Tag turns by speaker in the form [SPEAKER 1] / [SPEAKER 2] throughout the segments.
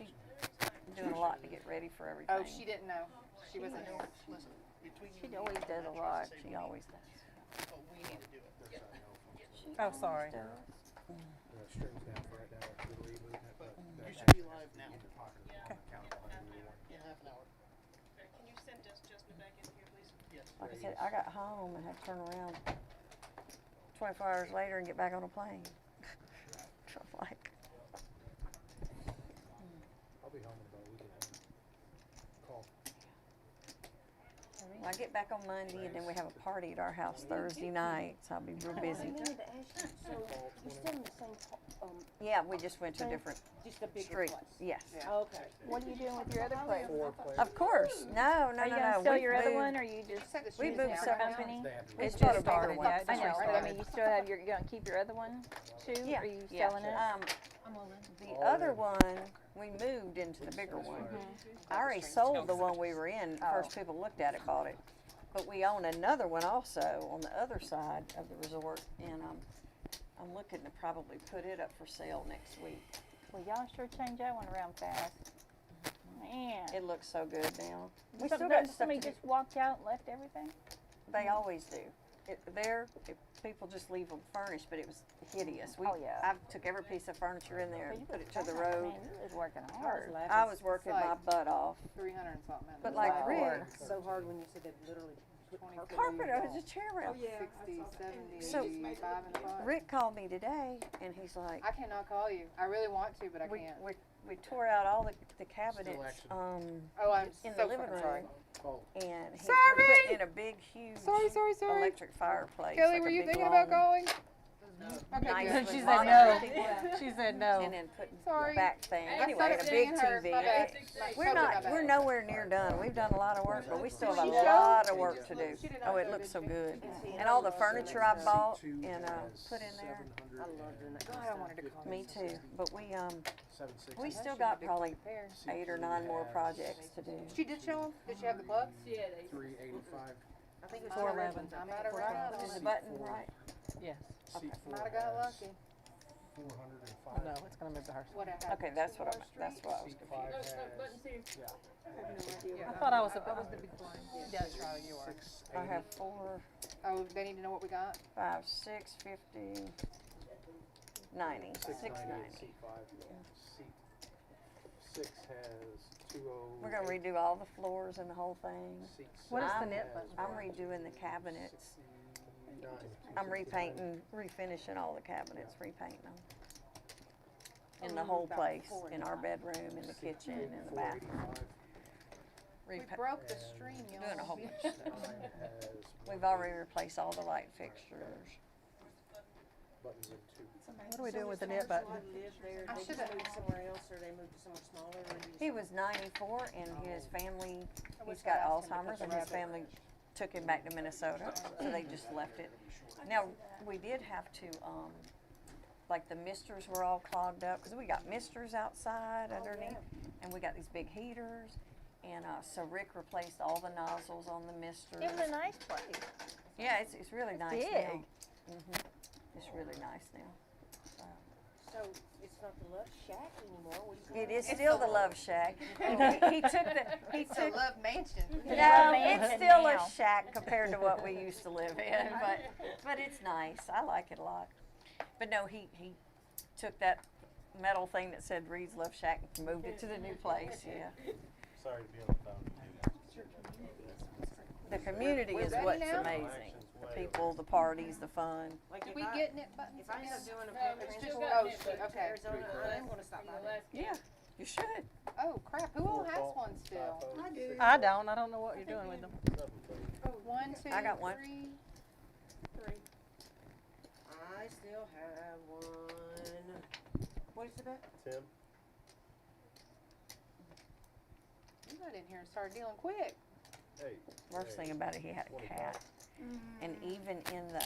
[SPEAKER 1] she's doing a lot to get ready for everything.
[SPEAKER 2] Oh, she didn't know. She wasn't here.
[SPEAKER 1] She always does a lot. She always does.
[SPEAKER 3] Oh, sorry.
[SPEAKER 4] The stream's down for right now. We'll reboot it, but
[SPEAKER 5] You should be live now. In half an hour.
[SPEAKER 6] Can you send us Justin back in here, please?
[SPEAKER 5] Yes.
[SPEAKER 1] Like I said, I got home and had to turn around 24 hours later and get back on a plane. So I'm like,
[SPEAKER 4] I'll be home in about a week and a half. Call.
[SPEAKER 1] well, I get back on Monday and then we have a party at our house Thursday night, so I'll be real busy.
[SPEAKER 7] I wanted to ask you, so you're still in the same,
[SPEAKER 1] Yeah, we just went to a different
[SPEAKER 7] just a bigger
[SPEAKER 1] street.
[SPEAKER 7] place?
[SPEAKER 1] Yes.
[SPEAKER 7] Okay.
[SPEAKER 8] What are you doing with your other place?
[SPEAKER 4] 4 players.
[SPEAKER 1] Of course. No.
[SPEAKER 8] Are you gonna sell
[SPEAKER 1] We've
[SPEAKER 8] your other
[SPEAKER 1] moved-
[SPEAKER 8] one, or you just
[SPEAKER 2] Said that she
[SPEAKER 1] We
[SPEAKER 2] was
[SPEAKER 1] moved
[SPEAKER 2] down.
[SPEAKER 1] some
[SPEAKER 8] company?
[SPEAKER 4] They have to
[SPEAKER 1] It's
[SPEAKER 4] redo
[SPEAKER 1] just
[SPEAKER 4] it.
[SPEAKER 1] started, yeah.
[SPEAKER 8] I know, but I mean, you still have you're gonna keep your other one too?
[SPEAKER 1] Yeah.
[SPEAKER 8] Are you
[SPEAKER 1] Yeah.
[SPEAKER 8] selling it?
[SPEAKER 1] The other one, we moved into the bigger one. I already sold the one we were in. First people looked at it, bought it. But we own another one also on the other side of the resort, and I'm looking to probably put it up for sale next week.
[SPEAKER 8] Well, y'all sure change that one around fast. Man.
[SPEAKER 1] It looks so good now. We
[SPEAKER 8] Some-
[SPEAKER 1] still got stuff to
[SPEAKER 8] somebody
[SPEAKER 1] do.
[SPEAKER 8] just walked out and left everything?
[SPEAKER 1] They always do. People just leave them furnished, but it was hideous.
[SPEAKER 8] Oh, yeah.
[SPEAKER 1] I took every piece of furniture in there
[SPEAKER 8] Well, you
[SPEAKER 1] and put it to
[SPEAKER 8] was
[SPEAKER 1] the
[SPEAKER 8] fast,
[SPEAKER 1] road.
[SPEAKER 8] Man, you was working hard.
[SPEAKER 1] I was working my
[SPEAKER 2] like-
[SPEAKER 1] butt off.
[SPEAKER 2] 300 and something.
[SPEAKER 1] But like
[SPEAKER 8] Wow.
[SPEAKER 1] Rick,
[SPEAKER 7] So hard when you said they literally put
[SPEAKER 2] 20
[SPEAKER 1] carpet over the chair rail.
[SPEAKER 2] 60, 70,
[SPEAKER 1] So,
[SPEAKER 2] 5 and 5.
[SPEAKER 1] Rick called me today, and he's like,
[SPEAKER 2] I cannot call you. I really want to, but I
[SPEAKER 1] we,
[SPEAKER 2] can't.
[SPEAKER 1] we tore out all the cabinets
[SPEAKER 4] action.
[SPEAKER 2] Oh, I'm
[SPEAKER 1] in
[SPEAKER 2] so
[SPEAKER 1] the living
[SPEAKER 2] fucking sorry.
[SPEAKER 1] room,
[SPEAKER 4] Oh,
[SPEAKER 1] and he
[SPEAKER 2] Sorry!
[SPEAKER 1] put in a big, huge
[SPEAKER 2] Sorry.
[SPEAKER 1] electric fireplace.
[SPEAKER 2] Kelly,
[SPEAKER 1] like
[SPEAKER 2] were
[SPEAKER 1] a
[SPEAKER 2] you
[SPEAKER 1] big,
[SPEAKER 2] thinking about
[SPEAKER 1] long,
[SPEAKER 2] calling? Okay,
[SPEAKER 1] nice
[SPEAKER 2] good.
[SPEAKER 1] with
[SPEAKER 3] She said
[SPEAKER 1] lots of
[SPEAKER 3] no.
[SPEAKER 1] everything.
[SPEAKER 3] She said no.
[SPEAKER 1] And then putting
[SPEAKER 2] Sorry.
[SPEAKER 1] the back thing.
[SPEAKER 2] I
[SPEAKER 1] Anyway,
[SPEAKER 2] started
[SPEAKER 1] and a big
[SPEAKER 2] seeing her.
[SPEAKER 1] TV.
[SPEAKER 2] My bad.
[SPEAKER 1] We're nowhere near done. We've done a lot of work, but we still have a
[SPEAKER 2] She did.
[SPEAKER 1] lot of work to do.
[SPEAKER 2] She did
[SPEAKER 1] Oh,
[SPEAKER 2] not
[SPEAKER 1] it
[SPEAKER 2] know,
[SPEAKER 1] looks
[SPEAKER 2] did
[SPEAKER 1] so
[SPEAKER 2] she?
[SPEAKER 1] good. And all the furniture I bought
[SPEAKER 4] C2
[SPEAKER 1] and
[SPEAKER 4] has
[SPEAKER 1] put in there.
[SPEAKER 4] 700
[SPEAKER 7] I love doing that
[SPEAKER 2] God,
[SPEAKER 7] kind
[SPEAKER 2] I
[SPEAKER 7] of
[SPEAKER 2] wanted to
[SPEAKER 7] stuff.
[SPEAKER 2] call
[SPEAKER 1] Me too. But we
[SPEAKER 4] 760.
[SPEAKER 1] we
[SPEAKER 2] That
[SPEAKER 1] still
[SPEAKER 2] should
[SPEAKER 1] got
[SPEAKER 2] be
[SPEAKER 1] probably
[SPEAKER 2] prepared.
[SPEAKER 1] 8 or 9 more projects to do.
[SPEAKER 2] She did show them? Did she have the plugs?
[SPEAKER 4] 385.
[SPEAKER 7] I think it's
[SPEAKER 3] 411.
[SPEAKER 2] I might have right out
[SPEAKER 1] Is
[SPEAKER 2] on
[SPEAKER 1] the
[SPEAKER 2] it.
[SPEAKER 1] button right?
[SPEAKER 3] Yes.
[SPEAKER 4] Seat 4
[SPEAKER 2] Might have got
[SPEAKER 4] has
[SPEAKER 2] lucky.
[SPEAKER 4] 405.
[SPEAKER 3] Oh, no, it's gonna move to her.
[SPEAKER 2] What happened?
[SPEAKER 1] Okay, that's what I was
[SPEAKER 4] Seat
[SPEAKER 1] confused.
[SPEAKER 4] 5 has,
[SPEAKER 3] I thought I was supposed to be blind. Yeah, that's right, you are.
[SPEAKER 4] 680.
[SPEAKER 1] I have 4,
[SPEAKER 2] Oh, they need to know what we got?
[SPEAKER 1] 5, 6, 50, 90. 690.
[SPEAKER 4] Seat 5. Seat 6 has 20.
[SPEAKER 1] We're gonna redo all the floors and the whole thing.
[SPEAKER 4] Seat
[SPEAKER 3] What is the
[SPEAKER 4] 7
[SPEAKER 3] knit
[SPEAKER 4] has
[SPEAKER 3] button?
[SPEAKER 1] I'm redoing the cabinets.
[SPEAKER 4] 69.
[SPEAKER 1] I'm repainting, refinishing all the cabinets, repainting them. In the whole place, in our bedroom, in the kitchen, in the bathroom.
[SPEAKER 4] 485.
[SPEAKER 2] We
[SPEAKER 1] Repa-
[SPEAKER 2] broke the stream, y'all.
[SPEAKER 1] Doing a whole bunch.
[SPEAKER 4] Seat 9 has
[SPEAKER 1] We've already replaced all the light fixtures.
[SPEAKER 4] buttons in 2.
[SPEAKER 3] What are we doing with the knit button?
[SPEAKER 7] Live there,
[SPEAKER 2] I
[SPEAKER 7] they just
[SPEAKER 2] should've-
[SPEAKER 7] moved somewhere else, or they moved to somewhere smaller, or you just.
[SPEAKER 1] He was 94 and his family,
[SPEAKER 2] I wish
[SPEAKER 1] he's got
[SPEAKER 2] I asked him to put
[SPEAKER 1] Alzheimer's
[SPEAKER 2] the
[SPEAKER 1] and his
[SPEAKER 2] rabbit.
[SPEAKER 1] family took him back to Minnesota, so they just left it. Now, we did have to, like the misters were all clogged up, cause we got misters outside underneath, and we got these big heaters, and, so Rick replaced all the nozzles on the misters.
[SPEAKER 8] It was a nice place.
[SPEAKER 1] Yeah, it's really nice
[SPEAKER 8] big.
[SPEAKER 1] now. It's really nice now.
[SPEAKER 7] So, it's not the Love Shack anymore, what do you
[SPEAKER 1] It is still the Love Shack. He
[SPEAKER 2] It's a
[SPEAKER 1] took,
[SPEAKER 2] love mansion.
[SPEAKER 1] no,
[SPEAKER 8] mansion
[SPEAKER 1] it's still
[SPEAKER 8] now.
[SPEAKER 1] a shack compared to what we used to live in, but it's nice. I like it a lot. But no, he took that metal thing that said Reed's Love Shack and moved it to the new place, yeah.
[SPEAKER 5] Sorry to be on the phone.
[SPEAKER 1] The community
[SPEAKER 2] We're
[SPEAKER 1] is
[SPEAKER 2] ready
[SPEAKER 1] what's
[SPEAKER 2] now?
[SPEAKER 1] amazing. The people, the parties, the fun.
[SPEAKER 7] Like
[SPEAKER 2] Did
[SPEAKER 7] if
[SPEAKER 2] we
[SPEAKER 7] I,
[SPEAKER 2] get knit buttons?
[SPEAKER 7] if I end up doing a
[SPEAKER 2] it's just-
[SPEAKER 7] transport
[SPEAKER 2] oh,
[SPEAKER 7] trip to
[SPEAKER 2] okay.
[SPEAKER 7] Arizona, I am gonna stop by there.
[SPEAKER 1] Yeah, you should.
[SPEAKER 2] Oh, crap. Who all has one still?
[SPEAKER 7] I do.
[SPEAKER 3] I don't know what you're doing with them.
[SPEAKER 2] 1, 2,
[SPEAKER 1] I got one.
[SPEAKER 2] 3.
[SPEAKER 7] I still have one. What is it about?
[SPEAKER 5] Tim?
[SPEAKER 2] You got in here and started dealing quick.
[SPEAKER 5] Hey.
[SPEAKER 1] Worst thing about it, he had a cat. And even in the,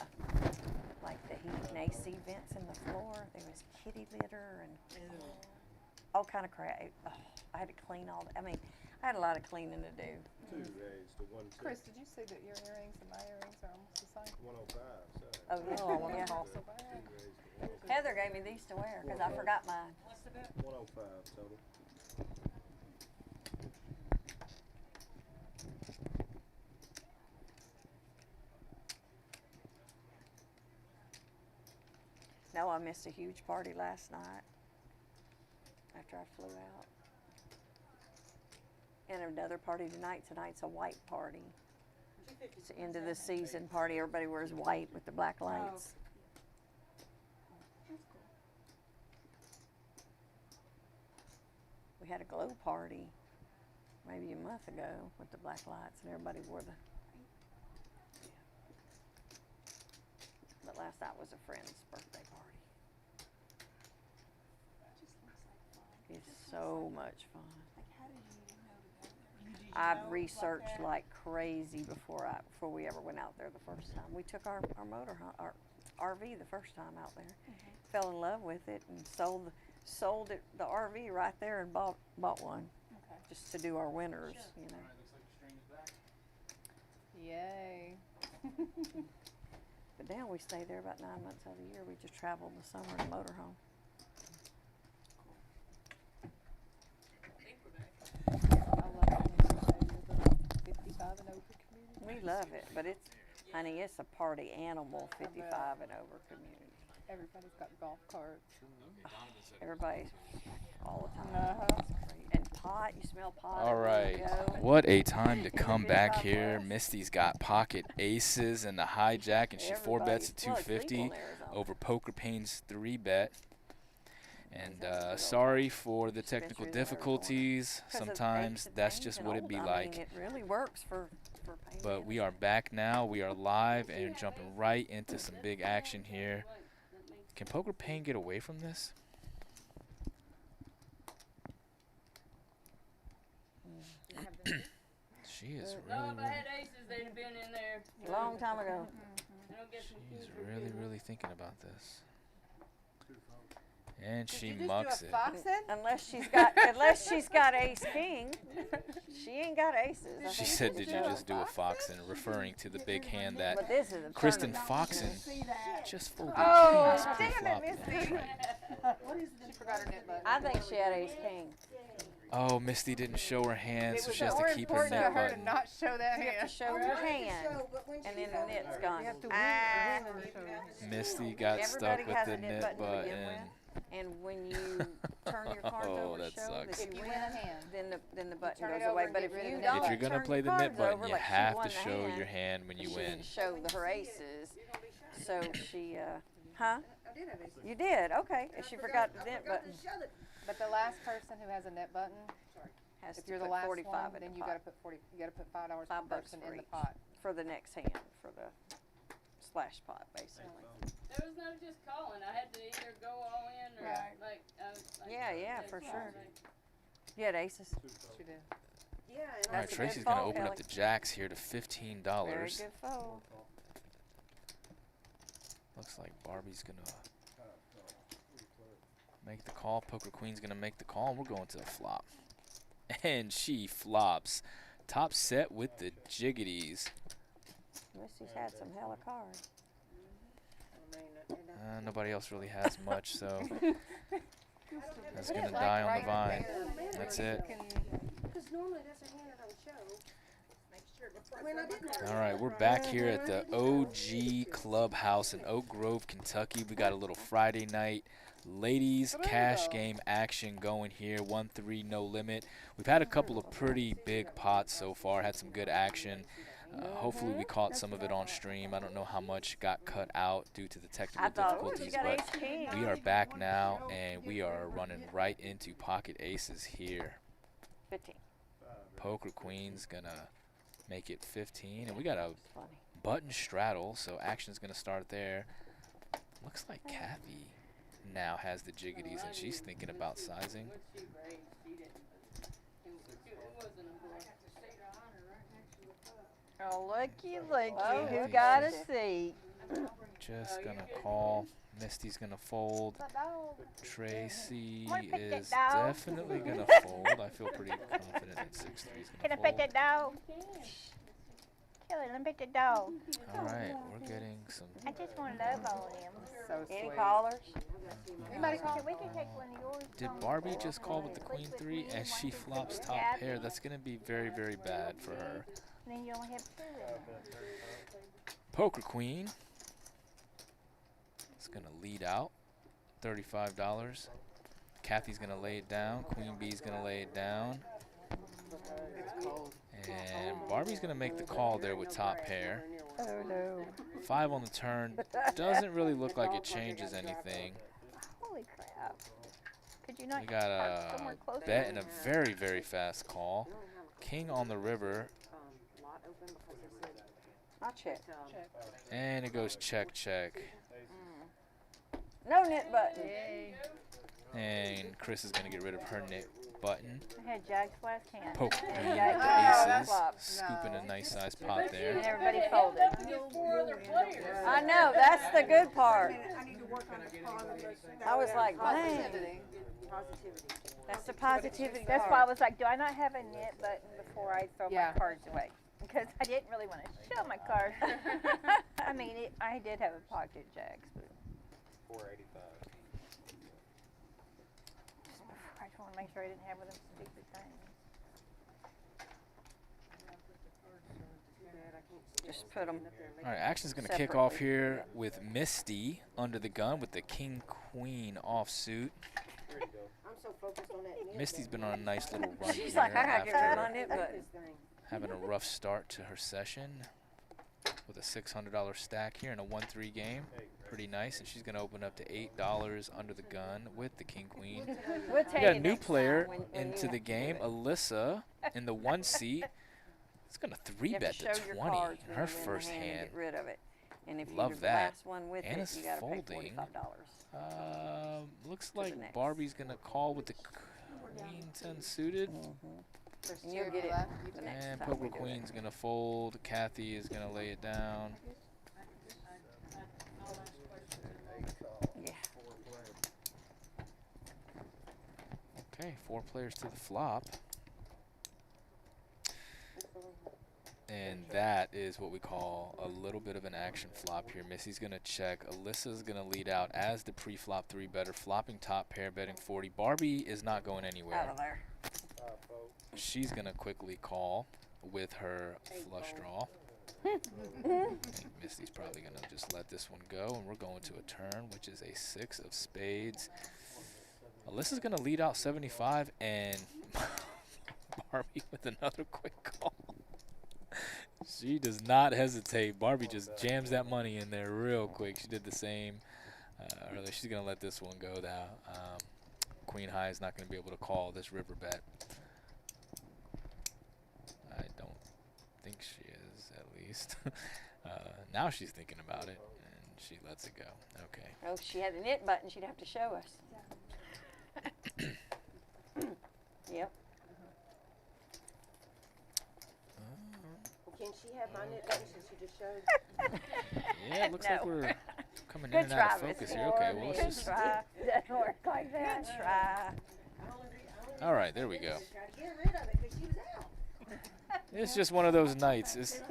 [SPEAKER 1] like the heat and AC vents in the floor, there was kitty litter and all kind of crap. I had to clean all, I mean, I had a lot of cleaning to do.
[SPEAKER 5] 2 raised to 1
[SPEAKER 2] Chris, did you see that your earrings and my earrings are almost the same?
[SPEAKER 5] 105. Sorry.
[SPEAKER 1] Oh, yeah.
[SPEAKER 3] Oh, I wanna
[SPEAKER 1] Yeah.
[SPEAKER 3] call.
[SPEAKER 5] 2 raised to 105.
[SPEAKER 1] Heather gave me these to wear because I forgot mine.
[SPEAKER 5] 105 total.
[SPEAKER 1] No, I missed a huge party last night after I flew out. And another party tonight. Tonight's a white party. It's the end of the season party. Everybody wears white with the black lights. We had a glow party maybe a month ago with the black lights, and everybody wore the. But last night was a friend's birthday party. It's so much fun. I've researched like crazy before we ever went out there the first time. We took our our RV the first time out there. Fell in love with it and sold it the RV right there and bought one. Just to do our winters, you know.
[SPEAKER 2] Yay.
[SPEAKER 1] But now we stay there about 9 months out of the year. We just travel in the summer in a motorhome.
[SPEAKER 2] I love it. 55 and over community.
[SPEAKER 1] We love it, but honey, it's a party animal, 55 and over community.
[SPEAKER 2] Everybody's got golf carts.
[SPEAKER 1] Everybody, all the time. It's great. And pot, you smell pot.
[SPEAKER 9] All right, what a time to come back here. Misty's got pocket aces and the hijack, and she 4-bets at 250 over Poker Pain's 3-bet. And sorry for the technical difficulties. Sometimes that's just what it be like.
[SPEAKER 1] It really works for painting.
[SPEAKER 9] But we are back now. We are live and jumping right into some big action here. Can Poker Pain get away from this? She is really,
[SPEAKER 1] Long time ago.
[SPEAKER 9] she's really thinking about this. And she
[SPEAKER 2] Did you
[SPEAKER 9] mucks
[SPEAKER 2] just
[SPEAKER 9] it.
[SPEAKER 2] do a foxing?
[SPEAKER 1] Unless she's got ace king. She ain't got aces. I
[SPEAKER 9] She
[SPEAKER 1] think
[SPEAKER 9] said,
[SPEAKER 1] it's
[SPEAKER 9] did you just do a foxen, referring to the big hand that
[SPEAKER 1] But this is a
[SPEAKER 9] Kristen
[SPEAKER 1] tournament.
[SPEAKER 9] Foxen just folded
[SPEAKER 2] Oh,
[SPEAKER 9] kings
[SPEAKER 2] damn
[SPEAKER 9] pre-flop
[SPEAKER 2] it,
[SPEAKER 9] in
[SPEAKER 2] Misty.
[SPEAKER 9] that tray.
[SPEAKER 2] She forgot her net button.
[SPEAKER 1] I think she had ace king.
[SPEAKER 9] Oh, Misty didn't show her hand, so she has
[SPEAKER 2] More
[SPEAKER 9] to keep her
[SPEAKER 2] important
[SPEAKER 9] net
[SPEAKER 2] for her to
[SPEAKER 9] button.
[SPEAKER 2] not show that
[SPEAKER 1] You have
[SPEAKER 2] hand.
[SPEAKER 1] to show your hand, and then the net's gone.
[SPEAKER 3] You have to
[SPEAKER 1] Ah.
[SPEAKER 3] win and show.
[SPEAKER 9] Misty got stuck
[SPEAKER 1] Everybody
[SPEAKER 9] with
[SPEAKER 1] has
[SPEAKER 9] the
[SPEAKER 1] a net
[SPEAKER 9] net
[SPEAKER 1] button to begin
[SPEAKER 9] button.
[SPEAKER 1] with. And when you turn your cards
[SPEAKER 9] Oh,
[SPEAKER 1] over to
[SPEAKER 9] that
[SPEAKER 1] show
[SPEAKER 9] sucks.
[SPEAKER 1] that
[SPEAKER 2] If
[SPEAKER 1] you
[SPEAKER 2] you
[SPEAKER 1] win,
[SPEAKER 2] win a hand.
[SPEAKER 1] then the button
[SPEAKER 2] turn
[SPEAKER 1] goes
[SPEAKER 2] it over
[SPEAKER 1] away.
[SPEAKER 2] and
[SPEAKER 1] But
[SPEAKER 2] get
[SPEAKER 1] if
[SPEAKER 2] rid of
[SPEAKER 1] you
[SPEAKER 2] the
[SPEAKER 1] don't
[SPEAKER 2] net
[SPEAKER 9] If you're gonna
[SPEAKER 1] turn
[SPEAKER 9] play
[SPEAKER 1] your
[SPEAKER 9] the net
[SPEAKER 1] cards
[SPEAKER 9] button,
[SPEAKER 1] over,
[SPEAKER 9] you
[SPEAKER 1] like she
[SPEAKER 9] have
[SPEAKER 1] won
[SPEAKER 9] to
[SPEAKER 1] the
[SPEAKER 9] show
[SPEAKER 1] hand,
[SPEAKER 9] your hand when you
[SPEAKER 1] she
[SPEAKER 9] win.
[SPEAKER 1] didn't show her aces, so she, huh? You did, okay. And she forgot the net button.
[SPEAKER 2] But the last person who has a net button,
[SPEAKER 1] Has
[SPEAKER 2] if
[SPEAKER 1] to
[SPEAKER 2] you're the
[SPEAKER 1] put
[SPEAKER 2] last
[SPEAKER 1] 45
[SPEAKER 2] one,
[SPEAKER 1] in
[SPEAKER 2] then
[SPEAKER 1] the
[SPEAKER 2] you
[SPEAKER 1] pot
[SPEAKER 2] gotta put $5 per
[SPEAKER 1] $5
[SPEAKER 2] person
[SPEAKER 1] for
[SPEAKER 2] in the
[SPEAKER 1] each.
[SPEAKER 2] pot.
[SPEAKER 1] for the next hand, for the splash pot, basically.
[SPEAKER 6] There was no just calling. I had to either go all in or
[SPEAKER 2] Right.
[SPEAKER 1] Yeah, for sure. You had aces.
[SPEAKER 2] She did.
[SPEAKER 7] Yeah, and
[SPEAKER 9] All right,
[SPEAKER 1] That's a good
[SPEAKER 9] Tracy's gonna
[SPEAKER 1] fold,
[SPEAKER 9] open up
[SPEAKER 1] Kelly.
[SPEAKER 9] the jacks here to
[SPEAKER 1] Very
[SPEAKER 9] $15.
[SPEAKER 1] good fold.
[SPEAKER 9] Looks like Barbie's gonna make the call. Poker Queen's gonna make the call. We're going to the flop. And she flops. Top set with the jiggities.
[SPEAKER 1] Missy's had some hella cards.
[SPEAKER 9] Nobody else really has much, so that's
[SPEAKER 2] Put
[SPEAKER 9] gonna
[SPEAKER 2] it,
[SPEAKER 9] die on
[SPEAKER 2] right
[SPEAKER 9] the vine.
[SPEAKER 2] there.
[SPEAKER 9] That's it.
[SPEAKER 7] because normally that's a hand that I would show. When I didn't.
[SPEAKER 9] All right, we're back here at the OG Clubhouse in Oak Grove, Kentucky. We got a little Friday night ladies cash game action going here. 1-3 no limit. We've had a couple of pretty big pots so far. Had some good action. Hopefully we caught some of it on stream. I don't know how much got cut out due to the technical
[SPEAKER 1] I thought, oh, she
[SPEAKER 9] difficulties,
[SPEAKER 1] got
[SPEAKER 9] but
[SPEAKER 1] ace king.
[SPEAKER 9] we are back now and we are running right into pocket aces here.
[SPEAKER 1] 15.
[SPEAKER 9] Poker Queen's gonna make it 15, and we got a
[SPEAKER 1] Funny.
[SPEAKER 9] button straddle, so action's gonna start there. Looks like Kathy now has the jiggities, and she's thinking about sizing.
[SPEAKER 8] Oh, looky, looky,
[SPEAKER 1] Oh,
[SPEAKER 8] who
[SPEAKER 9] Kathy's
[SPEAKER 8] got a
[SPEAKER 9] just-
[SPEAKER 8] seat?
[SPEAKER 9] Just gonna call. Misty's gonna fold.
[SPEAKER 2] That dog.
[SPEAKER 9] Tracy
[SPEAKER 8] Wanna pick that
[SPEAKER 9] is
[SPEAKER 8] dog?
[SPEAKER 9] definitely gonna fold. I feel pretty confident that 6-3 is
[SPEAKER 8] Can I
[SPEAKER 9] gonna
[SPEAKER 8] pick
[SPEAKER 9] fold.
[SPEAKER 8] that dog? Kelly, let me pick the dog.
[SPEAKER 9] All right, we're getting some.
[SPEAKER 8] I just want to love on him.
[SPEAKER 2] So
[SPEAKER 1] Any
[SPEAKER 2] sweet.
[SPEAKER 1] callers?
[SPEAKER 2] Anybody call?
[SPEAKER 8] We can take one of yours.
[SPEAKER 9] Did Barbie just call with the queen 3 and she flops top pair? That's going to be very, very bad for her.
[SPEAKER 8] And then you only have 2 then.
[SPEAKER 9] Poker queen. It's going to lead out. $35. Kathy's going to lay it down. Queen B's going to lay it down. And Barbie's going to make the call there with top pair.
[SPEAKER 8] Oh no.
[SPEAKER 9] 5 on the turn. Doesn't really look like it changes anything.
[SPEAKER 8] Holy crap. Could you not
[SPEAKER 9] We got
[SPEAKER 8] park somewhere
[SPEAKER 9] a
[SPEAKER 8] closer?
[SPEAKER 9] bet and a very, very fast call. King on the river.
[SPEAKER 1] I'll check.
[SPEAKER 9] And it goes check, check.
[SPEAKER 1] No knit button.
[SPEAKER 2] Yay.
[SPEAKER 9] And Chris is going to get rid of her knit button.
[SPEAKER 8] I had Jack's last hand.
[SPEAKER 9] Poke
[SPEAKER 8] And
[SPEAKER 9] queen,
[SPEAKER 8] Jack
[SPEAKER 9] aces.
[SPEAKER 8] flopped.
[SPEAKER 9] Scooping a nice size pot
[SPEAKER 8] And
[SPEAKER 9] there.
[SPEAKER 8] everybody folded.
[SPEAKER 6] Get 4 other players.
[SPEAKER 1] I know, that's the good part.
[SPEAKER 7] I need to work on this positive.
[SPEAKER 1] I was like, dang,
[SPEAKER 7] Positivity.
[SPEAKER 1] that's the positivity
[SPEAKER 8] That's why I
[SPEAKER 1] part.
[SPEAKER 8] was like, do I not have a knit button before I throw
[SPEAKER 2] Yeah.
[SPEAKER 8] my cards away? Because I didn't really want to show my cards. I mean, I did have a pocket Jacks, but
[SPEAKER 5] 485.
[SPEAKER 8] I just want to make sure I didn't have one of them stupid things.
[SPEAKER 1] Just put them.
[SPEAKER 9] All right, action's going to kick off here with Misty under the gun with the king queen offsuit.
[SPEAKER 5] Here you go.
[SPEAKER 7] I'm so focused on that.
[SPEAKER 9] Misty's been on a nice little run
[SPEAKER 1] She's
[SPEAKER 9] here
[SPEAKER 1] like, I gotta get rid of my
[SPEAKER 9] after
[SPEAKER 1] knit button.
[SPEAKER 9] having a rough start to her session with a $600 stack here in a 1-3 game. Pretty nice, and she's going to open up to $8 under the gun with the king queen.
[SPEAKER 1] We'll
[SPEAKER 9] We
[SPEAKER 1] tell
[SPEAKER 9] got
[SPEAKER 1] you
[SPEAKER 9] a new
[SPEAKER 1] next time
[SPEAKER 9] player
[SPEAKER 1] when
[SPEAKER 9] into
[SPEAKER 1] you
[SPEAKER 9] the game, Alyssa, in the 1 seat. It's going to
[SPEAKER 1] you have
[SPEAKER 9] 3-bet
[SPEAKER 1] to
[SPEAKER 9] to
[SPEAKER 1] show your
[SPEAKER 9] 20
[SPEAKER 1] cards
[SPEAKER 9] in
[SPEAKER 1] when
[SPEAKER 9] her
[SPEAKER 1] you're in the
[SPEAKER 9] first
[SPEAKER 1] hand and
[SPEAKER 9] hand.
[SPEAKER 1] Get rid of it. And if
[SPEAKER 9] Love
[SPEAKER 1] you do the
[SPEAKER 9] that.
[SPEAKER 1] last one with
[SPEAKER 9] Anna's
[SPEAKER 1] it, you gotta
[SPEAKER 9] folding.
[SPEAKER 1] pay $45.
[SPEAKER 9] Looks
[SPEAKER 1] the
[SPEAKER 9] like
[SPEAKER 1] next.
[SPEAKER 9] Barbie's going to call with the queen 10 suited.
[SPEAKER 1] And you'll get it the next
[SPEAKER 9] And
[SPEAKER 1] time
[SPEAKER 9] Poker
[SPEAKER 1] we do it.
[SPEAKER 9] Queen's going to fold. Kathy is going to lay it down.
[SPEAKER 1] Yeah.
[SPEAKER 9] Okay, 4 players to the flop. And that is what we call a little bit of an action flop here. Missy's going to check. Alyssa's going to lead out as the pre-flop 3-better, flopping top pair, betting 40. Barbie is not going
[SPEAKER 1] Out
[SPEAKER 9] anywhere.
[SPEAKER 1] of there.
[SPEAKER 9] She's going to quickly call with her flush draw. I think Misty's probably going to just let this one go, and we're going to a turn, which is a 6 of spades. Alyssa's going to lead out 75, and Barbie with another quick call. She does not hesitate. Barbie just jams that money in there real quick. She did the same earlier. She's going to let this one go now. Queen High is not going to be able to call this river bet. I don't think she is, at least. Now she's thinking about it, and she lets it go. Okay.
[SPEAKER 1] Oh, if she had a knit button, she'd have to show us. Yep.
[SPEAKER 7] Can she have my knit button since she just showed?
[SPEAKER 9] Yeah, it looks like
[SPEAKER 1] No.
[SPEAKER 9] we're coming in
[SPEAKER 1] Good
[SPEAKER 9] and out
[SPEAKER 1] try,
[SPEAKER 9] of focus
[SPEAKER 1] Missy.
[SPEAKER 9] here. Okay, well, let's
[SPEAKER 1] Good
[SPEAKER 9] just.
[SPEAKER 1] try.
[SPEAKER 8] Doesn't work like that.
[SPEAKER 1] Good try.
[SPEAKER 9] All right, there we go.
[SPEAKER 7] Tried to get rid of it because she was out.
[SPEAKER 9] It's just one of those nights. Is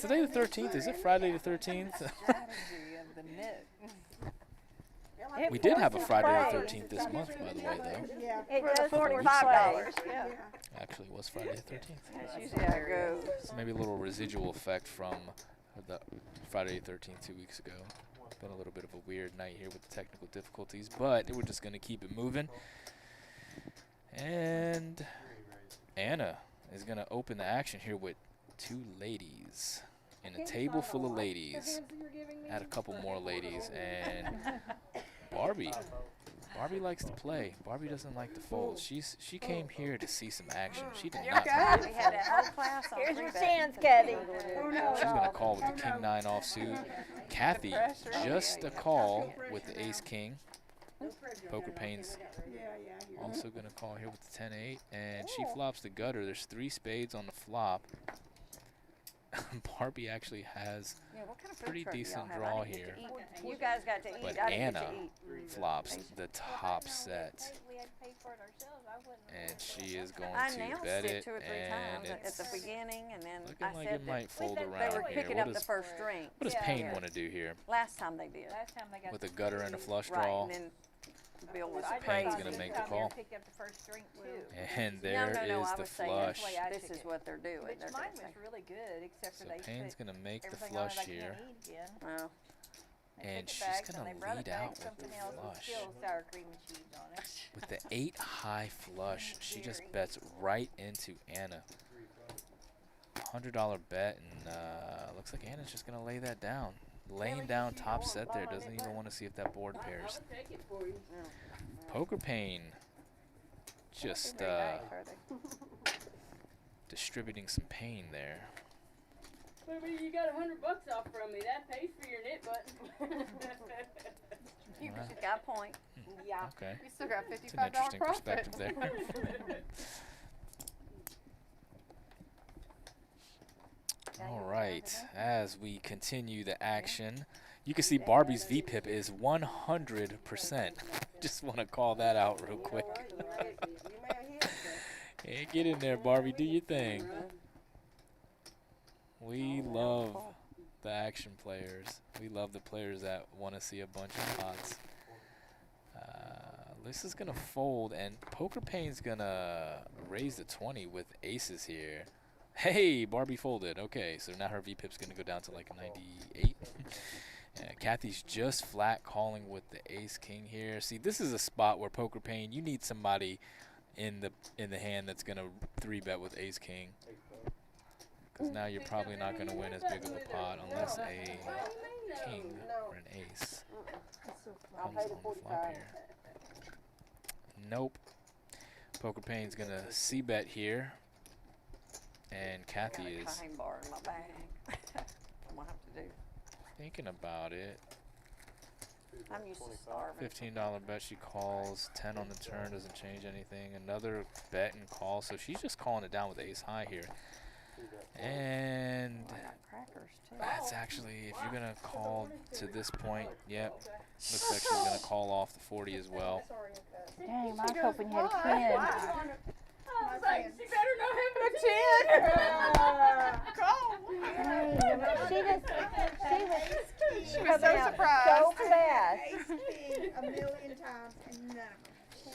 [SPEAKER 9] today the 13th? Is it Friday the 13th?
[SPEAKER 2] Strategy of the knit.
[SPEAKER 1] It
[SPEAKER 9] We did have a
[SPEAKER 1] forces
[SPEAKER 9] Friday the
[SPEAKER 1] play.
[SPEAKER 9] 13th this month, by the way, though.
[SPEAKER 7] Yeah.
[SPEAKER 1] It
[SPEAKER 8] For the
[SPEAKER 1] does
[SPEAKER 8] forward
[SPEAKER 1] $45.
[SPEAKER 8] Yeah.
[SPEAKER 9] Actually, it was Friday the 13th.
[SPEAKER 1] That's usually how it goes.
[SPEAKER 9] So maybe a little residual effect from the Friday the 13th 2 weeks ago. Been a little bit of a weird night here with the technical difficulties, but we're just going to keep it moving. And Anna is going to open the action here with 2 ladies. In a table full of ladies. Add a couple more ladies. And Barbie likes to play. Barbie doesn't like to fold. She came here to see some action. She did not.
[SPEAKER 1] We had that whole class on
[SPEAKER 8] Here's your
[SPEAKER 1] 3-bet.
[SPEAKER 8] chance, Kathy.
[SPEAKER 9] She's going to call with the king 9 offsuit. Kathy, just a call with the ace king. Poker Pain's also going to call here with the 10-8. And she flops the gutter. There's 3 spades on the flop. Barbie actually has
[SPEAKER 1] Yeah, what kind of food
[SPEAKER 9] pretty
[SPEAKER 1] truck do y'all
[SPEAKER 9] decent
[SPEAKER 1] have?
[SPEAKER 9] draw
[SPEAKER 1] I didn't get
[SPEAKER 9] here.
[SPEAKER 1] to eat. You guys got to eat.
[SPEAKER 9] But
[SPEAKER 1] I didn't
[SPEAKER 9] Anna
[SPEAKER 1] get to eat.
[SPEAKER 9] flops the top set.
[SPEAKER 8] We had paid for it ourselves. I wouldn't have
[SPEAKER 9] And she is going
[SPEAKER 1] I
[SPEAKER 9] to
[SPEAKER 1] announced
[SPEAKER 9] bet
[SPEAKER 1] it
[SPEAKER 9] it.
[SPEAKER 1] 2 or 3
[SPEAKER 9] And
[SPEAKER 1] times at
[SPEAKER 9] it's
[SPEAKER 1] the beginning, and then
[SPEAKER 9] looking
[SPEAKER 1] I
[SPEAKER 9] like
[SPEAKER 1] said
[SPEAKER 9] it might fold
[SPEAKER 8] they
[SPEAKER 9] around
[SPEAKER 1] they were
[SPEAKER 9] here.
[SPEAKER 1] picking
[SPEAKER 9] What
[SPEAKER 1] up the
[SPEAKER 9] does,
[SPEAKER 1] first drink.
[SPEAKER 9] what does
[SPEAKER 8] Yeah.
[SPEAKER 9] Payne
[SPEAKER 1] Yeah.
[SPEAKER 9] want to do here?
[SPEAKER 1] Last time they did.
[SPEAKER 8] Last time they got
[SPEAKER 9] With a gutter and a flush
[SPEAKER 1] Right,
[SPEAKER 9] draw.
[SPEAKER 1] and then Bill was
[SPEAKER 8] I just
[SPEAKER 9] Payne's
[SPEAKER 8] thought
[SPEAKER 9] gonna
[SPEAKER 8] he'd
[SPEAKER 9] make the
[SPEAKER 8] come here
[SPEAKER 9] call.
[SPEAKER 8] and pick up the first drink too.
[SPEAKER 9] And there
[SPEAKER 1] no,
[SPEAKER 9] is
[SPEAKER 1] I
[SPEAKER 9] the
[SPEAKER 1] was saying
[SPEAKER 9] flush.
[SPEAKER 8] Way I
[SPEAKER 1] this
[SPEAKER 8] took
[SPEAKER 1] is
[SPEAKER 8] it.
[SPEAKER 1] what they're doing.
[SPEAKER 8] Which
[SPEAKER 1] They're
[SPEAKER 8] mine
[SPEAKER 1] gonna
[SPEAKER 8] was
[SPEAKER 1] say,
[SPEAKER 8] really good, except for
[SPEAKER 9] So
[SPEAKER 8] they
[SPEAKER 9] Payne's
[SPEAKER 8] put
[SPEAKER 9] gonna make the
[SPEAKER 8] everything on it
[SPEAKER 9] flush
[SPEAKER 8] I
[SPEAKER 9] here.
[SPEAKER 8] can't eat again.
[SPEAKER 1] well,
[SPEAKER 8] They
[SPEAKER 9] And
[SPEAKER 8] took
[SPEAKER 9] she's
[SPEAKER 8] it back,
[SPEAKER 9] gonna
[SPEAKER 8] and they brought
[SPEAKER 9] lead
[SPEAKER 8] it back
[SPEAKER 9] out with
[SPEAKER 8] something
[SPEAKER 9] the
[SPEAKER 8] else with
[SPEAKER 9] flush.
[SPEAKER 8] still sour cream and cheese on it.
[SPEAKER 9] With the 8 high flush, she just bets right into Anna. $100 bet, and looks like Anna's just gonna lay that down. Laying down top set there, doesn't even want to see if that board pairs.
[SPEAKER 6] I'll take it for you.
[SPEAKER 9] Poker Pain just
[SPEAKER 8] Very nice, are they?
[SPEAKER 9] distributing some pain there.
[SPEAKER 6] Maybe you got $100 off from me. That pays for your knit button.
[SPEAKER 1] you
[SPEAKER 9] Wow.
[SPEAKER 1] got a point.
[SPEAKER 7] Yeah.
[SPEAKER 9] Okay,
[SPEAKER 2] You still got
[SPEAKER 9] it's an
[SPEAKER 2] $55
[SPEAKER 9] interesting
[SPEAKER 2] profit.
[SPEAKER 9] perspective there. All right, as we continue the action, you can see Barbie's VPIP is 100%. Just want to call that out real quick.
[SPEAKER 7] You may have hit it.
[SPEAKER 9] Hey, get in there, Barbie. Do your thing. We love the action players. We love the players that want to see a bunch of pots. This is going to fold, and Poker Pain's going to raise the 20 with aces here. Hey, Barbie folded. Okay, so now her VPIP's going to go down to like 98. Kathy's just flat calling with the ace-king here. See, this is a spot where Poker Pain, you need somebody in the hand that's going to 3-bet with ace-king. Because now you're probably not going to win as big of a pot unless a king or an ace comes on the flop here. Nope. Poker Pain's going to c-bet here. And Kathy
[SPEAKER 1] Got a
[SPEAKER 9] is
[SPEAKER 1] time bar in my bag. I'm gonna have to do.
[SPEAKER 9] thinking about it.
[SPEAKER 1] I'm used to starving.
[SPEAKER 9] $15 bet, she calls. 10 on the turn, doesn't change anything. Another bet and call, so she's just calling it down with ace high here. And
[SPEAKER 1] I got crackers too.
[SPEAKER 9] that's actually, if you're gonna call to this point, yep. Looks like she's gonna call off the 40 as well.
[SPEAKER 8] Dang, I was hoping you had a 10.
[SPEAKER 6] I was like, she better not have a 10.
[SPEAKER 8] She
[SPEAKER 2] She was
[SPEAKER 8] coming
[SPEAKER 2] so
[SPEAKER 8] out
[SPEAKER 2] surprised.
[SPEAKER 8] so fast.
[SPEAKER 7] A million times and none of them.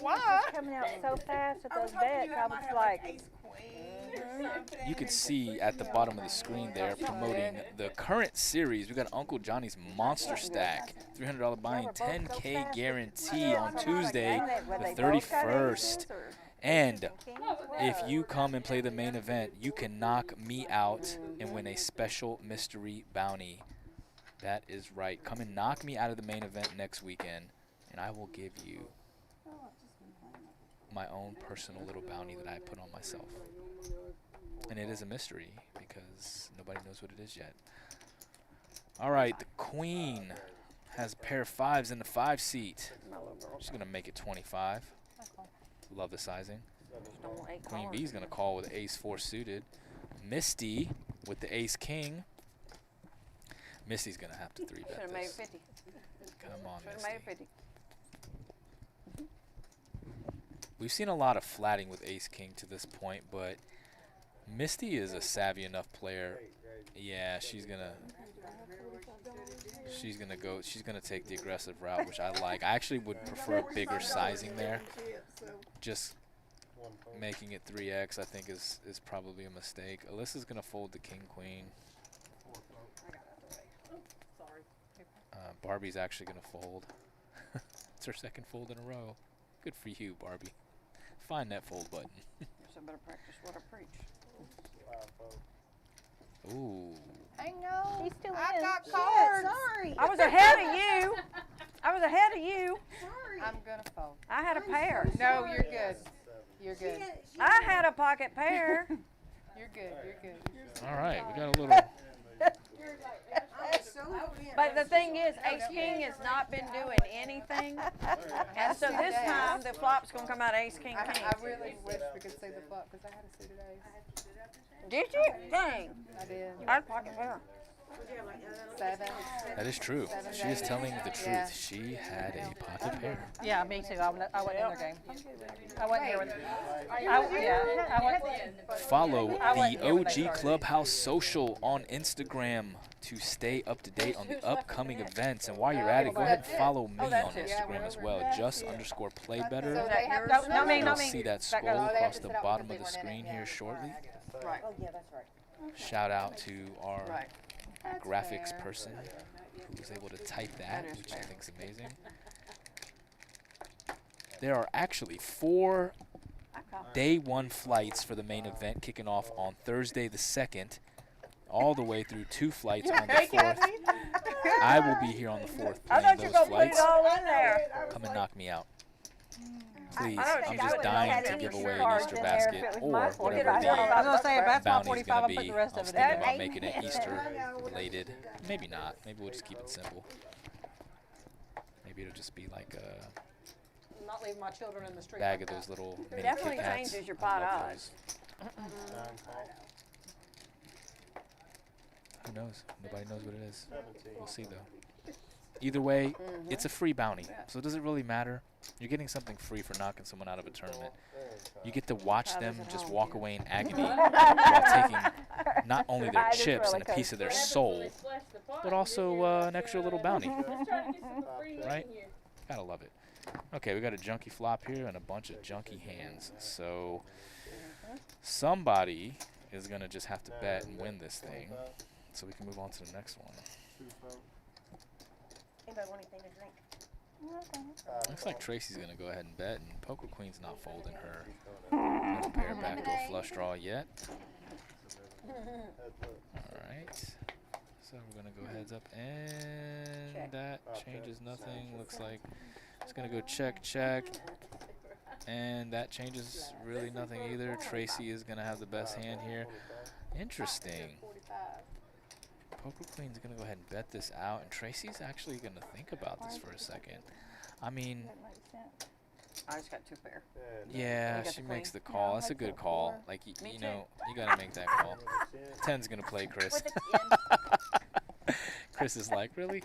[SPEAKER 2] Why?
[SPEAKER 8] Coming out so fast with
[SPEAKER 7] I was
[SPEAKER 8] those
[SPEAKER 7] hoping
[SPEAKER 8] bets.
[SPEAKER 7] you
[SPEAKER 8] I
[SPEAKER 7] might
[SPEAKER 8] was
[SPEAKER 7] have
[SPEAKER 8] like,
[SPEAKER 7] ace queen or something.
[SPEAKER 9] You can see at the bottom of the screen there promoting the current series. We got Uncle Johnny's Monster Stack, $300 buy-in, 10K guarantee on Tuesday, the 31st. And if you come and play the main event, you can knock me out and win a special mystery bounty. That is right. Come and knock me out of the main event next weekend, and I will give you my own personal little bounty that I put on myself. And it is a mystery because nobody knows what it is yet. All right, the queen has a pair of fives in the 5 seat. She's going to make it 25. Love the sizing. Queen B is going to call with ace 4 suited. Misty with the ace king. Misty's going to have to 3-bet
[SPEAKER 1] Should have made
[SPEAKER 9] this.
[SPEAKER 1] 50.
[SPEAKER 9] Come on,
[SPEAKER 1] Should have
[SPEAKER 9] Misty.
[SPEAKER 1] made 50.
[SPEAKER 9] We've seen a lot of flatting with ace king to this point, but Misty is a savvy enough player. Yeah, she's gonna take the aggressive route, which I like. I actually would prefer bigger sizing there. Just making it 3x I think is probably a mistake. Alyssa's gonna fold the king queen. Barbie's actually gonna fold. It's her second fold in a row. Good for you, Barbie. Find that fold button.
[SPEAKER 1] So I better practice what I preach.
[SPEAKER 9] Ooh.
[SPEAKER 2] I know.
[SPEAKER 8] She's still
[SPEAKER 2] I
[SPEAKER 8] in.
[SPEAKER 2] got cards.
[SPEAKER 7] Sorry.
[SPEAKER 1] I was ahead of you. I was ahead of you.
[SPEAKER 7] Sorry.
[SPEAKER 2] I'm gonna fold.
[SPEAKER 1] I had a pair.
[SPEAKER 2] No, you're good. You're good.
[SPEAKER 1] I had a pocket pair.
[SPEAKER 2] You're good. You're good.
[SPEAKER 9] All right, we got a little.
[SPEAKER 7] I'm so in.
[SPEAKER 1] But the thing is, ace king has not been doing anything. And so this time the flop's gonna come out ace king king.
[SPEAKER 2] I really wish we could see the flop because I had a suited ace.
[SPEAKER 1] Did you? Dang.
[SPEAKER 2] I did.
[SPEAKER 1] I had a pocket pair.
[SPEAKER 2] 7.
[SPEAKER 9] That is true. She is telling the truth.
[SPEAKER 2] Yeah.
[SPEAKER 9] She had a pocket pair.
[SPEAKER 3] Yeah, me too. I wasn't in their game. I wasn't here with them.
[SPEAKER 9] Follow
[SPEAKER 3] I wasn't
[SPEAKER 9] the
[SPEAKER 3] here when they
[SPEAKER 9] OG
[SPEAKER 3] started.
[SPEAKER 9] Clubhouse social on Instagram to stay up to date on the upcoming events. And while you're at it, go ahead and follow me on Instagram as well. Just_play better.
[SPEAKER 2] So they have
[SPEAKER 3] No, not me,
[SPEAKER 9] You'll
[SPEAKER 3] not me.
[SPEAKER 9] see that
[SPEAKER 3] That
[SPEAKER 9] scroll
[SPEAKER 3] goes-
[SPEAKER 9] across the bottom of the screen here shortly.
[SPEAKER 1] Right.
[SPEAKER 7] Oh, yeah, that's right.
[SPEAKER 9] Shout out to our
[SPEAKER 1] Right.
[SPEAKER 9] graphics
[SPEAKER 2] fair.
[SPEAKER 9] person who was able to type that,
[SPEAKER 1] That is
[SPEAKER 9] which I
[SPEAKER 1] fair.
[SPEAKER 9] think is amazing. There are actually 4 day 1 flights for the main event kicking off on Thursday the 2nd, all the way through 2 flights on the 4th. I will be here on the 4th
[SPEAKER 1] I
[SPEAKER 9] playing
[SPEAKER 1] thought you
[SPEAKER 9] those
[SPEAKER 1] were gonna put
[SPEAKER 9] flights.
[SPEAKER 1] it all in there.
[SPEAKER 9] Come and knock me out. Please,
[SPEAKER 1] I don't
[SPEAKER 9] I'm
[SPEAKER 1] think
[SPEAKER 9] just
[SPEAKER 1] I would've
[SPEAKER 9] dying
[SPEAKER 1] had
[SPEAKER 9] to
[SPEAKER 1] any
[SPEAKER 9] give
[SPEAKER 1] shirt
[SPEAKER 9] away an
[SPEAKER 8] cards
[SPEAKER 9] Easter
[SPEAKER 8] in there if
[SPEAKER 9] basket
[SPEAKER 8] it was
[SPEAKER 9] or
[SPEAKER 8] my
[SPEAKER 9] whatever
[SPEAKER 8] $45.
[SPEAKER 3] I was gonna say if that's my
[SPEAKER 9] bounty's
[SPEAKER 3] 45,
[SPEAKER 9] gonna
[SPEAKER 3] I'll
[SPEAKER 9] be.
[SPEAKER 3] put the rest
[SPEAKER 9] I
[SPEAKER 3] of
[SPEAKER 9] was
[SPEAKER 3] it in
[SPEAKER 9] thinking
[SPEAKER 3] there.
[SPEAKER 9] about making it Easter related. Maybe not. Maybe we'll just keep it simple. Maybe it'll just be like a
[SPEAKER 3] Not leaving my children in the street.
[SPEAKER 9] bag
[SPEAKER 3] like
[SPEAKER 9] of those
[SPEAKER 3] that.
[SPEAKER 9] little mini
[SPEAKER 1] Definitely
[SPEAKER 9] Kit Kats.
[SPEAKER 1] changes your
[SPEAKER 9] I
[SPEAKER 1] pot
[SPEAKER 9] love
[SPEAKER 1] odds.
[SPEAKER 9] those.
[SPEAKER 4] 9 call.
[SPEAKER 9] Who knows? Nobody knows what it is.
[SPEAKER 4] 17.
[SPEAKER 9] We'll see though. Either way, it's a free bounty, so does it really matter? You're getting something free for knocking someone out of a tournament. You get to watch them just walk away in agony while taking not only their
[SPEAKER 8] Ride this
[SPEAKER 9] chips
[SPEAKER 8] roller
[SPEAKER 9] and a piece of their
[SPEAKER 8] coaster.
[SPEAKER 9] soul, but also an extra little bounty.
[SPEAKER 6] Let's try to get some free money
[SPEAKER 9] Right?
[SPEAKER 6] here.
[SPEAKER 9] Gotta love it. Okay, we got a junky flop here and a bunch of junky hands. So somebody is gonna just have to bet and win this thing, so we can move on to the next one.
[SPEAKER 4] 2 folk.
[SPEAKER 1] Anybody want anything to drink?
[SPEAKER 9] Looks like Tracy's gonna go ahead and bet, and Poker Queen's not folding her middle pair backdoor flush draw yet. Alright. So we're gonna go heads up, and
[SPEAKER 1] Check.
[SPEAKER 9] that changes nothing. Looks like it's gonna go check, check. And that changes really nothing either. Tracy is gonna have the best hand here. Interesting.
[SPEAKER 2] 45.
[SPEAKER 9] Poker Queen's gonna go ahead and bet this out, and Tracy's actually gonna think about this for a second. I mean,
[SPEAKER 8] That makes sense.
[SPEAKER 1] I just got 2 pair.
[SPEAKER 9] yeah,
[SPEAKER 1] got
[SPEAKER 9] she
[SPEAKER 1] the
[SPEAKER 9] makes the
[SPEAKER 1] queen?
[SPEAKER 9] call. That's a good call. Like,
[SPEAKER 1] Me
[SPEAKER 9] you
[SPEAKER 1] too.
[SPEAKER 9] know, you gotta make that call. 10's gonna play Chris. Chris is like, really?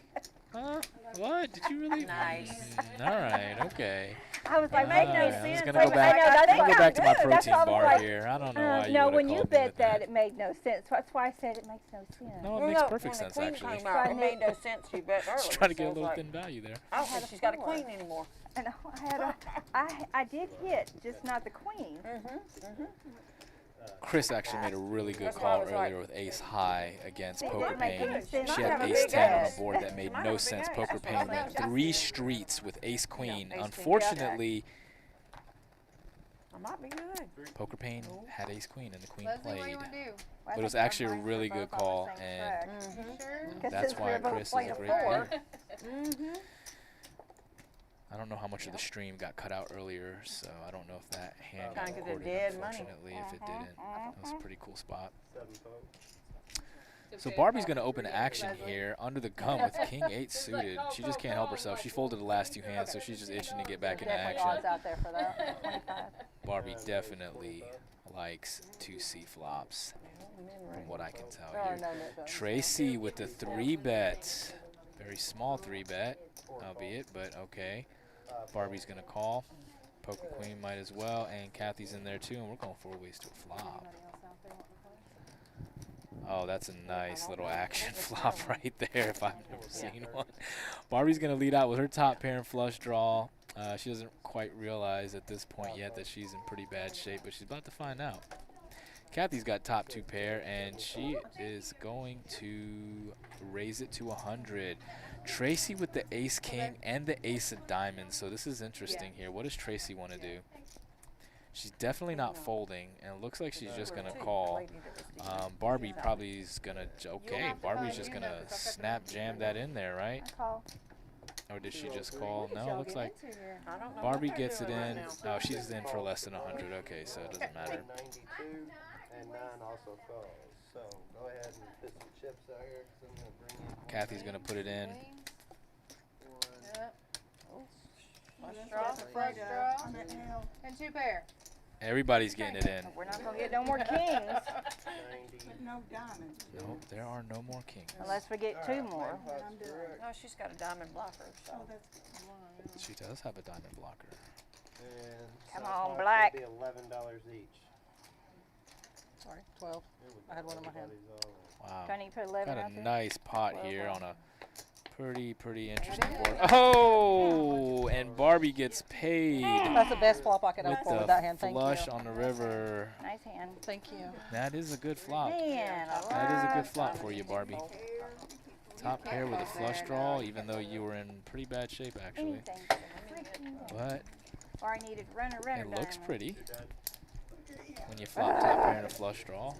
[SPEAKER 9] Huh? What? Did you really?
[SPEAKER 1] Nice.
[SPEAKER 9] All right, okay.
[SPEAKER 8] I was like, make no
[SPEAKER 9] I'm
[SPEAKER 8] sense.
[SPEAKER 9] just gonna
[SPEAKER 8] Wait
[SPEAKER 9] go
[SPEAKER 8] a
[SPEAKER 9] back.
[SPEAKER 8] minute, I know,
[SPEAKER 9] I'm
[SPEAKER 8] that's
[SPEAKER 9] gonna go back to my
[SPEAKER 8] good. That's
[SPEAKER 9] protein
[SPEAKER 8] why I was
[SPEAKER 9] bar
[SPEAKER 8] like,
[SPEAKER 9] here. I don't know why you
[SPEAKER 8] no,
[SPEAKER 9] would've
[SPEAKER 8] when you
[SPEAKER 9] called me
[SPEAKER 8] bet
[SPEAKER 9] with
[SPEAKER 8] that, it made no sense. That's why I said it makes no sense.
[SPEAKER 9] No, it makes perfect sense
[SPEAKER 1] when the
[SPEAKER 9] actually.
[SPEAKER 1] queen came out, it
[SPEAKER 8] Trying
[SPEAKER 1] made no sense. She bet earlier.
[SPEAKER 9] Just trying to
[SPEAKER 1] so
[SPEAKER 9] get a
[SPEAKER 1] I was
[SPEAKER 9] little
[SPEAKER 1] like,
[SPEAKER 9] thin value there.
[SPEAKER 1] I don't think she's got a queen anymore.
[SPEAKER 8] And I did hit, just not the queen.
[SPEAKER 9] Chris actually made a really good
[SPEAKER 1] That's why I
[SPEAKER 9] call
[SPEAKER 1] was like-
[SPEAKER 9] earlier with ace high against
[SPEAKER 8] It
[SPEAKER 9] Poker
[SPEAKER 8] didn't make
[SPEAKER 9] Pain.
[SPEAKER 8] any sense.
[SPEAKER 9] She
[SPEAKER 1] Might
[SPEAKER 9] had
[SPEAKER 1] have a
[SPEAKER 9] ace
[SPEAKER 1] big
[SPEAKER 9] 10 on
[SPEAKER 1] ace.
[SPEAKER 9] the board that made
[SPEAKER 1] Might
[SPEAKER 9] no
[SPEAKER 1] have a big
[SPEAKER 9] sense.
[SPEAKER 1] ace.
[SPEAKER 9] Poker
[SPEAKER 1] That's
[SPEAKER 9] Pain
[SPEAKER 1] what I
[SPEAKER 9] went
[SPEAKER 1] thought.
[SPEAKER 9] 3 streets with ace queen.
[SPEAKER 1] Ace-king,
[SPEAKER 9] Unfortunately,
[SPEAKER 1] I might be good.
[SPEAKER 9] Poker Pain had ace queen and the queen
[SPEAKER 2] Leslie, what do
[SPEAKER 9] played.
[SPEAKER 2] you want to do?
[SPEAKER 8] Well, I
[SPEAKER 9] But it was
[SPEAKER 8] think
[SPEAKER 9] actually a
[SPEAKER 8] everybody's
[SPEAKER 9] really
[SPEAKER 8] both
[SPEAKER 9] good
[SPEAKER 8] on the
[SPEAKER 9] call,
[SPEAKER 8] same
[SPEAKER 9] and
[SPEAKER 8] track.
[SPEAKER 2] You sure?
[SPEAKER 8] 'Cause
[SPEAKER 9] that's
[SPEAKER 8] since
[SPEAKER 9] why
[SPEAKER 8] we're both
[SPEAKER 9] Chris is
[SPEAKER 8] playing
[SPEAKER 9] a
[SPEAKER 8] a
[SPEAKER 9] great
[SPEAKER 8] four,
[SPEAKER 9] player. I don't know how much of the stream got cut out earlier, so I don't know if that hand got
[SPEAKER 1] Kinda 'cause it
[SPEAKER 9] recorded,
[SPEAKER 1] did money.
[SPEAKER 9] unfortunately. If it didn't, that was a pretty cool spot.
[SPEAKER 4] 7 folk.
[SPEAKER 9] So Barbie's going to open action here under the gun with King 8 suited. She just can't help herself. She folded the last 2 hands, so she's just itching to get back into
[SPEAKER 8] definitely odds
[SPEAKER 9] action.
[SPEAKER 8] out there for that. 25.
[SPEAKER 9] Barbie definitely likes to see flops, from what I can tell
[SPEAKER 3] There are
[SPEAKER 9] here.
[SPEAKER 3] no net guns.
[SPEAKER 9] Tracy with the 3 bet. Very small 3 bet, albeit, but okay. Barbie's going to call. Poker Queen might as well, and Kathy's in there too, and we're going 4 ways to a flop.
[SPEAKER 2] Anybody else out there want to play?
[SPEAKER 9] Oh, that's a nice little action flop right there if I've never seen one. Barbie's going to lead out with her top pair and flush draw. She doesn't quite realize at this point yet that she's in pretty bad shape, but she's about to find out. Kathy's got top 2 pair, and she is going to raise it to 100. Tracy with the ace king and the ace of diamonds, so this is interesting here. What does Tracy want to do? She's definitely not folding, and it looks like she's just going to call. Barbie probably is going to, okay, Barbie's just going to snap jam that in there, right?
[SPEAKER 8] I call.
[SPEAKER 9] Or did she just call? No, it looks like
[SPEAKER 1] I don't know
[SPEAKER 9] Barbie
[SPEAKER 1] what they're
[SPEAKER 9] gets it
[SPEAKER 1] doing
[SPEAKER 9] in.
[SPEAKER 1] right now.
[SPEAKER 9] Oh, she's in for less than 100. Okay, so it doesn't matter.
[SPEAKER 4] 92 and 9 also calls. So go ahead and put some chips out here, 'cause I'm going to bring in.
[SPEAKER 9] Kathy's going to put it in.
[SPEAKER 2] Yep.
[SPEAKER 1] Flush
[SPEAKER 2] Just
[SPEAKER 1] draw.
[SPEAKER 2] got the flush draw. And 2 pair.
[SPEAKER 9] Everybody's getting it in.
[SPEAKER 8] We're not gonna get no more kings
[SPEAKER 4] 90.
[SPEAKER 2] No diamonds.
[SPEAKER 9] Nope, there are no more kings.
[SPEAKER 8] unless we get two more.
[SPEAKER 1] No, she's got a diamond blocker, so.
[SPEAKER 2] Oh, that's
[SPEAKER 9] She does have a diamond blocker.
[SPEAKER 4] And
[SPEAKER 8] Come
[SPEAKER 4] so
[SPEAKER 8] on,
[SPEAKER 4] it's
[SPEAKER 8] black.
[SPEAKER 4] gonna be $11 each.
[SPEAKER 2] Sorry, 12. I had one in my hand.
[SPEAKER 4] Everybody's all in.
[SPEAKER 9] Wow.
[SPEAKER 8] Do I need to put 11
[SPEAKER 9] Got
[SPEAKER 8] out
[SPEAKER 9] a
[SPEAKER 8] there?
[SPEAKER 9] nice pot
[SPEAKER 8] Well,
[SPEAKER 9] here
[SPEAKER 8] well.
[SPEAKER 9] on a pretty interesting board. Oh, and Barbie gets paid
[SPEAKER 2] That's the best flop I could
[SPEAKER 9] with
[SPEAKER 2] hope for
[SPEAKER 9] the
[SPEAKER 2] with that hand. Thank
[SPEAKER 9] flush
[SPEAKER 2] you.
[SPEAKER 9] on the river.
[SPEAKER 8] Nice hand.
[SPEAKER 2] Thank you.
[SPEAKER 9] That is a good flop.
[SPEAKER 8] Man,
[SPEAKER 9] That is a good flop for you, Barbie. Top pair with a flush draw, even though you were in pretty bad shape actually.
[SPEAKER 8] Anything.
[SPEAKER 9] But
[SPEAKER 8] Or I needed runner
[SPEAKER 9] it looks
[SPEAKER 8] diamond.
[SPEAKER 9] pretty when you flop top pair and a flush draw.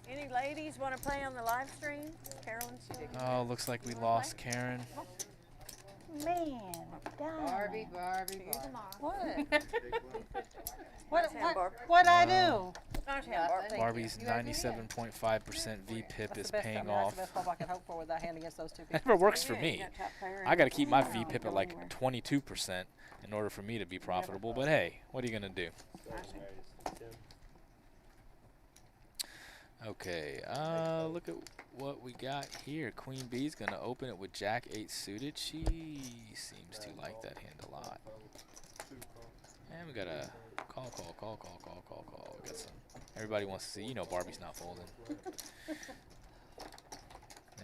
[SPEAKER 1] Any ladies want to play on the live stream? Carolyn's still.
[SPEAKER 9] Oh, looks like we lost Karen.
[SPEAKER 8] Man,
[SPEAKER 7] Barbie,
[SPEAKER 8] diamond.
[SPEAKER 7] Barbie, Barbie.
[SPEAKER 2] What?
[SPEAKER 1] Nice hand, Barb.
[SPEAKER 2] What'd I do?
[SPEAKER 1] Nice hand, Barb.
[SPEAKER 7] Nothing.
[SPEAKER 9] Barbie's
[SPEAKER 7] You guys need it.
[SPEAKER 9] 97.5% VPIP is
[SPEAKER 2] That's the best,
[SPEAKER 9] paying
[SPEAKER 2] that's
[SPEAKER 9] off.
[SPEAKER 2] the best flop I could hope for with that hand against those two
[SPEAKER 9] That
[SPEAKER 2] people.
[SPEAKER 9] never works for
[SPEAKER 1] Yeah,
[SPEAKER 9] me.
[SPEAKER 1] you got top pair
[SPEAKER 9] I got to
[SPEAKER 1] and-
[SPEAKER 9] keep my
[SPEAKER 1] Oh,
[SPEAKER 9] VPIP
[SPEAKER 1] go
[SPEAKER 9] at like
[SPEAKER 1] anywhere.
[SPEAKER 9] 22% in order for me to be profitable. But hey, what are you going to do? Okay, look at what we got here. Queen B's going to open it with Jack 8 suited. She seems to like that hand a lot. And we got a call. We got some. Everybody wants to see. You know Barbie's not folding.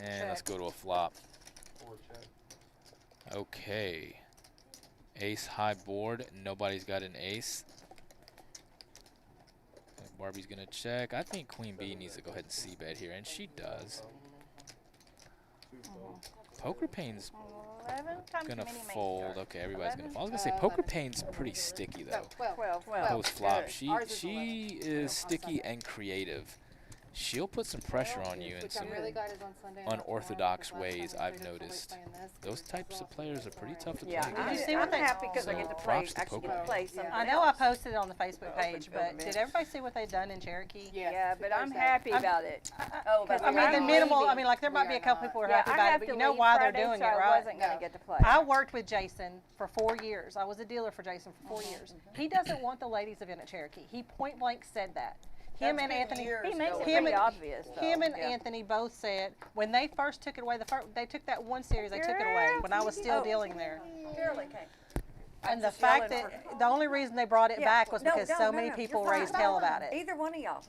[SPEAKER 9] And let's go to a flop. Okay. Ace high board. Nobody's got an ace. Barbie's gonna check. I think Queen B needs to go ahead and c-bet here, and she does. Poker Pain's
[SPEAKER 8] 11 times
[SPEAKER 9] gonna
[SPEAKER 8] mini
[SPEAKER 9] fold. Okay, everybody's gonna fold. I was gonna say Poker Pain's pretty sticky
[SPEAKER 7] No,
[SPEAKER 9] though.
[SPEAKER 7] 12.
[SPEAKER 8] 12.
[SPEAKER 9] Post flop,
[SPEAKER 1] Good.
[SPEAKER 9] she
[SPEAKER 7] Ours is
[SPEAKER 9] she is sticky and creative. She'll put some pressure on you in
[SPEAKER 7] Which
[SPEAKER 9] some
[SPEAKER 7] I'm really glad is on Sunday and not
[SPEAKER 9] unorthodox
[SPEAKER 7] tomorrow, because
[SPEAKER 9] ways.
[SPEAKER 7] last time I
[SPEAKER 9] I've
[SPEAKER 7] figured somebody's
[SPEAKER 9] noticed.
[SPEAKER 7] playing this,
[SPEAKER 9] Those
[SPEAKER 7] because
[SPEAKER 9] types of
[SPEAKER 7] last
[SPEAKER 9] players are
[SPEAKER 7] time
[SPEAKER 9] pretty
[SPEAKER 7] was
[SPEAKER 9] tough to
[SPEAKER 1] Yeah,
[SPEAKER 9] play
[SPEAKER 2] Did you
[SPEAKER 9] against.
[SPEAKER 2] see what
[SPEAKER 1] I'm
[SPEAKER 2] they-
[SPEAKER 1] happy because I
[SPEAKER 9] So
[SPEAKER 1] get to play,
[SPEAKER 9] props to
[SPEAKER 1] actually
[SPEAKER 9] Poker
[SPEAKER 1] get to play
[SPEAKER 9] Pain.
[SPEAKER 1] something
[SPEAKER 2] I know I
[SPEAKER 1] else.
[SPEAKER 2] posted it on the Facebook
[SPEAKER 1] Open
[SPEAKER 2] page,
[SPEAKER 1] field
[SPEAKER 2] but
[SPEAKER 1] event.
[SPEAKER 2] did everybody see what they done in Cherokee?
[SPEAKER 7] Yes,
[SPEAKER 8] Yeah, but I'm
[SPEAKER 7] Thursday.
[SPEAKER 8] happy
[SPEAKER 2] I'm-
[SPEAKER 8] about it.
[SPEAKER 1] Oh, about
[SPEAKER 2] I mean, the
[SPEAKER 8] I'm
[SPEAKER 2] minimal, I
[SPEAKER 8] leaving.
[SPEAKER 2] mean, like, there might
[SPEAKER 7] We
[SPEAKER 2] be a
[SPEAKER 7] are
[SPEAKER 2] couple
[SPEAKER 7] not.
[SPEAKER 2] people who are
[SPEAKER 8] Yeah,
[SPEAKER 2] happy
[SPEAKER 8] I
[SPEAKER 2] about it,
[SPEAKER 8] have
[SPEAKER 2] but
[SPEAKER 8] to
[SPEAKER 2] you know
[SPEAKER 8] leave
[SPEAKER 2] why
[SPEAKER 8] Friday,
[SPEAKER 2] they're doing
[SPEAKER 8] so
[SPEAKER 2] it,
[SPEAKER 8] I
[SPEAKER 2] right?
[SPEAKER 8] wasn't gonna
[SPEAKER 7] No.
[SPEAKER 8] get to play.
[SPEAKER 2] I worked with Jason for 4 years. I was a dealer for Jason for 4 years. He doesn't want the ladies event at Cherokee. He point blank said that. Him
[SPEAKER 1] That's
[SPEAKER 2] and
[SPEAKER 1] been
[SPEAKER 2] Anthony,
[SPEAKER 1] years
[SPEAKER 8] He makes it
[SPEAKER 1] ago.
[SPEAKER 2] him
[SPEAKER 8] pretty
[SPEAKER 2] and-
[SPEAKER 8] obvious, though.
[SPEAKER 2] him and
[SPEAKER 1] Yeah.
[SPEAKER 2] Anthony both said when they first took it away, they took that one series, they took it away when I was still
[SPEAKER 1] Oh.
[SPEAKER 2] dealing there.
[SPEAKER 1] Carolyn came.
[SPEAKER 2] And the
[SPEAKER 1] just
[SPEAKER 2] fact
[SPEAKER 1] yelling
[SPEAKER 2] that the only reason they brought it
[SPEAKER 1] Yeah.
[SPEAKER 2] back was
[SPEAKER 1] No,
[SPEAKER 2] because
[SPEAKER 1] no,
[SPEAKER 2] so
[SPEAKER 1] no,
[SPEAKER 2] many
[SPEAKER 1] no,
[SPEAKER 2] people
[SPEAKER 1] you're fine.
[SPEAKER 2] raised hell about it.
[SPEAKER 1] Either one of y'all.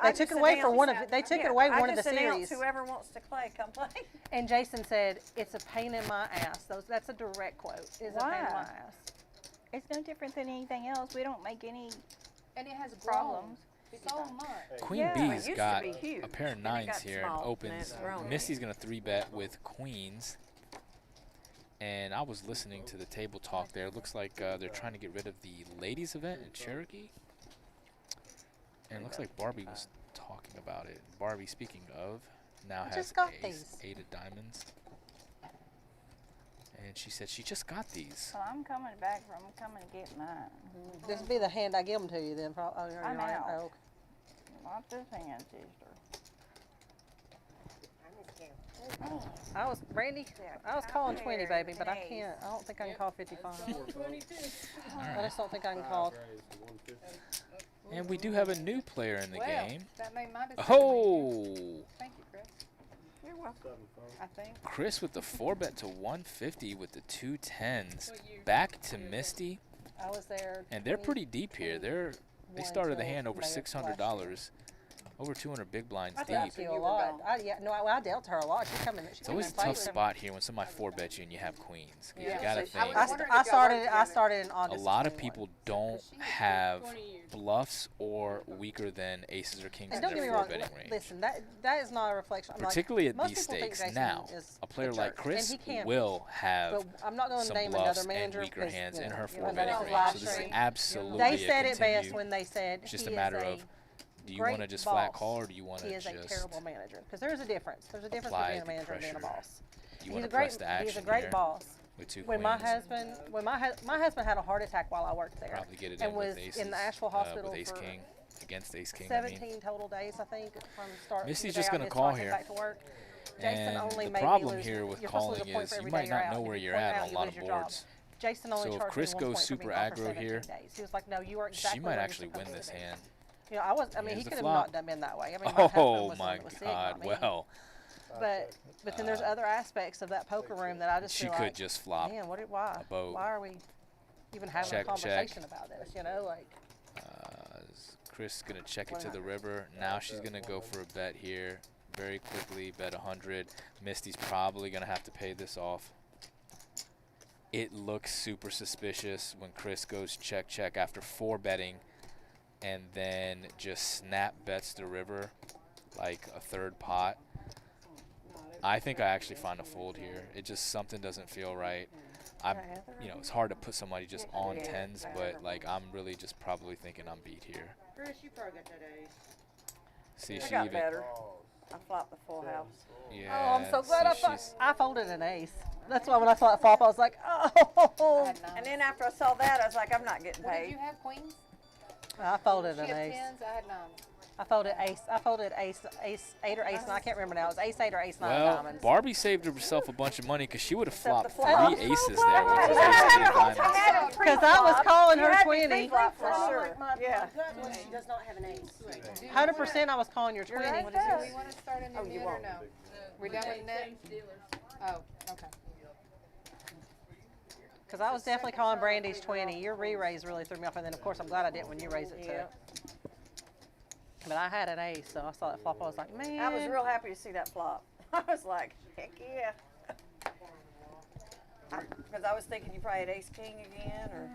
[SPEAKER 2] They took it away for one of they took it away one of the
[SPEAKER 1] I just announced
[SPEAKER 2] series.
[SPEAKER 1] whoever wants to play, come play.
[SPEAKER 2] And Jason said, "It's a pain in my ass." That's a direct quote. It's a pain in my
[SPEAKER 8] Why?
[SPEAKER 2] ass.
[SPEAKER 8] It's no different than anything else. We don't make any
[SPEAKER 7] And it has
[SPEAKER 8] problems.
[SPEAKER 7] grown so much.
[SPEAKER 9] Queen
[SPEAKER 8] Yeah.
[SPEAKER 1] It
[SPEAKER 9] B's
[SPEAKER 1] used to
[SPEAKER 9] got
[SPEAKER 1] be huge,
[SPEAKER 9] a pair of
[SPEAKER 1] and it
[SPEAKER 9] nines
[SPEAKER 1] got
[SPEAKER 9] here and
[SPEAKER 1] small, and
[SPEAKER 9] opens.
[SPEAKER 1] it's grown.
[SPEAKER 9] Misty's gonna 3-bet with queens. And I was listening to the table talk there. It looks like they're trying to get rid of the ladies event in Cherokee. And it looks like Barbie was talking about it. Barbie, speaking of, now
[SPEAKER 2] I
[SPEAKER 9] has
[SPEAKER 2] just got
[SPEAKER 9] ace,
[SPEAKER 2] these.
[SPEAKER 9] 8 of diamonds. And she said she just got these.
[SPEAKER 8] Well, I'm coming back. I'm coming to get mine.
[SPEAKER 2] This would be the hand I give them to you then.
[SPEAKER 8] I'm
[SPEAKER 2] right?
[SPEAKER 8] out.
[SPEAKER 2] Oh, okay.
[SPEAKER 8] Not this hand, sister.
[SPEAKER 2] I was Brandy. I was calling 20, baby, but I can't. I don't think I can call 55. I just don't think I can call.
[SPEAKER 9] And we do have a new player in the
[SPEAKER 7] Well,
[SPEAKER 9] game.
[SPEAKER 7] that made my decision.
[SPEAKER 9] Oh!
[SPEAKER 7] Thank you, Chris.
[SPEAKER 1] You're welcome.
[SPEAKER 7] I think.
[SPEAKER 9] Chris with the 4-bet to 150 with the 2 10s. Back to Misty.
[SPEAKER 2] I was there.
[SPEAKER 9] And they're
[SPEAKER 2] 20
[SPEAKER 9] pretty deep here. They started the hand over $600. Over 200 big blinds
[SPEAKER 2] I
[SPEAKER 9] deep.
[SPEAKER 2] dealt to you a lot. I dealt to her a lot. She come in. She
[SPEAKER 9] It's
[SPEAKER 2] come
[SPEAKER 9] always
[SPEAKER 2] in
[SPEAKER 9] a tough
[SPEAKER 2] and played.
[SPEAKER 9] spot here when somebody 4-bets you and you have queens. 'Cause
[SPEAKER 7] Yeah.
[SPEAKER 9] you gotta
[SPEAKER 7] I
[SPEAKER 9] think.
[SPEAKER 7] was wondering if
[SPEAKER 2] I
[SPEAKER 7] y'all
[SPEAKER 2] started.
[SPEAKER 7] worked
[SPEAKER 2] I
[SPEAKER 7] together.
[SPEAKER 2] started in
[SPEAKER 9] A
[SPEAKER 2] August.
[SPEAKER 9] lot of
[SPEAKER 2] 21.
[SPEAKER 9] people don't have bluffs or weaker than aces or kings
[SPEAKER 2] And
[SPEAKER 9] in
[SPEAKER 2] don't get me
[SPEAKER 9] their
[SPEAKER 2] wrong.
[SPEAKER 9] 4-betting range.
[SPEAKER 2] Listen, that is not a reflection. I'm like,
[SPEAKER 9] Particularly at
[SPEAKER 2] most
[SPEAKER 9] these
[SPEAKER 2] people think
[SPEAKER 9] stakes.
[SPEAKER 2] Jason
[SPEAKER 9] Now,
[SPEAKER 2] is
[SPEAKER 9] a player
[SPEAKER 2] the
[SPEAKER 9] like
[SPEAKER 2] church,
[SPEAKER 9] Chris
[SPEAKER 2] and he can
[SPEAKER 9] will have
[SPEAKER 2] But I'm not going to
[SPEAKER 9] some
[SPEAKER 2] name
[SPEAKER 9] bluffs
[SPEAKER 2] another
[SPEAKER 9] and
[SPEAKER 2] manager
[SPEAKER 9] weaker
[SPEAKER 2] because,
[SPEAKER 9] hands
[SPEAKER 2] you
[SPEAKER 9] in
[SPEAKER 2] know,
[SPEAKER 9] her
[SPEAKER 2] you know,
[SPEAKER 9] 4-betting
[SPEAKER 2] that's a
[SPEAKER 9] range.
[SPEAKER 2] live
[SPEAKER 9] So this is
[SPEAKER 2] stream.
[SPEAKER 9] absolutely
[SPEAKER 2] They
[SPEAKER 9] a
[SPEAKER 2] said it best
[SPEAKER 9] continued.
[SPEAKER 2] when they said
[SPEAKER 9] It's just
[SPEAKER 2] he
[SPEAKER 9] a matter
[SPEAKER 2] is
[SPEAKER 9] of, do you
[SPEAKER 2] great
[SPEAKER 9] want to just flat
[SPEAKER 2] boss.
[SPEAKER 9] call or do you want
[SPEAKER 2] He
[SPEAKER 9] to
[SPEAKER 2] is a
[SPEAKER 9] just
[SPEAKER 2] terrible manager because there's a difference. There's a difference
[SPEAKER 9] apply
[SPEAKER 2] between a
[SPEAKER 9] the
[SPEAKER 2] manager and being a
[SPEAKER 9] pressure?
[SPEAKER 2] boss.
[SPEAKER 9] you
[SPEAKER 2] He's
[SPEAKER 9] want
[SPEAKER 2] a
[SPEAKER 9] to press
[SPEAKER 2] great.
[SPEAKER 9] the action
[SPEAKER 2] He's a great
[SPEAKER 9] here
[SPEAKER 2] boss.
[SPEAKER 9] with 2
[SPEAKER 2] When
[SPEAKER 9] queens?
[SPEAKER 2] my husband had a heart attack while I worked there,
[SPEAKER 9] Probably get it
[SPEAKER 2] and
[SPEAKER 9] in
[SPEAKER 2] was
[SPEAKER 9] with aces,
[SPEAKER 2] in the Asheville hospital
[SPEAKER 9] with ace
[SPEAKER 2] for
[SPEAKER 9] king against ace king. I mean.
[SPEAKER 2] 17 total days, I think, from start.
[SPEAKER 9] Misty's
[SPEAKER 2] the day
[SPEAKER 9] just
[SPEAKER 2] I
[SPEAKER 9] gonna
[SPEAKER 2] missed
[SPEAKER 9] call
[SPEAKER 2] till I came
[SPEAKER 9] here.
[SPEAKER 2] back to work. Jason
[SPEAKER 9] And
[SPEAKER 2] only
[SPEAKER 9] the
[SPEAKER 2] made me
[SPEAKER 9] problem
[SPEAKER 2] lose-
[SPEAKER 9] here with
[SPEAKER 2] you're supposed to lose
[SPEAKER 9] calling
[SPEAKER 2] a point
[SPEAKER 9] is
[SPEAKER 2] for
[SPEAKER 9] you
[SPEAKER 2] every
[SPEAKER 9] might
[SPEAKER 2] day you're
[SPEAKER 9] not
[SPEAKER 2] out.
[SPEAKER 9] know
[SPEAKER 2] If
[SPEAKER 9] where
[SPEAKER 2] you
[SPEAKER 9] you're
[SPEAKER 2] point
[SPEAKER 9] at
[SPEAKER 2] out,
[SPEAKER 9] on a
[SPEAKER 2] you
[SPEAKER 9] lot
[SPEAKER 2] lose
[SPEAKER 9] of
[SPEAKER 2] your job.
[SPEAKER 9] boards.
[SPEAKER 2] Jason only
[SPEAKER 9] So if
[SPEAKER 2] charged
[SPEAKER 9] Chris
[SPEAKER 2] me 1
[SPEAKER 9] goes
[SPEAKER 2] point for being
[SPEAKER 9] super
[SPEAKER 2] gone for
[SPEAKER 9] aggro
[SPEAKER 2] 17
[SPEAKER 9] here,
[SPEAKER 2] days. He was like, no, you are exactly
[SPEAKER 9] she might
[SPEAKER 2] where you're
[SPEAKER 9] actually win
[SPEAKER 2] supposed to
[SPEAKER 9] this
[SPEAKER 2] be.
[SPEAKER 9] hand.
[SPEAKER 2] You know, I mean,
[SPEAKER 9] Here's
[SPEAKER 2] he
[SPEAKER 9] the
[SPEAKER 2] could have
[SPEAKER 9] flop.
[SPEAKER 2] not been that way. I mean, my husband
[SPEAKER 9] Oh
[SPEAKER 2] was the one
[SPEAKER 9] my
[SPEAKER 2] that was sick,
[SPEAKER 9] God!
[SPEAKER 2] not me.
[SPEAKER 9] Well,
[SPEAKER 2] But then there's other aspects of that poker room that I just
[SPEAKER 9] she
[SPEAKER 2] feel
[SPEAKER 9] could
[SPEAKER 2] like,
[SPEAKER 9] just flop.
[SPEAKER 2] man, why?
[SPEAKER 9] a boat.
[SPEAKER 2] Why are we even having
[SPEAKER 9] Check,
[SPEAKER 2] a
[SPEAKER 9] check.
[SPEAKER 2] conversation about this? You know, like.
[SPEAKER 9] Chris is gonna check it to the river. Now she's gonna go for a bet here, very quickly. Bet 100. Misty's probably gonna have to pay this off. It looks super suspicious when Chris goes check check after 4 betting, and then just snap bets the river like a 3rd pot. I think I actually find a fold here. It just something doesn't feel right. You know, it's hard to put somebody just on 10s, but like I'm really just probably thinking I'm beat here.
[SPEAKER 7] Chris, you probably got that ace.
[SPEAKER 9] See,
[SPEAKER 1] I
[SPEAKER 9] she
[SPEAKER 1] got
[SPEAKER 9] even.
[SPEAKER 1] better. I flopped the full house.
[SPEAKER 9] Yeah.
[SPEAKER 2] Oh, I'm so glad
[SPEAKER 9] see, she's-
[SPEAKER 2] I folded an ace. That's why when I saw that flop, I was like, oh.
[SPEAKER 1] And then after I saw that, I was like, I'm not getting
[SPEAKER 3] What did
[SPEAKER 1] paid.
[SPEAKER 3] you have, queens?
[SPEAKER 2] I folded
[SPEAKER 3] She
[SPEAKER 2] an
[SPEAKER 3] had
[SPEAKER 2] ace.
[SPEAKER 3] tens, I had nines.
[SPEAKER 2] I folded ace. I folded ace 8 or ace 9. I can't remember now. It was ace 8 or ace 9
[SPEAKER 9] Well,
[SPEAKER 2] diamonds.
[SPEAKER 9] Barbie saved herself a bunch of money because she would have
[SPEAKER 1] Except the
[SPEAKER 9] flopped
[SPEAKER 1] flop.
[SPEAKER 9] 3 aces there, which was ace 8 of diamonds.
[SPEAKER 2] Because I was calling
[SPEAKER 1] You
[SPEAKER 2] her
[SPEAKER 1] had me
[SPEAKER 2] 20.
[SPEAKER 1] pre-flop for
[SPEAKER 7] Oh,
[SPEAKER 1] sure.
[SPEAKER 7] my
[SPEAKER 1] Yeah.
[SPEAKER 7] gut was she does not have an ace.
[SPEAKER 2] 100% I was calling your 20.
[SPEAKER 1] right
[SPEAKER 3] Do
[SPEAKER 1] there.
[SPEAKER 3] we want to start a new
[SPEAKER 1] Oh, you
[SPEAKER 3] net or
[SPEAKER 1] won't.
[SPEAKER 3] no? We're done with the net? Oh, okay.
[SPEAKER 2] Because I was definitely calling Brandy's 20. Your re-raise really threw me off. And then, of course, I'm glad I didn't when you raised it, too.
[SPEAKER 1] Yep.
[SPEAKER 2] But I had an ace, so I saw that flop. I was like, man.
[SPEAKER 1] I was real happy to see that flop. I was like, heck yeah. Because I was thinking you probably had ace king again, or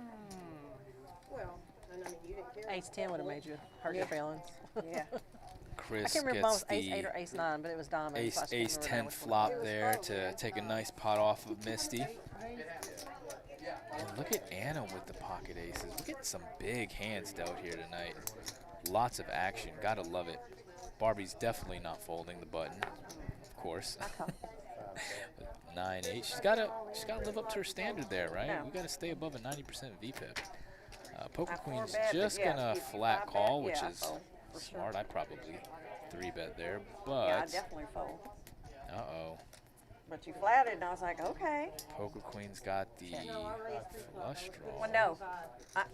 [SPEAKER 7] Well, and I mean, you didn't care.
[SPEAKER 2] Ace 10 would have made you hurt your feelings.
[SPEAKER 1] yeah.
[SPEAKER 2] I
[SPEAKER 9] Chris
[SPEAKER 2] can't remember if
[SPEAKER 9] gets
[SPEAKER 2] it was ace 8
[SPEAKER 9] the
[SPEAKER 2] or ace 9, but it was diamonds. so I just can't
[SPEAKER 9] ace
[SPEAKER 2] remember
[SPEAKER 9] 10
[SPEAKER 2] which one.
[SPEAKER 9] flop there to take a nice pot off of Misty. And look at Anna with the pocket aces. We're getting some big hands dealt here tonight. Lots of action. Gotta love it. Barbie's definitely not folding the button, of course. 9-8. She's gotta live up to her standard there, right?
[SPEAKER 1] No.
[SPEAKER 9] We gotta stay above a 90% VPIP. Poker
[SPEAKER 1] I
[SPEAKER 9] Queen's
[SPEAKER 1] 4-bet, but
[SPEAKER 9] just
[SPEAKER 1] yeah,
[SPEAKER 9] gonna
[SPEAKER 1] if you
[SPEAKER 9] flat
[SPEAKER 1] 5-bet,
[SPEAKER 9] call, which
[SPEAKER 1] yeah, I
[SPEAKER 9] is
[SPEAKER 1] fold, for sure.
[SPEAKER 9] smart. I'd probably 3-bet there,
[SPEAKER 1] Yeah, I
[SPEAKER 9] but
[SPEAKER 1] definitely fold.
[SPEAKER 9] uh-oh.
[SPEAKER 1] But you flatted, and I was like, okay.
[SPEAKER 9] Poker Queen's got the flush draw.
[SPEAKER 1] Well, no,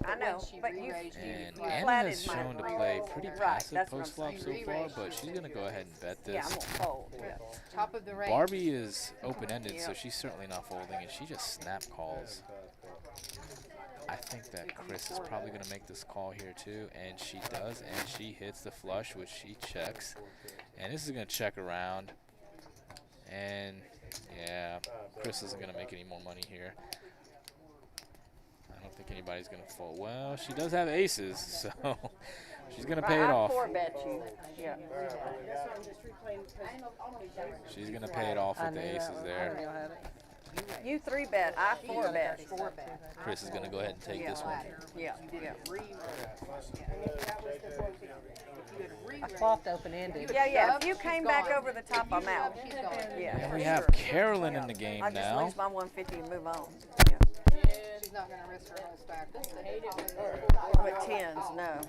[SPEAKER 1] I know,
[SPEAKER 3] When she
[SPEAKER 1] but you.
[SPEAKER 3] re-raised you,
[SPEAKER 9] And
[SPEAKER 3] you
[SPEAKER 9] Anna
[SPEAKER 1] flatted
[SPEAKER 9] has
[SPEAKER 1] my
[SPEAKER 9] shown to
[SPEAKER 1] re-
[SPEAKER 9] play pretty
[SPEAKER 1] Right,
[SPEAKER 9] passive
[SPEAKER 1] that's what I'm
[SPEAKER 9] post-flop so
[SPEAKER 3] saying.
[SPEAKER 9] far, but she's going to go ahead and bet
[SPEAKER 1] Yeah,
[SPEAKER 9] this.
[SPEAKER 1] I'm gonna fold.
[SPEAKER 3] top of the range.
[SPEAKER 9] Barbie is open-ended, so
[SPEAKER 1] Yep.
[SPEAKER 9] she's certainly not folding, and she just snap calls. I think that Chris is probably going to make this call here too, and she does, and she hits the flush, which she checks. And this is going to check around, and yeah, Chris isn't going to make any more money here. I don't think anybody's going to fold. Well, she does have aces, so she's going to pay it
[SPEAKER 1] I
[SPEAKER 9] off.
[SPEAKER 1] 4-bet you. Yeah.
[SPEAKER 7] That's why I'm just replaying.
[SPEAKER 9] She's going to pay it off
[SPEAKER 2] I
[SPEAKER 9] with the
[SPEAKER 2] knew that
[SPEAKER 9] aces
[SPEAKER 2] one. I
[SPEAKER 9] there.
[SPEAKER 2] knew I had it.
[SPEAKER 1] You 3-bet, I 4-bet.
[SPEAKER 3] 4-bet.
[SPEAKER 9] Chris is going to go ahead and take
[SPEAKER 1] Yeah.
[SPEAKER 9] this one.
[SPEAKER 1] Yeah, yeah.
[SPEAKER 2] I flopped open-ended.
[SPEAKER 1] Yeah, yeah. If
[SPEAKER 3] Up,
[SPEAKER 1] you
[SPEAKER 3] she's
[SPEAKER 1] came back
[SPEAKER 3] gone.
[SPEAKER 1] over the top, I'm out.
[SPEAKER 3] She's gone.
[SPEAKER 1] Yeah.
[SPEAKER 9] And
[SPEAKER 1] for
[SPEAKER 9] we have
[SPEAKER 1] sure.
[SPEAKER 9] Carolyn in the game
[SPEAKER 1] I just
[SPEAKER 9] now.
[SPEAKER 1] lose my 150 and move on.
[SPEAKER 3] She's not going to risk her whole stack.
[SPEAKER 1] With 10s, no.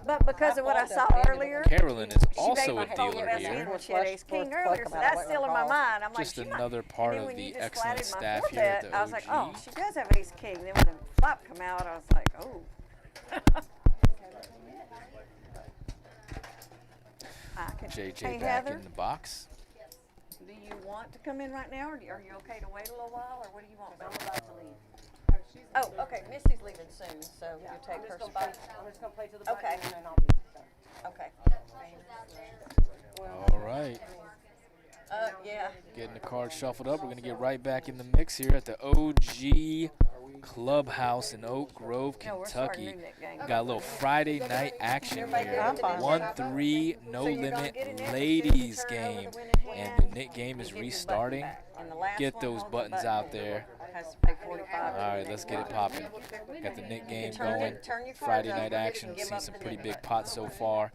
[SPEAKER 1] But because of what I saw earlier,
[SPEAKER 9] Carolyn is
[SPEAKER 1] she made
[SPEAKER 9] also
[SPEAKER 1] my
[SPEAKER 9] a
[SPEAKER 1] total
[SPEAKER 9] dealer
[SPEAKER 1] best
[SPEAKER 9] here.
[SPEAKER 1] hand when she had ace king
[SPEAKER 2] Flush
[SPEAKER 1] earlier, so
[SPEAKER 2] come out,
[SPEAKER 1] that's
[SPEAKER 2] I
[SPEAKER 1] still in my
[SPEAKER 2] wasn't
[SPEAKER 1] mind. I'm like,
[SPEAKER 9] Just
[SPEAKER 1] she might.
[SPEAKER 9] another part
[SPEAKER 1] And then
[SPEAKER 9] of
[SPEAKER 1] when you
[SPEAKER 9] the
[SPEAKER 1] just
[SPEAKER 9] excellent
[SPEAKER 1] flatted my
[SPEAKER 9] staff here
[SPEAKER 1] 4-bet,
[SPEAKER 9] at the
[SPEAKER 1] I was like, oh,
[SPEAKER 9] OG.
[SPEAKER 1] she does have ace king. Then when the flop come out, I was like, oh. I can,
[SPEAKER 9] JJ
[SPEAKER 1] hey,
[SPEAKER 9] back
[SPEAKER 1] Heather,
[SPEAKER 9] in the box.
[SPEAKER 1] do you want to come in right now, or are you okay to wait a little while, or what do you want? I'm about to leave. Oh, okay, Misty's leaving soon, so you'll take her spot.
[SPEAKER 7] I'm just gonna play to the
[SPEAKER 1] Okay.
[SPEAKER 7] button and then I'll be done.
[SPEAKER 1] Okay.
[SPEAKER 9] All right.
[SPEAKER 1] Yeah.
[SPEAKER 9] Getting the cards shuffled up. We're going to get right back in the mix here at the OG Clubhouse in Oak Grove,
[SPEAKER 1] No, we're starting
[SPEAKER 9] Kentucky.
[SPEAKER 1] new Nick game.
[SPEAKER 9] Got a little Friday night action here.
[SPEAKER 2] I'm fine.
[SPEAKER 9] 1-3, no
[SPEAKER 1] So you're gonna
[SPEAKER 9] limit
[SPEAKER 1] get in there for
[SPEAKER 9] ladies
[SPEAKER 1] 50 turn over
[SPEAKER 9] game.
[SPEAKER 1] the winning
[SPEAKER 9] And
[SPEAKER 1] hand,
[SPEAKER 9] the Nick game is
[SPEAKER 1] you give your button
[SPEAKER 9] restarting.
[SPEAKER 1] back. And the last
[SPEAKER 9] Get
[SPEAKER 1] one
[SPEAKER 9] those
[SPEAKER 1] holds the
[SPEAKER 9] buttons
[SPEAKER 1] button.
[SPEAKER 9] out there.
[SPEAKER 1] Has to pay 45.
[SPEAKER 9] All right, let's get it popping. Got the Nick game
[SPEAKER 1] Turn
[SPEAKER 9] going.
[SPEAKER 1] it- turn your cards
[SPEAKER 9] Friday
[SPEAKER 1] over
[SPEAKER 9] night
[SPEAKER 1] and
[SPEAKER 9] action.
[SPEAKER 1] give
[SPEAKER 9] Seen
[SPEAKER 1] up
[SPEAKER 9] some
[SPEAKER 1] the
[SPEAKER 9] pretty
[SPEAKER 1] Nick.
[SPEAKER 9] big pots so far.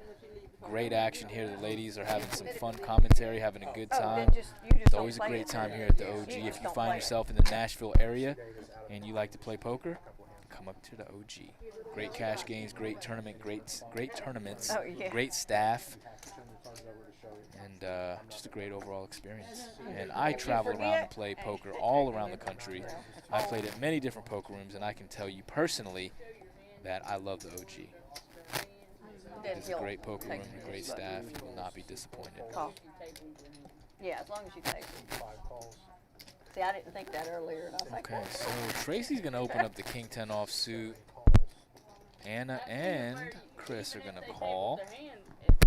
[SPEAKER 9] Great action here. The ladies are having some fun commentary, having a good
[SPEAKER 1] Oh,
[SPEAKER 9] time.
[SPEAKER 1] then you just
[SPEAKER 9] It's
[SPEAKER 1] don't
[SPEAKER 9] always a
[SPEAKER 1] play
[SPEAKER 9] great
[SPEAKER 1] it.
[SPEAKER 9] time here at the OG.
[SPEAKER 1] You
[SPEAKER 9] If
[SPEAKER 1] just
[SPEAKER 9] you
[SPEAKER 1] don't
[SPEAKER 9] find
[SPEAKER 1] play it.
[SPEAKER 9] yourself in the Nashville area and you like to play poker, come up to the OG. Great cash games, great tournaments,
[SPEAKER 1] Oh, yeah.
[SPEAKER 9] great staff, and just a great overall experience. And I travel around to play poker all around the country. I've played at many different poker rooms, and I can tell you personally that I love the OG. It's a great poker room, a great staff. You will not be disappointed.
[SPEAKER 1] Call. Yeah, as long as you take it. See, I didn't think that earlier, and I was like,
[SPEAKER 9] Okay, so Tracy's going to open up the King 10 offsuit. Anna and Chris are going to call.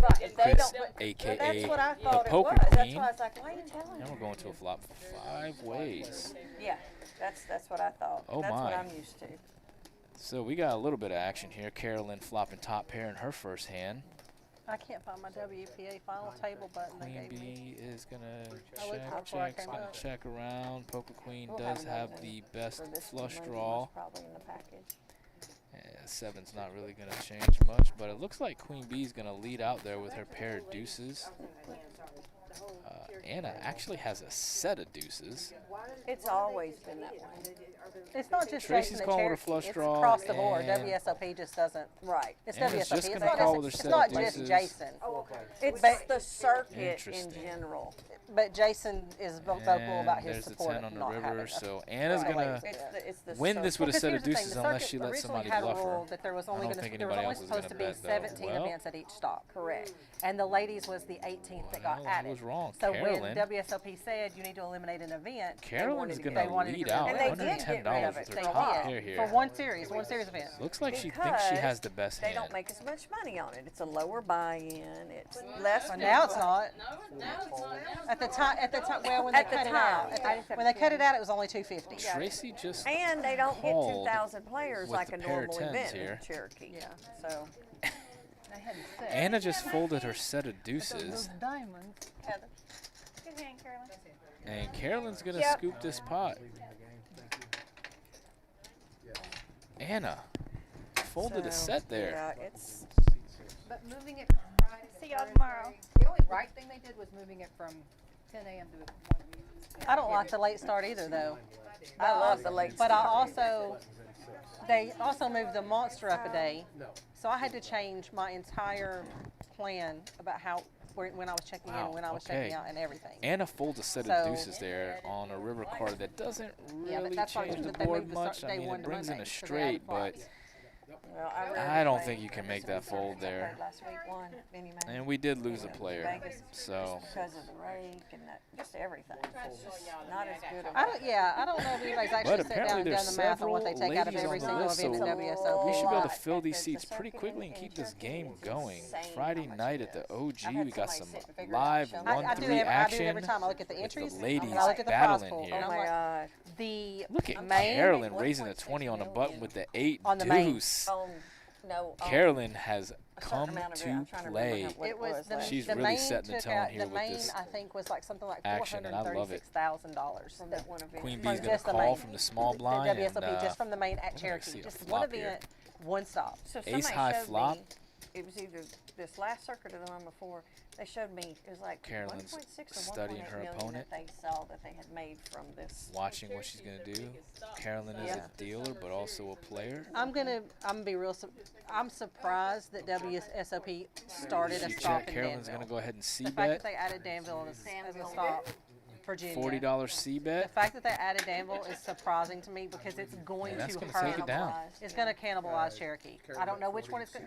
[SPEAKER 1] right, if they
[SPEAKER 9] Chris,
[SPEAKER 1] don't,
[SPEAKER 9] a.k.a.
[SPEAKER 1] that's what I
[SPEAKER 9] the
[SPEAKER 1] thought it
[SPEAKER 9] poker
[SPEAKER 1] was. That's
[SPEAKER 9] queen.
[SPEAKER 1] why I was like, why are you telling
[SPEAKER 9] And
[SPEAKER 1] me?
[SPEAKER 9] we're going to a flop 5 ways.
[SPEAKER 1] Yeah, that's what I thought.
[SPEAKER 9] Oh,
[SPEAKER 1] that's what
[SPEAKER 9] my.
[SPEAKER 1] I'm used to.
[SPEAKER 9] So we got a little bit of action here. Carolyn flopping top pair in her first hand.
[SPEAKER 2] I can't find my WPA final table button they
[SPEAKER 9] Queen
[SPEAKER 2] gave me.
[SPEAKER 9] B is going
[SPEAKER 2] I
[SPEAKER 9] to
[SPEAKER 2] looked before I
[SPEAKER 9] check,
[SPEAKER 2] came
[SPEAKER 9] going
[SPEAKER 2] up.
[SPEAKER 9] to check around. Poker Queen
[SPEAKER 1] We'll
[SPEAKER 9] does
[SPEAKER 1] another
[SPEAKER 9] have
[SPEAKER 1] one
[SPEAKER 9] the best
[SPEAKER 1] for this
[SPEAKER 9] flush
[SPEAKER 1] Monday
[SPEAKER 9] draw.
[SPEAKER 1] one's probably in the package.
[SPEAKER 9] Yeah, 7's not really going to change much, but it looks like Queen B is going to lead out there with her pair of deuces. Anna actually has a set of deuces.
[SPEAKER 1] It's always been that way.
[SPEAKER 2] It's not just
[SPEAKER 9] Tracy's
[SPEAKER 2] Jason and
[SPEAKER 9] calling with a
[SPEAKER 2] Cherokee.
[SPEAKER 9] flush
[SPEAKER 2] It's
[SPEAKER 9] draw,
[SPEAKER 2] across the board.
[SPEAKER 9] and
[SPEAKER 2] WSOP just doesn't.
[SPEAKER 1] Right.
[SPEAKER 2] It's
[SPEAKER 9] Anna's
[SPEAKER 2] WSOP.
[SPEAKER 9] just
[SPEAKER 2] It's
[SPEAKER 9] gonna
[SPEAKER 2] not,
[SPEAKER 9] call
[SPEAKER 2] just,
[SPEAKER 9] with her
[SPEAKER 2] it's
[SPEAKER 9] set
[SPEAKER 2] not
[SPEAKER 9] of
[SPEAKER 2] just
[SPEAKER 9] deuces.
[SPEAKER 2] Jason.
[SPEAKER 1] It's
[SPEAKER 2] But-
[SPEAKER 1] the circuit in
[SPEAKER 9] Interesting.
[SPEAKER 1] general.
[SPEAKER 2] But Jason is vocal
[SPEAKER 9] And
[SPEAKER 2] about his
[SPEAKER 9] there's the
[SPEAKER 2] support
[SPEAKER 9] 10 on
[SPEAKER 2] of
[SPEAKER 9] the
[SPEAKER 2] not having
[SPEAKER 9] river,
[SPEAKER 2] us.
[SPEAKER 9] so Anna's
[SPEAKER 1] Right.
[SPEAKER 9] going to
[SPEAKER 1] It's the
[SPEAKER 9] win this
[SPEAKER 1] circuit.
[SPEAKER 9] with a set of
[SPEAKER 2] Because here's the thing,
[SPEAKER 9] deuces
[SPEAKER 2] the
[SPEAKER 9] unless
[SPEAKER 2] circuit
[SPEAKER 9] she lets
[SPEAKER 2] originally
[SPEAKER 9] somebody
[SPEAKER 2] had a
[SPEAKER 9] bluff
[SPEAKER 2] rule
[SPEAKER 9] her.
[SPEAKER 2] that there was
[SPEAKER 9] I
[SPEAKER 2] only
[SPEAKER 9] don't
[SPEAKER 2] going
[SPEAKER 9] think
[SPEAKER 2] to there was
[SPEAKER 9] anybody
[SPEAKER 2] only
[SPEAKER 9] else is
[SPEAKER 2] supposed
[SPEAKER 9] gonna
[SPEAKER 2] to be
[SPEAKER 9] bet, though.
[SPEAKER 2] 17
[SPEAKER 9] Well.
[SPEAKER 2] events at each stop.
[SPEAKER 1] Correct.
[SPEAKER 2] And the ladies was the 18th that got
[SPEAKER 9] Well, I
[SPEAKER 2] added.
[SPEAKER 9] was wrong.
[SPEAKER 2] So
[SPEAKER 9] Carolyn.
[SPEAKER 2] when WSOP said you need to eliminate an event,
[SPEAKER 9] Carolyn's
[SPEAKER 1] to
[SPEAKER 9] going
[SPEAKER 1] get
[SPEAKER 2] they
[SPEAKER 9] to
[SPEAKER 2] wanted to
[SPEAKER 9] lead
[SPEAKER 2] get rid
[SPEAKER 9] out
[SPEAKER 2] of it.
[SPEAKER 1] And they did get rid
[SPEAKER 9] $110
[SPEAKER 1] of
[SPEAKER 9] with
[SPEAKER 1] it.
[SPEAKER 9] her
[SPEAKER 2] they
[SPEAKER 9] top
[SPEAKER 2] did
[SPEAKER 9] pair here.
[SPEAKER 2] for one series event.
[SPEAKER 9] Looks like she thinks she has the best
[SPEAKER 1] They
[SPEAKER 9] hand.
[SPEAKER 1] don't make as much money on it. It's a lower buy-in. It's less.
[SPEAKER 2] But now it's not.
[SPEAKER 6] No, now it's not.
[SPEAKER 2] At the time, well, when they
[SPEAKER 1] At the
[SPEAKER 2] cut it
[SPEAKER 1] time.
[SPEAKER 2] out, when they cut it out, it was only 250.
[SPEAKER 9] Tracy just
[SPEAKER 1] And they don't get
[SPEAKER 9] called
[SPEAKER 1] 2,000 players
[SPEAKER 9] with
[SPEAKER 1] like
[SPEAKER 9] the
[SPEAKER 1] a
[SPEAKER 9] pair of
[SPEAKER 1] normal
[SPEAKER 9] 10s
[SPEAKER 1] event
[SPEAKER 9] here.
[SPEAKER 1] in Cherokee.
[SPEAKER 2] Yeah.
[SPEAKER 1] So,
[SPEAKER 9] Anna just folded her set of deuces,
[SPEAKER 2] diamonds.
[SPEAKER 8] Good hand, Carolyn.
[SPEAKER 9] and Carolyn's gonna
[SPEAKER 1] Yep.
[SPEAKER 9] scoop this pot. Anna folded a
[SPEAKER 1] so,
[SPEAKER 9] set there.
[SPEAKER 1] Yeah, it's.
[SPEAKER 7] But moving it from Friday to
[SPEAKER 8] See y'all
[SPEAKER 7] Thursday,
[SPEAKER 8] tomorrow.
[SPEAKER 7] The only right thing they did was moving it from 10 a.m. to 1 p.m.
[SPEAKER 2] I don't like the late start either, though.
[SPEAKER 1] I love the late
[SPEAKER 2] But I
[SPEAKER 1] start.
[SPEAKER 2] they also moved the monster up a day, so I had to change my entire plan about when I was checking in and when I was checking
[SPEAKER 9] okay.
[SPEAKER 2] out and everything.
[SPEAKER 9] Anna folds a set
[SPEAKER 2] So-
[SPEAKER 9] of deuces there on a river card that doesn't
[SPEAKER 2] Yeah, but
[SPEAKER 9] really
[SPEAKER 2] that's why
[SPEAKER 9] change the
[SPEAKER 2] they
[SPEAKER 9] board
[SPEAKER 2] moved the start
[SPEAKER 9] much. I
[SPEAKER 2] day
[SPEAKER 9] mean,
[SPEAKER 2] one
[SPEAKER 9] it
[SPEAKER 2] to
[SPEAKER 9] brings in
[SPEAKER 2] Monday,
[SPEAKER 9] a
[SPEAKER 2] so they added
[SPEAKER 9] straight, but
[SPEAKER 2] flops.
[SPEAKER 1] Well,
[SPEAKER 9] I don't think you can make that fold there.
[SPEAKER 1] Last week won anyway.
[SPEAKER 9] And we did lose a player,
[SPEAKER 1] Vegas,
[SPEAKER 9] so
[SPEAKER 1] because of the rake and just everything. It's just not as good.
[SPEAKER 2] I don't know if anybody's actually
[SPEAKER 9] but
[SPEAKER 2] sat down
[SPEAKER 9] apparently
[SPEAKER 2] and
[SPEAKER 9] there's
[SPEAKER 2] done the math on what
[SPEAKER 9] several
[SPEAKER 2] they take out of
[SPEAKER 9] ladies
[SPEAKER 2] every
[SPEAKER 9] on the
[SPEAKER 2] single
[SPEAKER 9] list,
[SPEAKER 2] event in
[SPEAKER 9] so
[SPEAKER 2] WSOP.
[SPEAKER 9] we should be able to
[SPEAKER 1] lot.
[SPEAKER 9] fill these
[SPEAKER 1] The
[SPEAKER 9] seats pretty
[SPEAKER 1] circuit
[SPEAKER 9] quickly and
[SPEAKER 1] in
[SPEAKER 9] keep this
[SPEAKER 1] Cherokee
[SPEAKER 9] game
[SPEAKER 1] is
[SPEAKER 9] going.
[SPEAKER 1] insane
[SPEAKER 9] Friday
[SPEAKER 1] how much
[SPEAKER 9] night
[SPEAKER 1] it
[SPEAKER 9] at the
[SPEAKER 1] is.
[SPEAKER 9] OG,
[SPEAKER 1] I've had
[SPEAKER 9] we got
[SPEAKER 1] somebody
[SPEAKER 9] some
[SPEAKER 1] sit and figure it out,
[SPEAKER 9] live
[SPEAKER 1] show me.
[SPEAKER 2] I do
[SPEAKER 9] 1-3
[SPEAKER 2] it every
[SPEAKER 9] action
[SPEAKER 2] time. I look at the
[SPEAKER 9] with
[SPEAKER 2] entries.
[SPEAKER 9] the ladies
[SPEAKER 2] I look at the prize
[SPEAKER 9] battling
[SPEAKER 2] pool.
[SPEAKER 9] here.
[SPEAKER 2] And
[SPEAKER 1] Oh
[SPEAKER 2] I'm
[SPEAKER 1] my
[SPEAKER 2] like,
[SPEAKER 1] God.
[SPEAKER 2] the
[SPEAKER 9] Look at
[SPEAKER 2] main
[SPEAKER 9] Carolyn raising a 20 on the button with the 8
[SPEAKER 2] On the main.
[SPEAKER 9] deuce.
[SPEAKER 1] No.
[SPEAKER 9] Carolyn has
[SPEAKER 1] a certain
[SPEAKER 9] come
[SPEAKER 1] amount of it.
[SPEAKER 9] to
[SPEAKER 1] I'm trying to
[SPEAKER 9] play.
[SPEAKER 1] remember what
[SPEAKER 2] it was the,
[SPEAKER 9] She's
[SPEAKER 2] the
[SPEAKER 9] really
[SPEAKER 2] main
[SPEAKER 9] setting the
[SPEAKER 2] took
[SPEAKER 9] tone
[SPEAKER 2] out,
[SPEAKER 9] here
[SPEAKER 2] the
[SPEAKER 9] with
[SPEAKER 2] main
[SPEAKER 9] this
[SPEAKER 2] I think was like something like
[SPEAKER 9] action, and I love it.
[SPEAKER 2] $436,000.
[SPEAKER 1] from that one event.
[SPEAKER 9] Queen
[SPEAKER 2] From
[SPEAKER 9] B's gonna
[SPEAKER 2] just the
[SPEAKER 9] call
[SPEAKER 2] main.
[SPEAKER 9] from the small
[SPEAKER 2] The
[SPEAKER 9] blind, and
[SPEAKER 2] WSOP just from the main at
[SPEAKER 9] gonna
[SPEAKER 2] Cherokee.
[SPEAKER 9] see a
[SPEAKER 2] Just one
[SPEAKER 9] flop here.
[SPEAKER 2] event, one stop.
[SPEAKER 1] So
[SPEAKER 9] Ace
[SPEAKER 1] somebody
[SPEAKER 9] high
[SPEAKER 1] showed
[SPEAKER 9] flop.
[SPEAKER 1] me, it was either this last circuit or the one before, they showed me, it was like
[SPEAKER 9] Carolyn's
[SPEAKER 1] 1.6 or
[SPEAKER 9] studying
[SPEAKER 1] 1.8
[SPEAKER 9] her
[SPEAKER 1] million
[SPEAKER 9] opponent.
[SPEAKER 1] that they saw that they had made from this.
[SPEAKER 9] watching what she's gonna do. Carolyn is a dealer, but also a player.
[SPEAKER 2] I'm gonna be real. I'm surprised that WSOP started a
[SPEAKER 9] She
[SPEAKER 2] stop
[SPEAKER 9] checked.
[SPEAKER 2] in
[SPEAKER 9] Carolyn's
[SPEAKER 2] Danville.
[SPEAKER 9] gonna go ahead and C
[SPEAKER 2] The fact that
[SPEAKER 9] bet.
[SPEAKER 2] they added Danville as a stop, Virginia.
[SPEAKER 9] $40 C
[SPEAKER 2] The
[SPEAKER 9] bet.
[SPEAKER 2] fact that they added Danville is surprising to me because it's going
[SPEAKER 9] And that's
[SPEAKER 2] to
[SPEAKER 9] gonna
[SPEAKER 2] hurt.
[SPEAKER 9] take it down.
[SPEAKER 2] It's going to cannibalize Cherokee. I don't know which one it's going.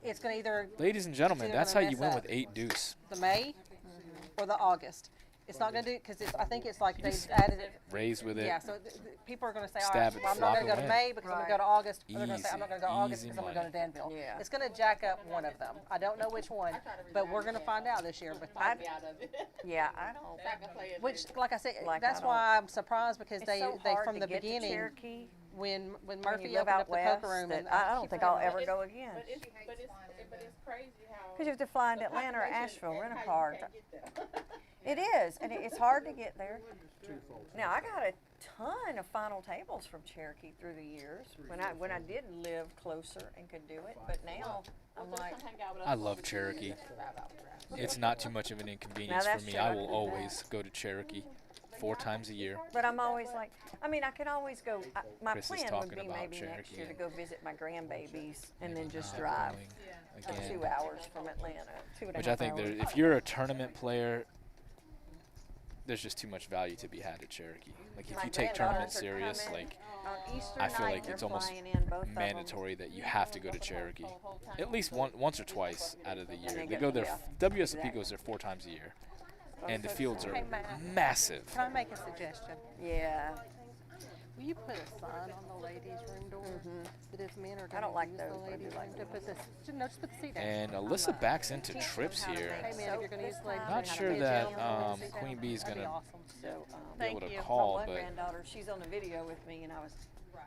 [SPEAKER 2] It's going to either
[SPEAKER 9] Ladies and gentlemen,
[SPEAKER 2] either
[SPEAKER 9] that's how
[SPEAKER 2] gonna
[SPEAKER 9] you
[SPEAKER 2] mess
[SPEAKER 9] win
[SPEAKER 2] up.
[SPEAKER 9] with 8 deuce.
[SPEAKER 2] the May or the August. It's not going to do because I think it's like they added it.
[SPEAKER 9] Raise with it.
[SPEAKER 2] Yeah, so people are going to say, all
[SPEAKER 9] Stab
[SPEAKER 2] right,
[SPEAKER 9] it,
[SPEAKER 2] well, I'm not
[SPEAKER 9] flop
[SPEAKER 2] going to go
[SPEAKER 9] it,
[SPEAKER 2] to
[SPEAKER 9] win.
[SPEAKER 2] May because I'm going to go to August. Or they're going to say, I'm not going to go to August
[SPEAKER 9] Easy
[SPEAKER 2] because I'm going to go to
[SPEAKER 9] money.
[SPEAKER 2] Danville.
[SPEAKER 1] Yeah.
[SPEAKER 2] It's going to jack up one of them. I don't know which one, but we're going to find out this year. But
[SPEAKER 1] Yeah, I don't.
[SPEAKER 2] which, like I said,
[SPEAKER 1] Like,
[SPEAKER 2] that's
[SPEAKER 1] I don't-
[SPEAKER 2] why I'm surprised because
[SPEAKER 1] It's
[SPEAKER 2] they
[SPEAKER 1] so
[SPEAKER 2] they
[SPEAKER 1] hard
[SPEAKER 2] from
[SPEAKER 1] to
[SPEAKER 2] the
[SPEAKER 1] get to
[SPEAKER 2] beginning
[SPEAKER 1] Cherokee
[SPEAKER 2] when
[SPEAKER 1] when
[SPEAKER 2] Murphy
[SPEAKER 1] you live
[SPEAKER 2] opened
[SPEAKER 1] out
[SPEAKER 2] up the
[SPEAKER 1] west.
[SPEAKER 2] poker room, and
[SPEAKER 1] That I don't think I'll ever go again.
[SPEAKER 6] But it's crazy how.
[SPEAKER 1] Because you have to fly into Atlanta or Asheville, rent a car. It is, and it's hard to get there. Now I got a ton of final tables from Cherokee through the years when I did live closer and could do it, but now I'm like,
[SPEAKER 9] I love Cherokee. It's not too much of an inconvenience
[SPEAKER 1] that's
[SPEAKER 9] for me.
[SPEAKER 1] true.
[SPEAKER 9] I
[SPEAKER 1] I
[SPEAKER 9] will
[SPEAKER 1] can do
[SPEAKER 9] always go to Cherokee. 4 times a year.
[SPEAKER 1] But I'm always like, I mean, I could always go. My
[SPEAKER 9] Chris is
[SPEAKER 1] plan would
[SPEAKER 9] talking
[SPEAKER 1] be
[SPEAKER 9] about
[SPEAKER 1] maybe next
[SPEAKER 9] Cherokee
[SPEAKER 1] year to
[SPEAKER 9] and
[SPEAKER 1] go visit my grandbabies and then just
[SPEAKER 9] not
[SPEAKER 1] drive
[SPEAKER 9] going
[SPEAKER 1] for
[SPEAKER 9] again.
[SPEAKER 1] 2 hours from Atlanta. 2.5
[SPEAKER 9] Which I think
[SPEAKER 1] hours.
[SPEAKER 9] if you're a tournament player, there's just too much value to be had at Cherokee. Like if
[SPEAKER 1] My
[SPEAKER 9] you take
[SPEAKER 1] granddaughters
[SPEAKER 9] tournaments
[SPEAKER 1] are
[SPEAKER 9] serious,
[SPEAKER 1] coming
[SPEAKER 9] like
[SPEAKER 1] on Easter
[SPEAKER 9] I feel
[SPEAKER 1] night,
[SPEAKER 9] like
[SPEAKER 1] they're
[SPEAKER 9] it's almost
[SPEAKER 1] flying in, both of 'em.
[SPEAKER 9] mandatory that you have to go to Cherokee at least once or twice out of the year.
[SPEAKER 1] they
[SPEAKER 9] They
[SPEAKER 1] go-
[SPEAKER 9] go there.
[SPEAKER 1] yeah,
[SPEAKER 9] WSOP
[SPEAKER 1] exactly.
[SPEAKER 9] goes there 4 times a year,
[SPEAKER 1] Oh,
[SPEAKER 9] and the
[SPEAKER 1] so
[SPEAKER 9] fields are
[SPEAKER 2] Hey, Matt.
[SPEAKER 9] massive.
[SPEAKER 2] Can I make a suggestion?
[SPEAKER 1] Yeah.
[SPEAKER 2] Will you put a sign on the ladies' room door that if men are
[SPEAKER 1] I
[SPEAKER 2] going
[SPEAKER 1] don't
[SPEAKER 2] to
[SPEAKER 1] like
[SPEAKER 2] use
[SPEAKER 1] those,
[SPEAKER 2] the
[SPEAKER 1] but I do
[SPEAKER 2] ladies'
[SPEAKER 1] like
[SPEAKER 2] room to put this, no, just put the seat down.
[SPEAKER 9] And Alyssa backs into trips here.
[SPEAKER 2] Hey man, if you're going to use the ladies' room,
[SPEAKER 9] Not
[SPEAKER 2] have
[SPEAKER 9] sure
[SPEAKER 2] a
[SPEAKER 9] that
[SPEAKER 2] gentleman sit down.
[SPEAKER 9] Queen Bee is
[SPEAKER 2] That'd be
[SPEAKER 9] gonna
[SPEAKER 2] awesome.
[SPEAKER 1] So,
[SPEAKER 9] be able to
[SPEAKER 1] my
[SPEAKER 9] call,
[SPEAKER 1] one
[SPEAKER 9] but
[SPEAKER 1] granddaughter, she's on the video with me, and I was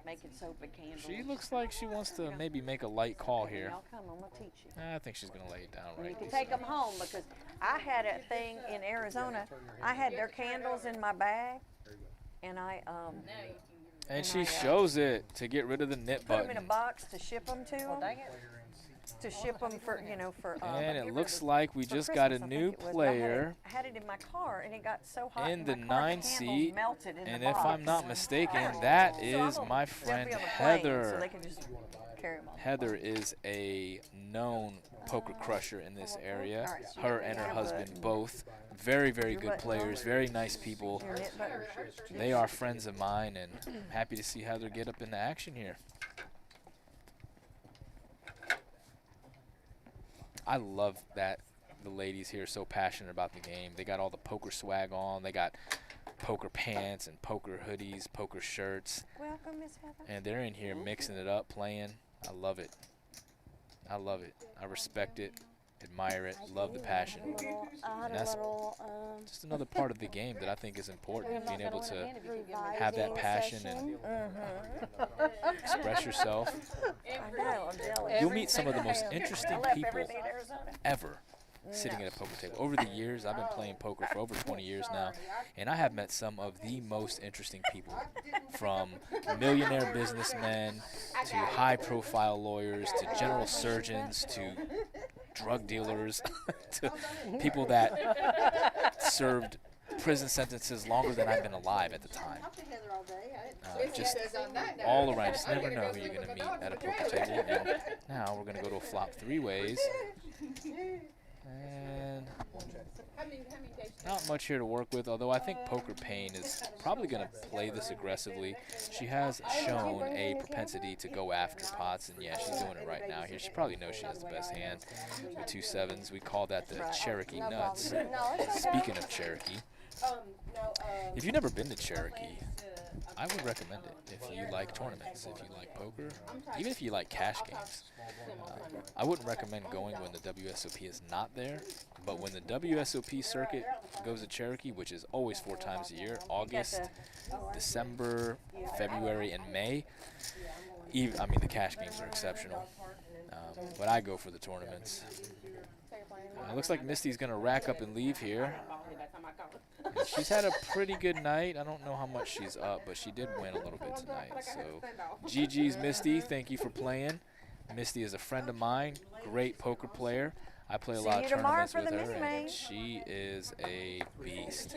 [SPEAKER 1] making soap and candles.
[SPEAKER 9] she looks like she wants to maybe make a light call here.
[SPEAKER 1] Y'all come, I'm gonna teach you.
[SPEAKER 9] I think she's gonna lay it down
[SPEAKER 1] And you
[SPEAKER 9] right.
[SPEAKER 1] can take them home because I had a thing in Arizona. I had their candles in my bag, and I
[SPEAKER 9] And she shows it to get rid of the knit
[SPEAKER 1] put them in a
[SPEAKER 9] button.
[SPEAKER 1] box to ship them to
[SPEAKER 2] Well,
[SPEAKER 1] them.
[SPEAKER 2] dang it.
[SPEAKER 1] To ship them for for.
[SPEAKER 9] And it
[SPEAKER 1] get
[SPEAKER 9] looks
[SPEAKER 1] rid of-
[SPEAKER 9] like we
[SPEAKER 1] for
[SPEAKER 9] just got a
[SPEAKER 1] Christmas, I
[SPEAKER 9] new
[SPEAKER 1] think it was, but I had it-
[SPEAKER 9] player
[SPEAKER 1] I had it in my car, and it got so hot
[SPEAKER 9] in
[SPEAKER 1] in
[SPEAKER 9] the
[SPEAKER 1] my car,
[SPEAKER 9] 9
[SPEAKER 1] candles
[SPEAKER 9] seat.
[SPEAKER 1] melted in
[SPEAKER 9] And
[SPEAKER 1] the
[SPEAKER 9] if I'm
[SPEAKER 1] box.
[SPEAKER 9] not mistaken, that
[SPEAKER 1] So I'm
[SPEAKER 9] is
[SPEAKER 1] gonna-
[SPEAKER 9] my
[SPEAKER 1] they'll
[SPEAKER 9] friend
[SPEAKER 1] be on the plane, So
[SPEAKER 9] Heather.
[SPEAKER 1] they can just carry them on.
[SPEAKER 9] Heather is a known poker crusher in this area. Her and her husband both. Very, very good players, very nice people.
[SPEAKER 1] Your knit button.
[SPEAKER 9] They are friends of mine, and I'm happy to see Heather get up into action here. I love that the ladies here are so passionate about the game. They got all the poker swag on. They got poker pants and poker hoodies, poker shirts,
[SPEAKER 1] Welcome, Miss Heather.
[SPEAKER 9] and they're in here mixing it up, playing. I love it. I love it. I respect it, admire it, love the passion. And that's just another part of the game that I think is important, being able to have that passion and express yourself.
[SPEAKER 1] I know, I'm jealous.
[SPEAKER 9] You'll meet some of the most interesting
[SPEAKER 1] I left
[SPEAKER 9] people
[SPEAKER 1] every day to Arizona.
[SPEAKER 9] ever sitting at a poker table. Over the years, I've been playing poker for over 20 years now, and I have met some of the most interesting people, from millionaire businessmen to high-profile lawyers to general surgeons to drug dealers to people that served prison sentences longer than I've been alive at the time. Just all around. Just never know who you're going to meet at a poker table. And now we're going to go to a flop 3 ways. And not much here to work with, although I think Poker Pain is probably going to play this aggressively. She has shown a propensity to go after pots, and yeah, she's doing it right now here. She probably knows she has the best hand with 2 sevens. We call that the Cherokee Nuts. Speaking of Cherokee, if you've never been to Cherokee, I would recommend it if you like tournaments, if you like poker, even if you like cash games. I wouldn't recommend going when the WSOP is not there, but when the WSOP circuit goes to Cherokee, which is always 4 times a year, August, December, February, and May, I mean, the cash games are exceptional. But I go for the tournaments. It looks like Misty's going to rack up and leave here. And she's had a pretty good night. I don't know how much she's up, but she did win a little bit tonight. So, GG's Misty. Thank you for playing. Misty is a friend of mine, great poker player. I play a lot of tournaments with her, and she is a beast.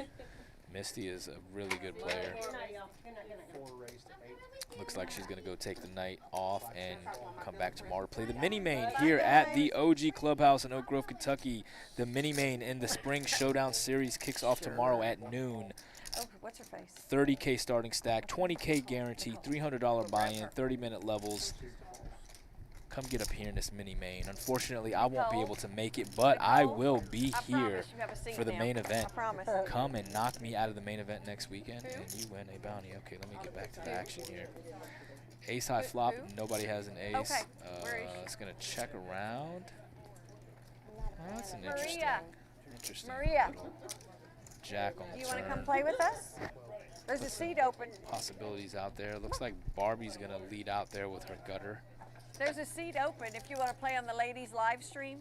[SPEAKER 9] Misty is a really good player. Looks like she's going to go take the night off and come back tomorrow to play the mini-main here at the OG Clubhouse in Oak Grove, Kentucky. The mini-main in the Spring Showdown Series kicks off tomorrow at noon.
[SPEAKER 1] Oh, what's her face?
[SPEAKER 9] 30K starting stack, 20K guarantee, $300 buy-in, 30-minute levels. Come get up here in this mini-main. Unfortunately, I won't be able to make it, but I will be here for the main event. Come and knock me out of the main event next weekend, and you win a bounty. Okay, let me get back to the action here. Ace high flop, nobody has an ace. It's going to check around. Oh, that's an interesting little jack on the
[SPEAKER 1] You want to
[SPEAKER 9] turn.
[SPEAKER 1] come play with us? There's a seat open.
[SPEAKER 9] Possibilities out there. Looks like Barbie's going to lead out there with her gutter.
[SPEAKER 1] There's a seat open if you want to play on the ladies' live stream.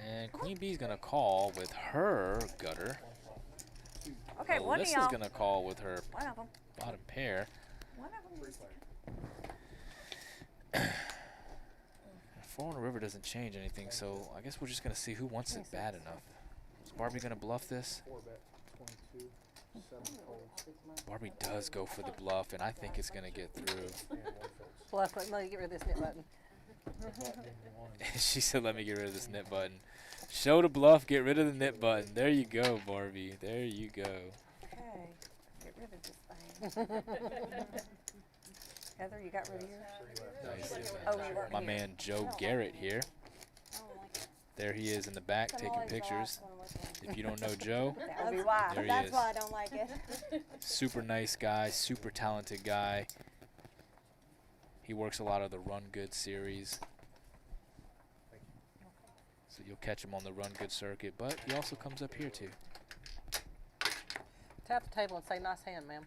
[SPEAKER 9] And Queen Bee's going to call with her gutter.
[SPEAKER 1] Okay, one of y'all.
[SPEAKER 9] Alyssa's going to call with her
[SPEAKER 1] One of them.
[SPEAKER 9] bottom pair.
[SPEAKER 1] One of them.
[SPEAKER 9] 4 on the river doesn't change anything, so I guess we're just going to see who wants it bad enough. Is Barbie going to bluff this? Barbie does go for the bluff, and I think it's going to get through.
[SPEAKER 2] Bluff, let me get rid of this knit button.
[SPEAKER 9] She said, let me get rid of this knit button. Show the bluff, get rid of the knit button. There you go, Barbie. There you go.
[SPEAKER 1] Okay, get rid of this thing. Heather, you got rid of yours?
[SPEAKER 9] Nice.
[SPEAKER 1] Oh, you weren't
[SPEAKER 9] My
[SPEAKER 1] here.
[SPEAKER 9] man Joe Garrett here. There he is in the back taking pictures. If you don't know Joe,
[SPEAKER 1] That would be why.
[SPEAKER 9] there he
[SPEAKER 3] That's
[SPEAKER 9] is.
[SPEAKER 3] why I don't like it.
[SPEAKER 9] Super nice guy, super talented guy. He works a lot of the Run Good series. So you'll catch him on the Run Good circuit, but he also comes up here too.
[SPEAKER 2] Tap the table and say, nice hand, ma'am.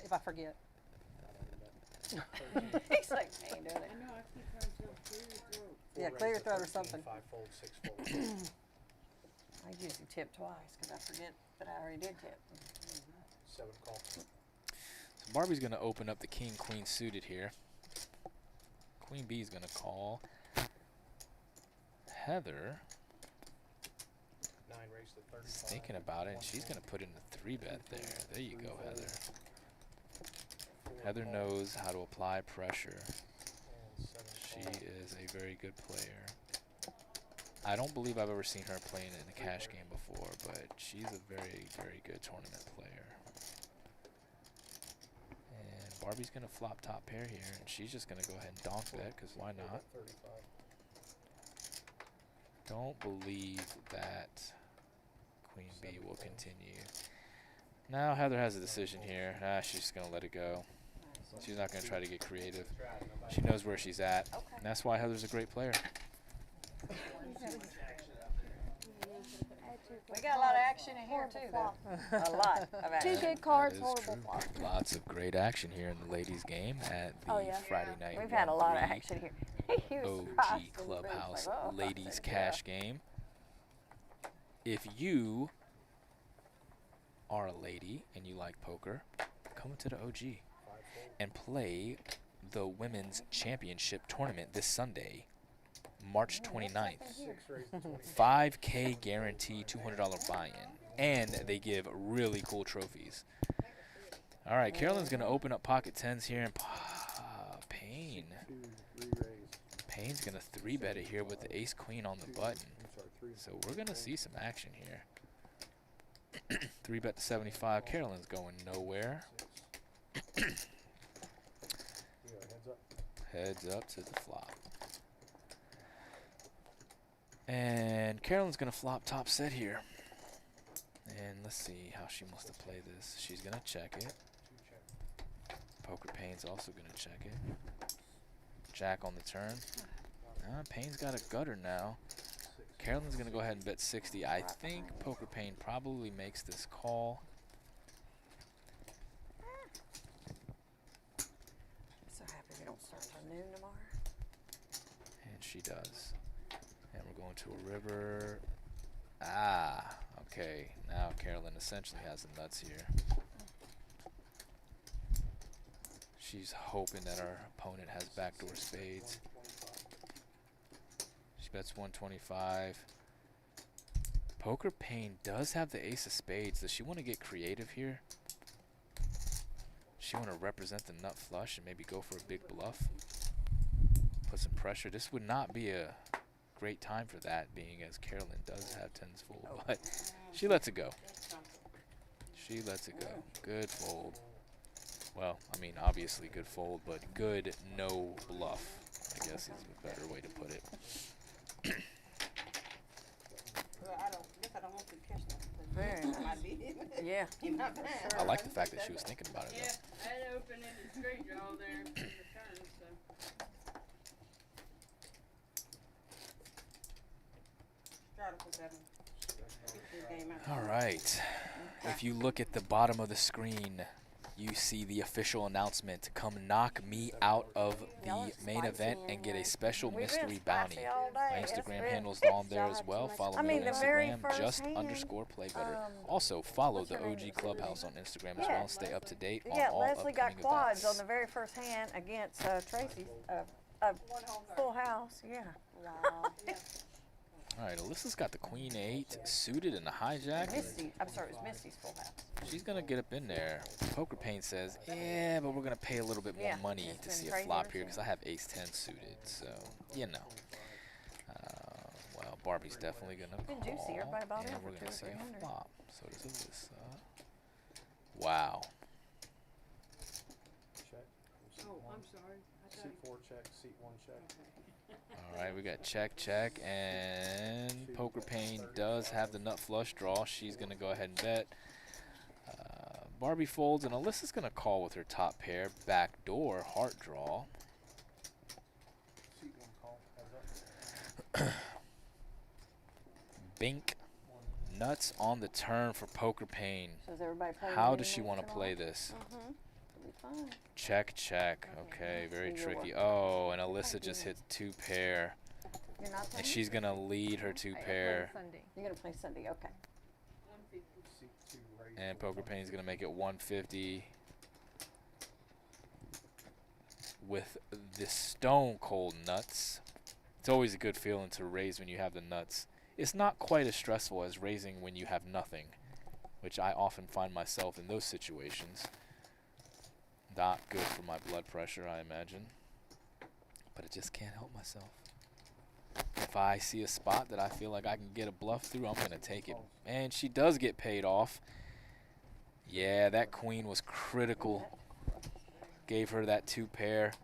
[SPEAKER 2] If I forget.
[SPEAKER 1] He's like, I ain't doing it.
[SPEAKER 6] I know, I keep trying to clear your throat.
[SPEAKER 2] Yeah, clear your throat or something.
[SPEAKER 5] 5-fold, 6-fold.
[SPEAKER 1] I usually tip twice because I forget that I already did tip.
[SPEAKER 5] 7 call.
[SPEAKER 9] So Barbie's going to open up the king queen suited here. Queen B is going to call. Heather
[SPEAKER 5] 9 raised to 35.
[SPEAKER 9] is thinking about it, and she's going to put in a 3-bet there. There you go, Heather.
[SPEAKER 5] 4
[SPEAKER 9] Heather
[SPEAKER 5] call,
[SPEAKER 9] knows how to apply pressure.
[SPEAKER 5] and 7
[SPEAKER 9] She
[SPEAKER 5] call.
[SPEAKER 9] is a very good player. I don't believe I've ever seen her playing in a cash game before, but she's a very, very good tournament player. And Barbie's going to flop top pair here, and she's just going to go ahead and donk bet, because why
[SPEAKER 5] Four
[SPEAKER 9] not?
[SPEAKER 5] bet 35.
[SPEAKER 9] Don't believe that Queen B will continue. Now Heather has a decision here. She's just going to let it go. She's not going to try to get creative. She knows where she's at, and that's why Heather's a great player.
[SPEAKER 1] We got a lot of action in here too, though. A lot of action.
[SPEAKER 3] 2 good
[SPEAKER 9] That
[SPEAKER 3] cards,
[SPEAKER 9] is
[SPEAKER 3] horrible
[SPEAKER 9] true.
[SPEAKER 3] flop.
[SPEAKER 9] Lots of great action here in the ladies' game at the
[SPEAKER 3] Oh, yeah.
[SPEAKER 9] Friday night.
[SPEAKER 1] We've had a lot of
[SPEAKER 9] 1-3
[SPEAKER 1] action here. He was
[SPEAKER 9] OG
[SPEAKER 1] surprised and
[SPEAKER 9] Clubhouse
[SPEAKER 1] like, "Oh."
[SPEAKER 9] ladies cash game. If you are a lady and you like poker, come to the OG and play the women's championship tournament this Sunday, March 29th.
[SPEAKER 5] 6 raised to 20.
[SPEAKER 9] 5K guarantee, $200 buy-in, and they give really cool trophies. All right, Carolyn's gonna open up pocket tens here, and Payne.
[SPEAKER 5] 2, 3 raised.
[SPEAKER 9] Payne's gonna 3-bet it here with the ace queen on the button.
[SPEAKER 5] I'm sorry, 3.
[SPEAKER 9] So we're gonna see some action here. 3-bet to 75. Carolyn's going nowhere.
[SPEAKER 5] 6. Yeah, heads up.
[SPEAKER 9] Heads up to the flop. And Carolyn's gonna flop top set here. And let's see how she wants to play this. She's gonna check it.
[SPEAKER 5] 2 check.
[SPEAKER 9] Poker Payne's also gonna check it. Jack on the turn. Payne's got a gutter now.
[SPEAKER 5] 6.
[SPEAKER 9] Carolyn's gonna go ahead and bet 60. I think Poker Payne probably makes this call.
[SPEAKER 1] So happy we don't start till noon tomorrow.
[SPEAKER 9] And she does. And we're going to a river. Okay. Now Carolyn essentially has the nuts here. She's hoping that our opponent has backdoor spades. She bets 125. Poker Payne does have the ace of spades. Does she want to get creative here? Does she want to represent the nut flush and maybe go for a big bluff? Put some pressure. This would not be a great time for that, being as Carolyn does have tens full, but she lets it go. She lets it go. Good fold. Well, I mean, obviously good fold, but good no bluff, I guess is a better way to put it.
[SPEAKER 7] Well, I don't want to catch that.
[SPEAKER 1] Very nice. Yeah.
[SPEAKER 9] I like the fact that she was thinking about it,
[SPEAKER 6] Yeah,
[SPEAKER 9] though.
[SPEAKER 6] I had an open-ended straight draw there in the turn, so.
[SPEAKER 9] All right. If you look at the bottom of the screen, you see the official announcement. Come knock me out of the main event and get a special
[SPEAKER 1] We've been
[SPEAKER 9] mystery bounty.
[SPEAKER 1] spicy all day.
[SPEAKER 9] My
[SPEAKER 1] It's
[SPEAKER 9] Instagram
[SPEAKER 1] been-
[SPEAKER 9] handle's on there as well. Follow
[SPEAKER 1] I
[SPEAKER 9] me
[SPEAKER 1] mean,
[SPEAKER 9] on
[SPEAKER 1] the very
[SPEAKER 9] Instagram,
[SPEAKER 1] first
[SPEAKER 9] just
[SPEAKER 1] hand,
[SPEAKER 9] underscore play better.
[SPEAKER 1] um,
[SPEAKER 9] Also, follow
[SPEAKER 1] what's
[SPEAKER 9] the
[SPEAKER 1] her name?
[SPEAKER 9] OG Clubhouse on Instagram as
[SPEAKER 1] Yeah.
[SPEAKER 9] well and stay up to date on
[SPEAKER 1] Yeah,
[SPEAKER 9] all
[SPEAKER 1] Leslie got
[SPEAKER 9] upcoming
[SPEAKER 1] quads
[SPEAKER 9] events.
[SPEAKER 1] on the very first hand against Tracy's full house. Yeah.
[SPEAKER 7] Wow.
[SPEAKER 9] All right, Alyssa's got the queen 8 suited in the hijack. and
[SPEAKER 1] Misty, I'm sorry, it was Misty's full house.
[SPEAKER 9] She's gonna get up in there. Poker Pain says, yeah, but we're gonna pay a little bit more
[SPEAKER 1] Yeah,
[SPEAKER 9] money
[SPEAKER 1] it's
[SPEAKER 9] to
[SPEAKER 1] been
[SPEAKER 9] see a
[SPEAKER 1] crazy
[SPEAKER 9] flop
[SPEAKER 1] ever
[SPEAKER 9] here because I
[SPEAKER 1] since.
[SPEAKER 9] have ace 10 suited. So, you know. Well, Barbie's definitely gonna
[SPEAKER 1] Been
[SPEAKER 9] call,
[SPEAKER 1] juicy. Everybody bought in
[SPEAKER 9] and
[SPEAKER 1] for
[SPEAKER 9] we're gonna
[SPEAKER 1] 200
[SPEAKER 9] see
[SPEAKER 1] or
[SPEAKER 9] a
[SPEAKER 1] 300.
[SPEAKER 9] flop. So does Alyssa. Wow.
[SPEAKER 5] Check. Seat
[SPEAKER 7] Oh,
[SPEAKER 5] one.
[SPEAKER 7] I'm sorry. I thought
[SPEAKER 5] Seat 4 check, seat 1 check.
[SPEAKER 9] All right, we got check, check, and Poker Pain does have the nut flush draw. She's gonna go ahead and bet. Barbie folds, and Alyssa's gonna call with her top pair. Backdoor heart draw.
[SPEAKER 5] Seat 1 call. Heads up.
[SPEAKER 9] Bink. Nuts on the turn for Poker Pain.
[SPEAKER 1] So is everybody playing?
[SPEAKER 9] How
[SPEAKER 1] the
[SPEAKER 9] does she
[SPEAKER 1] minutes
[SPEAKER 9] want to
[SPEAKER 1] and
[SPEAKER 9] play
[SPEAKER 1] all?
[SPEAKER 9] this?
[SPEAKER 1] Mm-hmm. It'll be fun.
[SPEAKER 9] Check, check. Okay, very
[SPEAKER 1] So you're
[SPEAKER 9] tricky.
[SPEAKER 1] working.
[SPEAKER 9] Oh, and Alyssa just hit 2 pair.
[SPEAKER 1] You're not playing?
[SPEAKER 9] And she's gonna lead her 2 pair.
[SPEAKER 8] Sunday.
[SPEAKER 1] You're gonna play Sunday, okay.
[SPEAKER 5] Seat 2 raise.
[SPEAKER 9] And Poker Pain's gonna make it 150 with the stone cold nuts. It's always a good feeling to raise when you have the nuts. It's not quite as stressful as raising when you have nothing, which I often find myself in those situations. Not good for my blood pressure, I imagine. But I just can't help myself. If I see a spot that I feel like I can get a bluff through, I'm going to take it. And she does get paid off. Yeah, that queen was critical. Gave her that 2 pair.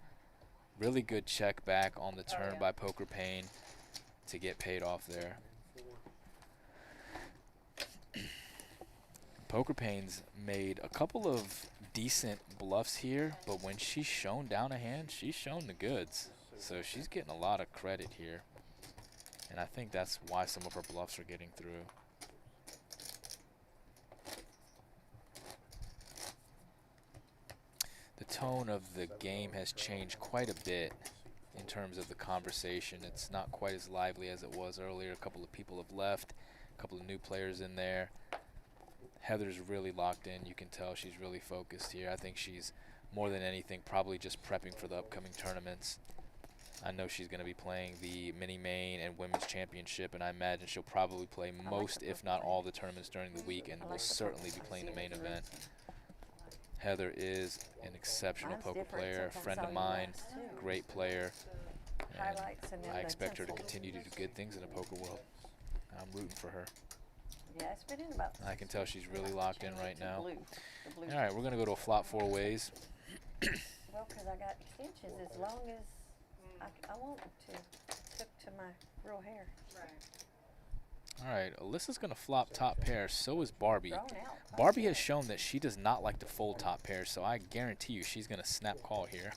[SPEAKER 9] Really good check back on the turn by Poker Pain to get paid off there. Poker Pain's made a couple of decent bluffs here, but when she's shown down a hand, she's shown the goods. So she's getting a lot of credit here. And I think that's why some of her bluffs are getting through. The tone of the game has changed quite a bit in terms of the conversation. It's not quite as lively as it was earlier. A couple of people have left, a couple of new players in there. Heather's really locked in. You can tell she's really focused here. I think she's, more than anything, probably just prepping for the upcoming tournaments. I know she's going to be playing the mini-main and women's championship, and I imagine she'll probably play most, if not all, the tournaments during the week, and will certainly be playing the main event. Heather is an exceptional
[SPEAKER 1] Mine's
[SPEAKER 9] poker
[SPEAKER 1] different
[SPEAKER 9] player, a
[SPEAKER 1] since I
[SPEAKER 9] friend
[SPEAKER 1] saw
[SPEAKER 9] of
[SPEAKER 1] you
[SPEAKER 9] mine,
[SPEAKER 1] last, too.
[SPEAKER 9] great player. And
[SPEAKER 1] Highlights and then
[SPEAKER 9] I
[SPEAKER 1] the
[SPEAKER 9] expect her to
[SPEAKER 1] tinsel.
[SPEAKER 9] continue to do good things in the poker world. I'm rooting for her.
[SPEAKER 1] Yeah, it's been in about.
[SPEAKER 9] I can tell she's really locked in right now.
[SPEAKER 1] Blue. The blue.
[SPEAKER 9] All right, we're going to go to a flop 4 ways.
[SPEAKER 1] Well, because I got extensions as long as I want to. Took to my real hair.
[SPEAKER 9] All right, Alyssa's going to flop top pair. So is Barbie.
[SPEAKER 1] Grown out.
[SPEAKER 9] Barbie has shown that she does not like to fold top pairs, so I guarantee you she's going to snap call here.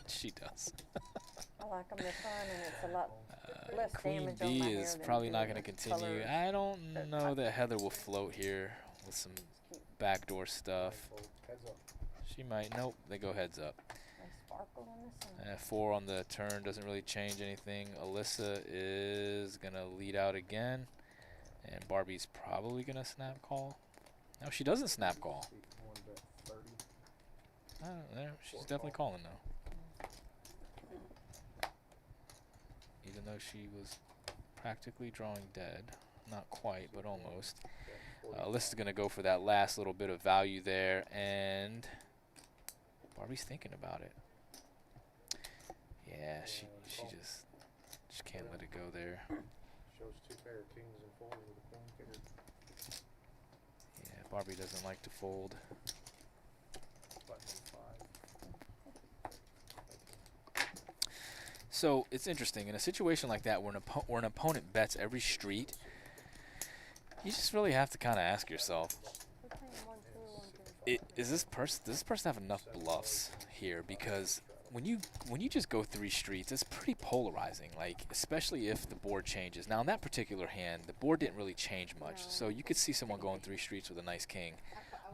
[SPEAKER 9] She does.
[SPEAKER 1] I like them. They're fun and it's a lot less
[SPEAKER 9] Queen
[SPEAKER 1] damage on
[SPEAKER 9] B
[SPEAKER 1] my hair
[SPEAKER 9] is
[SPEAKER 1] than
[SPEAKER 9] probably not
[SPEAKER 1] doing
[SPEAKER 9] going to
[SPEAKER 1] the
[SPEAKER 9] continue.
[SPEAKER 1] colors.
[SPEAKER 9] I don't know that Heather will float here with some backdoor stuff.
[SPEAKER 5] Heads up.
[SPEAKER 9] She might. Nope, they go heads up.
[SPEAKER 1] They sparkle in the sun.
[SPEAKER 9] 4 on the turn doesn't really change anything. Alyssa is going to lead out again. And Barbie's probably going to snap call. No, she doesn't snap call.
[SPEAKER 5] Seat 1 bet 30.
[SPEAKER 9] There, she's definitely calling though. Even though she was practically drawing dead. Not quite, but almost. Alyssa's going to go for that last little bit of value there. And Barbie's thinking about it. Yeah, she just can't let it go there.
[SPEAKER 5] Shows 2 pair of kings and 4 with a queen kicker.
[SPEAKER 9] Yeah, Barbie doesn't like to fold.
[SPEAKER 5] Button 5.
[SPEAKER 9] So it's interesting in a situation like that where an opponent bets every street. You just really have to kind of ask yourself, does this person have enough bluffs here? Because when you just go 3 streets, it's pretty polarizing. Like, especially if the board changes. Now in that particular hand, the board didn't really change much, so you could see someone going 3 streets with a nice king.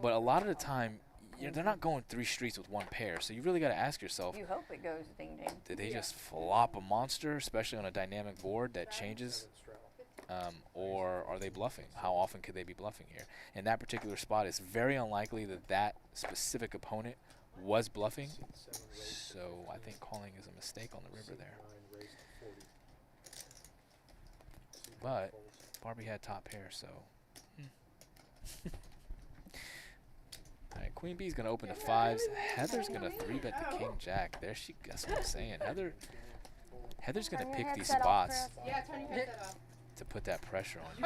[SPEAKER 9] But a lot of the time, they're not going 3 streets with 1 pair. So you really got to ask yourself,
[SPEAKER 1] You hope it goes ding ding.
[SPEAKER 9] did they just flop a monster, especially on a dynamic board that changes? Or are they bluffing? How often could they be bluffing here? In that particular spot, it's very unlikely that that specific opponent was bluffing. So I think calling is a mistake on the river there.
[SPEAKER 5] 9 raised to 40. Seat
[SPEAKER 9] but Barbie had top pair, so. All right, Queen Bee's gonna open the fives. Heather's gonna 3-bet the King Jack. There she. That's what I'm saying. Heather's gonna pick these spots
[SPEAKER 3] Yeah, turn your headset off.
[SPEAKER 9] to put that pressure on you.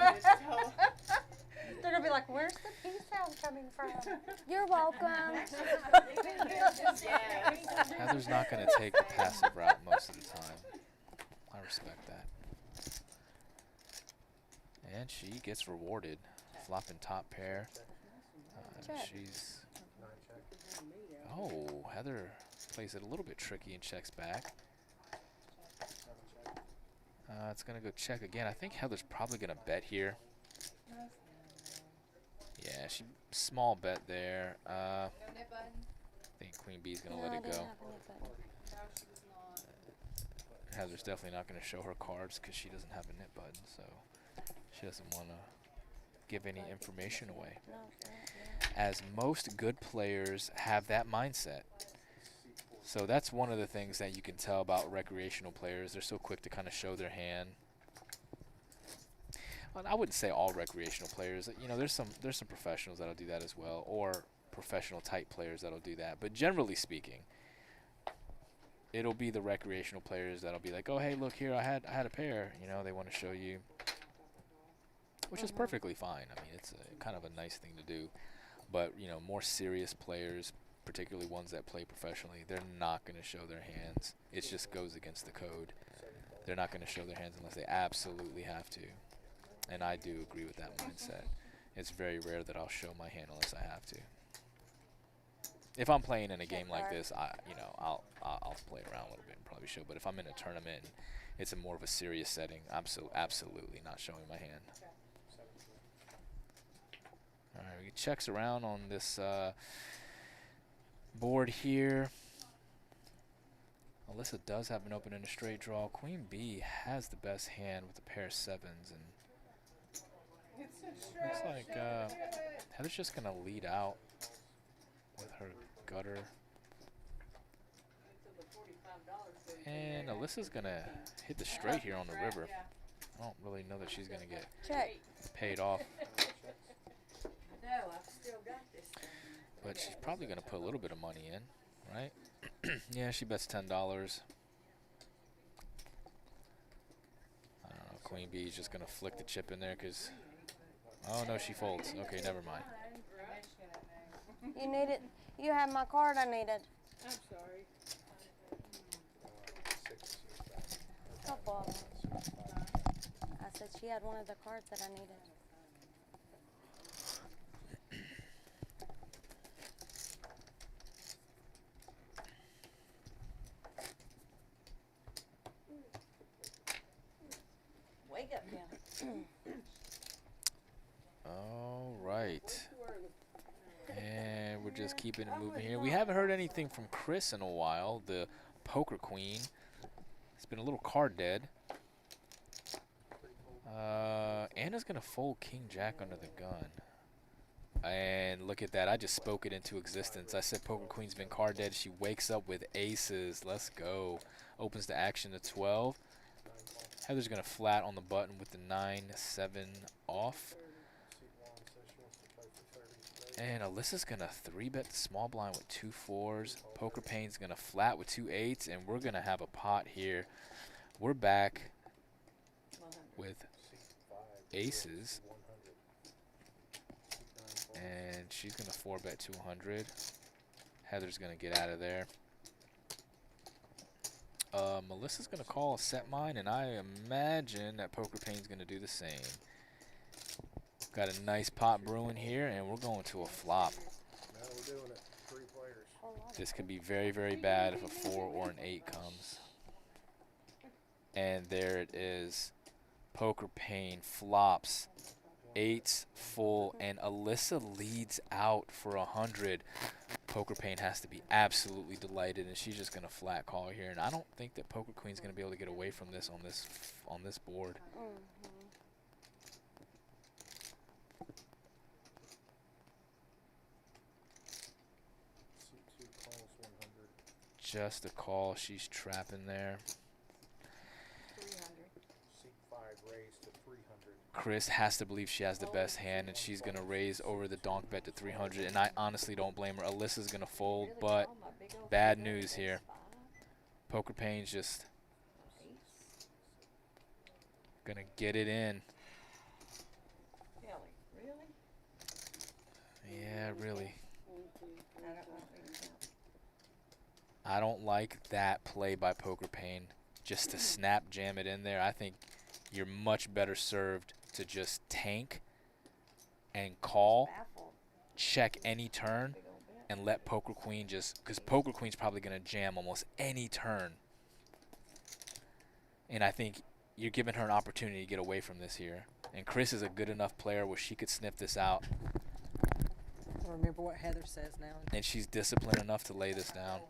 [SPEAKER 2] They're gonna be like, "Where's the pea sound coming from?"
[SPEAKER 8] You're welcome.
[SPEAKER 9] Heather's not gonna take the passive route most of the time. I respect that. And she gets rewarded, flopping top pair. She's. Oh, Heather plays it a little bit tricky and checks back. It's gonna go check again. I think Heather's probably gonna bet here. Yeah, she small bet there. I think Queen Bee's gonna let it go. Heather's definitely not gonna show her cards because she doesn't have a knit button, so she doesn't want to give any information away. As most good players have that mindset. So that's one of the things that you can tell about recreational players. They're so quick to kind of show their hand. Well, I wouldn't say all recreational players. You know, there's some professionals that'll do that as well, or professional type players that'll do that. But generally speaking, it'll be the recreational players that'll be like, "Oh, hey, look here, I had a pair." You know, they want to show you, which is perfectly fine. I mean, it's kind of a nice thing to do. But you know, more serious players, particularly ones that play professionally, they're not going to show their hands. It just goes against the code. They're not going to show their hands unless they absolutely have to. And I do agree with that mindset. It's very rare that I'll show my hand unless I have to. If I'm playing in a game like this, I'll play around a little bit and probably show. But if I'm in a tournament, and it's a more of a serious setting, I'm absolutely not showing my hand. All right, we checks around on this board here. Alyssa does have an open and a straight draw. Queen Bee has the best hand with a pair of sevens, and looks like Heather's just gonna lead out with her gutter, and Alyssa's gonna hit the straight here on the river. I don't really know that she's gonna get paid off. But she's probably going to put a little bit of money in, right? Yeah, she bets $10. I don't know. Queen Bee is just going to flick the chip in there because... Oh, no, she folds. Okay, never mind.
[SPEAKER 8] You need it. You have my card I needed.
[SPEAKER 6] I'm sorry.
[SPEAKER 8] Couple of them. I said she had one of the cards that I needed.
[SPEAKER 1] Wake up now.
[SPEAKER 9] All right. And we're just keeping it moving here. We haven't heard anything from Chris in a while, the poker queen. It's been a little card dead. Anna's going to fold King Jack under the gun. And look at that. I just spoke it into existence. I said poker queen's been card dead. She wakes up with aces. Let's go. Opens the action to 12. Heather's going to flat on the button with the 9-7 off. And Alyssa's going to 3-bet the small blind with 2 4s. Poker Pain's going to flat with 2 8s. And we're going to have a pot here. We're back with aces. And she's going to 4-bet 200. Heather's going to get out of there. Melissa's going to call a set mine, and I imagine that Poker Pain's going to do the same. Got a nice pot brewing here, and we're going to a flop.
[SPEAKER 5] Now we're doing it. 3 players.
[SPEAKER 9] This could be very, very bad if a 4 or an 8 comes. And there it is. Poker Pain flops. 8s full, and Alyssa leads out for 100. Poker Pain has to be absolutely delighted, and she's just gonna flat call here. And I don't think that Poker Queen's gonna be able to get away from this on this board.
[SPEAKER 5] C2 calls 100.
[SPEAKER 9] Just a call. She's trapping there.
[SPEAKER 5] C5 raised to 300.
[SPEAKER 9] Chris has to believe she has the best hand, and she's going to raise over the donk bet to 300, and I honestly don't blame her. Alyssa's going to fold, but bad news here. Poker Pain's just going to get it in.
[SPEAKER 1] Really?
[SPEAKER 9] Yeah, really. I don't like that play by Poker Pain, just to snap jam it in there. I think you're much better served to just tank and call, check any turn, and let Poker Queen just, because Poker Queen's probably going to jam almost any turn. And I think you're giving her an opportunity to get away from this here. And Chris is a good enough player where she could sniff this out.
[SPEAKER 2] Remember what Heather says now.
[SPEAKER 9] And she's disciplined enough to lay this down.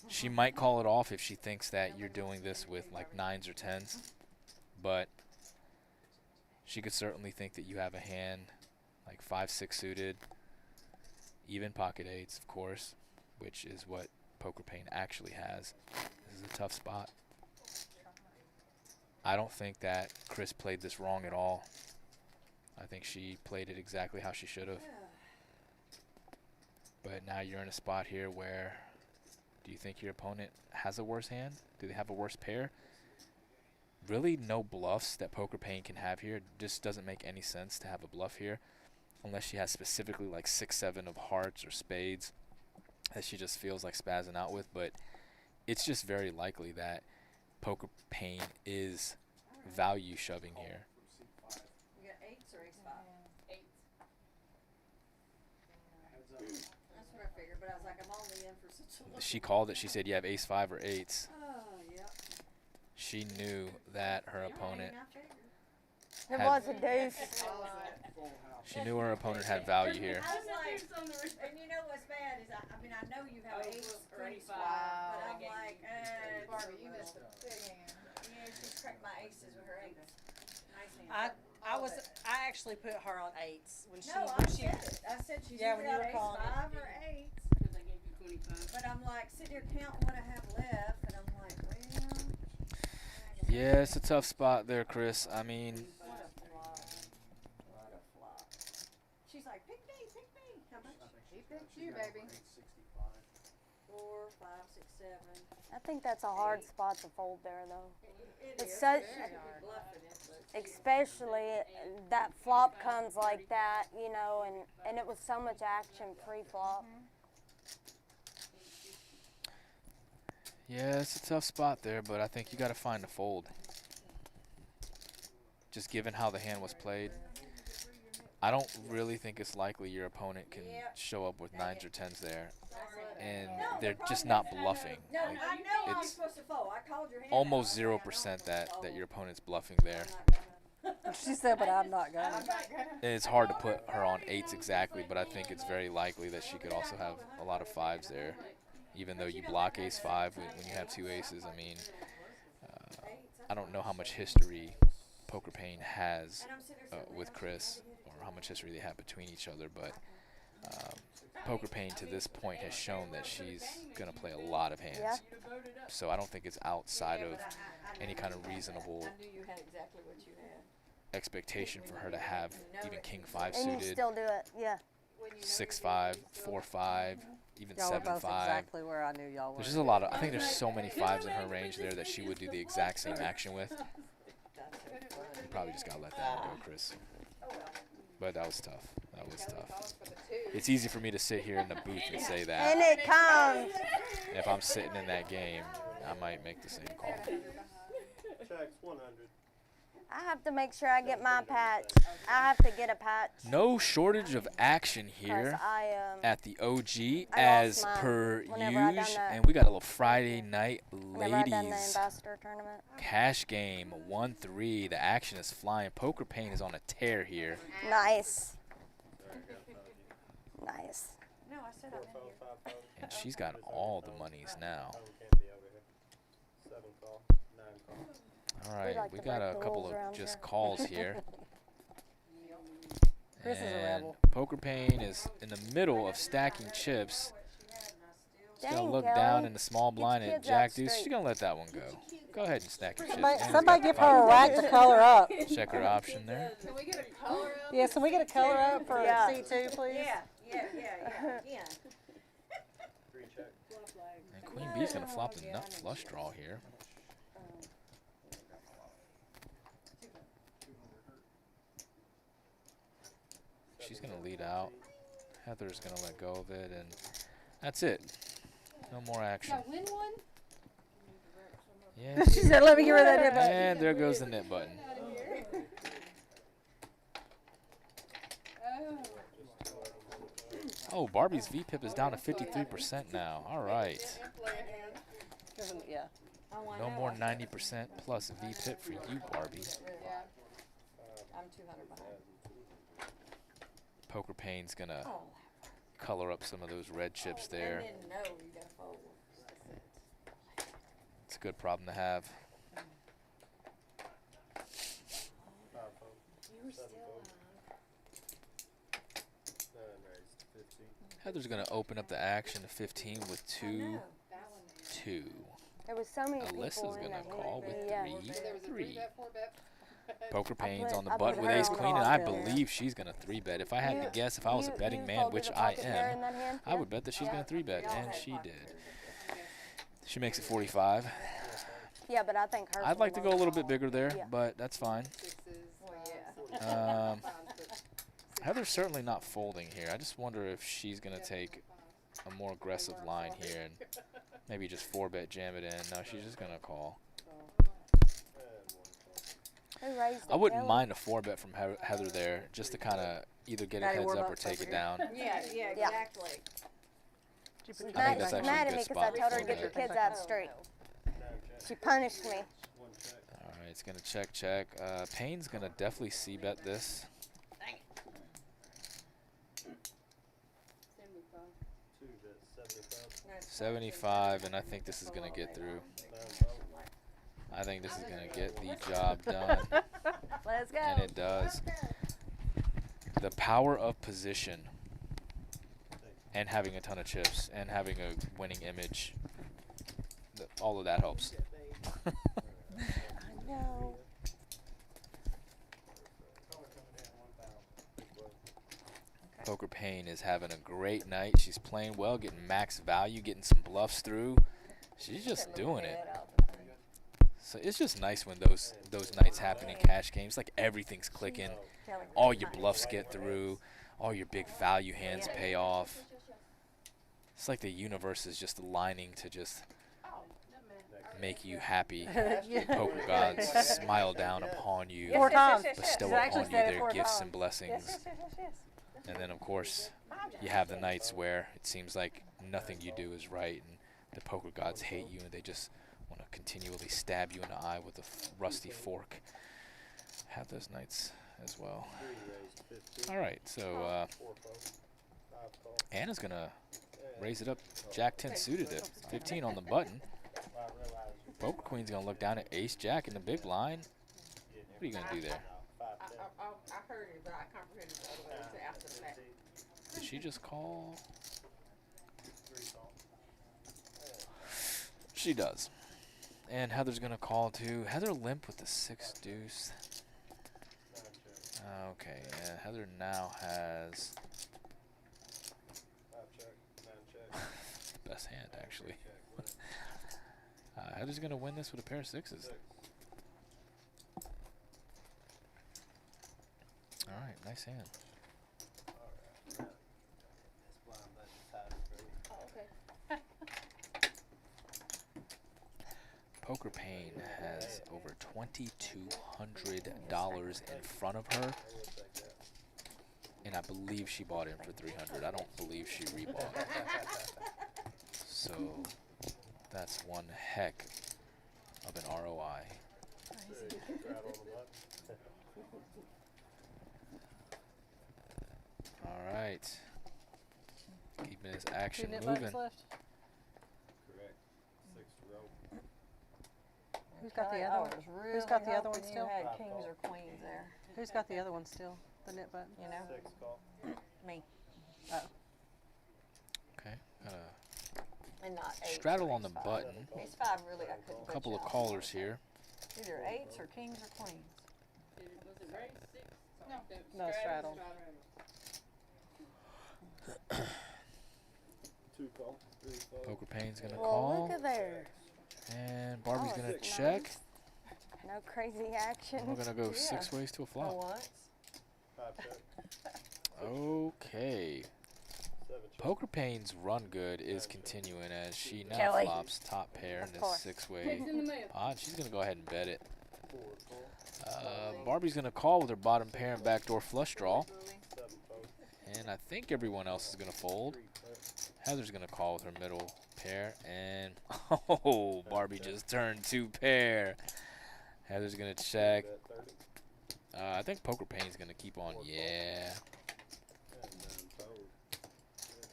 [SPEAKER 9] She might call it off if she thinks that you're doing this with like 9s or 10s. But she could certainly think that you have a hand like 5-6 suited, even pocket 8s, of course, which is what Poker Pain actually has. This is a tough spot. I don't think that Chris played this wrong at all. I think she played it exactly how she should have. But now you're in a spot here where, do you think your opponent has a worse hand? Do they have a worse pair? Really no bluffs that Poker Pain can have here. It just doesn't make any sense to have a bluff here unless she has specifically like 6-7 of hearts or spades that she just feels like spazzing out with. But it's just very likely that Poker Pain is value shoving here.
[SPEAKER 1] You got 8s or ace 5?
[SPEAKER 6] 8.
[SPEAKER 1] That's what I figured, but I was like, I'm only in for such a little.
[SPEAKER 9] She called it. She said you have ace 5 or 8s.
[SPEAKER 1] Oh, yep.
[SPEAKER 9] She knew that her opponent
[SPEAKER 8] It
[SPEAKER 9] had,
[SPEAKER 8] was a deuce.
[SPEAKER 9] she knew her opponent had value here.
[SPEAKER 1] I was like, and you know what's bad is, I mean, I know you have ace or ace 5, but I'm like,
[SPEAKER 3] Barbie, you missed a big hand.
[SPEAKER 1] yeah, she's cracked my aces with her 8s. Nice hand.
[SPEAKER 2] I actually put her on 8s when she.
[SPEAKER 1] No, I
[SPEAKER 2] when she
[SPEAKER 1] said it. I said she's
[SPEAKER 2] Yeah,
[SPEAKER 1] either
[SPEAKER 2] when you
[SPEAKER 1] got
[SPEAKER 2] were
[SPEAKER 1] ace
[SPEAKER 2] calling it.
[SPEAKER 1] 5 or 8s.
[SPEAKER 6] Because I gave you 25.
[SPEAKER 1] But I'm like, sitting here counting what I have left, and I'm like, well.
[SPEAKER 9] Yeah, it's a tough spot there, Chris. I mean,
[SPEAKER 1] What a flop. What a flop. She's like, pick me, pick me. How much?
[SPEAKER 3] He picked you, baby.
[SPEAKER 1] 4, 5, 6, 7.
[SPEAKER 8] I think that's a hard spot to fold there, though.
[SPEAKER 1] It
[SPEAKER 8] It's
[SPEAKER 1] is.
[SPEAKER 8] such,
[SPEAKER 1] You could be bluffing it, but
[SPEAKER 8] especially that flop comes like that, you know, and it was so much action pre-flop.
[SPEAKER 9] yeah, it's a tough spot there, but I think you got to find a fold. Just given how the hand was played, I don't really think it's likely your opponent can show up with 9s or 10s there, and they're just not bluffing.
[SPEAKER 1] No,
[SPEAKER 9] Like,
[SPEAKER 1] I know I'm
[SPEAKER 9] it's
[SPEAKER 1] supposed to fold. I called your hand.
[SPEAKER 9] almost
[SPEAKER 1] out. I was
[SPEAKER 9] 0%
[SPEAKER 1] like,
[SPEAKER 9] that your opponent's bluffing there.
[SPEAKER 1] I'm not gonna.
[SPEAKER 2] She said, but I'm not gonna.
[SPEAKER 9] And it's hard to put her on 8s exactly, but I think it's very likely that she could also have a lot of 5s there. Even though you block ace 5 when you have 2 aces, I mean, I don't know how much history Poker Pain has with Chris, or how much history they have between each other, but Poker Pain to this point has shown that she's going to play a lot of hands.
[SPEAKER 8] Yeah.
[SPEAKER 9] So I don't think it's outside of any kind of reasonable
[SPEAKER 1] I knew you had exactly what you had.
[SPEAKER 9] expectation for her to have even king 5
[SPEAKER 8] And you
[SPEAKER 9] suited,
[SPEAKER 8] still do it, yeah.
[SPEAKER 9] 6-5, 4-5, even
[SPEAKER 2] Y'all were both
[SPEAKER 9] 7-5.
[SPEAKER 2] exactly where I knew y'all were.
[SPEAKER 9] There's just a lot of, I think there's so many 5s in her range there that she would do the exact same action with. You probably just gotta let that one go, Chris. But that was tough. That was tough. It's easy for me to sit here in the booth and say that.
[SPEAKER 8] And it comes.
[SPEAKER 9] If I'm sitting in that game, I might make the same call.
[SPEAKER 4] Checks 100.
[SPEAKER 8] I have to make sure I get my patch. I have to get a patch.
[SPEAKER 9] No shortage of action
[SPEAKER 8] 'Cause
[SPEAKER 9] here
[SPEAKER 8] I
[SPEAKER 9] at the OG
[SPEAKER 8] I
[SPEAKER 9] as
[SPEAKER 8] lost mine
[SPEAKER 9] per
[SPEAKER 8] whenever I done
[SPEAKER 9] usual.
[SPEAKER 8] that.
[SPEAKER 9] And we got a little Friday night
[SPEAKER 8] whenever I done the
[SPEAKER 9] ladies
[SPEAKER 8] ambassador tournament.
[SPEAKER 9] cash game 1-3. The action is flying. Poker Pain is on a tear here.
[SPEAKER 8] Nice. Nice.
[SPEAKER 1] No, I said I'm in here.
[SPEAKER 4] 5,
[SPEAKER 9] And she's got all the monies now.
[SPEAKER 4] can't be over here. 7 call, 9 call.
[SPEAKER 9] All right,
[SPEAKER 8] like
[SPEAKER 9] we
[SPEAKER 8] to
[SPEAKER 9] got
[SPEAKER 8] break
[SPEAKER 9] a
[SPEAKER 8] the
[SPEAKER 9] couple
[SPEAKER 8] rules
[SPEAKER 9] of
[SPEAKER 8] around
[SPEAKER 9] just
[SPEAKER 8] here.
[SPEAKER 9] calls here.
[SPEAKER 2] Chris is a
[SPEAKER 9] And
[SPEAKER 2] rebel.
[SPEAKER 9] Poker Pain is in the middle of stacking chips. She's gonna
[SPEAKER 8] Dang,
[SPEAKER 9] look
[SPEAKER 8] Kelly.
[SPEAKER 9] down in the small blind at
[SPEAKER 8] kids
[SPEAKER 9] Jack
[SPEAKER 8] up
[SPEAKER 9] Deuce. She's
[SPEAKER 8] straight.
[SPEAKER 9] gonna let that one go. Go ahead and stack your chips.
[SPEAKER 2] Somebody,
[SPEAKER 9] Anna's
[SPEAKER 2] somebody
[SPEAKER 9] got
[SPEAKER 2] give
[SPEAKER 9] 5
[SPEAKER 2] her a rack to color up.
[SPEAKER 9] Check her option there.
[SPEAKER 7] Can we get a color up?
[SPEAKER 2] Yes, can we get a color up for
[SPEAKER 8] Yeah.
[SPEAKER 2] C2, please?
[SPEAKER 1] Yeah, again.
[SPEAKER 4] Three check.
[SPEAKER 9] And Queen B's gonna flop the nut flush draw here. She's gonna lead out. Heather's gonna let go of it, and that's it. No more action.
[SPEAKER 6] Win one?
[SPEAKER 9] Yeah.
[SPEAKER 2] She said, let me give her that nip button.
[SPEAKER 9] And there goes the knit button. Oh, Barbie's VPIP is down to 53% now. All right.
[SPEAKER 2] Yeah.
[SPEAKER 9] No more 90% plus VPIP for you, Barbie.
[SPEAKER 1] I'm 200 behind.
[SPEAKER 9] Poker Pain's gonna
[SPEAKER 1] Oh.
[SPEAKER 9] color up some of those red chips there.
[SPEAKER 1] And then no, you gotta fold.
[SPEAKER 9] It's a good problem to have. Heather's gonna open up the action to 15 with 2-2.
[SPEAKER 8] There was so many people
[SPEAKER 9] Alyssa's
[SPEAKER 8] in
[SPEAKER 9] gonna
[SPEAKER 8] that
[SPEAKER 9] call with
[SPEAKER 8] game.
[SPEAKER 9] 3-3. Poker Pain's
[SPEAKER 8] put-
[SPEAKER 9] on the
[SPEAKER 8] I
[SPEAKER 9] button
[SPEAKER 8] put
[SPEAKER 9] with
[SPEAKER 8] her
[SPEAKER 9] Ace
[SPEAKER 8] on
[SPEAKER 9] Queen,
[SPEAKER 8] the
[SPEAKER 9] and I
[SPEAKER 8] ball, yeah.
[SPEAKER 9] believe she's gonna 3-bet. If I had to guess, if I was a betting man,
[SPEAKER 8] folded
[SPEAKER 9] which
[SPEAKER 8] a
[SPEAKER 9] I
[SPEAKER 8] pocket pair in
[SPEAKER 9] am,
[SPEAKER 8] that hand?
[SPEAKER 9] I would bet that she's gonna 3-bet, and she did. She makes it 45.
[SPEAKER 8] Yeah, but I think hers
[SPEAKER 9] I'd like to
[SPEAKER 8] was
[SPEAKER 9] go a little bit bigger there,
[SPEAKER 8] Yeah.
[SPEAKER 9] but that's fine. Heather's certainly not folding here. I just wonder if she's going to take a more aggressive line here and maybe just 4-bet jam it in. No, she's just going to call.
[SPEAKER 8] Who raised
[SPEAKER 9] I
[SPEAKER 8] it,
[SPEAKER 9] wouldn't
[SPEAKER 8] Kelly?
[SPEAKER 9] mind a 4-bet from Heather there, just to kind of either get a
[SPEAKER 2] Patty
[SPEAKER 9] heads up or
[SPEAKER 2] Warbucks
[SPEAKER 9] take
[SPEAKER 2] over
[SPEAKER 9] it
[SPEAKER 2] here.
[SPEAKER 9] down.
[SPEAKER 1] Yeah, exactly.
[SPEAKER 8] She's
[SPEAKER 9] I think
[SPEAKER 8] mad,
[SPEAKER 9] that's
[SPEAKER 8] she's
[SPEAKER 9] actually
[SPEAKER 8] mad
[SPEAKER 9] a
[SPEAKER 8] at me
[SPEAKER 9] good
[SPEAKER 8] because I
[SPEAKER 9] spot
[SPEAKER 8] told her
[SPEAKER 9] for
[SPEAKER 8] to get your
[SPEAKER 9] that.
[SPEAKER 8] kids out straight. She punished me.
[SPEAKER 9] All right, it's going to check. Payne's going to definitely C-bet this. 75, and I think this is going to get through. I think this is going to get the job done.
[SPEAKER 8] Let's go.
[SPEAKER 9] And it does. The power of position and having a ton of chips and having a winning image, all of that helps.
[SPEAKER 8] I know.
[SPEAKER 9] Poker Pain is having a great night. She's playing well, getting max value, getting some bluffs through. She's just doing it. So it's just nice when those nights happen in cash games. Like everything's clicking. All your bluffs get through. All your big value hands pay off. It's like the universe is just aligning to just make you happy. The poker gods smile down upon you,
[SPEAKER 2] 4 times.
[SPEAKER 9] bestow
[SPEAKER 2] She's actually
[SPEAKER 9] upon you
[SPEAKER 2] said it
[SPEAKER 9] their
[SPEAKER 2] 4
[SPEAKER 9] gifts
[SPEAKER 2] times.
[SPEAKER 9] and blessings. And then, of course, you have the nights where it seems like nothing you do is right, and the poker gods hate you, and they just want to continually stab you in the eye with a rusty fork. Have those nights as well. All right, so Anna's going to raise it up. Jack 10 suited it. 15 on the button. Poker Queen's going to look down at Ace Jack in the big blind. What are you going to do there?
[SPEAKER 7] I heard it, but I comprehended it all the way to after the fact.
[SPEAKER 9] Did she just call? She does. And Heather's going to call too. Heather limp with the 6 deuce. Okay, yeah, Heather now has best hand, actually. Heather's going to win this with a pair of 6s. All right, nice hand. Poker Pain has over $2,200 in front of her, and I believe she bought in for $300. I don't believe she rebought. So that's one heck of an ROI. All right, keeping this
[SPEAKER 2] 2
[SPEAKER 9] action
[SPEAKER 2] nip
[SPEAKER 9] moving.
[SPEAKER 2] buttons left.
[SPEAKER 4] Correct. 6 to row.
[SPEAKER 2] Who's got the
[SPEAKER 1] I
[SPEAKER 2] other one?
[SPEAKER 1] was really
[SPEAKER 2] Who's got the other one
[SPEAKER 1] hoping
[SPEAKER 2] still?
[SPEAKER 1] You had kings or queens there,
[SPEAKER 2] Who's got the other one still? The nip button.
[SPEAKER 1] you know?
[SPEAKER 4] 6 call.
[SPEAKER 1] Me.
[SPEAKER 2] Oh.
[SPEAKER 9] Okay,
[SPEAKER 1] And not eights.
[SPEAKER 9] Straddle
[SPEAKER 1] or
[SPEAKER 9] on the
[SPEAKER 1] ace five.
[SPEAKER 9] button.
[SPEAKER 1] Ace five really I couldn't.
[SPEAKER 9] A couple of
[SPEAKER 1] touch out.
[SPEAKER 9] callers here.
[SPEAKER 1] Either eights or kings or queens.
[SPEAKER 6] Was it race 6?
[SPEAKER 2] No, straddle.
[SPEAKER 5] Two call, three call.
[SPEAKER 9] Poker Pane's gonna
[SPEAKER 8] Well,
[SPEAKER 9] call.
[SPEAKER 8] look at there.
[SPEAKER 9] And Barbie's
[SPEAKER 8] Oh,
[SPEAKER 9] gonna
[SPEAKER 8] it's
[SPEAKER 9] check.
[SPEAKER 8] nice. No crazy action.
[SPEAKER 9] We're gonna go
[SPEAKER 1] Yeah.
[SPEAKER 9] 6 ways to a
[SPEAKER 1] For
[SPEAKER 9] flop.
[SPEAKER 1] once.
[SPEAKER 4] 5 check,
[SPEAKER 9] Okay.
[SPEAKER 4] 7 check.
[SPEAKER 9] Poker Pane's run good is continuing as she now
[SPEAKER 8] Kelly.
[SPEAKER 9] flops top pair in this
[SPEAKER 8] course.
[SPEAKER 9] 6-way
[SPEAKER 6] Checks in the mail.
[SPEAKER 9] pot. She's gonna go ahead and bet it.
[SPEAKER 4] 4 call,
[SPEAKER 9] Barbie's gonna call with her bottom pair and backdoor flush draw.
[SPEAKER 4] 7 fold,
[SPEAKER 9] And I think everyone else is gonna fold.
[SPEAKER 5] 3 bet.
[SPEAKER 9] Heather's gonna call with her middle pair, and oh, Barbie just turned 2 pair. Heather's gonna check.
[SPEAKER 4] bet 30,
[SPEAKER 9] I think Poker Pane's gonna keep on. Yeah.
[SPEAKER 4] and 9 fold. That's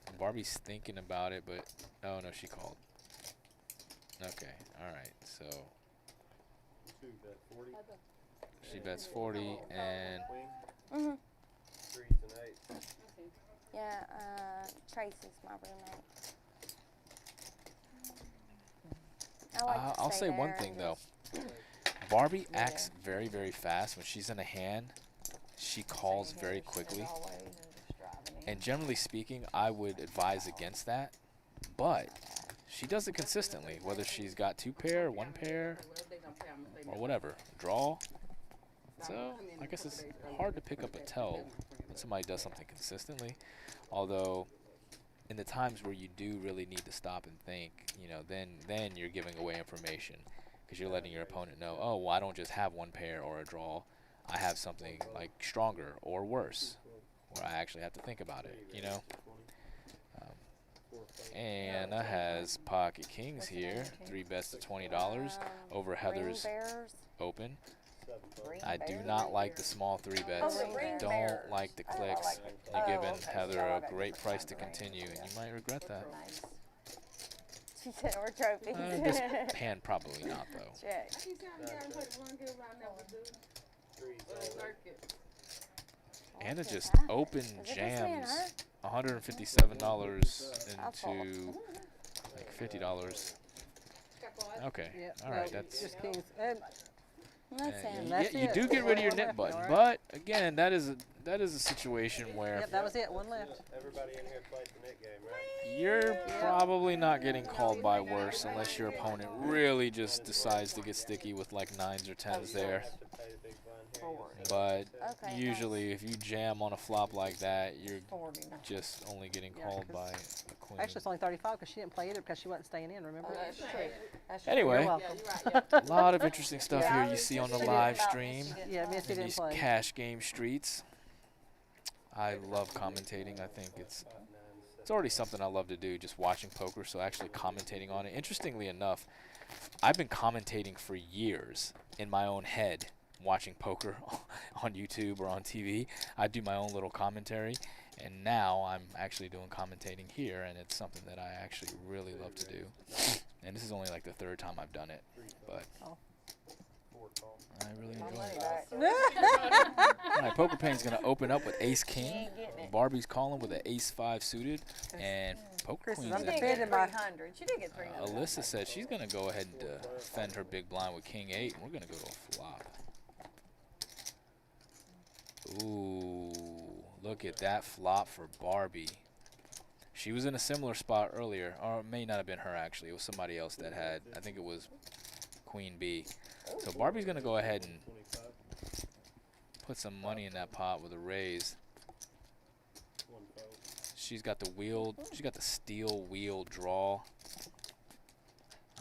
[SPEAKER 4] up.
[SPEAKER 9] Barbie's thinking about it, but oh no, she called. Okay, all right. So
[SPEAKER 4] 2 bet 40,
[SPEAKER 9] she bets 40, and
[SPEAKER 4] queen,
[SPEAKER 8] Mhm.
[SPEAKER 4] 3s and 8s.
[SPEAKER 8] Yeah, Tracy's my roommate. I like to
[SPEAKER 9] I'll
[SPEAKER 8] stay
[SPEAKER 9] say one
[SPEAKER 8] there
[SPEAKER 9] thing
[SPEAKER 8] and
[SPEAKER 9] though.
[SPEAKER 8] just-
[SPEAKER 9] Barbie acts very, very fast when she's in a hand. She calls
[SPEAKER 1] Same
[SPEAKER 9] very
[SPEAKER 1] here,
[SPEAKER 9] quickly.
[SPEAKER 1] as always, and just driving in.
[SPEAKER 9] And generally speaking, I would advise against that. But she does it consistently, whether she's got 2 pair, 1 pair, or whatever. Draw. So I guess it's hard to pick up a tell when somebody does something consistently. Although in the times where you do really need to stop and think, you know, then you're giving away information because you're letting your opponent know, oh, well, I don't just have 1 pair or a draw. I have something like stronger or worse, where I actually have to think about it, you know. Anna has pocket kings here, 3 bets to $20 over
[SPEAKER 8] Ring
[SPEAKER 9] Heather's
[SPEAKER 8] bears.
[SPEAKER 9] open.
[SPEAKER 4] 7 fold,
[SPEAKER 1] Green
[SPEAKER 9] I do
[SPEAKER 1] bears.
[SPEAKER 9] not like the small 3 bets.
[SPEAKER 8] the ring
[SPEAKER 9] Don't
[SPEAKER 1] bears.
[SPEAKER 9] like the
[SPEAKER 1] Oh, I
[SPEAKER 9] clicks.
[SPEAKER 1] like it.
[SPEAKER 9] You're
[SPEAKER 1] Oh,
[SPEAKER 9] giving
[SPEAKER 1] okay.
[SPEAKER 9] Heather
[SPEAKER 1] So I
[SPEAKER 9] a
[SPEAKER 1] got
[SPEAKER 9] great
[SPEAKER 1] to
[SPEAKER 9] price
[SPEAKER 1] find
[SPEAKER 9] to
[SPEAKER 1] the ring.
[SPEAKER 9] continue, and
[SPEAKER 1] Yeah.
[SPEAKER 9] you might regret that.
[SPEAKER 1] Nice.
[SPEAKER 8] She said, or trophies.
[SPEAKER 9] This hand probably not though.
[SPEAKER 8] Check.
[SPEAKER 6] She sounded down and put one good I never do.
[SPEAKER 4] 3s
[SPEAKER 6] But it's
[SPEAKER 4] over,
[SPEAKER 6] circuit.
[SPEAKER 9] Anna
[SPEAKER 8] What's
[SPEAKER 9] just
[SPEAKER 8] that?
[SPEAKER 9] open
[SPEAKER 8] Is it just me and
[SPEAKER 9] jams
[SPEAKER 8] her?
[SPEAKER 9] $157
[SPEAKER 8] I'll fall.
[SPEAKER 9] into like $50. Okay,
[SPEAKER 2] Yep.
[SPEAKER 9] all right,
[SPEAKER 2] no,
[SPEAKER 9] that's.
[SPEAKER 2] just kings. And
[SPEAKER 8] That's
[SPEAKER 9] And
[SPEAKER 8] him.
[SPEAKER 9] you,
[SPEAKER 2] That's
[SPEAKER 9] you
[SPEAKER 2] it.
[SPEAKER 9] do get rid of your
[SPEAKER 2] One
[SPEAKER 9] net
[SPEAKER 2] left,
[SPEAKER 9] button,
[SPEAKER 2] alright.
[SPEAKER 9] but again, that is a situation where
[SPEAKER 2] yep, that was it. 1 left.
[SPEAKER 4] everybody in here plays the net game, right?
[SPEAKER 9] you're probably not getting called by worse unless your opponent really just decides to get sticky with like 9s or 10s there.
[SPEAKER 4] Have to pay the big blind here, you
[SPEAKER 1] Forward.
[SPEAKER 4] just
[SPEAKER 9] But
[SPEAKER 8] Okay,
[SPEAKER 9] usually, if you jam on a flop like that, you're
[SPEAKER 1] 49.
[SPEAKER 9] just only getting
[SPEAKER 2] Yeah,
[SPEAKER 9] called
[SPEAKER 2] 'cause
[SPEAKER 9] by a queen.
[SPEAKER 2] Actually, it's only 35 because she didn't play either because she wasn't staying in. Remember?
[SPEAKER 1] Oh, that's true. That's true.
[SPEAKER 9] Anyway,
[SPEAKER 2] You're welcome.
[SPEAKER 9] a lot of interesting stuff
[SPEAKER 1] Yeah,
[SPEAKER 9] here
[SPEAKER 1] I
[SPEAKER 9] you
[SPEAKER 1] was
[SPEAKER 9] see on the
[SPEAKER 1] just
[SPEAKER 9] live
[SPEAKER 1] about
[SPEAKER 9] stream
[SPEAKER 1] Missy didn't
[SPEAKER 2] Yeah,
[SPEAKER 1] play.
[SPEAKER 2] Missy
[SPEAKER 9] in
[SPEAKER 2] didn't
[SPEAKER 9] these
[SPEAKER 2] play.
[SPEAKER 9] cash game streets. I love commentating. I think it's already something I love to do, just watching poker, so actually commentating on it. Interestingly enough, I've been commentating for years in my own head, watching poker on YouTube or on TV. I do my own little commentary, and now I'm actually doing commentating here, and it's something that I actually really love to do. And this is only like the 3rd time I've done it, but
[SPEAKER 4] 4 call.
[SPEAKER 9] I really
[SPEAKER 1] My
[SPEAKER 9] enjoy
[SPEAKER 1] money
[SPEAKER 9] it.
[SPEAKER 1] back.
[SPEAKER 9] All right, Poker Pane's going to open up with ace
[SPEAKER 1] She
[SPEAKER 9] king.
[SPEAKER 1] ain't getting it.
[SPEAKER 9] Barbie's calling with an ace 5 suited, and Poker
[SPEAKER 2] Chris is
[SPEAKER 9] Queen's
[SPEAKER 1] She
[SPEAKER 9] in
[SPEAKER 1] did
[SPEAKER 2] undefeated.
[SPEAKER 1] get
[SPEAKER 9] there.
[SPEAKER 1] 300. She did get 300.
[SPEAKER 9] Alyssa said she's going to go ahead and defend her big blind with king 8, and we're going to go to a flop. Ooh, look at that flop for Barbie. She was in a similar spot earlier, or it may not have been her actually. It was somebody else that had, I think it was Queen B. So Barbie's going to go ahead and
[SPEAKER 4] 25,
[SPEAKER 9] put some money in that pot with a raise.
[SPEAKER 4] 1 fold,
[SPEAKER 9] She's got the wheel. She's got the steel wheel draw.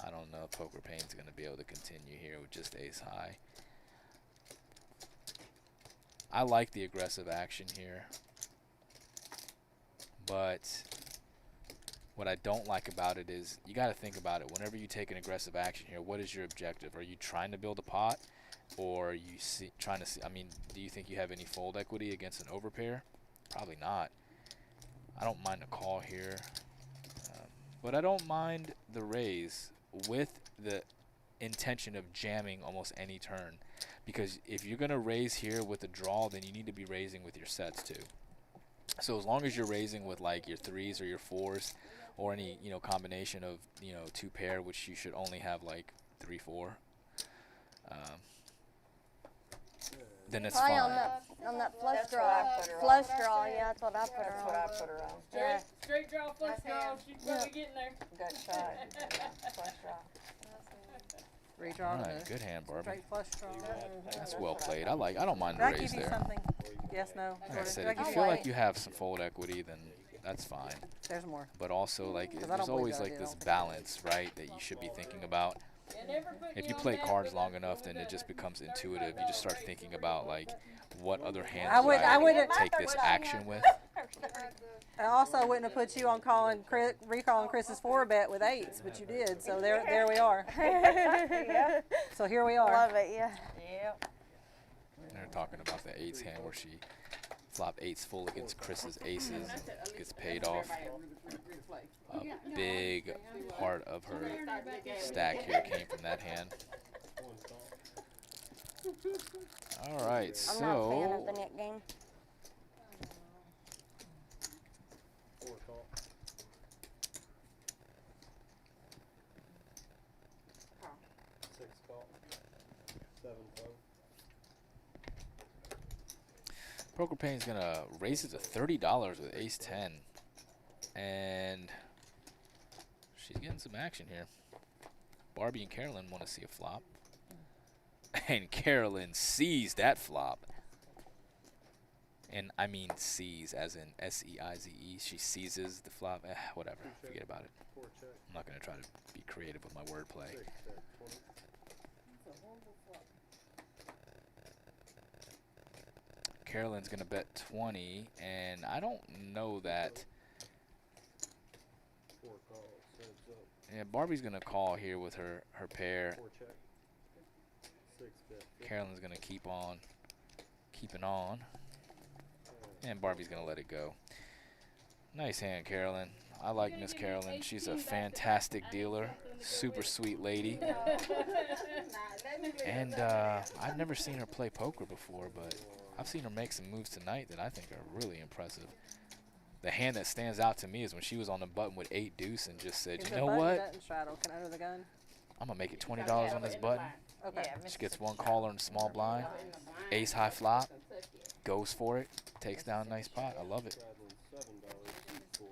[SPEAKER 9] I don't know if Poker Pane's going to be able to continue here with just ace high. I like the aggressive action here, but what I don't like about it is you got to think about it. Whenever you take an aggressive action here, what is your objective? Are you trying to build a pot, or are you trying to see? I mean, do you think you have any fold equity against an overpair? Probably not. I don't mind a call here, but I don't mind the raise with the intention of jamming almost any turn. Because if you're going to raise here with a draw, then you need to be raising with your sets too. So as long as you're raising with like your 3s or your 4s or any, you know, combination of, you know, 2 pair, which you should only have like 3, 4. Then it's
[SPEAKER 10] Probably
[SPEAKER 9] fine.
[SPEAKER 10] on that flush
[SPEAKER 1] That's what
[SPEAKER 10] draw.
[SPEAKER 1] I put her on.
[SPEAKER 10] Flush draw, yeah, that's what I put her
[SPEAKER 1] That's
[SPEAKER 10] on.
[SPEAKER 1] what I put her on.
[SPEAKER 10] Yeah.
[SPEAKER 6] Straight draw, flush draw. She's probably getting there.
[SPEAKER 1] Gut shot. Flush draw.
[SPEAKER 2] Redraw
[SPEAKER 9] All
[SPEAKER 2] to
[SPEAKER 9] right, good hand, Barbie.
[SPEAKER 2] straight flush draw.
[SPEAKER 9] That's well played. I don't mind
[SPEAKER 2] Did
[SPEAKER 9] the
[SPEAKER 2] I
[SPEAKER 9] raise
[SPEAKER 2] give you
[SPEAKER 9] there.
[SPEAKER 2] something? Yes, no?
[SPEAKER 9] Like I said,
[SPEAKER 2] Did I
[SPEAKER 9] if you
[SPEAKER 2] give
[SPEAKER 9] feel
[SPEAKER 2] you-
[SPEAKER 9] like you have some fold equity, then that's fine.
[SPEAKER 2] There's more.
[SPEAKER 9] But also, like,
[SPEAKER 2] 'Cause I
[SPEAKER 9] there's
[SPEAKER 2] don't believe
[SPEAKER 9] always
[SPEAKER 2] that I
[SPEAKER 9] like
[SPEAKER 2] did.
[SPEAKER 9] this balance, right, that you should be thinking about.
[SPEAKER 6] And never put
[SPEAKER 9] If
[SPEAKER 6] me
[SPEAKER 9] you
[SPEAKER 6] on
[SPEAKER 9] play
[SPEAKER 6] that
[SPEAKER 9] cards
[SPEAKER 6] with
[SPEAKER 9] long
[SPEAKER 6] a-
[SPEAKER 9] enough, then it just becomes intuitive. You just start thinking about like what other hands
[SPEAKER 2] I
[SPEAKER 9] would I
[SPEAKER 2] wouldn't-
[SPEAKER 9] take this action with.
[SPEAKER 2] I also wouldn't have put you on recalling Chris's 4-bet with 8s, but you did. So there we are.
[SPEAKER 10] Yeah.
[SPEAKER 2] So here we are.
[SPEAKER 10] Love it, yeah.
[SPEAKER 1] Yep.
[SPEAKER 9] They're talking about the 8s hand where she flop 8s full against Chris's aces, gets paid off. A big part of her stack here came from that hand. All right,
[SPEAKER 10] I'm not a fan of
[SPEAKER 9] so
[SPEAKER 10] the net game.
[SPEAKER 5] 4 call. Six call. 7 fold.
[SPEAKER 9] Poker Pain's gonna raise it to $30 with ace 10, and she's getting some action here. Barbie and Carolyn want to see a flop, and Carolyn sees that flop. And I mean sees as in S-E-I-Z-E. She seizes the flop. Whatever. Forget about it.
[SPEAKER 5] 4 check.
[SPEAKER 9] I'm not going to try to be creative with my wordplay.
[SPEAKER 5] 6 check. 20.
[SPEAKER 9] Carolyn's going to bet 20, and I don't know that.
[SPEAKER 5] 4 call. Heads up.
[SPEAKER 9] Yeah, Barbie's going to call here with her pair.
[SPEAKER 5] 4 check. 6 bet.
[SPEAKER 9] Carolyn's going to keep on keeping on. And Barbie's going to let it go. Nice hand, Carolyn. I like Miss Carolyn. She's a fantastic dealer. Super sweet lady. And I've never seen her play poker before, but I've seen her make some moves tonight that I think are really impressive. The hand that stands out to me is when she was on the button with 8 deuce and just said, you know what?
[SPEAKER 2] Straddle. Can I under the gun?
[SPEAKER 9] I'm going to make it $20 on this button.
[SPEAKER 2] Okay.
[SPEAKER 9] She gets 1 caller in the small blind. Ace high flop. Goes for it. Takes down a nice pot. I love it.
[SPEAKER 5] Straddling $7. 4.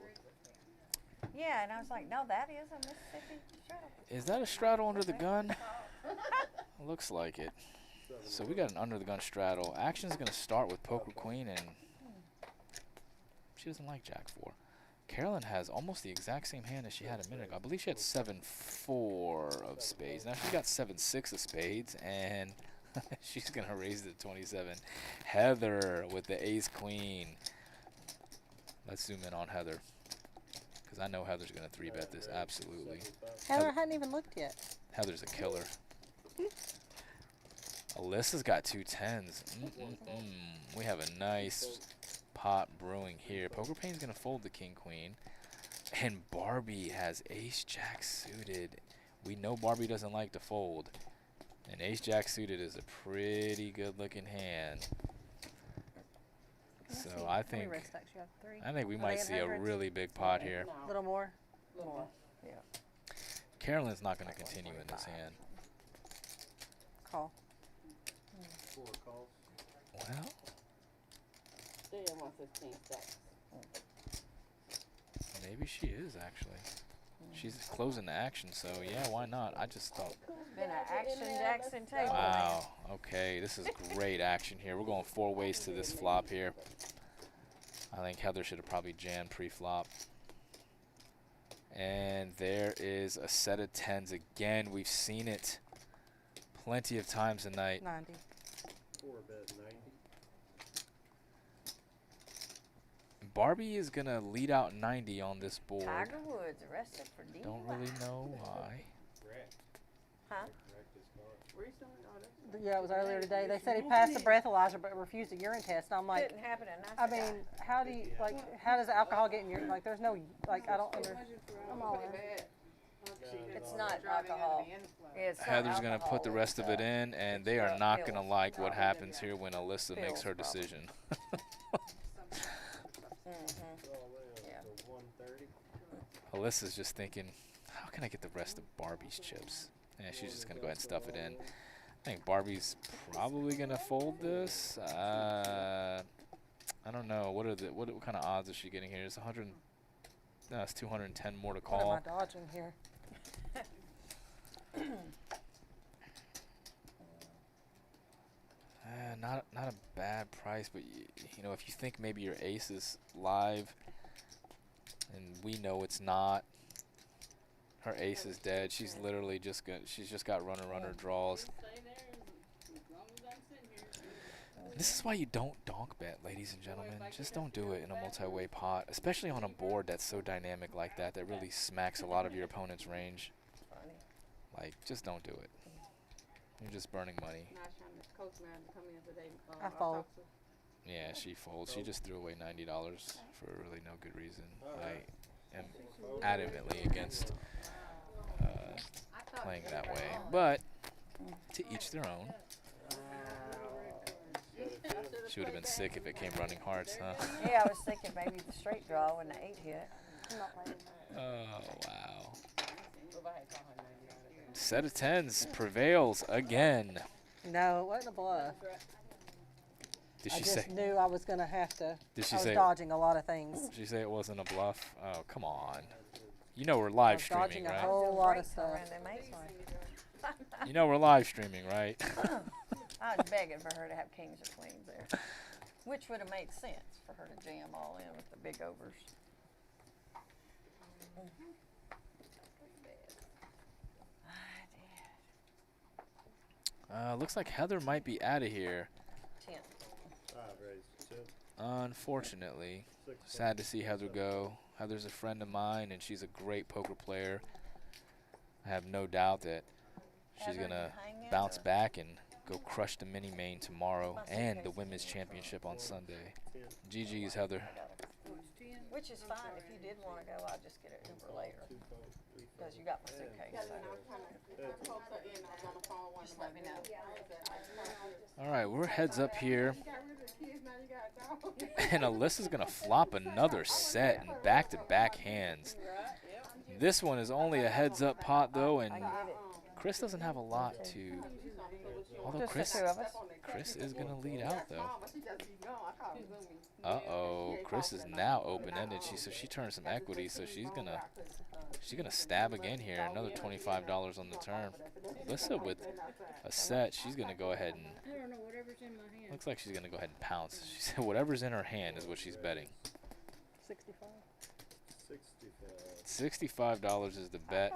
[SPEAKER 1] Yeah, and I was like, no, that is a Mississippi straddle.
[SPEAKER 9] Is that a straddle under the gun? Looks like it. So we got an under the gun straddle. Action's going to start with poker queen, and she doesn't like jack 4. Carolyn has almost the exact same hand as she had a minute ago. I believe she had 7-4 of spades. Now she got 7-6 of spades, and she's going to raise it to 27. Heather with the ace queen. Let's zoom in on Heather, because I know Heather's going to 3-bet this, absolutely.
[SPEAKER 2] Heather hadn't even looked yet.
[SPEAKER 9] Heather's a killer. Alyssa's got 2 10s. We have a nice pot brewing here. Poker Pain's going to fold the king queen. And Barbie has ace jack suited. We know Barbie doesn't like to fold. And ace jack suited is a pretty good looking hand. So I think we might see a really big pot here.
[SPEAKER 2] A little more.
[SPEAKER 1] More. Yeah.
[SPEAKER 9] Carolyn's not going to continue in this hand.
[SPEAKER 2] Call.
[SPEAKER 5] 4 calls.
[SPEAKER 9] Well,
[SPEAKER 6] Still 115 stacks.
[SPEAKER 9] maybe she is actually. She's closing the action, so yeah, why not? I just thought.
[SPEAKER 1] Been an Action Jackson table.
[SPEAKER 9] Wow. Okay, this is great action here. We're going 4 ways to this flop here. I think Heather should have probably jammed pre-flop. And there is a set of 10s again. We've seen it plenty of times tonight.
[SPEAKER 2] 90.
[SPEAKER 5] 4 bet 90.
[SPEAKER 9] Barbie is going to lead out 90 on this board.
[SPEAKER 1] Tiger Woods arrested for DUI.
[SPEAKER 9] Don't really know why.
[SPEAKER 1] Huh?
[SPEAKER 2] Yeah, it was earlier today. They said he passed the breathalyzer but refused a urine test. And I'm like,
[SPEAKER 1] Didn't happen in
[SPEAKER 2] I mean, how do you, like, how does alcohol get in your, like, there's no, like, I don't understand. I'm all in.
[SPEAKER 1] It's not alcohol. It's not
[SPEAKER 9] Heather's going to
[SPEAKER 1] alcohol,
[SPEAKER 9] put the rest of it in, and they are not going to like what happens here when Alyssa makes her
[SPEAKER 1] Pills,
[SPEAKER 9] decision.
[SPEAKER 1] Mm-hmm.
[SPEAKER 5] All in
[SPEAKER 1] Yeah.
[SPEAKER 5] to 130.
[SPEAKER 9] Alyssa's just thinking, how can I get the rest of Barbie's chips? And she's just gonna go ahead and stuff it in. I think Barbie's probably gonna fold this. I don't know. What kind of odds is she getting here? It's 100. No, it's 210 more to call.
[SPEAKER 2] What am I dodging here?
[SPEAKER 9] Not a bad price, but you know, if you think maybe your ace is live, and we know it's not. Her ace is dead. She's literally just got runner draws. This is why you don't donk bet, ladies and gentlemen. Just don't do it in a multi-way pot, especially on a board that's so dynamic like that really smacks a lot of your opponent's range. Like, just don't do it. You're just burning money.
[SPEAKER 2] I fold.
[SPEAKER 9] Yeah, she folds. She just threw away $90 for really no good reason. I am adamantly against playing that way, but to each their own. She would have been sick if it came running hearts, huh?
[SPEAKER 1] Yeah, I was thinking maybe the straight draw when the 8 hit.
[SPEAKER 9] Oh, wow. Set of 10s prevails again.
[SPEAKER 2] No, it wasn't a bluff.
[SPEAKER 9] Did
[SPEAKER 2] I
[SPEAKER 9] she
[SPEAKER 2] just
[SPEAKER 9] say?
[SPEAKER 2] knew I was gonna have to.
[SPEAKER 9] Did she
[SPEAKER 2] I was
[SPEAKER 9] say?
[SPEAKER 2] dodging a lot of things.
[SPEAKER 9] Did she say it wasn't a bluff? Oh, come on. You know we're live streaming,
[SPEAKER 2] Dodging a
[SPEAKER 9] right?
[SPEAKER 2] whole lot of
[SPEAKER 1] Breaks
[SPEAKER 2] stuff.
[SPEAKER 1] around them eights.
[SPEAKER 9] You know we're live streaming, right?
[SPEAKER 1] I was begging for her to have kings or queens there, which would have made sense for her to jam all in with the big overs.
[SPEAKER 9] Looks like Heather might be out of here.
[SPEAKER 1] 10.
[SPEAKER 9] Unfortunately. Sad to see Heather go. Heather's a friend of mine, and she's a great poker player. I have no doubt that she's going to bounce back and go crush the mini main tomorrow and the women's championship on Sunday. GG's, Heather.
[SPEAKER 1] Which is fine. If you did want to go, I'll just get an Uber later. Because you got my suitcase. So. Just let me know.
[SPEAKER 9] All right, we're heads up here. And Alyssa's going to flop another set in back-to-back hands. This one is only a heads-up pot, though, and Chris doesn't have a lot to... Although Chris is going to lead out, though. Uh-oh, Chris is now open-ended. So she turned some equity, so she's gonna stab again here. Another $25 on the turn. Alyssa with a set, she's gonna go ahead and looks like she's gonna go ahead and pounce. She said whatever's in her hand is what she's betting.
[SPEAKER 2] 65.
[SPEAKER 9] $65 is the bet.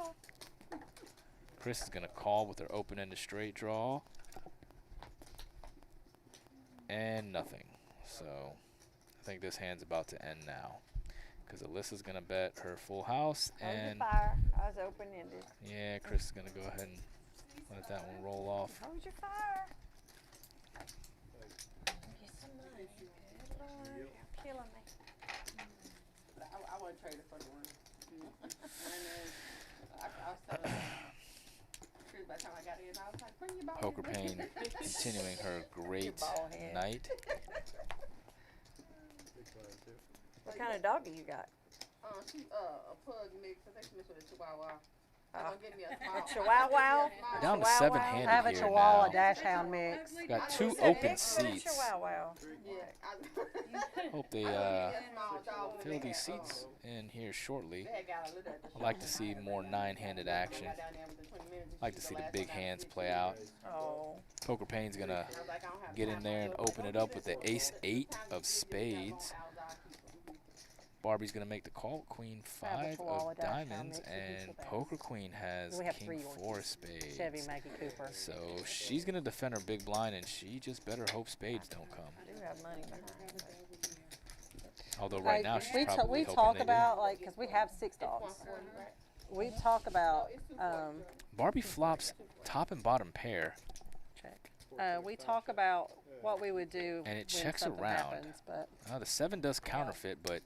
[SPEAKER 9] Chris is gonna call with her open-ended straight draw. And nothing. So I think this hand's about to end now. Because Alyssa's going to bet her full house. And
[SPEAKER 1] fire. I was open-ended.
[SPEAKER 9] yeah, Chris is going to go ahead and let that one roll off.
[SPEAKER 1] Hold your fire. Get some money. Good Lord, you're killing me.
[SPEAKER 7] I want to trade it for the one. I was telling her, by the time I got in, I was like, bring your ball.
[SPEAKER 9] Poker Pain continuing her great night.
[SPEAKER 1] What kind of doggy you got?
[SPEAKER 7] She's a pug mix. I think she mixed with a chihuahua. I'm gonna give me a small.
[SPEAKER 1] Chihuahua?
[SPEAKER 9] We're down to
[SPEAKER 1] Chihuahua?
[SPEAKER 9] seven-handed
[SPEAKER 2] I have a
[SPEAKER 9] here
[SPEAKER 2] Chihuahua
[SPEAKER 9] now.
[SPEAKER 2] dash hound mix.
[SPEAKER 9] Got 2 open seats.
[SPEAKER 1] Chihuahua.
[SPEAKER 9] Hope they fill these seats in here shortly. I'd like to see more 9-handed action. I'd like to see the big hands play out.
[SPEAKER 1] Oh.
[SPEAKER 9] Poker Pain's gonna get in there and open it up with the ace-8 of spades. Barbie's gonna make the call, Queen 5 of diamonds, and Poker Queen has King 4 spades.
[SPEAKER 2] Chevy Maggie Cooper.
[SPEAKER 9] So she's gonna defend her big blind, and she just better hope spades don't come.
[SPEAKER 1] I do have money behind me.
[SPEAKER 9] Although right now she's probably
[SPEAKER 2] we
[SPEAKER 9] hoping
[SPEAKER 2] talk
[SPEAKER 9] they
[SPEAKER 2] about like because we have 6 dogs. We talk about
[SPEAKER 9] Barbie flops top and bottom pair,
[SPEAKER 2] we talk about what we would do
[SPEAKER 9] and it
[SPEAKER 2] when
[SPEAKER 9] checks
[SPEAKER 2] something
[SPEAKER 9] around.
[SPEAKER 2] happens, but
[SPEAKER 9] The 7 does counterfeit, but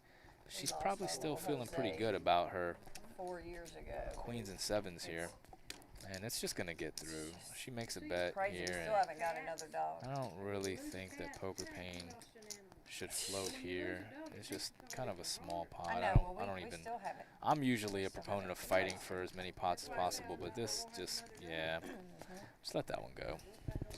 [SPEAKER 9] she's probably still feeling pretty good about her
[SPEAKER 1] 4 years ago.
[SPEAKER 9] queens and 7s here. And it's just going to get through. She makes a bet
[SPEAKER 1] Crazy, we
[SPEAKER 9] here.
[SPEAKER 1] still haven't got another dog.
[SPEAKER 9] I don't really think that Poker Pain should float here. It's just kind of a small pot.
[SPEAKER 1] I know,
[SPEAKER 9] I don't
[SPEAKER 1] we
[SPEAKER 9] even.
[SPEAKER 1] still have it.
[SPEAKER 9] I'm usually a proponent of fighting for as many pots as possible, but this just, yeah, just let that one go.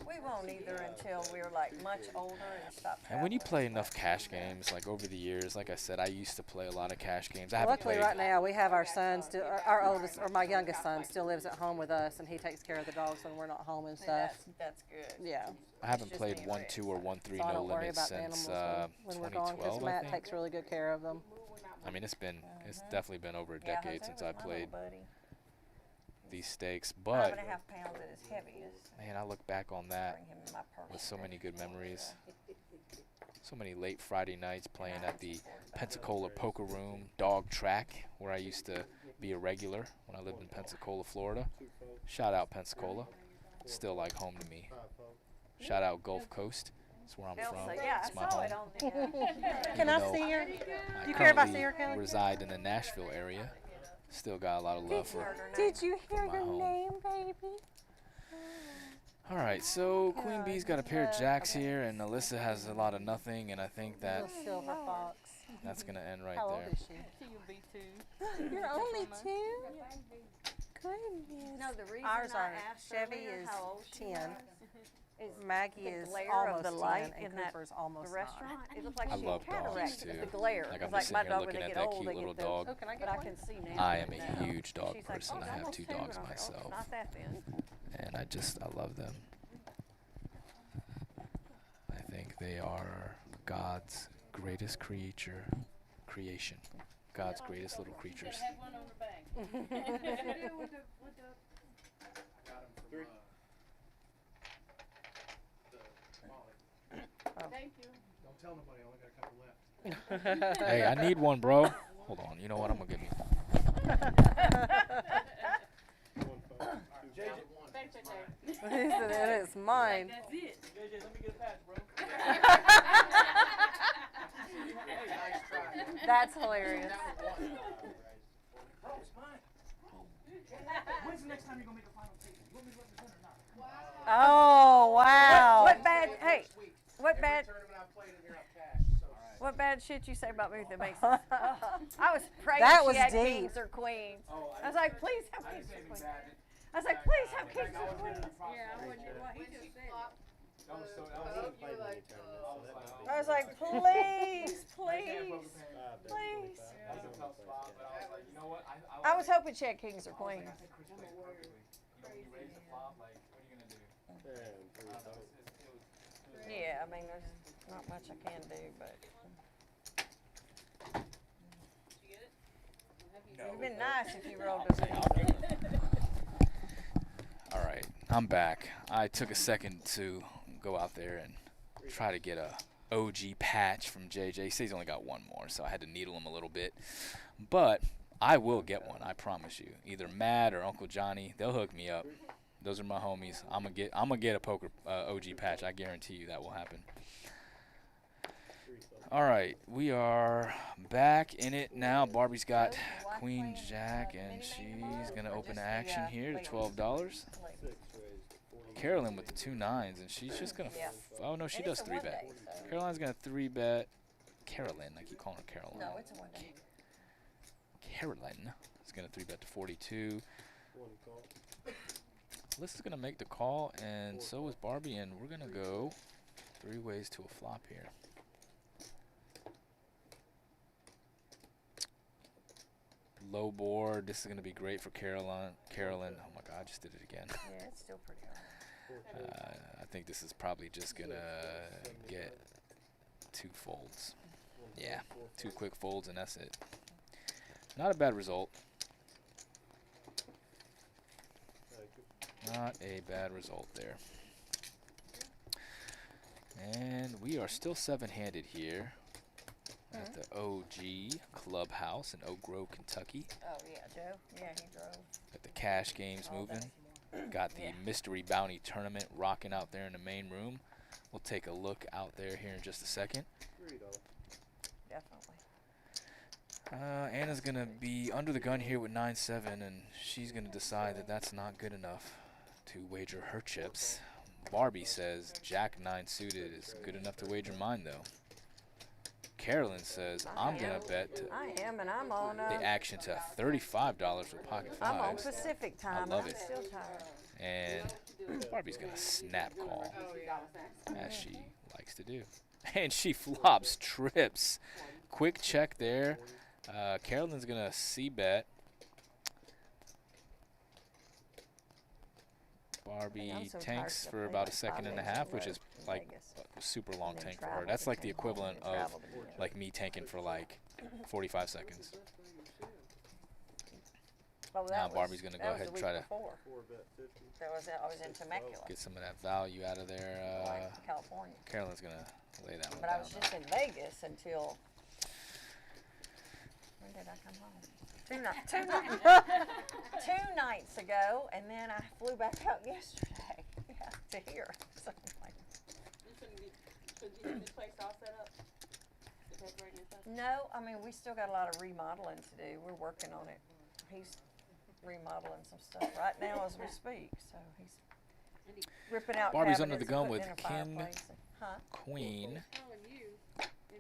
[SPEAKER 1] We won't either until we're like much older and stop
[SPEAKER 9] And when you
[SPEAKER 1] traveling.
[SPEAKER 9] play enough cash games, like over the years, like I said, I used to play a lot of cash games. I haven't
[SPEAKER 2] Luckily,
[SPEAKER 9] played.
[SPEAKER 2] right now we have our son still. Our oldest, or my youngest son, still lives at home with us, and he takes care of the dogs when we're not home and
[SPEAKER 1] And
[SPEAKER 2] stuff.
[SPEAKER 1] that's good.
[SPEAKER 2] Yeah.
[SPEAKER 9] I haven't
[SPEAKER 1] just
[SPEAKER 9] played
[SPEAKER 1] being
[SPEAKER 9] 1-2 or 1-3
[SPEAKER 2] So I
[SPEAKER 9] no
[SPEAKER 2] don't worry
[SPEAKER 9] limit
[SPEAKER 2] about the
[SPEAKER 9] since
[SPEAKER 2] animals when we're gone, because
[SPEAKER 9] 2012. I
[SPEAKER 2] Matt
[SPEAKER 9] think.
[SPEAKER 2] takes really good care of them.
[SPEAKER 9] I mean, it's definitely been over a
[SPEAKER 1] Yeah,
[SPEAKER 9] decade
[SPEAKER 1] Jose
[SPEAKER 9] since
[SPEAKER 1] was
[SPEAKER 9] I
[SPEAKER 1] my
[SPEAKER 9] played
[SPEAKER 1] little buddy.
[SPEAKER 9] these stakes,
[SPEAKER 1] 5.5
[SPEAKER 9] but
[SPEAKER 1] pounds at his heaviest.
[SPEAKER 9] man, I look back on that
[SPEAKER 1] Bring him in my purse.
[SPEAKER 9] with so many good memories. So many late Friday nights playing at the Pensacola Poker Room Dog Track, where I used to be a regular when I lived in Pensacola, Florida. Shout out Pensacola, still like home to me. Shout out Gulf Coast, that's where I'm from.
[SPEAKER 1] Yeah,
[SPEAKER 9] It's
[SPEAKER 1] I
[SPEAKER 9] my
[SPEAKER 1] saw
[SPEAKER 9] home.
[SPEAKER 1] it on the.
[SPEAKER 2] Can
[SPEAKER 9] Even
[SPEAKER 2] I
[SPEAKER 9] though
[SPEAKER 2] see her?
[SPEAKER 9] I
[SPEAKER 2] you care if I
[SPEAKER 9] currently
[SPEAKER 2] see her, Kelly?
[SPEAKER 9] reside in the Nashville area. Still got a lot of love for.
[SPEAKER 2] Did you hear
[SPEAKER 9] my
[SPEAKER 2] your
[SPEAKER 9] home.
[SPEAKER 2] name, baby?
[SPEAKER 9] All right, so Queen Bee's got a pair of jacks here, and Alyssa has a lot of nothing, and I think that
[SPEAKER 2] Little silver fox.
[SPEAKER 9] that's gonna end right
[SPEAKER 2] How old
[SPEAKER 9] there.
[SPEAKER 2] is she? You're only 2? Goodness.
[SPEAKER 1] No, the reason
[SPEAKER 2] Ours
[SPEAKER 1] I
[SPEAKER 2] are
[SPEAKER 1] asked
[SPEAKER 2] Chevy
[SPEAKER 1] earlier
[SPEAKER 2] is
[SPEAKER 1] how old she
[SPEAKER 2] 10.
[SPEAKER 1] is
[SPEAKER 2] Maggie
[SPEAKER 1] the
[SPEAKER 2] is
[SPEAKER 1] glare
[SPEAKER 2] almost
[SPEAKER 1] of the
[SPEAKER 2] 10,
[SPEAKER 1] light
[SPEAKER 2] and
[SPEAKER 1] in that
[SPEAKER 2] Cooper's almost
[SPEAKER 1] the
[SPEAKER 2] 9.
[SPEAKER 1] restaurant. It looked like
[SPEAKER 9] I
[SPEAKER 1] she
[SPEAKER 9] love
[SPEAKER 1] had
[SPEAKER 9] dogs,
[SPEAKER 1] cataracts.
[SPEAKER 9] too.
[SPEAKER 1] The glare.
[SPEAKER 9] Like,
[SPEAKER 1] It
[SPEAKER 9] I'm
[SPEAKER 1] was
[SPEAKER 9] just
[SPEAKER 1] like my
[SPEAKER 9] sitting here
[SPEAKER 1] dog when
[SPEAKER 9] looking
[SPEAKER 1] they
[SPEAKER 9] at
[SPEAKER 1] get
[SPEAKER 9] that
[SPEAKER 1] old,
[SPEAKER 9] cute
[SPEAKER 1] they
[SPEAKER 9] little
[SPEAKER 1] get
[SPEAKER 9] dog.
[SPEAKER 2] Oh, can I get
[SPEAKER 1] but I
[SPEAKER 2] one?
[SPEAKER 1] can see now.
[SPEAKER 9] I am a
[SPEAKER 1] that,
[SPEAKER 9] huge dog
[SPEAKER 1] she's like,
[SPEAKER 9] person.
[SPEAKER 1] oh,
[SPEAKER 9] I
[SPEAKER 1] it's
[SPEAKER 9] have
[SPEAKER 1] almost
[SPEAKER 9] 2
[SPEAKER 1] 2,
[SPEAKER 9] dogs
[SPEAKER 1] and I'm like, oh,
[SPEAKER 9] myself,
[SPEAKER 1] not that then.
[SPEAKER 9] and I love them. I think they are God's greatest creation. God's greatest little creatures.
[SPEAKER 6] Have one on the back.
[SPEAKER 7] Thank you.
[SPEAKER 5] Don't tell nobody, I only got a couple left.
[SPEAKER 9] Hey, I need one, bro. Hold on. You know what? I'm gonna get me.
[SPEAKER 7] Thanks, JJ.
[SPEAKER 2] He said, it is mine.
[SPEAKER 6] That's it.
[SPEAKER 5] JJ, let me get a patch, bro.
[SPEAKER 2] That's hilarious.
[SPEAKER 5] Bro, it's mine. When's the next time you're gonna make a final take? You want me to represent or not?
[SPEAKER 2] Oh, wow.
[SPEAKER 1] What bad? Hey, what bad?
[SPEAKER 5] Tournament I played in here, I've cashed. So
[SPEAKER 1] What bad shit you say about me that makes sense? I was praying
[SPEAKER 2] That
[SPEAKER 1] she
[SPEAKER 2] was
[SPEAKER 1] had
[SPEAKER 2] deep.
[SPEAKER 1] kings or queens. I was like, please have kings or queens. I was like, please have kings or queens.
[SPEAKER 6] Yeah, I wouldn't what he just said.
[SPEAKER 4] I haven't played many tournaments, so that might be.
[SPEAKER 1] I was like, please, please, please.
[SPEAKER 4] That's a tough spot, but I was like, you know what?
[SPEAKER 1] I was hoping she had kings or queens. Yeah, I mean, there's not much I can do, but. It'd been nice if you rolled a king.
[SPEAKER 9] All right, I'm back. I took a second to go out there and try to get a OG patch from JJ. He says he's only got one more, so I had to needle him a little bit. But I will get one, I promise you. Either Matt or Uncle Johnny, they'll hook me up. Those are my homies. I'm gonna get a poker OG patch. I guarantee you that will happen. All right, we are back in it now. Barbie's got Queen Jack, and she's gonna open action here to $12. Carolyn with the 2 9s, and she's just gonna. Oh no, she does 3-bet. Caroline's gonna 3-bet. Carolyn, I keep calling her Caroline.
[SPEAKER 1] No, it's a 1-day.
[SPEAKER 9] Carolyn is gonna 3-bet to 42. Alyssa's gonna make the call, and so is Barbie, and we're gonna go 3 ways to a flop here. Low board. This is gonna be great for Carolyn. Oh my God, I just did it again.
[SPEAKER 1] Yeah, it's still pretty hard.
[SPEAKER 9] I think this is probably just gonna get 2 folds. Yeah, 2 quick folds, and that's it. Not a bad result. Not a bad result there. And we are still 7-handed here at the OG Clubhouse in Oak Grove, Kentucky.
[SPEAKER 1] Oh, yeah, Joe? Yeah, he drove.
[SPEAKER 9] Got the cash games moving. Got the Mystery Bounty Tournament rocking out there in the main room. We'll take a look out there here in just a second.
[SPEAKER 1] Definitely.
[SPEAKER 9] Anna's going to be under the gun here with 9-7, and she's going to decide that that's not good enough to wager her chips. Barbie says Jack 9 suited is good enough to wager mine, though. Carolyn says, I'm going to bet
[SPEAKER 1] I am, and I'm on.
[SPEAKER 9] the action to $35 with pocket
[SPEAKER 1] I'm on
[SPEAKER 9] fives.
[SPEAKER 1] Pacific time.
[SPEAKER 9] love
[SPEAKER 1] and
[SPEAKER 9] it.
[SPEAKER 1] I'm still tired.
[SPEAKER 9] And Barbie's going to snap call, as she likes to do. And she flops trips. Quick check there. Carolyn's going to c-bet. Barbie
[SPEAKER 1] I'm so tired
[SPEAKER 9] tanks
[SPEAKER 1] 'cause I
[SPEAKER 9] for
[SPEAKER 1] played
[SPEAKER 9] about a
[SPEAKER 1] like
[SPEAKER 9] second
[SPEAKER 1] 5
[SPEAKER 9] and a
[SPEAKER 1] days
[SPEAKER 9] half,
[SPEAKER 1] in a
[SPEAKER 9] which
[SPEAKER 1] row
[SPEAKER 9] is
[SPEAKER 1] in
[SPEAKER 9] like
[SPEAKER 1] Vegas.
[SPEAKER 9] a super long
[SPEAKER 1] And then
[SPEAKER 9] tank for her.
[SPEAKER 1] traveled
[SPEAKER 9] That's
[SPEAKER 1] and
[SPEAKER 9] like the
[SPEAKER 1] came home
[SPEAKER 9] equivalent
[SPEAKER 1] and
[SPEAKER 9] of
[SPEAKER 1] traveled again.
[SPEAKER 9] like me tanking for like 45 seconds.
[SPEAKER 1] Oh, that
[SPEAKER 9] Now
[SPEAKER 1] was-
[SPEAKER 9] Barbie's gonna
[SPEAKER 1] that
[SPEAKER 9] go
[SPEAKER 1] was
[SPEAKER 9] ahead
[SPEAKER 1] the
[SPEAKER 9] and
[SPEAKER 1] week
[SPEAKER 9] try to
[SPEAKER 1] before. That was I was in Temecula,
[SPEAKER 9] get some of that value out of there.
[SPEAKER 1] like California.
[SPEAKER 9] Carolyn's gonna lay that one
[SPEAKER 1] But I
[SPEAKER 9] down.
[SPEAKER 1] was just in Vegas until when did I come home? Two nights ago, and then I flew back out yesterday. Yeah, to here. So I'm like,
[SPEAKER 7] So you get this place all set up? The decorating and stuff?
[SPEAKER 1] no, I mean we still got a lot of remodeling to do. We're working on it. He's remodeling some stuff right now as we speak. So he's ripping out.
[SPEAKER 9] Barbie's under the
[SPEAKER 1] cabinets and
[SPEAKER 9] gun with
[SPEAKER 1] putting in a
[SPEAKER 9] king,
[SPEAKER 1] fireplace and- Huh?
[SPEAKER 9] queen.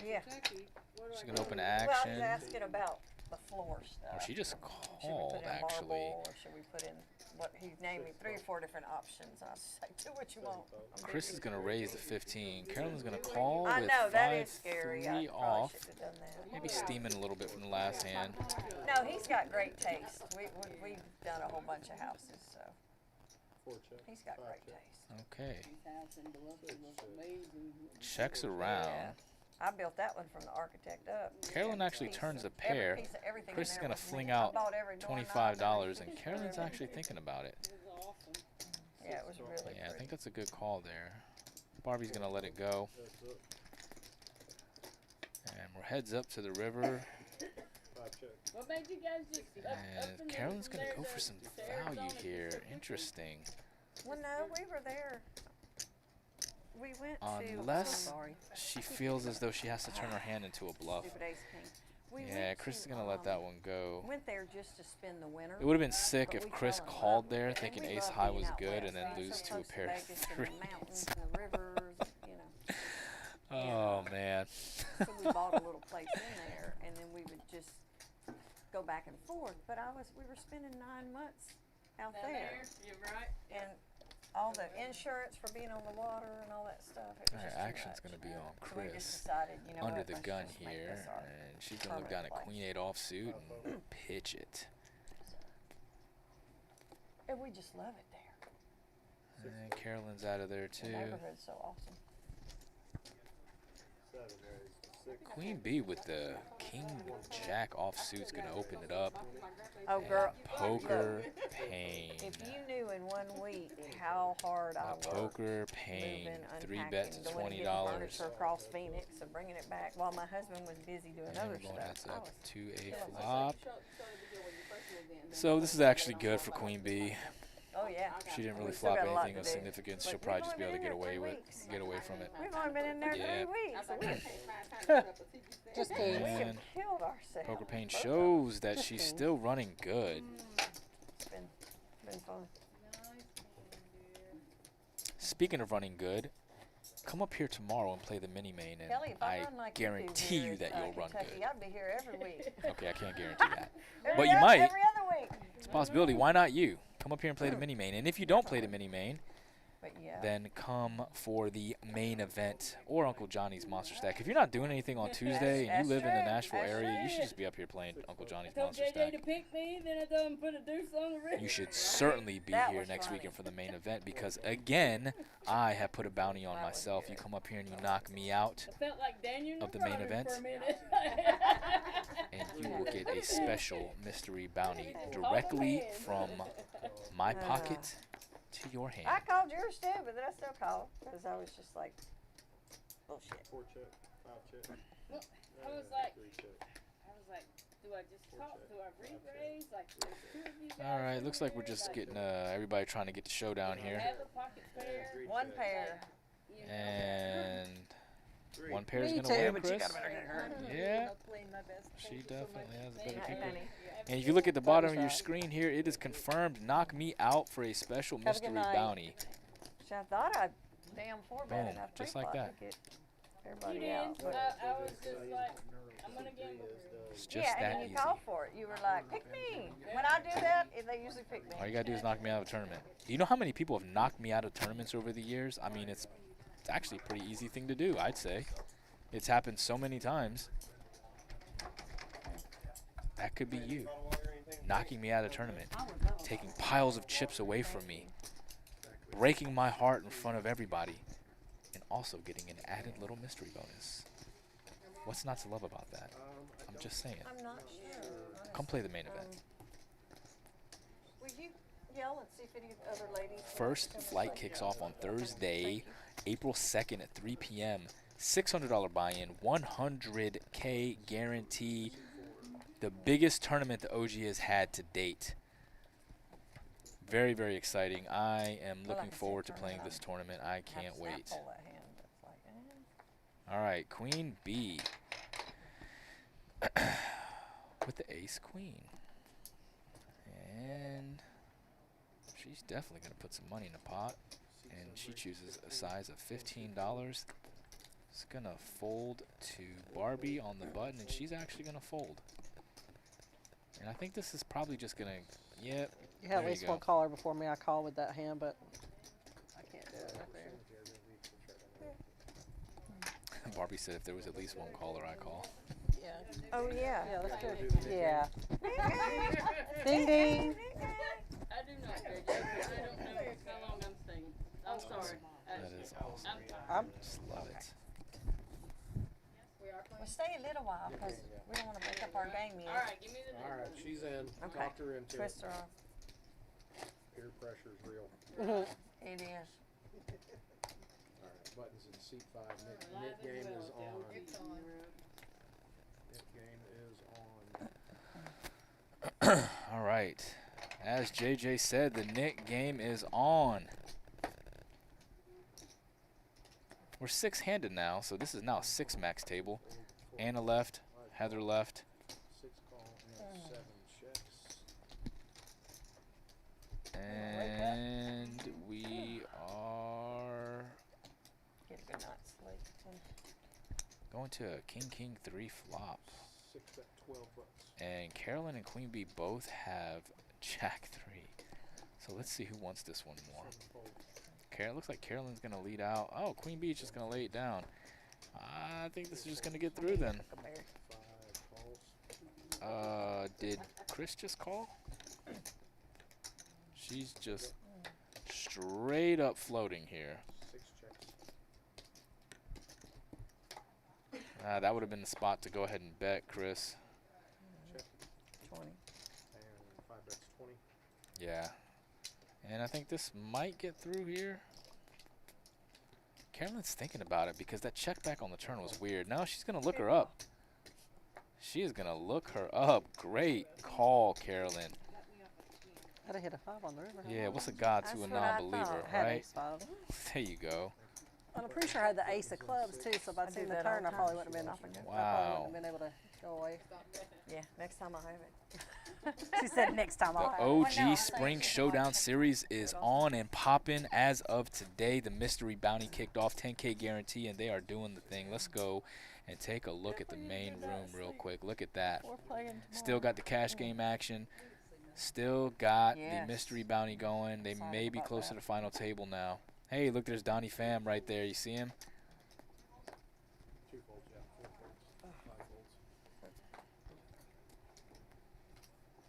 [SPEAKER 1] Yeah.
[SPEAKER 9] She's gonna open
[SPEAKER 1] Well,
[SPEAKER 9] action.
[SPEAKER 1] he's asking about the floor stuff.
[SPEAKER 9] Oh, she just
[SPEAKER 1] Should we put
[SPEAKER 9] called
[SPEAKER 1] in
[SPEAKER 9] actually.
[SPEAKER 1] marble, or should we put in what he named me 3 or 4 different options? I was just like, do what you want. I'm
[SPEAKER 9] Chris
[SPEAKER 1] busy.
[SPEAKER 9] is gonna raise the 15. Carolyn's gonna call
[SPEAKER 1] I
[SPEAKER 9] with
[SPEAKER 1] know that
[SPEAKER 9] 5,
[SPEAKER 1] is scary.
[SPEAKER 9] 3
[SPEAKER 1] I
[SPEAKER 9] off.
[SPEAKER 1] probably should have done that.
[SPEAKER 9] Maybe steaming a little bit from the last hand.
[SPEAKER 1] No, he's got great taste. We've done a whole bunch of houses, so he's got great taste.
[SPEAKER 9] Okay.
[SPEAKER 6] His house in Bluffing was amazing.
[SPEAKER 9] Checks around.
[SPEAKER 1] Yeah. I built that one from the architect up.
[SPEAKER 9] Carolyn actually
[SPEAKER 1] Piece
[SPEAKER 9] turns the
[SPEAKER 1] of- every
[SPEAKER 9] pair.
[SPEAKER 1] piece of everything
[SPEAKER 9] Chris
[SPEAKER 1] in
[SPEAKER 9] is
[SPEAKER 1] there
[SPEAKER 9] gonna
[SPEAKER 1] was me.
[SPEAKER 9] fling
[SPEAKER 1] I
[SPEAKER 9] out
[SPEAKER 1] bought every doorknob,
[SPEAKER 9] $25,
[SPEAKER 1] every
[SPEAKER 9] and Carolyn's
[SPEAKER 1] everything.
[SPEAKER 9] actually thinking about it.
[SPEAKER 6] It was awesome.
[SPEAKER 1] Yeah, it was really
[SPEAKER 9] Yeah, I
[SPEAKER 1] pretty.
[SPEAKER 9] think that's a good call there. Barbie's gonna let it go. And we're heads up to the river.
[SPEAKER 6] What made you guys just up
[SPEAKER 9] And
[SPEAKER 6] in there
[SPEAKER 9] Carolyn's
[SPEAKER 6] from
[SPEAKER 9] gonna
[SPEAKER 6] there
[SPEAKER 9] go
[SPEAKER 6] to
[SPEAKER 9] for some
[SPEAKER 6] the stairs on
[SPEAKER 9] value
[SPEAKER 6] it?
[SPEAKER 9] here. Interesting.
[SPEAKER 1] Well, no, we were there. We went to.
[SPEAKER 9] Unless
[SPEAKER 1] sorry.
[SPEAKER 9] she feels as though she has to turn her hand into a bluff.
[SPEAKER 1] Stupid ace king. We
[SPEAKER 9] Yeah,
[SPEAKER 1] went
[SPEAKER 9] Chris is
[SPEAKER 1] to,
[SPEAKER 9] gonna let that one go.
[SPEAKER 1] Went there just to spend the winter.
[SPEAKER 9] It would have been sick
[SPEAKER 1] but
[SPEAKER 9] if
[SPEAKER 1] we
[SPEAKER 9] Chris
[SPEAKER 1] fell in love
[SPEAKER 9] called
[SPEAKER 1] with
[SPEAKER 9] there
[SPEAKER 1] it.
[SPEAKER 9] thinking
[SPEAKER 1] And we
[SPEAKER 9] ace
[SPEAKER 1] love
[SPEAKER 9] high
[SPEAKER 1] being
[SPEAKER 9] was
[SPEAKER 1] out
[SPEAKER 9] good
[SPEAKER 1] west.
[SPEAKER 9] and then
[SPEAKER 1] We're
[SPEAKER 9] lose
[SPEAKER 1] so
[SPEAKER 9] to a
[SPEAKER 1] close
[SPEAKER 9] pair of
[SPEAKER 1] Vegas and the
[SPEAKER 9] threes.
[SPEAKER 1] mountains and the rivers, you know.
[SPEAKER 9] Oh man.
[SPEAKER 1] So we bought a little place in there, and then we would just go back and forth. But we were spending 9 months out
[SPEAKER 6] Down
[SPEAKER 1] there,
[SPEAKER 6] you're right.
[SPEAKER 1] and all the insurance for being on the water and all that stuff. It was
[SPEAKER 9] Alright,
[SPEAKER 1] just too
[SPEAKER 9] action's
[SPEAKER 1] much.
[SPEAKER 9] gonna be on
[SPEAKER 1] So we just
[SPEAKER 9] Chris.
[SPEAKER 1] decided, you know
[SPEAKER 9] Under
[SPEAKER 1] what,
[SPEAKER 9] the
[SPEAKER 1] let's
[SPEAKER 9] gun
[SPEAKER 1] just make
[SPEAKER 9] here,
[SPEAKER 1] this our
[SPEAKER 9] and she's gonna look down at
[SPEAKER 1] permanent
[SPEAKER 9] Queen
[SPEAKER 1] place.
[SPEAKER 9] 8 offsuit and pitch it.
[SPEAKER 1] And we just love it there.
[SPEAKER 9] And Carolyn's out of there
[SPEAKER 1] The
[SPEAKER 9] too.
[SPEAKER 1] neighborhood's so awesome.
[SPEAKER 9] Queen B with the King Jack offsuit's gonna open it up.
[SPEAKER 1] Oh,
[SPEAKER 9] And
[SPEAKER 1] girl.
[SPEAKER 9] poker pain.
[SPEAKER 1] If you knew in 1 week how hard I worked
[SPEAKER 9] Poker pain.
[SPEAKER 1] moving,
[SPEAKER 9] 3
[SPEAKER 1] unpacking,
[SPEAKER 9] bets at
[SPEAKER 1] going and getting
[SPEAKER 9] $20.
[SPEAKER 1] furniture across Phoenix and bringing it back while my husband was busy doing
[SPEAKER 9] And
[SPEAKER 1] other
[SPEAKER 9] we're going
[SPEAKER 1] stuff.
[SPEAKER 9] heads
[SPEAKER 1] I
[SPEAKER 9] up
[SPEAKER 1] was
[SPEAKER 9] to a
[SPEAKER 1] killing myself.
[SPEAKER 9] flop.
[SPEAKER 7] Show the video when you first moved in.
[SPEAKER 9] So this is actually good for Queen B.
[SPEAKER 1] Oh yeah.
[SPEAKER 9] She didn't really
[SPEAKER 1] We still
[SPEAKER 9] flop
[SPEAKER 1] got a lot
[SPEAKER 9] anything of
[SPEAKER 1] to do.
[SPEAKER 9] significance.
[SPEAKER 1] But
[SPEAKER 9] She'll
[SPEAKER 1] we've
[SPEAKER 9] probably just
[SPEAKER 1] only
[SPEAKER 9] be able to
[SPEAKER 1] been
[SPEAKER 9] get
[SPEAKER 1] in there
[SPEAKER 9] away
[SPEAKER 1] 3
[SPEAKER 9] with
[SPEAKER 1] weeks.
[SPEAKER 9] get away from it.
[SPEAKER 1] We've only been in there
[SPEAKER 9] Yeah.
[SPEAKER 1] 3 weeks.
[SPEAKER 2] Just
[SPEAKER 1] We
[SPEAKER 2] kidding.
[SPEAKER 1] have
[SPEAKER 9] And
[SPEAKER 1] killed ourselves.
[SPEAKER 9] Poker pain
[SPEAKER 1] Both of
[SPEAKER 9] shows that
[SPEAKER 2] Just
[SPEAKER 9] she's
[SPEAKER 2] kidding.
[SPEAKER 9] still running good.
[SPEAKER 1] It's been fun.
[SPEAKER 9] Speaking of running good, come up here tomorrow and play the mini main, and
[SPEAKER 1] Kelly, if I
[SPEAKER 9] I
[SPEAKER 1] run like
[SPEAKER 9] guarantee
[SPEAKER 1] you do
[SPEAKER 9] you
[SPEAKER 1] here
[SPEAKER 9] that
[SPEAKER 1] in,
[SPEAKER 9] you'll run
[SPEAKER 1] Kentucky,
[SPEAKER 9] good.
[SPEAKER 1] I'd be here every week.
[SPEAKER 9] Okay, I can't guarantee that.
[SPEAKER 1] Every
[SPEAKER 9] you
[SPEAKER 1] oth-
[SPEAKER 9] might.
[SPEAKER 1] Every other week.
[SPEAKER 9] It's a possibility. Why not you? Come up here and play the mini main, and if you don't play the mini main,
[SPEAKER 1] But yeah.
[SPEAKER 9] then come for the main event or Uncle Johnny's Monster Stack. If you're not doing anything on Tuesday and
[SPEAKER 1] That's
[SPEAKER 9] you live in the
[SPEAKER 1] true.
[SPEAKER 9] Nashville
[SPEAKER 1] That's
[SPEAKER 9] area, you
[SPEAKER 1] true.
[SPEAKER 9] should just be up here playing Uncle Johnny's
[SPEAKER 6] Told
[SPEAKER 9] Monster
[SPEAKER 6] JJ
[SPEAKER 9] Stack.
[SPEAKER 6] to pick me, then I told him to put a deuce on the wrist.
[SPEAKER 9] You should certainly be
[SPEAKER 1] That
[SPEAKER 9] here
[SPEAKER 1] was
[SPEAKER 9] next
[SPEAKER 1] funny.
[SPEAKER 9] weekend for the main event because, again, I have put a bounty on
[SPEAKER 1] That was
[SPEAKER 9] myself. You
[SPEAKER 1] good.
[SPEAKER 9] come up here and you knock me out,
[SPEAKER 6] I felt like Daniel
[SPEAKER 9] Of the main
[SPEAKER 6] Nevada
[SPEAKER 9] event?
[SPEAKER 6] for a minute.
[SPEAKER 9] and you will get a special mystery bounty directly from my pocket to your hand.
[SPEAKER 1] I called yours too, but then I still called because I was just like, bullshit.
[SPEAKER 6] I was like, do I just talk? Do I rephrase? Like, there's 2 of you guys
[SPEAKER 9] All right,
[SPEAKER 6] over
[SPEAKER 9] looks like we're
[SPEAKER 6] there,
[SPEAKER 9] just
[SPEAKER 6] like,
[SPEAKER 9] getting everybody trying to get to Showdown here.
[SPEAKER 6] have a pocket pair,
[SPEAKER 1] 1 pair.
[SPEAKER 6] you know.
[SPEAKER 9] And one pair is
[SPEAKER 2] Me
[SPEAKER 9] going to
[SPEAKER 2] too,
[SPEAKER 9] win,
[SPEAKER 2] but you
[SPEAKER 9] Chris.
[SPEAKER 2] got a better hand.
[SPEAKER 9] Yeah,
[SPEAKER 6] I'm playing my best.
[SPEAKER 9] she
[SPEAKER 6] Thank you so much.
[SPEAKER 9] definitely has a
[SPEAKER 6] Thank
[SPEAKER 9] better
[SPEAKER 6] you.
[SPEAKER 9] kicker.
[SPEAKER 1] Honey.
[SPEAKER 9] And if you look at the bottom of your screen here, it is confirmed. Knock me out for a special
[SPEAKER 2] Have a good
[SPEAKER 9] mystery
[SPEAKER 2] night.
[SPEAKER 9] bounty.
[SPEAKER 1] So I thought I damn 4
[SPEAKER 9] Boom,
[SPEAKER 1] bet enough
[SPEAKER 9] just like that.
[SPEAKER 1] everybody out. But
[SPEAKER 6] I was just like, I'm gonna gamble.
[SPEAKER 9] It's just
[SPEAKER 1] yeah,
[SPEAKER 9] that
[SPEAKER 1] and you
[SPEAKER 9] easy.
[SPEAKER 1] called for it. You were like, pick me. When I do that, they usually pick me.
[SPEAKER 9] All you gotta do is knock me out of a tournament. You know how many people have knocked me out of tournaments over the years? I mean, it's actually a pretty easy thing to do, I'd say. It's happened so many times. That could be you. Knocking me out of a tournament. Taking piles of chips away from me. Breaking my heart in front of everybody. And also getting an added little mystery bonus. What's not to love about that? I'm just saying.
[SPEAKER 1] I'm not sure.
[SPEAKER 9] Come play the main event.
[SPEAKER 1] Will you yell and see if any other ladies?
[SPEAKER 9] First flight kicks off on Thursday, April 2nd at 3 p.m. $600 buy-in, 100K guarantee. The biggest tournament the OG has had to date. Very, very exciting. I am looking forward to playing this tournament. I can't wait. All right, Queen B. With the ace queen. And she's definitely going to put some money in the pot. And she chooses a size of $15. It's going to fold to Barbie on the button, and she's actually going to fold. And I think this is probably just going to, yep.
[SPEAKER 2] You had at least one caller before me. I called with that hand, but I can't do it right there.
[SPEAKER 9] Barbie said if there was at least one caller, I call.
[SPEAKER 2] Yeah.
[SPEAKER 1] Oh, yeah.
[SPEAKER 2] Yeah, that's good. Yeah. Ding, ding.
[SPEAKER 6] I do not care, Jack. I don't know how long I'm staying. I'm sorry.
[SPEAKER 9] That is awesome.
[SPEAKER 2] I'm
[SPEAKER 9] Just love it.
[SPEAKER 1] Well, stay a little while because we don't want to break up our game yet.
[SPEAKER 6] All right, give me the
[SPEAKER 4] All right, she's in.
[SPEAKER 1] Okay.
[SPEAKER 4] Talked her into it.
[SPEAKER 1] Twist her off.
[SPEAKER 4] Peer pressure's real.
[SPEAKER 1] It is.
[SPEAKER 4] All right, buttons in seat 5. Knit game is on. Knit game is on.
[SPEAKER 9] All right. As JJ said, the knit game is on. We're 6-handed now, so this is now a 6 max table. Anna left, Heather left.
[SPEAKER 4] 6 call and 7 checks.
[SPEAKER 9] And we are
[SPEAKER 1] Get a good night's sleep.
[SPEAKER 9] going to a king 3 flop.
[SPEAKER 4] 6 bet 12 bucks.
[SPEAKER 9] And Carolyn and Queen Bee both have jack 3. So let's see who wants this one more. Looks like Carolyn's going to lead out. Oh, Queen Bee's just going to lay it down. I think this is just going to get through then.
[SPEAKER 4] 5 calls.
[SPEAKER 9] Did Chris just call? She's just straight up floating here.
[SPEAKER 4] 6 checks.
[SPEAKER 9] That would have been the spot to go ahead and bet, Chris.
[SPEAKER 4] Check.
[SPEAKER 1] 20.
[SPEAKER 4] And 5 bets 20.
[SPEAKER 9] Yeah. And I think this might get through here. Carolyn's thinking about it because that check back on the turn was weird. Now she's going to look her up. She is going to look her up. Great call, Carolyn.
[SPEAKER 2] I'd have hit a 5 on the river.
[SPEAKER 9] Yeah, what's a god to a
[SPEAKER 1] That's what I
[SPEAKER 9] non-believer,
[SPEAKER 1] thought.
[SPEAKER 2] I had
[SPEAKER 9] right?
[SPEAKER 2] ace 5.
[SPEAKER 9] There you go.
[SPEAKER 2] And I'm pretty sure I had the ace of clubs too, so if I'd
[SPEAKER 1] I
[SPEAKER 2] seen
[SPEAKER 1] do
[SPEAKER 2] the
[SPEAKER 1] that all
[SPEAKER 2] turn,
[SPEAKER 1] the
[SPEAKER 2] I probably
[SPEAKER 1] time.
[SPEAKER 2] wouldn't have been.
[SPEAKER 9] Wow.
[SPEAKER 2] I probably wouldn't have been able to go away.
[SPEAKER 1] Yeah, next time I'll have it.
[SPEAKER 2] She said next time
[SPEAKER 9] The
[SPEAKER 2] I'll have it.
[SPEAKER 9] OG Spring Showdown Series is on and popping as of today. The mystery bounty kicked off, 10K guarantee, and they are doing the thing. Let's go and take a look at the main room real quick. Look at that. Still got the cash game action. Still got the mystery bounty going. They may be close to the final table now. Hey, look, there's Donnie Pham right there. You see him?
[SPEAKER 4] 2 folds, yeah. 4 folds. 5 folds.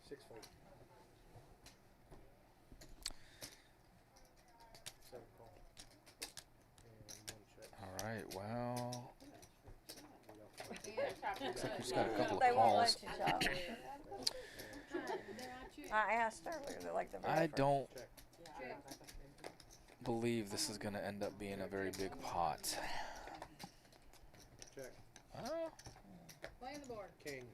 [SPEAKER 4] 6 folds. 7 call. And 1 check.
[SPEAKER 9] All right, well,
[SPEAKER 6] Yeah.
[SPEAKER 9] looks like we just got a couple
[SPEAKER 1] They
[SPEAKER 9] of
[SPEAKER 1] won't
[SPEAKER 9] calls.
[SPEAKER 1] let you shop. I asked earlier, like the very
[SPEAKER 9] I
[SPEAKER 1] first.
[SPEAKER 9] don't believe this is going to end up being a very big pot.
[SPEAKER 4] Check.
[SPEAKER 6] Playing the board.
[SPEAKER 4] King.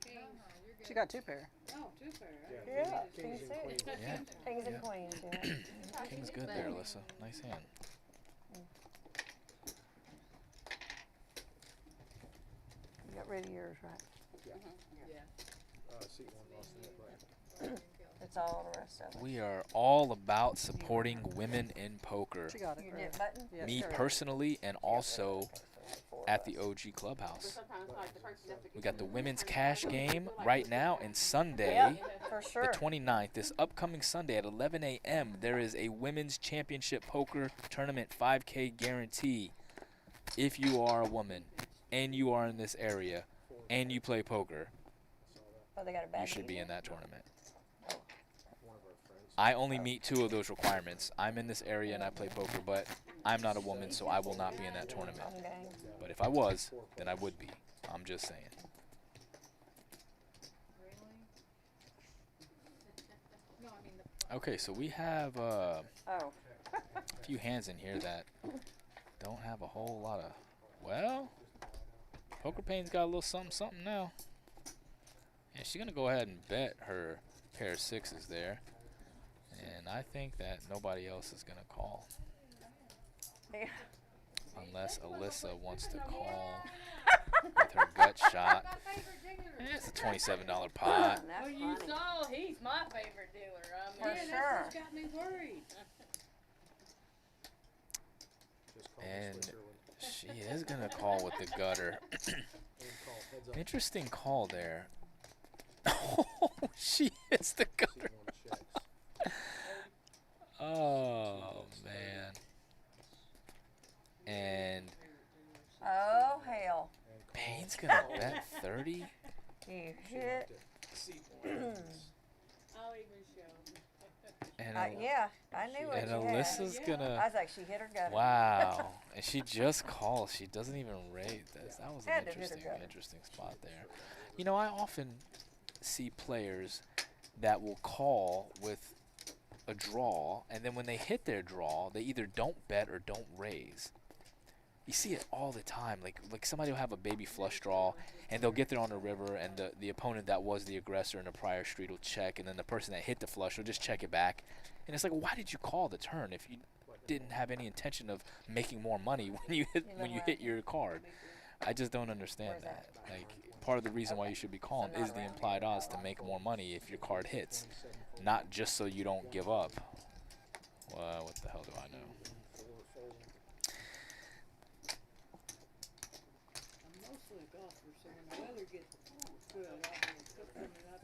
[SPEAKER 2] She got 2 pair.
[SPEAKER 6] Oh, 2 pair.
[SPEAKER 1] Yeah,
[SPEAKER 4] Kings and queens.
[SPEAKER 9] Yeah,
[SPEAKER 1] Kings
[SPEAKER 9] Yeah.
[SPEAKER 1] and queens, yeah.
[SPEAKER 9] King's good there, Alyssa. Nice hand.
[SPEAKER 1] You got rid of yours, right?
[SPEAKER 4] Seat 1 lost the net button.
[SPEAKER 1] It's all the rest of it.
[SPEAKER 9] We are all about supporting women in poker.
[SPEAKER 2] She got it.
[SPEAKER 1] Your
[SPEAKER 2] Right.
[SPEAKER 1] knit button?
[SPEAKER 2] Yeah,
[SPEAKER 9] Me
[SPEAKER 2] sure.
[SPEAKER 9] personally, and also
[SPEAKER 1] for
[SPEAKER 9] at
[SPEAKER 1] us.
[SPEAKER 9] the OG Clubhouse.
[SPEAKER 7] Sometimes like the person has to
[SPEAKER 9] We
[SPEAKER 7] get
[SPEAKER 9] got the women's cash game right now, and Sunday,
[SPEAKER 1] Yep, for
[SPEAKER 9] the
[SPEAKER 1] sure.
[SPEAKER 9] 29th, this upcoming Sunday at 11 a.m., there is a women's championship poker tournament 5K guarantee. If you are a woman and you are in this area and you play poker,
[SPEAKER 1] Oh, they got a bad
[SPEAKER 9] you should be
[SPEAKER 1] deal?
[SPEAKER 9] in that tournament. I only meet 2 of those requirements. I'm in this area and I play poker, but I'm not a woman, so I will not be in that tournament.
[SPEAKER 1] Okay.
[SPEAKER 9] But if I was, then I would be. I'm just saying. Okay, so we have
[SPEAKER 1] Oh,
[SPEAKER 9] a few hands in here that don't have a whole lot of, well, Poker Pain's got a little something something now. And she's going to go ahead and bet her pair of 6s there. And I think that nobody else is going to call.
[SPEAKER 1] yeah.
[SPEAKER 9] Unless Alyssa wants to call with her gut shot. It's a $27 pot.
[SPEAKER 1] That's
[SPEAKER 6] Well, you
[SPEAKER 1] funny.
[SPEAKER 6] saw he's my favorite dealer. I mean,
[SPEAKER 1] For
[SPEAKER 6] that's
[SPEAKER 1] sure.
[SPEAKER 6] what's got me worried.
[SPEAKER 9] And she is going to call with the gutter. Interesting call there. Oh, she hits the gutter. Oh, man. And
[SPEAKER 1] Oh, hell.
[SPEAKER 9] Payne's going to bet 30?
[SPEAKER 1] You hit.
[SPEAKER 6] I'll even show.
[SPEAKER 9] And,
[SPEAKER 1] Yeah, I knew what
[SPEAKER 9] and
[SPEAKER 1] you had.
[SPEAKER 9] Alyssa's going
[SPEAKER 1] I
[SPEAKER 9] to...
[SPEAKER 1] was like, she hit her gutter.
[SPEAKER 9] Wow. And she just calls. She doesn't even rate this. That was an
[SPEAKER 1] Had to hit her gutter.
[SPEAKER 9] interesting spot there. You know, I often see players that will call with a draw, and then when they hit their draw, they either don't bet or don't raise. You see it all the time. Like somebody will have a baby flush draw, and they'll get there on the river, and the opponent that was the aggressor in the prior street will check, and then the person that hit the flush will just check it back. And it's like, why did you call the turn if you didn't have any intention of making more money when you hit your card? I just don't understand that. Like, part of the reason why you should be calling is the implied odds to make more money if your card hits, not just so you don't give up. Well, what the hell do I know?
[SPEAKER 6] I'm mostly a golfer, so when the weather gets good, I'll be coming up.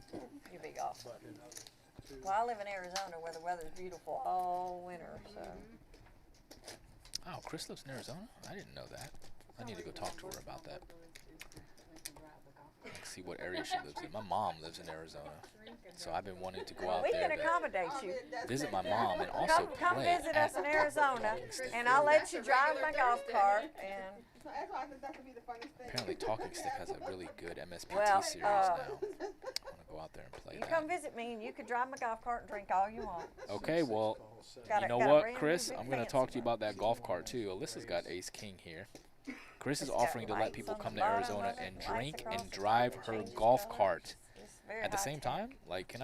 [SPEAKER 1] You big off. Well, I live in Arizona where the weather's beautiful all winter, so.
[SPEAKER 9] Oh, Chris lives in Arizona? I didn't know that. I need to go talk to her about that. See what area she lives in. My mom lives in Arizona, so I've been wanting to go out
[SPEAKER 1] We
[SPEAKER 9] there
[SPEAKER 1] can
[SPEAKER 9] to
[SPEAKER 1] accommodate you.
[SPEAKER 9] visit my mom and also
[SPEAKER 1] Come
[SPEAKER 9] play
[SPEAKER 1] visit
[SPEAKER 9] at
[SPEAKER 1] us in Arizona, and I'll let you drive my golf cart. And
[SPEAKER 7] That's why I think that could be the funniest thing.
[SPEAKER 9] apparently Talking Stick has a really good MSPT
[SPEAKER 1] Well,
[SPEAKER 9] series now. I want to go out there and play
[SPEAKER 1] you
[SPEAKER 9] that.
[SPEAKER 1] come visit me, and you can drive my golf cart and drink all you want.
[SPEAKER 9] Okay, well, you know
[SPEAKER 1] got a
[SPEAKER 9] what,
[SPEAKER 1] brand new
[SPEAKER 9] Chris?
[SPEAKER 1] big
[SPEAKER 9] I'm going to
[SPEAKER 1] fancy
[SPEAKER 9] talk to you
[SPEAKER 1] one.
[SPEAKER 9] about that golf cart, too. Alyssa's got Ace King here. Chris is
[SPEAKER 1] It's got
[SPEAKER 9] offering to let
[SPEAKER 1] lights
[SPEAKER 9] people
[SPEAKER 1] on the
[SPEAKER 9] come to
[SPEAKER 1] bottom
[SPEAKER 9] Arizona
[SPEAKER 1] of it,
[SPEAKER 9] and
[SPEAKER 1] lights
[SPEAKER 9] drink
[SPEAKER 1] across
[SPEAKER 9] and
[SPEAKER 1] the
[SPEAKER 9] drive
[SPEAKER 1] top,
[SPEAKER 9] her
[SPEAKER 1] changes
[SPEAKER 9] golf
[SPEAKER 1] colors.
[SPEAKER 9] cart
[SPEAKER 1] It's very
[SPEAKER 9] at the
[SPEAKER 1] high
[SPEAKER 9] same
[SPEAKER 1] tech.
[SPEAKER 9] time. Like,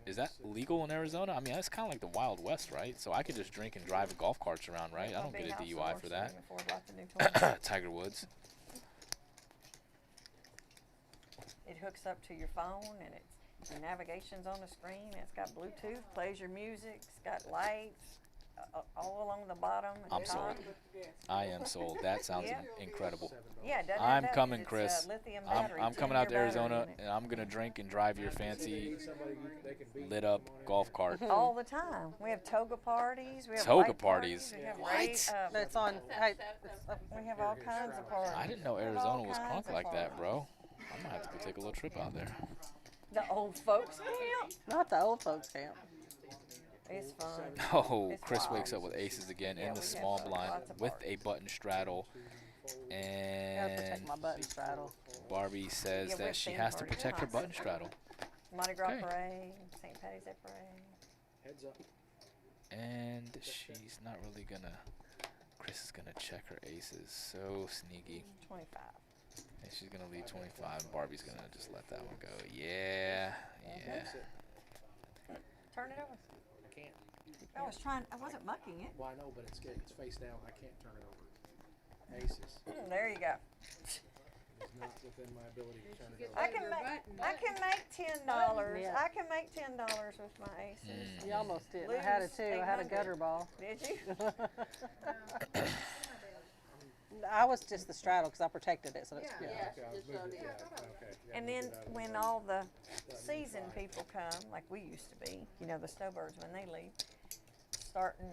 [SPEAKER 9] is that legal in Arizona? I mean, that's kind of like the Wild West, right? So I could just drink and drive golf carts around, right? I don't get a DUI for that. Tiger Woods.
[SPEAKER 1] It hooks up to your phone, and your navigation's on the screen. It's got Bluetooth, plays your music. It's got lights all along the bottom and
[SPEAKER 9] I'm
[SPEAKER 1] top.
[SPEAKER 9] sold. I am sold. That sounds
[SPEAKER 1] Yeah.
[SPEAKER 9] incredible.
[SPEAKER 1] Yeah, it doesn't
[SPEAKER 9] I'm
[SPEAKER 1] have that,
[SPEAKER 9] coming,
[SPEAKER 1] it's,
[SPEAKER 9] Chris.
[SPEAKER 1] lithium
[SPEAKER 9] I'm
[SPEAKER 1] battery,
[SPEAKER 9] coming out to
[SPEAKER 1] 10-year battery
[SPEAKER 9] Arizona,
[SPEAKER 1] in it.
[SPEAKER 9] and I'm going to drink and drive your fancy lit up golf cart.
[SPEAKER 1] All the time. We have toga parties. We have
[SPEAKER 9] Toga
[SPEAKER 1] light
[SPEAKER 9] parties?
[SPEAKER 1] We have
[SPEAKER 9] What?
[SPEAKER 2] That's on. Hey,
[SPEAKER 1] we have all kinds of parties.
[SPEAKER 9] I didn't know
[SPEAKER 1] We have all
[SPEAKER 9] Arizona was
[SPEAKER 1] kinds
[SPEAKER 9] crunk
[SPEAKER 1] of
[SPEAKER 9] like that,
[SPEAKER 1] parties.
[SPEAKER 9] bro. I'm going to have to go take a little trip out there.
[SPEAKER 1] The old folks camp.
[SPEAKER 2] not the old folks camp.
[SPEAKER 1] It's fun.
[SPEAKER 9] Oh,
[SPEAKER 1] It's
[SPEAKER 9] Chris
[SPEAKER 1] wild.
[SPEAKER 9] wakes up with aces again
[SPEAKER 1] Yeah,
[SPEAKER 9] in the
[SPEAKER 1] we have
[SPEAKER 9] small blind
[SPEAKER 1] lots of
[SPEAKER 9] with
[SPEAKER 1] parties.
[SPEAKER 9] a button straddle.
[SPEAKER 2] Gotta
[SPEAKER 9] And
[SPEAKER 2] protect my button straddle.
[SPEAKER 9] Barbie says
[SPEAKER 1] Yeah, we
[SPEAKER 9] that
[SPEAKER 1] have
[SPEAKER 9] she
[SPEAKER 1] theme
[SPEAKER 9] has to
[SPEAKER 1] parties.
[SPEAKER 9] protect her
[SPEAKER 1] Nice.
[SPEAKER 9] button straddle.
[SPEAKER 1] Mardi Gras
[SPEAKER 9] Okay.
[SPEAKER 1] parade, St. Patty's Day parade.
[SPEAKER 5] Heads up.
[SPEAKER 9] And she's not really going to. Chris is going to check her aces. So sneaky.
[SPEAKER 1] 25.
[SPEAKER 9] And she's going to lead 25. Barbie's going to just let that one go. Yeah. Yeah.
[SPEAKER 1] Turn it over.
[SPEAKER 5] I can't.
[SPEAKER 1] I wasn't mucking it.
[SPEAKER 5] Well, I know, but it's face down. I can't turn it over. Aces.
[SPEAKER 1] There you go.
[SPEAKER 5] It's not within my ability to turn it over.
[SPEAKER 1] I can make $10.
[SPEAKER 2] Yeah.
[SPEAKER 1] I can make $10 with my aces.
[SPEAKER 2] You almost did. I had it too. I had a gutter ball.
[SPEAKER 1] Did you?
[SPEAKER 2] I was just the straddle because I protected it, so that's
[SPEAKER 7] Yeah,
[SPEAKER 2] yeah.
[SPEAKER 7] she just showed it.
[SPEAKER 1] And then when all the seasoned people come, like we used to be, you know, the snowbirds when they leave, starting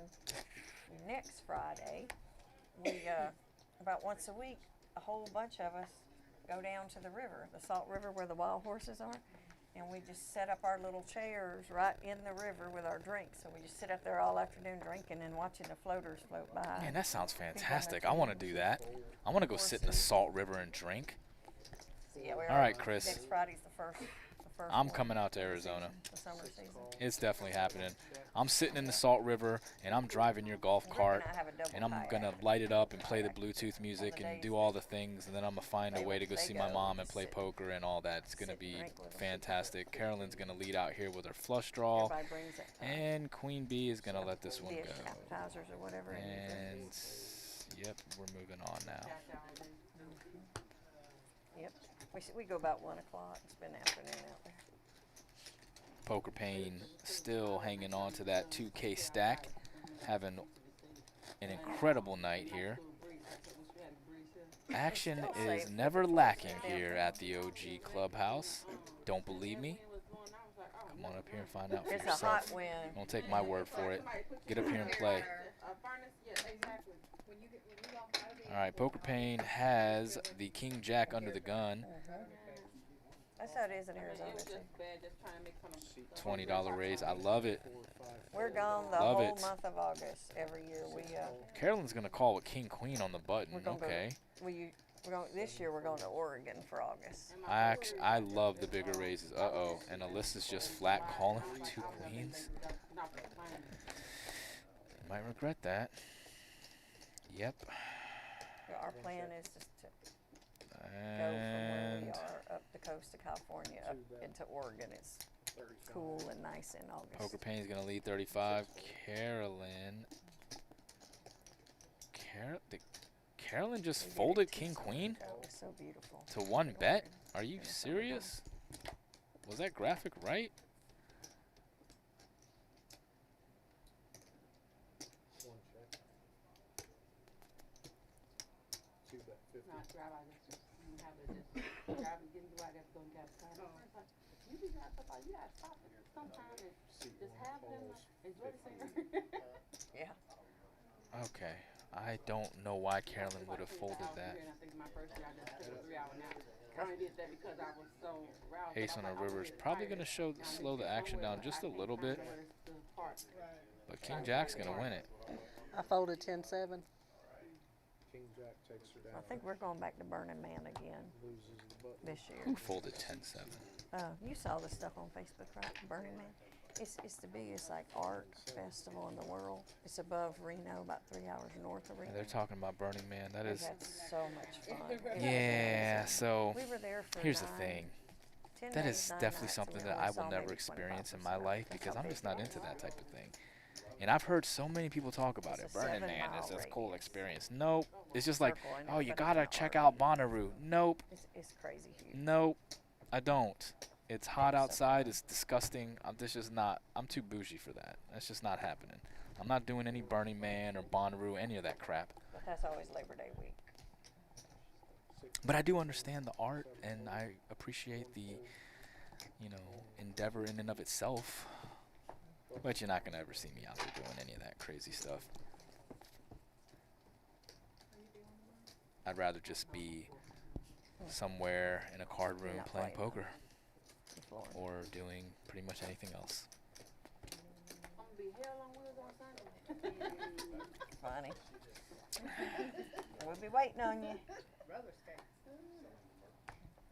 [SPEAKER 1] next Friday, we about once a week, a whole bunch of us go down to the river, the Salt River where the wild horses are, and we just set up our little chairs right in the river with our drinks. So we just sit up there all afternoon drinking and watching the floaters float by.
[SPEAKER 9] Man, that sounds fantastic. I want to do that. I want to go sit in the Salt River and drink.
[SPEAKER 1] So yeah,
[SPEAKER 9] All right, Chris.
[SPEAKER 1] Next Friday's the first
[SPEAKER 9] I'm
[SPEAKER 1] one.
[SPEAKER 9] coming out to Arizona.
[SPEAKER 1] The summer season.
[SPEAKER 9] It's definitely happening. I'm sitting in the Salt River, and I'm driving your golf cart, and I'm going to light it up and play the Bluetooth music and do all the things, and then I'm going to find a way to go see my mom and play poker and all that. It's going to be fantastic. Carolyn's going to lead out here with her flush draw,
[SPEAKER 1] Everybody brings it.
[SPEAKER 9] and Queen Bee is going to let this one
[SPEAKER 1] Dish,
[SPEAKER 9] go.
[SPEAKER 1] appetizers or whatever.
[SPEAKER 9] And, yep, we're moving on now.
[SPEAKER 1] Yep. We go about 1 o'clock. It's been afternoon out there.
[SPEAKER 9] Poker Pain still hanging on to that 2K stack, having an incredible night here. Action is never lacking here at the OG Clubhouse. Don't believe me? Come on up here and find out for
[SPEAKER 1] It's a hot
[SPEAKER 9] yourself.
[SPEAKER 1] wind.
[SPEAKER 9] Don't take my word for it. Get up here and play. All right, Poker Pain has the King Jack under the gun.
[SPEAKER 1] That's how it is in Arizona too.
[SPEAKER 9] $20 raise. I love it.
[SPEAKER 1] We're gone the
[SPEAKER 9] Love
[SPEAKER 1] whole
[SPEAKER 9] it.
[SPEAKER 1] month of August every year.
[SPEAKER 9] Carolyn's gonna call with King Queen on the button.
[SPEAKER 1] We're gonna
[SPEAKER 9] Okay.
[SPEAKER 1] this year we're going to Oregon for August.
[SPEAKER 9] I love the bigger raises. Uh-oh. And Alyssa's just flat calling with 2 queens. You might regret that. Yep.
[SPEAKER 1] Our plan is just to go from where we
[SPEAKER 9] And
[SPEAKER 1] are up the coast of California up into Oregon. It's cool and nice in August.
[SPEAKER 9] Poker Pain's gonna lead 35. Carolyn just folded King Queen
[SPEAKER 1] It's so beautiful.
[SPEAKER 9] to 1 bet? Are you serious? Was that graphic right?
[SPEAKER 1] Yeah.
[SPEAKER 9] Okay. I don't know why Carolyn would have folded that. Ace on a river is probably going to slow the action down just a little bit. But King Jack's going to win it.
[SPEAKER 2] I folded 10-7.
[SPEAKER 4] King Jack takes her down.
[SPEAKER 1] I think we're going back to Burning Man again
[SPEAKER 4] Loses the button.
[SPEAKER 1] this year.
[SPEAKER 9] Who folded 10-7?
[SPEAKER 1] You saw the stuff on Facebook, right? Burning Man. It's the biggest like art festival in the world. It's above Reno, about 3 hours north of Reno.
[SPEAKER 9] They're talking about Burning Man. That
[SPEAKER 1] We
[SPEAKER 9] is...
[SPEAKER 1] had so much fun. It was
[SPEAKER 9] Yeah,
[SPEAKER 1] amazing.
[SPEAKER 9] so
[SPEAKER 1] We were there for
[SPEAKER 9] here's the
[SPEAKER 1] 9
[SPEAKER 9] thing.
[SPEAKER 1] 10
[SPEAKER 9] That
[SPEAKER 1] days,
[SPEAKER 9] is
[SPEAKER 1] 9
[SPEAKER 9] definitely
[SPEAKER 1] nights,
[SPEAKER 9] something
[SPEAKER 1] and we
[SPEAKER 9] that
[SPEAKER 1] only
[SPEAKER 9] I
[SPEAKER 1] saw
[SPEAKER 9] will never
[SPEAKER 1] maybe
[SPEAKER 9] experience in
[SPEAKER 1] 25%.
[SPEAKER 9] my life
[SPEAKER 1] That's
[SPEAKER 9] because
[SPEAKER 1] how
[SPEAKER 9] I'm
[SPEAKER 1] big
[SPEAKER 9] just not
[SPEAKER 1] it
[SPEAKER 9] into
[SPEAKER 1] was.
[SPEAKER 9] that type of thing. And I've heard so many people talk about it.
[SPEAKER 1] It's a
[SPEAKER 9] Burning Man
[SPEAKER 1] 7-mile
[SPEAKER 9] is this cool
[SPEAKER 1] radius.
[SPEAKER 9] experience. Nope. It's just like,
[SPEAKER 1] Circle in it,
[SPEAKER 9] oh, you
[SPEAKER 1] but
[SPEAKER 9] gotta
[SPEAKER 1] it's
[SPEAKER 9] check
[SPEAKER 1] not
[SPEAKER 9] out Bonnaroo. Nope.
[SPEAKER 1] It's crazy huge.
[SPEAKER 9] Nope. I don't. It's hot outside. It's disgusting. I'm too bougie for that. That's just not happening. I'm not doing any Burning Man or Bonnaroo, any of that crap.
[SPEAKER 1] But that's always Labor Day week.
[SPEAKER 9] But I do understand the art, and I appreciate the, endeavor in and of itself. But you're not going to ever see me out there doing any of that crazy stuff. I'd rather just be somewhere in a card room
[SPEAKER 1] Not
[SPEAKER 9] playing
[SPEAKER 1] playing.
[SPEAKER 9] poker
[SPEAKER 1] Florida.
[SPEAKER 9] or doing pretty much anything else.
[SPEAKER 1] Funny. We'll be waiting on you.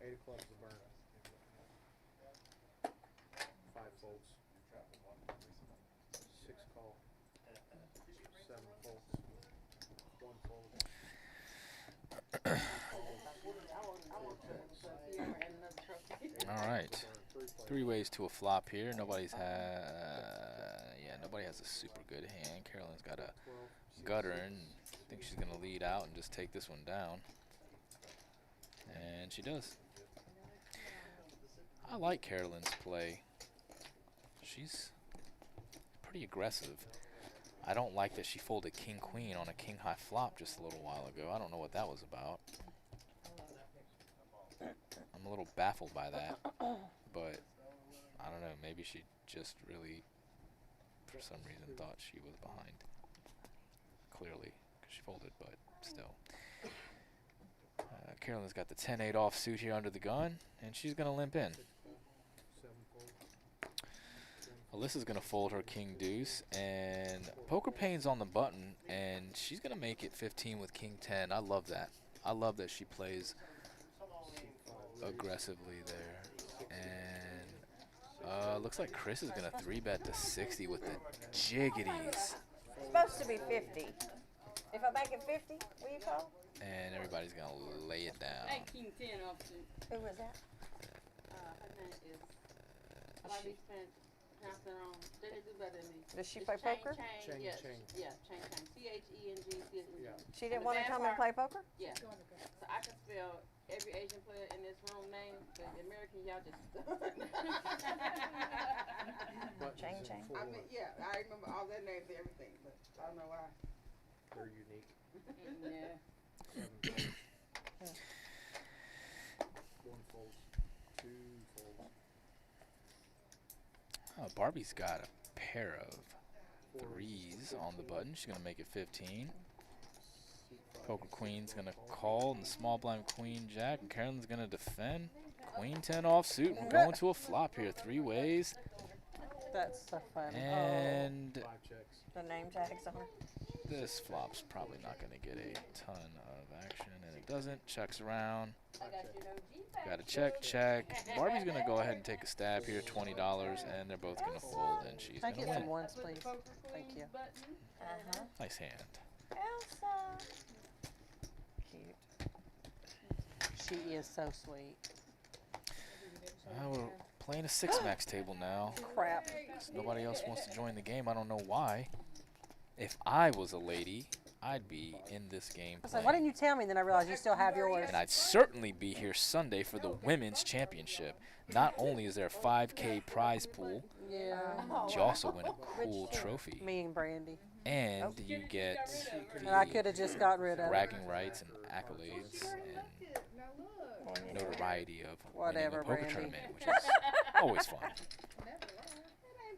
[SPEAKER 4] 8 of clubs to burn. 5 folds. 6 call. 7 folds. 1 fold.
[SPEAKER 9] All right. 3 ways to a flop here. Nobody has a super good hand. Carolyn's got a gutter and I think she's going to lead out and just take this one down. And she does. I like Carolyn's play. She's pretty aggressive. I don't like that she folded king queen on a king high flop just a little while ago. I don't know what that was about. I'm a little baffled by that, but I don't know. Maybe she just really, for some reason, thought she was behind. Clearly, because she folded, but still. Carolyn's got the 10-8 offsuit here under the gun, and she's going to limp in. Alyssa's going to fold her king deuce, and poker pain's on the button, and she's going to make it 15 with king 10. I love that. I love that she plays aggressively there. And looks like Chris is going to 3-bet to 60 with the jiggities.
[SPEAKER 1] It's supposed to be 50. If I make it 50, will you call?
[SPEAKER 9] And everybody's going to lay it down.
[SPEAKER 6] Hey, King 10 offsuit.
[SPEAKER 1] Who was that?
[SPEAKER 7] Her name is, Bobby spent half their own. They do better than me.
[SPEAKER 1] Does she
[SPEAKER 7] It's
[SPEAKER 1] play
[SPEAKER 7] Chang,
[SPEAKER 1] poker?
[SPEAKER 7] Chang, yes. Yeah, Chang. CHENG.
[SPEAKER 1] She didn't want to come and play poker?
[SPEAKER 7] Yeah. So I can spell every Asian player in this room name, but the American, y'all just.
[SPEAKER 1] Chang Chang.
[SPEAKER 7] I mean, yeah, I remember all their names and everything, but I don't know why.
[SPEAKER 4] They're unique.
[SPEAKER 6] Yeah.
[SPEAKER 4] 7 folds. 1 fold. 2 folds.
[SPEAKER 9] Oh, Barbie's got a pair of threes on the button. She's going to make it 15. Poker queen's going to call, and the small blind queen jack, and Carolyn's going to defend. Queen 10 offsuit, and we're going to a flop here 3 ways.
[SPEAKER 2] That's so funny.
[SPEAKER 9] And
[SPEAKER 4] 5 checks.
[SPEAKER 1] The name tags on her.
[SPEAKER 9] this flop's probably not going to get a ton of action, and it doesn't. Checks around. Got a check, check. Barbie's going to go ahead and take a stab here, $20, and they're both going to fold, and she's
[SPEAKER 2] Can I
[SPEAKER 9] going
[SPEAKER 2] get
[SPEAKER 9] to
[SPEAKER 2] some
[SPEAKER 9] win.
[SPEAKER 2] ones, please? Thank you.
[SPEAKER 1] Uh-huh.
[SPEAKER 9] Nice hand.
[SPEAKER 1] Elsa. Cute.
[SPEAKER 2] She is so sweet.
[SPEAKER 9] We're playing a 6-max table now.
[SPEAKER 2] Crap.
[SPEAKER 9] 'Cause nobody else wants to join the game. I don't know why. If I was a lady, I'd be in this game
[SPEAKER 2] I was like,
[SPEAKER 9] playing.
[SPEAKER 2] why didn't you tell me? Then I realized you still have yours.
[SPEAKER 9] And I'd certainly be here Sunday for the Women's Championship. Not only is there a 5K prize pool,
[SPEAKER 2] Yeah.
[SPEAKER 9] but you also win a cool trophy.
[SPEAKER 2] Me and Brandy.
[SPEAKER 9] And you get
[SPEAKER 2] And I could have just got rid of it.
[SPEAKER 9] bragging rights and accolades and notoriety of
[SPEAKER 2] Whatever,
[SPEAKER 9] winning a poker
[SPEAKER 2] Brandy.
[SPEAKER 9] tournament, which is always fun.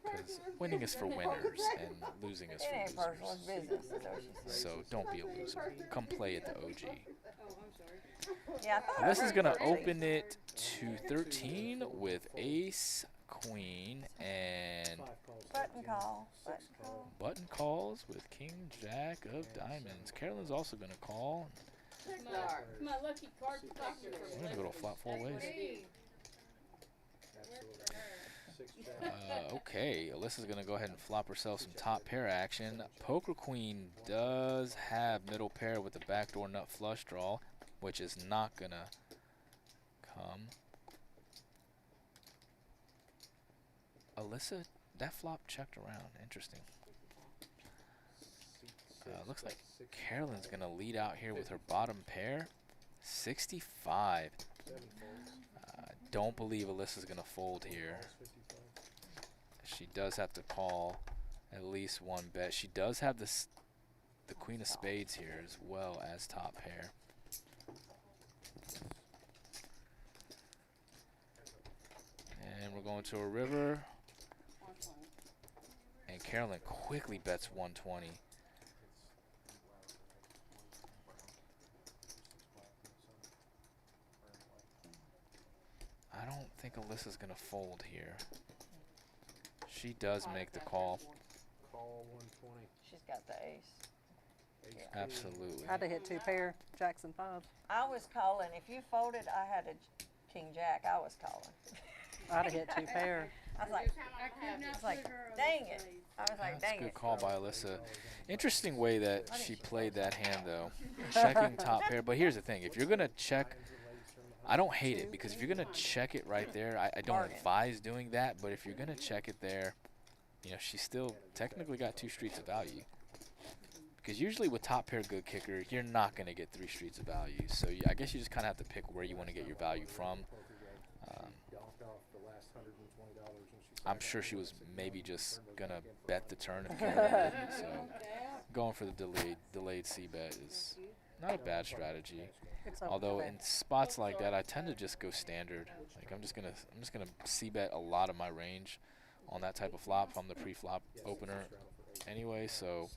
[SPEAKER 9] Because winning is for winners and losing is
[SPEAKER 1] It
[SPEAKER 9] for
[SPEAKER 1] ain't personal, it's
[SPEAKER 9] losers.
[SPEAKER 1] business. Is what she said.
[SPEAKER 9] So don't be a loser. Come play at the OG.
[SPEAKER 1] Yeah, I thought
[SPEAKER 9] This is going to
[SPEAKER 1] really.
[SPEAKER 9] open it to 13 with ace, queen, and
[SPEAKER 4] 5 calls.
[SPEAKER 1] Button call. Button call.
[SPEAKER 9] button calls with king, jack of diamonds. Carolyn's also going to call.
[SPEAKER 6] My lucky card collector.
[SPEAKER 9] We're going to go to flop 4 ways.
[SPEAKER 4] Absolutely. 6 checks.
[SPEAKER 9] Okay, Alyssa's going to go ahead and flop herself some top pair action. Poker queen does have middle pair with the backdoor nut flush draw, which is not going to come. Alyssa, that flop checked around. Interesting. Looks like Carolyn's going to lead out here with her bottom pair. 65.
[SPEAKER 4] 7 folds.
[SPEAKER 9] Don't believe Alyssa's going to fold here.
[SPEAKER 4] 55.
[SPEAKER 9] She does have to call at least 1 bet. She does have this, the queen of spades here as well as top pair. And we're going to a river. And Carolyn quickly bets 120. I don't think Alyssa's going to fold here. She does make the call.
[SPEAKER 4] Call 120.
[SPEAKER 1] She's got the ace.
[SPEAKER 4] Ace
[SPEAKER 9] Absolutely.
[SPEAKER 2] I had to hit 2 pair, jacks and 5s.
[SPEAKER 1] I was calling. If you folded, I had a king jack. I was calling.
[SPEAKER 2] I'd have hit 2 pair.
[SPEAKER 1] I was like, dang it. I was like,
[SPEAKER 9] That's
[SPEAKER 1] dang
[SPEAKER 9] a good
[SPEAKER 1] it.
[SPEAKER 9] call by Alyssa. Interesting way that she played that hand, though. Checking top pair. But here's the thing. If you're going to check, I don't hate it. Because if you're going to check it right there, I don't advise doing that. But if you're going to check it there, you know, she's still technically got 2 streets of value. Because usually with top pair good kicker, you're not going to get 3 streets of value. So I guess you just kind of have to pick where you want to get your value from. I'm sure she was maybe just gonna bet the turn if Carolyn didn't. So going for the delayed c bet is not a bad strategy.
[SPEAKER 2] It's over
[SPEAKER 9] Although
[SPEAKER 2] bet.
[SPEAKER 9] in spots like that, I tend to just go standard. Like I'm just gonna c bet a lot of my range on that type of flop if I'm the pre-flop opener anyway. So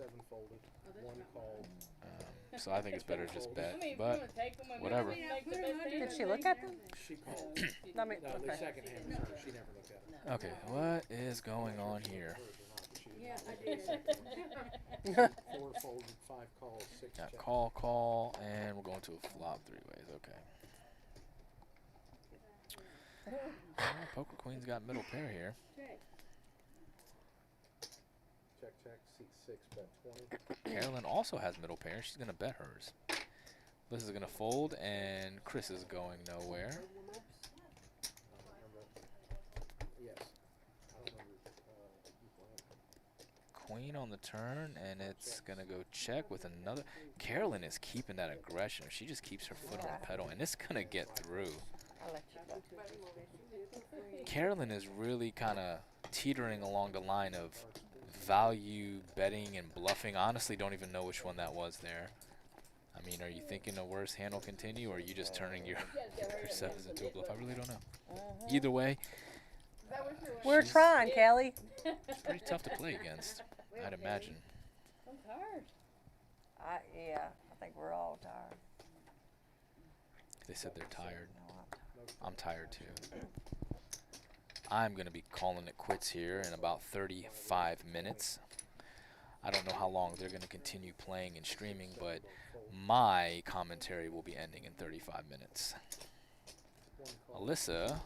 [SPEAKER 9] so I think it's better to just bet. But whatever.
[SPEAKER 2] Did she look at them?
[SPEAKER 5] She called.
[SPEAKER 2] I mean,
[SPEAKER 5] No, the
[SPEAKER 2] okay.
[SPEAKER 5] second hand was hers. She never looked at it.
[SPEAKER 9] Okay, what is going on here?
[SPEAKER 7] Yeah, I did.
[SPEAKER 5] 4 folded, 5 calls, 6
[SPEAKER 9] Got
[SPEAKER 5] check.
[SPEAKER 9] call, and we're going to a flop 3 ways. Okay. Poker Queen's got middle pair here.
[SPEAKER 5] Check, check, seat 6, bet 20.
[SPEAKER 9] Carolyn also has middle pair. She's gonna bet hers. Liz is gonna fold, and Chris is going nowhere.
[SPEAKER 5] Yes. I don't remember.
[SPEAKER 9] Queen on the turn, and it's gonna go check with another. Carolyn is keeping that aggression. She just keeps her foot on the pedal, and it's gonna get through.
[SPEAKER 1] I'll let you go.
[SPEAKER 9] Carolyn is really kind of teetering along the line of value betting and bluffing. Honestly, don't even know which one that was there. I mean, are you thinking a worse hand will continue, or are you just turning your sevens into a bluff? I really don't know. Either way,
[SPEAKER 2] We're
[SPEAKER 9] she's-
[SPEAKER 2] trying, Kelly.
[SPEAKER 9] it's pretty tough to play against, I'd imagine.
[SPEAKER 6] I'm tired.
[SPEAKER 1] Yeah, I think we're all tired.
[SPEAKER 9] They said they're tired.
[SPEAKER 1] No,
[SPEAKER 9] I'm tired too. I'm going to be calling it quits here in about 35 minutes. I don't know how long they're going to continue playing and streaming, but my commentary will be ending in 35 minutes. Alyssa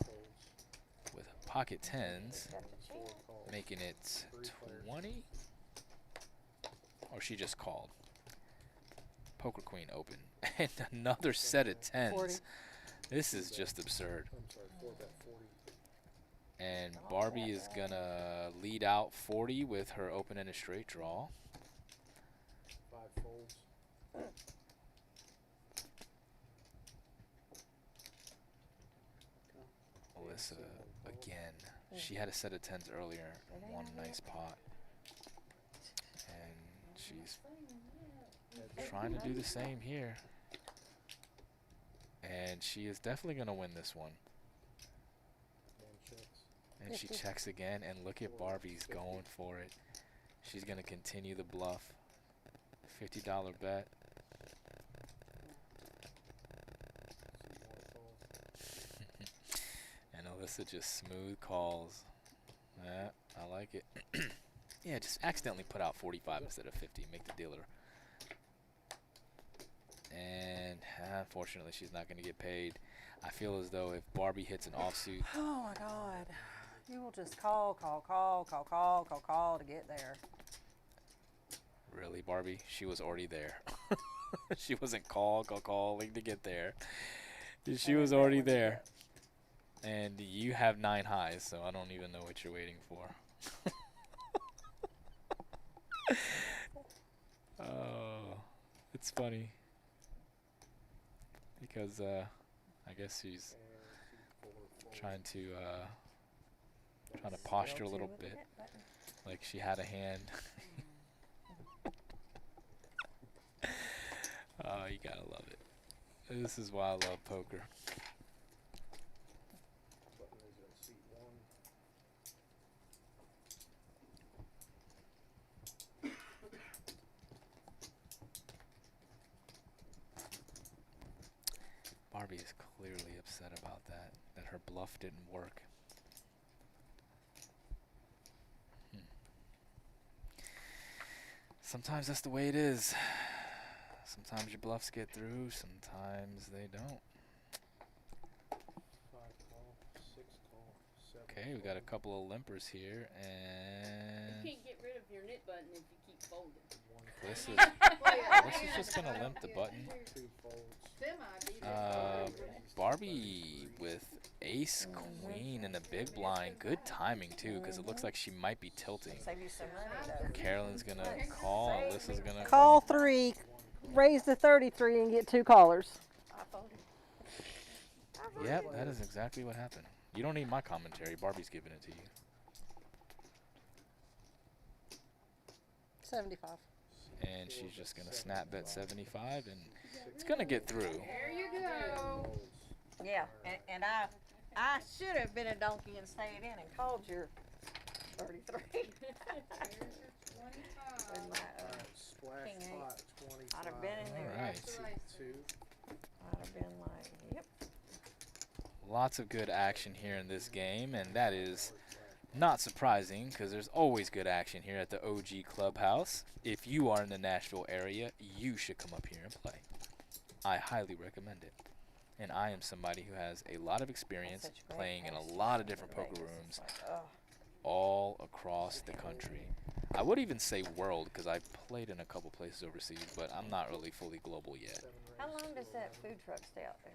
[SPEAKER 9] with pocket tens, making it 20. Or she just called. Poker Queen open. And another set of tens.
[SPEAKER 2] 40.
[SPEAKER 9] This is just absurd.
[SPEAKER 5] I'm sorry, 4 bet 40.
[SPEAKER 9] And Barbie is gonna lead out 40 with her open and a straight draw.
[SPEAKER 5] 5 folds.
[SPEAKER 9] Alyssa again. She had a set of tens earlier and won a nice pot. And she's trying to do the same here. And she is definitely gonna win this one.
[SPEAKER 5] Man checks.
[SPEAKER 9] And she checks again, and look at Barbie's going for it. She's gonna continue the bluff. $50 bet. And Alyssa just smooth calls. Yeah, I like it. Yeah, just accidentally put out 45 instead of 50. Make the dealer. And unfortunately, she's not going to get paid. I feel as though if Barbie hits an offsuit,
[SPEAKER 2] Oh my God. You will just call to get there.
[SPEAKER 9] really, Barbie, she was already there. She wasn't calling to get there. She was already there. And you have 9 highs, so I don't even know what you're waiting for. Oh, it's funny. Because I guess she's trying to posture a little bit, like she had a hand. Oh, you gotta love it. This is why I love poker.
[SPEAKER 5] Button is in seat 1.
[SPEAKER 9] Barbie is clearly upset about that her bluff didn't work. Sometimes that's the way it is. Sometimes your bluffs get through, sometimes they don't.
[SPEAKER 5] 5 call, 6 call, 7
[SPEAKER 9] Okay, we got a couple of limpers here,
[SPEAKER 6] You
[SPEAKER 9] and
[SPEAKER 6] can't get rid of your knit button if you keep folding.
[SPEAKER 9] this is just gonna limp the button.
[SPEAKER 5] 2 folds.
[SPEAKER 9] Barbie with ace queen and a big blind. Good timing too, because it looks like she might be tilting.
[SPEAKER 1] Save you some money though.
[SPEAKER 9] Carolyn's gonna call, Alyssa's gonna
[SPEAKER 2] Call 3, raise to 33, and get 2 callers.
[SPEAKER 1] I folded.
[SPEAKER 9] Yep, that is exactly what happened. You don't need my commentary. Barbie's giving it to you.
[SPEAKER 2] 75.
[SPEAKER 9] And she's just going to snap bet 75, and it's going to get through.
[SPEAKER 7] There you go.
[SPEAKER 1] Yeah, and I should have been a donkey and stayed in and called your 33. With my,
[SPEAKER 4] Splash
[SPEAKER 1] King eight.
[SPEAKER 4] pot 25.
[SPEAKER 1] I'd have been in there.
[SPEAKER 9] All right.
[SPEAKER 4] Two.
[SPEAKER 1] I'd have been like, yep.
[SPEAKER 9] Lots of good action here in this game, and that is not surprising because there's always good action here at the OG Clubhouse. If you are in the Nashville area, you should come up here and play. I highly recommend it. And I am somebody who has a lot of experience
[SPEAKER 1] Such great
[SPEAKER 9] playing in a
[SPEAKER 1] places.
[SPEAKER 9] lot of different poker
[SPEAKER 1] Vegas is
[SPEAKER 9] rooms
[SPEAKER 1] like, oh.
[SPEAKER 9] all across the country. I would even say world because I've played in a couple places overseas, but I'm not really fully global yet.
[SPEAKER 1] How long does that food truck stay out there?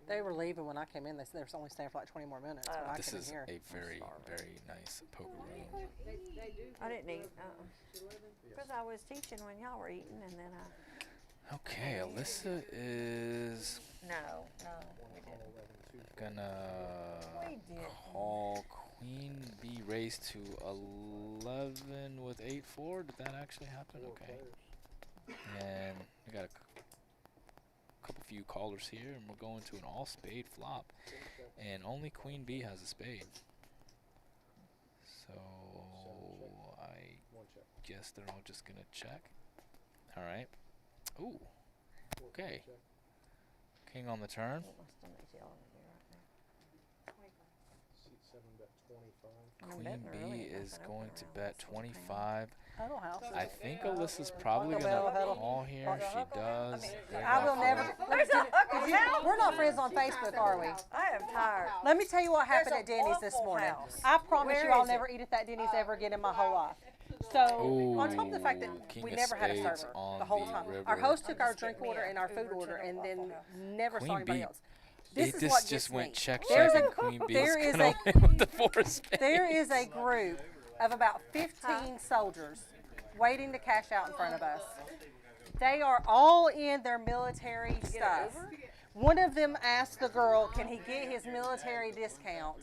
[SPEAKER 2] They were leaving when I came in. They said they were only staying for like 20 more minutes when I
[SPEAKER 9] This
[SPEAKER 2] came
[SPEAKER 9] is
[SPEAKER 2] in here.
[SPEAKER 9] a very, very nice poker room.
[SPEAKER 1] I didn't eat, because I was teaching when y'all were eating, and then
[SPEAKER 9] Okay, Alyssa is
[SPEAKER 1] no, we didn't.
[SPEAKER 9] gonna
[SPEAKER 1] We didn't.
[SPEAKER 9] call Queen B raised to 11 with 8-4. Did that actually happen? Okay. And we got a couple few callers here, and we're going to an all spade flop. And only Queen B has a spade. So I guess they're all just gonna check. All right. Ooh. Okay. King on the turn.
[SPEAKER 1] My stomach's yelling at me right now.
[SPEAKER 4] Seat 7 bet 25.
[SPEAKER 1] I'm
[SPEAKER 9] Queen
[SPEAKER 1] betting
[SPEAKER 9] B
[SPEAKER 1] early,
[SPEAKER 9] is
[SPEAKER 1] nothing
[SPEAKER 9] going
[SPEAKER 1] open
[SPEAKER 9] to
[SPEAKER 1] around
[SPEAKER 9] bet
[SPEAKER 1] this little
[SPEAKER 9] 25.
[SPEAKER 2] Huddle house.
[SPEAKER 9] I think Alyssa's probably
[SPEAKER 2] Huddle
[SPEAKER 9] gonna
[SPEAKER 2] bell, huddle.
[SPEAKER 9] call here. She does. There
[SPEAKER 2] I
[SPEAKER 9] you
[SPEAKER 2] will
[SPEAKER 9] go.
[SPEAKER 2] never. We're not friends on Facebook, are we?
[SPEAKER 1] I am tired.
[SPEAKER 2] Let me tell you what happened
[SPEAKER 1] There's
[SPEAKER 2] at Denny's this
[SPEAKER 1] Waffle
[SPEAKER 2] morning.
[SPEAKER 1] House.
[SPEAKER 2] I promise
[SPEAKER 1] Where
[SPEAKER 2] you I'll
[SPEAKER 1] is it?
[SPEAKER 2] never eat at that Denny's ever again in my whole life. So, on top of the fact that
[SPEAKER 9] King
[SPEAKER 2] we
[SPEAKER 9] of
[SPEAKER 2] never had a
[SPEAKER 9] spades
[SPEAKER 2] server
[SPEAKER 9] on
[SPEAKER 2] the whole
[SPEAKER 9] the
[SPEAKER 2] time.
[SPEAKER 9] river.
[SPEAKER 2] Our host took our
[SPEAKER 1] Just
[SPEAKER 2] drink
[SPEAKER 1] get me
[SPEAKER 2] order
[SPEAKER 1] a
[SPEAKER 2] and our
[SPEAKER 1] Uber
[SPEAKER 2] food
[SPEAKER 1] to
[SPEAKER 2] order
[SPEAKER 1] the
[SPEAKER 2] and
[SPEAKER 1] Waffle
[SPEAKER 2] then
[SPEAKER 1] House.
[SPEAKER 2] never saw
[SPEAKER 9] Queen
[SPEAKER 2] anybody
[SPEAKER 9] B.
[SPEAKER 2] else. This is
[SPEAKER 9] This
[SPEAKER 2] what
[SPEAKER 9] just
[SPEAKER 2] gets
[SPEAKER 9] went
[SPEAKER 2] me.
[SPEAKER 9] check
[SPEAKER 2] There's
[SPEAKER 9] check,
[SPEAKER 2] a-
[SPEAKER 9] and Queen B
[SPEAKER 2] there
[SPEAKER 9] is
[SPEAKER 2] is
[SPEAKER 9] gonna
[SPEAKER 2] a-
[SPEAKER 9] win with the 4 spades.
[SPEAKER 2] There is a group of about 15 soldiers waiting to cash out in front of us. They are all in their military stuff. One of them asked the girl, can he get his military discount?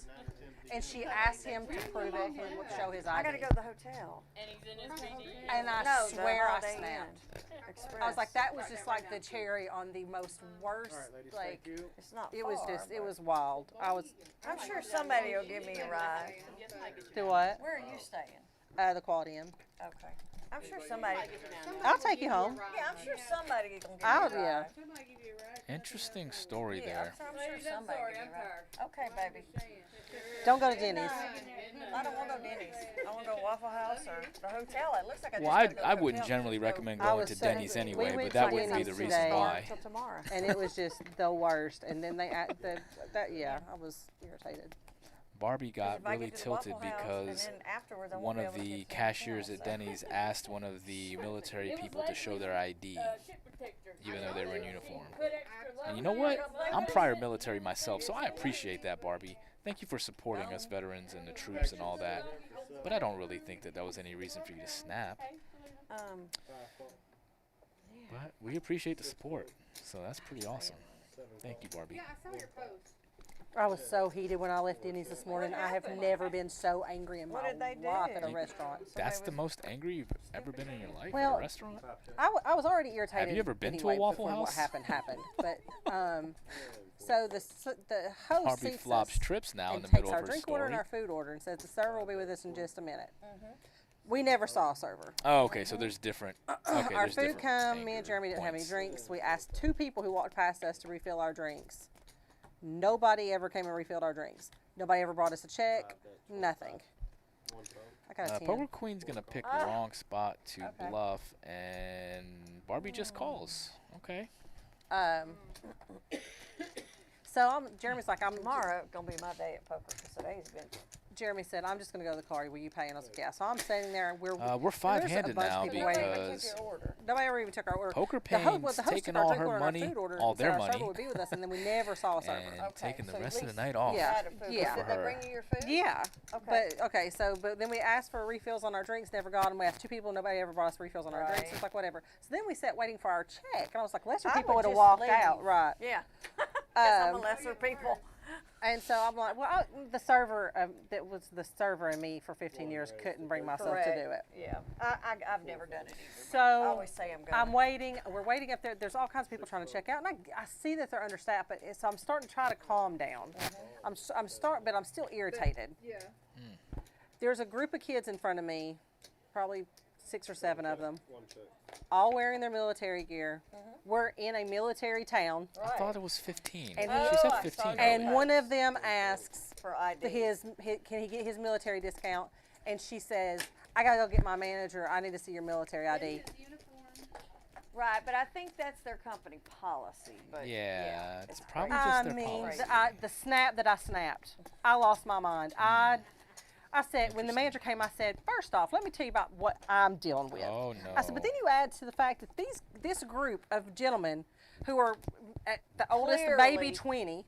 [SPEAKER 2] And she asked him to prove it, he would show his ID.
[SPEAKER 1] I gotta go to the hotel.
[SPEAKER 6] And he's in his PG.
[SPEAKER 2] And I
[SPEAKER 1] No, the
[SPEAKER 2] swear I
[SPEAKER 1] Holiday
[SPEAKER 2] snapped.
[SPEAKER 1] Inn Express.
[SPEAKER 2] I was like, that was just like the cherry on the most worst, like,
[SPEAKER 1] It's not
[SPEAKER 2] it was
[SPEAKER 1] far,
[SPEAKER 2] just, it
[SPEAKER 1] but
[SPEAKER 2] was wild.
[SPEAKER 1] I'm sure somebody will give me a ride.
[SPEAKER 2] Do what?
[SPEAKER 1] Where are you staying?
[SPEAKER 2] The Quality Inn.
[SPEAKER 1] Okay. I'm sure somebody.
[SPEAKER 2] I'll take you home.
[SPEAKER 1] Yeah, I'm sure somebody gonna give
[SPEAKER 2] I'll,
[SPEAKER 1] me a ride.
[SPEAKER 2] yeah.
[SPEAKER 7] Somebody give you a ride.
[SPEAKER 9] Interesting story
[SPEAKER 1] Yeah,
[SPEAKER 9] there.
[SPEAKER 1] I'm sure
[SPEAKER 6] Ladies, I'm
[SPEAKER 1] somebody
[SPEAKER 6] sorry,
[SPEAKER 1] give
[SPEAKER 6] I'm
[SPEAKER 1] me a ride.
[SPEAKER 6] tired.
[SPEAKER 1] Okay, baby.
[SPEAKER 2] Don't go to Denny's.
[SPEAKER 1] I don't want to go Denny's. I want to go Waffle House or the hotel. It looks like I just
[SPEAKER 9] Well,
[SPEAKER 1] gotta go to
[SPEAKER 9] I
[SPEAKER 1] the
[SPEAKER 9] wouldn't
[SPEAKER 1] hotel.
[SPEAKER 9] generally recommend
[SPEAKER 2] I
[SPEAKER 9] going
[SPEAKER 2] was
[SPEAKER 9] to
[SPEAKER 2] so
[SPEAKER 9] Denny's
[SPEAKER 2] hungry.
[SPEAKER 9] anyway,
[SPEAKER 2] We went
[SPEAKER 9] but that
[SPEAKER 2] to
[SPEAKER 9] wouldn't be the
[SPEAKER 2] Denny's
[SPEAKER 9] reason
[SPEAKER 2] today.
[SPEAKER 9] why.
[SPEAKER 1] Till tomorrow.
[SPEAKER 2] And it was just the worst. And then yeah, I was irritated.
[SPEAKER 9] Barbie got
[SPEAKER 1] If I
[SPEAKER 9] really
[SPEAKER 1] get to the
[SPEAKER 9] tilted
[SPEAKER 1] Waffle House,
[SPEAKER 9] because
[SPEAKER 1] and then afterwards I won't
[SPEAKER 9] one
[SPEAKER 1] be
[SPEAKER 9] of
[SPEAKER 1] able to
[SPEAKER 9] the
[SPEAKER 1] get to
[SPEAKER 9] cashiers
[SPEAKER 1] hotel,
[SPEAKER 9] at
[SPEAKER 1] so.
[SPEAKER 9] Denny's asked one of the military people to show their ID,
[SPEAKER 6] Chip protector.
[SPEAKER 9] even though they were in uniform.
[SPEAKER 6] Put extra
[SPEAKER 9] And you know what? I'm prior military myself, so I appreciate that, Barbie. Thank you for supporting us veterans and the troops and all that. But I don't really think that was any reason for you to snap. But we appreciate the support, so that's pretty awesome. Thank you, Barbie.
[SPEAKER 7] Yeah, I saw your post.
[SPEAKER 2] I was so heated when I left Denny's this morning. I have never been so angry in
[SPEAKER 1] What
[SPEAKER 2] my
[SPEAKER 1] did they
[SPEAKER 2] life
[SPEAKER 1] do?
[SPEAKER 2] at a restaurant.
[SPEAKER 9] That's the most angry you've ever been in your life at
[SPEAKER 2] Well,
[SPEAKER 9] a restaurant?
[SPEAKER 2] I was already irritated.
[SPEAKER 9] Have you ever been to a
[SPEAKER 2] anyway
[SPEAKER 9] Waffle
[SPEAKER 2] before
[SPEAKER 9] House?
[SPEAKER 2] What happened. But so the host
[SPEAKER 9] Barbie
[SPEAKER 2] seats
[SPEAKER 9] flops
[SPEAKER 2] us
[SPEAKER 9] trips now in
[SPEAKER 2] and
[SPEAKER 9] the
[SPEAKER 2] takes
[SPEAKER 9] middle
[SPEAKER 2] our
[SPEAKER 9] of her
[SPEAKER 2] drink order and
[SPEAKER 9] story.
[SPEAKER 2] our food order and says the server will be with us in just a minute. We never saw a server.
[SPEAKER 9] Oh, okay, so there's different. Okay,
[SPEAKER 2] Our
[SPEAKER 9] there's
[SPEAKER 2] food
[SPEAKER 9] different
[SPEAKER 2] come. Me and
[SPEAKER 9] anger
[SPEAKER 2] Jeremy didn't have any
[SPEAKER 9] points.
[SPEAKER 2] drinks. We asked 2 people who walked past us to refill our drinks. Nobody ever came and refilled our drinks. Nobody ever brought us a check. Nothing. I got a 10.
[SPEAKER 9] Poker Queen's gonna pick the wrong spot to
[SPEAKER 2] Okay.
[SPEAKER 9] bluff, and Barbie just calls. Okay.
[SPEAKER 2] So Jeremy's like,
[SPEAKER 1] Tomorrow gonna be my day at poker because today's been.
[SPEAKER 2] Jeremy said, I'm just going to go to the car. Will you pay? And I was like, yeah. So I'm sitting there. And
[SPEAKER 9] We're
[SPEAKER 2] there's a
[SPEAKER 9] 5-handed
[SPEAKER 2] bunch of
[SPEAKER 9] now
[SPEAKER 2] people waiting.
[SPEAKER 9] because
[SPEAKER 2] Nobody ever even took our order.
[SPEAKER 9] Poker
[SPEAKER 2] The
[SPEAKER 9] Pain's
[SPEAKER 2] host
[SPEAKER 9] taking
[SPEAKER 2] took our
[SPEAKER 9] all
[SPEAKER 2] drink
[SPEAKER 9] her
[SPEAKER 2] order and
[SPEAKER 9] money,
[SPEAKER 2] our food order,
[SPEAKER 9] all
[SPEAKER 2] and said
[SPEAKER 9] their
[SPEAKER 2] our
[SPEAKER 9] money,
[SPEAKER 2] server would be with us, and then we never saw a server.
[SPEAKER 9] and taking the
[SPEAKER 1] so at
[SPEAKER 9] rest of the
[SPEAKER 1] least
[SPEAKER 9] night off.
[SPEAKER 2] Yeah.
[SPEAKER 1] Yeah.
[SPEAKER 9] for
[SPEAKER 1] Did they
[SPEAKER 9] her.
[SPEAKER 1] bring you your food?
[SPEAKER 2] Yeah.
[SPEAKER 1] Okay.
[SPEAKER 2] But okay, but then we asked for refills on our drinks, never got them. We asked 2 people, nobody ever brought us refills on our drinks.
[SPEAKER 1] Right.
[SPEAKER 2] It's like whatever. So then we sat waiting for our check, and I was like, lesser
[SPEAKER 1] I
[SPEAKER 2] people
[SPEAKER 1] would
[SPEAKER 2] would have
[SPEAKER 1] just
[SPEAKER 2] walked
[SPEAKER 1] leave.
[SPEAKER 2] out, right?
[SPEAKER 1] Yeah. Guess I'm a
[SPEAKER 2] Um,
[SPEAKER 1] lesser people.
[SPEAKER 2] And so I'm like, well, the server that was the server and me for 15 years couldn't bring myself to do it.
[SPEAKER 1] Yeah, I've never done it either.
[SPEAKER 2] So
[SPEAKER 1] I always say I'm going.
[SPEAKER 2] I'm waiting. We're waiting up there. There's all kinds of people trying to check out, and I see that they're understaffed. But so I'm starting to try to calm down. But I'm still irritated.
[SPEAKER 7] Yeah.
[SPEAKER 2] There's a group of kids in front of me, probably 6 or 7 of them, all wearing their military gear. We're in a military town.
[SPEAKER 9] I thought it was 15.
[SPEAKER 2] And
[SPEAKER 9] She said 15.
[SPEAKER 2] And one of them asks
[SPEAKER 1] For ID.
[SPEAKER 2] can he get his military discount? And she says, I gotta go get my manager. I need to see your military ID.
[SPEAKER 1] Right, but I think that's their company policy. But
[SPEAKER 9] Yeah, it's
[SPEAKER 1] it's
[SPEAKER 9] probably
[SPEAKER 1] crazy.
[SPEAKER 9] just
[SPEAKER 2] I
[SPEAKER 9] their
[SPEAKER 2] mean,
[SPEAKER 9] policy.
[SPEAKER 2] the snap that I snapped, I lost my mind. I said, when the manager came, I said, first off, let me tell you about what I'm dealing with.
[SPEAKER 9] Oh, no.
[SPEAKER 2] I said, but then you add to the fact that this group of gentlemen who are at the oldest baby 20,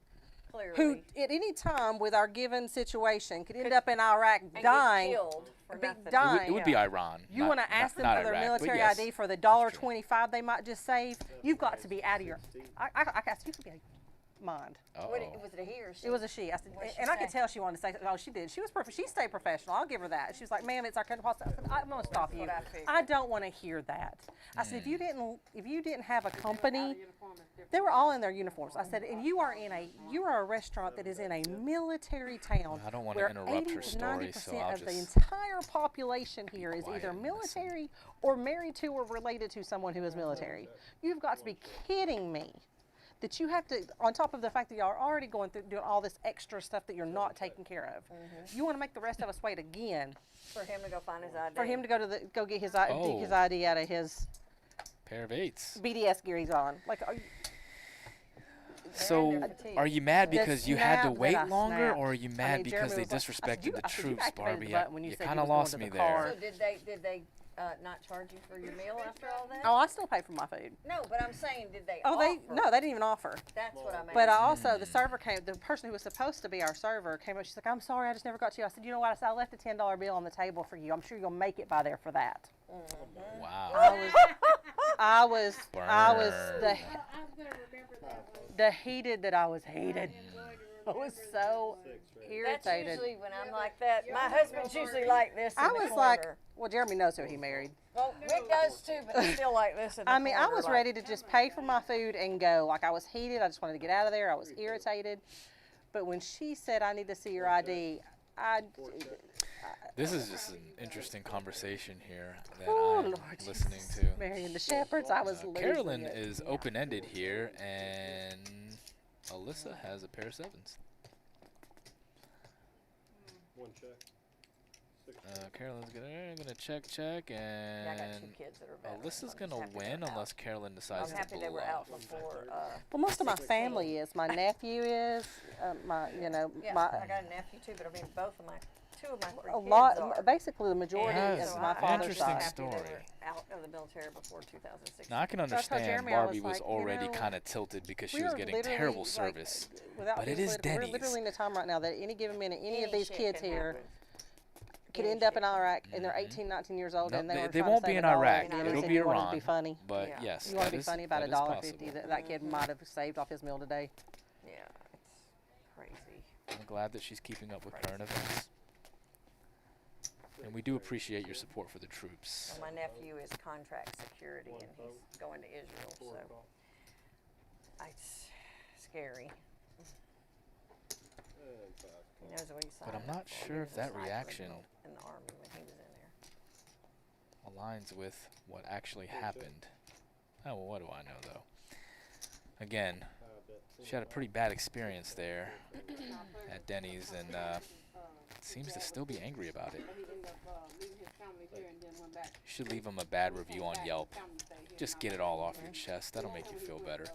[SPEAKER 1] Clearly.
[SPEAKER 2] who at any time with our given situation could end up in Iraq
[SPEAKER 1] And get
[SPEAKER 2] dying.
[SPEAKER 1] killed for
[SPEAKER 2] be
[SPEAKER 1] nothing.
[SPEAKER 2] dying.
[SPEAKER 9] It would be Iran.
[SPEAKER 2] You want to ask them
[SPEAKER 9] not
[SPEAKER 2] for their
[SPEAKER 9] Iraq, but
[SPEAKER 2] military
[SPEAKER 9] yes.
[SPEAKER 2] ID for the $1.25 they might just save? You've got to be out of your. I guess you could be out of your mind.
[SPEAKER 1] Was it a he or she?
[SPEAKER 2] It was a she. I said,
[SPEAKER 1] What'd she
[SPEAKER 2] and I could
[SPEAKER 1] say?
[SPEAKER 2] tell she wanted to say, oh, she did. She was perfect. She stayed professional. I'll give her that. She was like, ma'am, it's our kind of policy. I said, I'm going to stop you.
[SPEAKER 1] what I figured.
[SPEAKER 2] I don't want to hear that. I said, if you didn't have a company, they were all in their uniforms. I said, and you are a restaurant that is in a military town.
[SPEAKER 9] I don't want to
[SPEAKER 2] where
[SPEAKER 9] interrupt
[SPEAKER 2] 80
[SPEAKER 9] her
[SPEAKER 2] to
[SPEAKER 9] story, so
[SPEAKER 2] 90%
[SPEAKER 9] I'll
[SPEAKER 2] of the
[SPEAKER 9] just
[SPEAKER 2] entire population here is
[SPEAKER 9] quiet
[SPEAKER 2] either
[SPEAKER 9] and listen.
[SPEAKER 2] military or married to or related to someone who is military. You've got to be kidding me. That you have to, on top of the fact that y'all are already going through doing all this extra stuff that you're not taking care of, you want to make the rest of us wait again
[SPEAKER 1] For him to go find his ID.
[SPEAKER 2] for him to go get his
[SPEAKER 9] Oh.
[SPEAKER 2] his ID out of his
[SPEAKER 9] pair of 8s.
[SPEAKER 2] BDS gear he's on. Like,
[SPEAKER 9] So,
[SPEAKER 1] fatigue.
[SPEAKER 9] are you mad
[SPEAKER 2] The
[SPEAKER 9] because you had to
[SPEAKER 2] snap that
[SPEAKER 9] wait
[SPEAKER 2] I
[SPEAKER 9] longer,
[SPEAKER 2] snapped.
[SPEAKER 9] or are you
[SPEAKER 2] I
[SPEAKER 9] mad
[SPEAKER 2] mean,
[SPEAKER 9] because
[SPEAKER 2] Jeremy
[SPEAKER 9] they
[SPEAKER 2] was like- I said,
[SPEAKER 9] disrespected
[SPEAKER 2] you-
[SPEAKER 9] the
[SPEAKER 2] I said, you
[SPEAKER 9] troops,
[SPEAKER 2] activated the
[SPEAKER 9] Barbie?
[SPEAKER 2] button when you said you
[SPEAKER 9] kind of
[SPEAKER 2] was going
[SPEAKER 9] lost
[SPEAKER 2] to
[SPEAKER 9] me
[SPEAKER 2] the car.
[SPEAKER 1] So
[SPEAKER 9] there.
[SPEAKER 1] did they not charge you for your meal after all that?
[SPEAKER 2] oh, I still pay for my food.
[SPEAKER 1] No, but I'm saying, did they
[SPEAKER 2] Oh,
[SPEAKER 1] offer?
[SPEAKER 2] they didn't even offer.
[SPEAKER 1] That's what I meant.
[SPEAKER 2] But I also, the server came, the person who was supposed to be our server came up. She's like, I'm sorry, I just never got to you. I said, you know what? I said, I left a $10 bill on the table for you. I'm sure you'll make it by there for that.
[SPEAKER 9] Wow.
[SPEAKER 2] I was
[SPEAKER 9] Burn.
[SPEAKER 7] I'm gonna remember that one.
[SPEAKER 2] the heated that I was hated. I was so
[SPEAKER 1] That's
[SPEAKER 2] irritated.
[SPEAKER 1] usually when I'm like that. My husband's usually like this in
[SPEAKER 2] I
[SPEAKER 1] the
[SPEAKER 2] was
[SPEAKER 1] corner.
[SPEAKER 2] like, well, Jeremy knows who he married.
[SPEAKER 1] Well, Rick does too, but he's still like this in the
[SPEAKER 2] I mean, I
[SPEAKER 1] corner,
[SPEAKER 2] was
[SPEAKER 1] like,
[SPEAKER 2] ready to just pay for my food and go. Like, I was heated. I just wanted to get out of there. I was irritated. But when she said, I need to see your ID,
[SPEAKER 9] This is just an interesting conversation here that
[SPEAKER 2] oh,
[SPEAKER 9] I'm
[SPEAKER 2] Lord
[SPEAKER 9] listening
[SPEAKER 2] Jesus.
[SPEAKER 9] to.
[SPEAKER 2] Marrying the Shepherds, I was losing
[SPEAKER 9] Carolyn
[SPEAKER 2] it.
[SPEAKER 9] is open-ended here, and Alyssa has a pair of 7s.
[SPEAKER 4] One check.
[SPEAKER 9] Carolyn's gonna check,
[SPEAKER 1] Yeah, I got
[SPEAKER 9] and
[SPEAKER 1] 2 kids that are veterans.
[SPEAKER 9] Alyssa's
[SPEAKER 1] I'm
[SPEAKER 9] gonna
[SPEAKER 1] happy they
[SPEAKER 9] win
[SPEAKER 1] were out.
[SPEAKER 9] unless Carolyn decides
[SPEAKER 1] I'm
[SPEAKER 9] to
[SPEAKER 1] happy they were out
[SPEAKER 9] bluff.
[SPEAKER 1] before.
[SPEAKER 2] Well, most of my family is. My nephew is. My,
[SPEAKER 1] Yeah,
[SPEAKER 2] my.
[SPEAKER 1] I got a nephew too, but I mean, two of my 3
[SPEAKER 2] A
[SPEAKER 1] kids
[SPEAKER 2] lot,
[SPEAKER 1] are.
[SPEAKER 2] basically the majority
[SPEAKER 9] Yes,
[SPEAKER 2] is
[SPEAKER 1] So
[SPEAKER 2] my
[SPEAKER 1] I'm
[SPEAKER 2] father's
[SPEAKER 9] interesting
[SPEAKER 2] side.
[SPEAKER 1] happy they
[SPEAKER 9] story.
[SPEAKER 1] were out of the military before 2016.
[SPEAKER 9] Now I can
[SPEAKER 2] I told
[SPEAKER 9] understand
[SPEAKER 2] Jeremy, I was
[SPEAKER 9] Barbie was
[SPEAKER 2] like, you
[SPEAKER 9] already
[SPEAKER 2] know,
[SPEAKER 9] kind of tilted because she
[SPEAKER 2] We
[SPEAKER 9] was
[SPEAKER 2] are
[SPEAKER 9] getting
[SPEAKER 2] literally,
[SPEAKER 9] terrible
[SPEAKER 2] like,
[SPEAKER 9] service.
[SPEAKER 2] without
[SPEAKER 9] But
[SPEAKER 2] being
[SPEAKER 9] it is
[SPEAKER 2] political,
[SPEAKER 9] Denny's.
[SPEAKER 2] We're literally in a time right now that at any given minute, any of
[SPEAKER 1] Any
[SPEAKER 2] these
[SPEAKER 1] shit
[SPEAKER 2] kids
[SPEAKER 1] can
[SPEAKER 2] here
[SPEAKER 1] happen.
[SPEAKER 2] could
[SPEAKER 1] Any
[SPEAKER 2] end up
[SPEAKER 1] shit
[SPEAKER 2] in
[SPEAKER 1] can
[SPEAKER 2] Iraq and they're 18, 19 years old
[SPEAKER 9] No,
[SPEAKER 2] and they were
[SPEAKER 9] they
[SPEAKER 2] trying
[SPEAKER 9] won't
[SPEAKER 2] to
[SPEAKER 9] be
[SPEAKER 2] save
[SPEAKER 9] in
[SPEAKER 2] a dollar
[SPEAKER 9] Iraq.
[SPEAKER 2] and you
[SPEAKER 9] It'll
[SPEAKER 2] said
[SPEAKER 9] be
[SPEAKER 2] you wanted to
[SPEAKER 9] Iran.
[SPEAKER 2] be funny.
[SPEAKER 9] But
[SPEAKER 1] Yeah.
[SPEAKER 9] yes,
[SPEAKER 2] You want to
[SPEAKER 9] that
[SPEAKER 2] be
[SPEAKER 9] is-
[SPEAKER 2] funny about
[SPEAKER 9] that is
[SPEAKER 2] $1.50
[SPEAKER 9] possible.
[SPEAKER 2] that kid might have saved off his meal today.
[SPEAKER 1] Yeah, it's crazy.
[SPEAKER 9] I'm glad that she's keeping up with current events. And we do appreciate your support for the troops.
[SPEAKER 1] Well, my nephew is contract security and he's going to Israel, so it's scary. He knows what he's
[SPEAKER 9] But
[SPEAKER 1] signing
[SPEAKER 9] I'm not
[SPEAKER 1] up for.
[SPEAKER 9] sure
[SPEAKER 1] He
[SPEAKER 9] if
[SPEAKER 1] was a
[SPEAKER 9] that
[SPEAKER 1] sniper
[SPEAKER 9] reaction
[SPEAKER 1] in the army when he was in there.
[SPEAKER 9] aligns with what actually happened. Oh, well, what do I know, though? Again, she had a pretty bad experience there at Denny's and seems to still be angry about it.
[SPEAKER 7] He ended up leaving his family here and then went back.
[SPEAKER 9] You should leave them a bad review on Yelp. Just get it all off your chest. That'll make you feel better.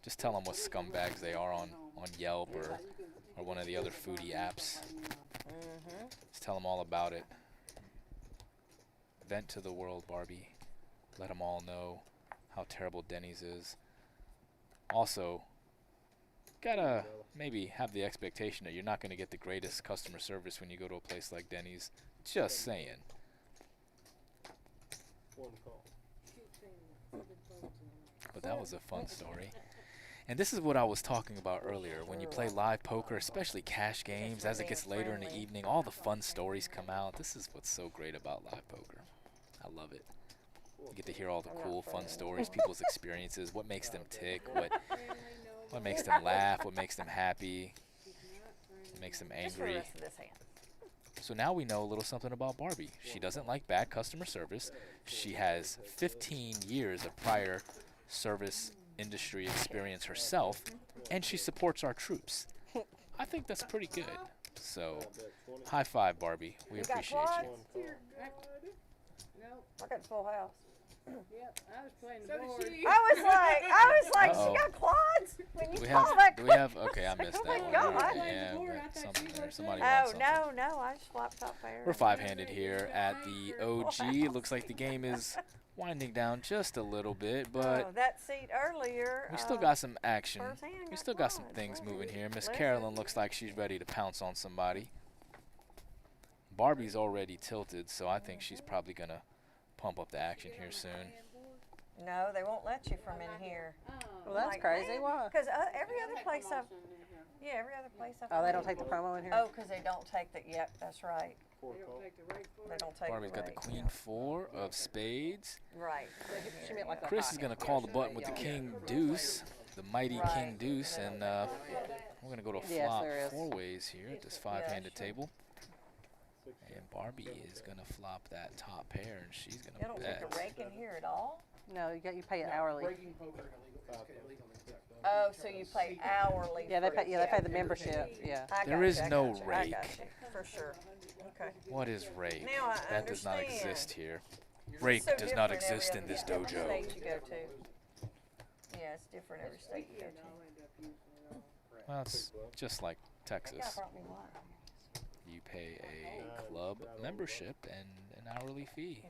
[SPEAKER 9] Just tell them what scumbags they are on Yelp or one of the other foodie apps. Just tell them all about it. Vent to the world, Barbie. Let them all know how terrible Denny's is. Also, gotta maybe have the expectation that you're not going to get the greatest customer service when you go to a place like Denny's. Just saying.
[SPEAKER 4] One call.
[SPEAKER 9] But that was a fun story. And this is what I was talking about earlier. When you play live poker, especially cash games, as it gets later in the evening, all the fun stories come out. This is what's so great about live poker. I love it. You get to hear all the cool, fun stories, people's experiences, what makes them tick, what makes them laugh, what makes them happy, what makes them
[SPEAKER 1] Just for the
[SPEAKER 9] angry.
[SPEAKER 1] rest of this hand.
[SPEAKER 9] So now we know a little something about Barbie. She doesn't like bad customer service. She has 15 years of prior service industry experience herself, and she supports our troops. I think that's pretty good. So, high five, Barbie. We appreciate you.
[SPEAKER 1] I got full house.
[SPEAKER 6] Yep, I was playing the board.
[SPEAKER 1] I was like,
[SPEAKER 9] Uh-oh.
[SPEAKER 1] she got quads when you
[SPEAKER 9] Do we
[SPEAKER 1] call
[SPEAKER 9] have,
[SPEAKER 1] that.
[SPEAKER 9] do we have, okay, I missed
[SPEAKER 1] Oh my
[SPEAKER 9] that one.
[SPEAKER 1] God.
[SPEAKER 9] Yeah, we got something there. Somebody
[SPEAKER 1] Oh,
[SPEAKER 9] wants something.
[SPEAKER 1] no, I just flopped top pair.
[SPEAKER 9] We're five-handed here at the OG. Looks like the game is winding down just a little bit,
[SPEAKER 1] Oh,
[SPEAKER 9] but
[SPEAKER 1] that seat earlier.
[SPEAKER 9] we still got some action.
[SPEAKER 1] first hand
[SPEAKER 9] We
[SPEAKER 1] got
[SPEAKER 9] still got some
[SPEAKER 1] quads.
[SPEAKER 9] things
[SPEAKER 1] Well,
[SPEAKER 9] moving here. Miss
[SPEAKER 1] listen.
[SPEAKER 9] Carolyn looks like she's ready to pounce on somebody. Barbie's already tilted, so I think she's probably going to pump up the action here soon.
[SPEAKER 1] No, they won't let you from in here.
[SPEAKER 2] Well, that's
[SPEAKER 1] Like,
[SPEAKER 2] crazy.
[SPEAKER 1] man,
[SPEAKER 2] Why?
[SPEAKER 1] Because every other place I've, every other place I've.
[SPEAKER 2] Oh, they don't take the promo in here?
[SPEAKER 1] Oh, because they don't take the, yep, that's right. They don't take
[SPEAKER 9] Barbie's got the
[SPEAKER 1] rate,
[SPEAKER 9] queen four of spades.
[SPEAKER 1] Right.
[SPEAKER 2] She meant like the
[SPEAKER 9] Chris
[SPEAKER 2] hot
[SPEAKER 9] is going to
[SPEAKER 2] hand.
[SPEAKER 9] call the button with the king deuce, the mighty
[SPEAKER 1] Right.
[SPEAKER 9] king deuce, and we're going to go to
[SPEAKER 2] Yes,
[SPEAKER 9] flop
[SPEAKER 2] there is.
[SPEAKER 9] four ways here at this five-handed
[SPEAKER 1] sure.
[SPEAKER 9] table. And Barbie is going to flop that top pair, and she's
[SPEAKER 1] They
[SPEAKER 9] going
[SPEAKER 1] don't
[SPEAKER 9] to
[SPEAKER 1] take
[SPEAKER 9] bet.
[SPEAKER 1] a rake in here at all?
[SPEAKER 2] No, you pay it hourly.
[SPEAKER 5] Breaking poker illegal.
[SPEAKER 1] Oh, so you pay hourly.
[SPEAKER 2] Yeah, they
[SPEAKER 1] for
[SPEAKER 2] pay.
[SPEAKER 1] it.
[SPEAKER 2] Yeah, they pay the membership. Yeah.
[SPEAKER 1] I
[SPEAKER 9] There
[SPEAKER 1] got
[SPEAKER 9] is
[SPEAKER 1] you, I
[SPEAKER 9] no
[SPEAKER 1] got you, I
[SPEAKER 9] rake.
[SPEAKER 1] got you, for sure. Okay.
[SPEAKER 9] What is rake?
[SPEAKER 1] Now I
[SPEAKER 9] That does not
[SPEAKER 1] understand.
[SPEAKER 9] exist here. Rake
[SPEAKER 1] So
[SPEAKER 9] does not
[SPEAKER 1] different every
[SPEAKER 9] exist in
[SPEAKER 1] other
[SPEAKER 9] this
[SPEAKER 1] state
[SPEAKER 9] dojo.
[SPEAKER 1] you go to. Yeah, it's different every state you go to.
[SPEAKER 9] Well, it's just like
[SPEAKER 1] That guy
[SPEAKER 9] Texas.
[SPEAKER 1] brought me wine.
[SPEAKER 9] You pay a club membership and an hourly fee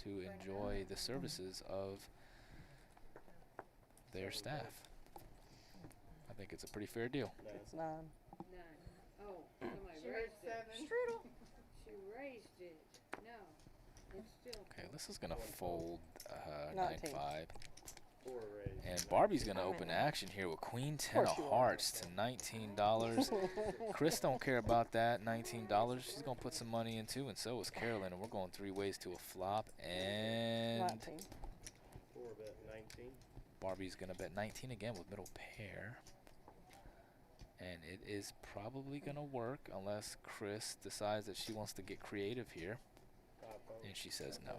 [SPEAKER 9] to enjoy the services of their staff. I think it's a pretty fair deal.
[SPEAKER 2] It's 9.
[SPEAKER 6] Oh, somebody raised it.
[SPEAKER 1] Strudel.
[SPEAKER 6] She raised it. No, it's still.
[SPEAKER 9] Okay, this is gonna fold
[SPEAKER 2] 19.
[SPEAKER 9] 9-5. And Barbie's gonna open action here with Queen 10 of
[SPEAKER 2] course you are.
[SPEAKER 9] Hearts to $19. Chris don't care about that $19. She's gonna put some money in too, and so is Carolyn. And we're going three ways to a flop. And
[SPEAKER 2] 19.
[SPEAKER 9] Barbie's gonna bet 19 again with middle pair. And it is probably gonna work unless Chris decides that she wants to get creative here. And she says no.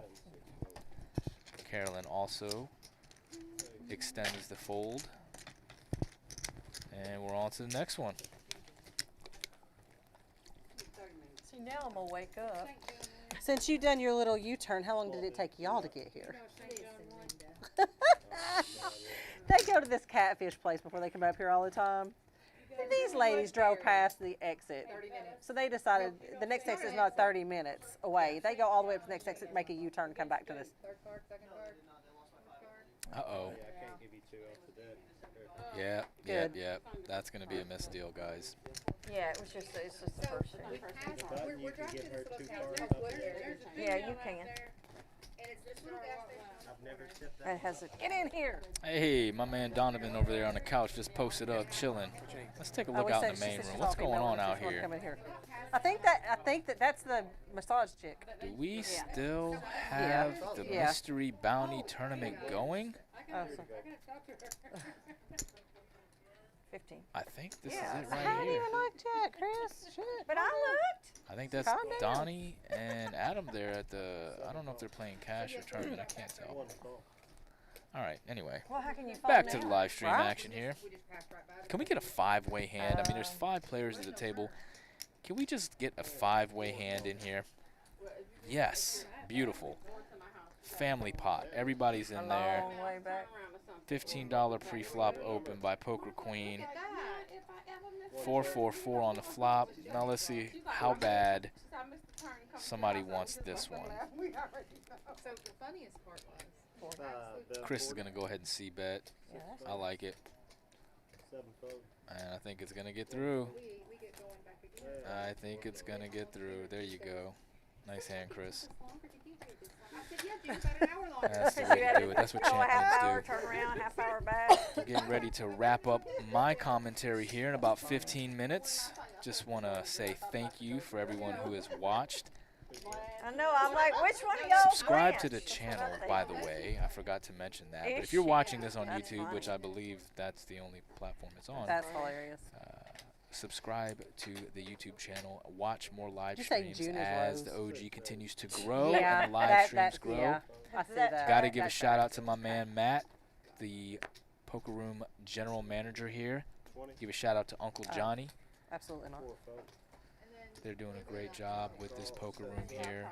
[SPEAKER 9] Carolyn also extends the fold. And we're on to the next one.
[SPEAKER 1] See, now I'm gonna wake up.
[SPEAKER 2] Since you done your little U-turn, how long did it take y'all to get here? They go to this catfish place before they come up here all the time. And these ladies drove past the exit. So they decided the next exit is not 30 minutes away. They go all the way up to the next exit, make a U-turn, and come back to this.
[SPEAKER 9] Uh-oh.
[SPEAKER 4] I can't give you 2 off the deck.
[SPEAKER 9] Yep.
[SPEAKER 2] Good.
[SPEAKER 9] That's going to be a missed deal, guys.
[SPEAKER 1] Yeah, it's just the first thing.
[SPEAKER 4] You can give her 2 cards off the deck.
[SPEAKER 1] Yeah, you can.
[SPEAKER 4] I've never tipped that.
[SPEAKER 1] It has a, get in here.
[SPEAKER 9] Hey, my man Donovan over there on the couch just posted up, chilling. Let's take a look
[SPEAKER 2] we
[SPEAKER 9] out
[SPEAKER 2] said
[SPEAKER 9] in the
[SPEAKER 2] she
[SPEAKER 9] main
[SPEAKER 2] said
[SPEAKER 9] room.
[SPEAKER 2] she's
[SPEAKER 9] What's
[SPEAKER 2] all
[SPEAKER 9] going
[SPEAKER 2] female
[SPEAKER 9] on
[SPEAKER 2] and
[SPEAKER 9] out
[SPEAKER 2] she's gonna
[SPEAKER 9] here?
[SPEAKER 2] come in here. I think that's the massage chick.
[SPEAKER 9] Do we still have the
[SPEAKER 2] Yeah.
[SPEAKER 9] mystery bounty tournament going?
[SPEAKER 2] Oh, so
[SPEAKER 1] 15.
[SPEAKER 9] I think this
[SPEAKER 1] Yeah,
[SPEAKER 9] is it
[SPEAKER 2] I
[SPEAKER 9] right
[SPEAKER 2] haven't
[SPEAKER 9] here.
[SPEAKER 2] even looked yet, Chris. Shit.
[SPEAKER 1] But I looked.
[SPEAKER 9] I think that's
[SPEAKER 2] Calm down.
[SPEAKER 9] Donnie and Adam there at the, I don't know if they're playing cash or tournament, I can't tell. All right, anyway.
[SPEAKER 1] Well, how can you
[SPEAKER 9] Back
[SPEAKER 1] find
[SPEAKER 9] to the
[SPEAKER 1] out?
[SPEAKER 9] live stream
[SPEAKER 2] Right.
[SPEAKER 9] action here. Can we get a 5-way hand? I mean, there's 5 players at the table. Can we just get a 5-way hand in here? Yes, beautiful. Family pot. Everybody's
[SPEAKER 1] A
[SPEAKER 9] in there.
[SPEAKER 1] long way back.
[SPEAKER 9] $15 pre-flop open by Poker Queen. 4-4-4 on the flop. Now let's see how bad somebody wants this one.
[SPEAKER 7] So the funniest part was,
[SPEAKER 9] Chris is gonna go ahead and c-bet.
[SPEAKER 1] Yeah, that's
[SPEAKER 9] I like it,
[SPEAKER 4] 7 fold.
[SPEAKER 9] and I think it's gonna get through.
[SPEAKER 7] we get going back again.
[SPEAKER 9] I think it's gonna get through. There you go. Nice hand, Chris.
[SPEAKER 7] I said, yeah, dude, about an hour long.
[SPEAKER 9] That's the
[SPEAKER 1] Because
[SPEAKER 9] way
[SPEAKER 1] you
[SPEAKER 9] to
[SPEAKER 1] had
[SPEAKER 9] do it. That's what
[SPEAKER 1] go a half hour,
[SPEAKER 9] champions
[SPEAKER 1] turn around, half hour back.
[SPEAKER 9] do. getting ready to wrap up my commentary here in about 15 minutes. Just want to say thank you for everyone who has watched.
[SPEAKER 1] I know, I'm like, which one of y'all
[SPEAKER 9] Subscribe to
[SPEAKER 1] French?
[SPEAKER 9] the channel, by the way. I forgot to mention that. But if you're watching this on YouTube, which I believe that's the only platform it's on,
[SPEAKER 2] That's hilarious.
[SPEAKER 9] subscribe to the YouTube channel. Watch more live
[SPEAKER 2] Did you say
[SPEAKER 9] streams
[SPEAKER 2] June is
[SPEAKER 9] as the
[SPEAKER 2] Rose?
[SPEAKER 9] OG continues to grow
[SPEAKER 2] Yeah,
[SPEAKER 9] and the live
[SPEAKER 2] that-
[SPEAKER 9] streams
[SPEAKER 2] that-
[SPEAKER 9] grow.
[SPEAKER 2] yeah, I see that.
[SPEAKER 9] Got to give a shout out to my man Matt, the Poker Room General Manager here. Give a shout out to Uncle Johnny.
[SPEAKER 2] Absolutely not.
[SPEAKER 9] They're doing a great job with this poker room here.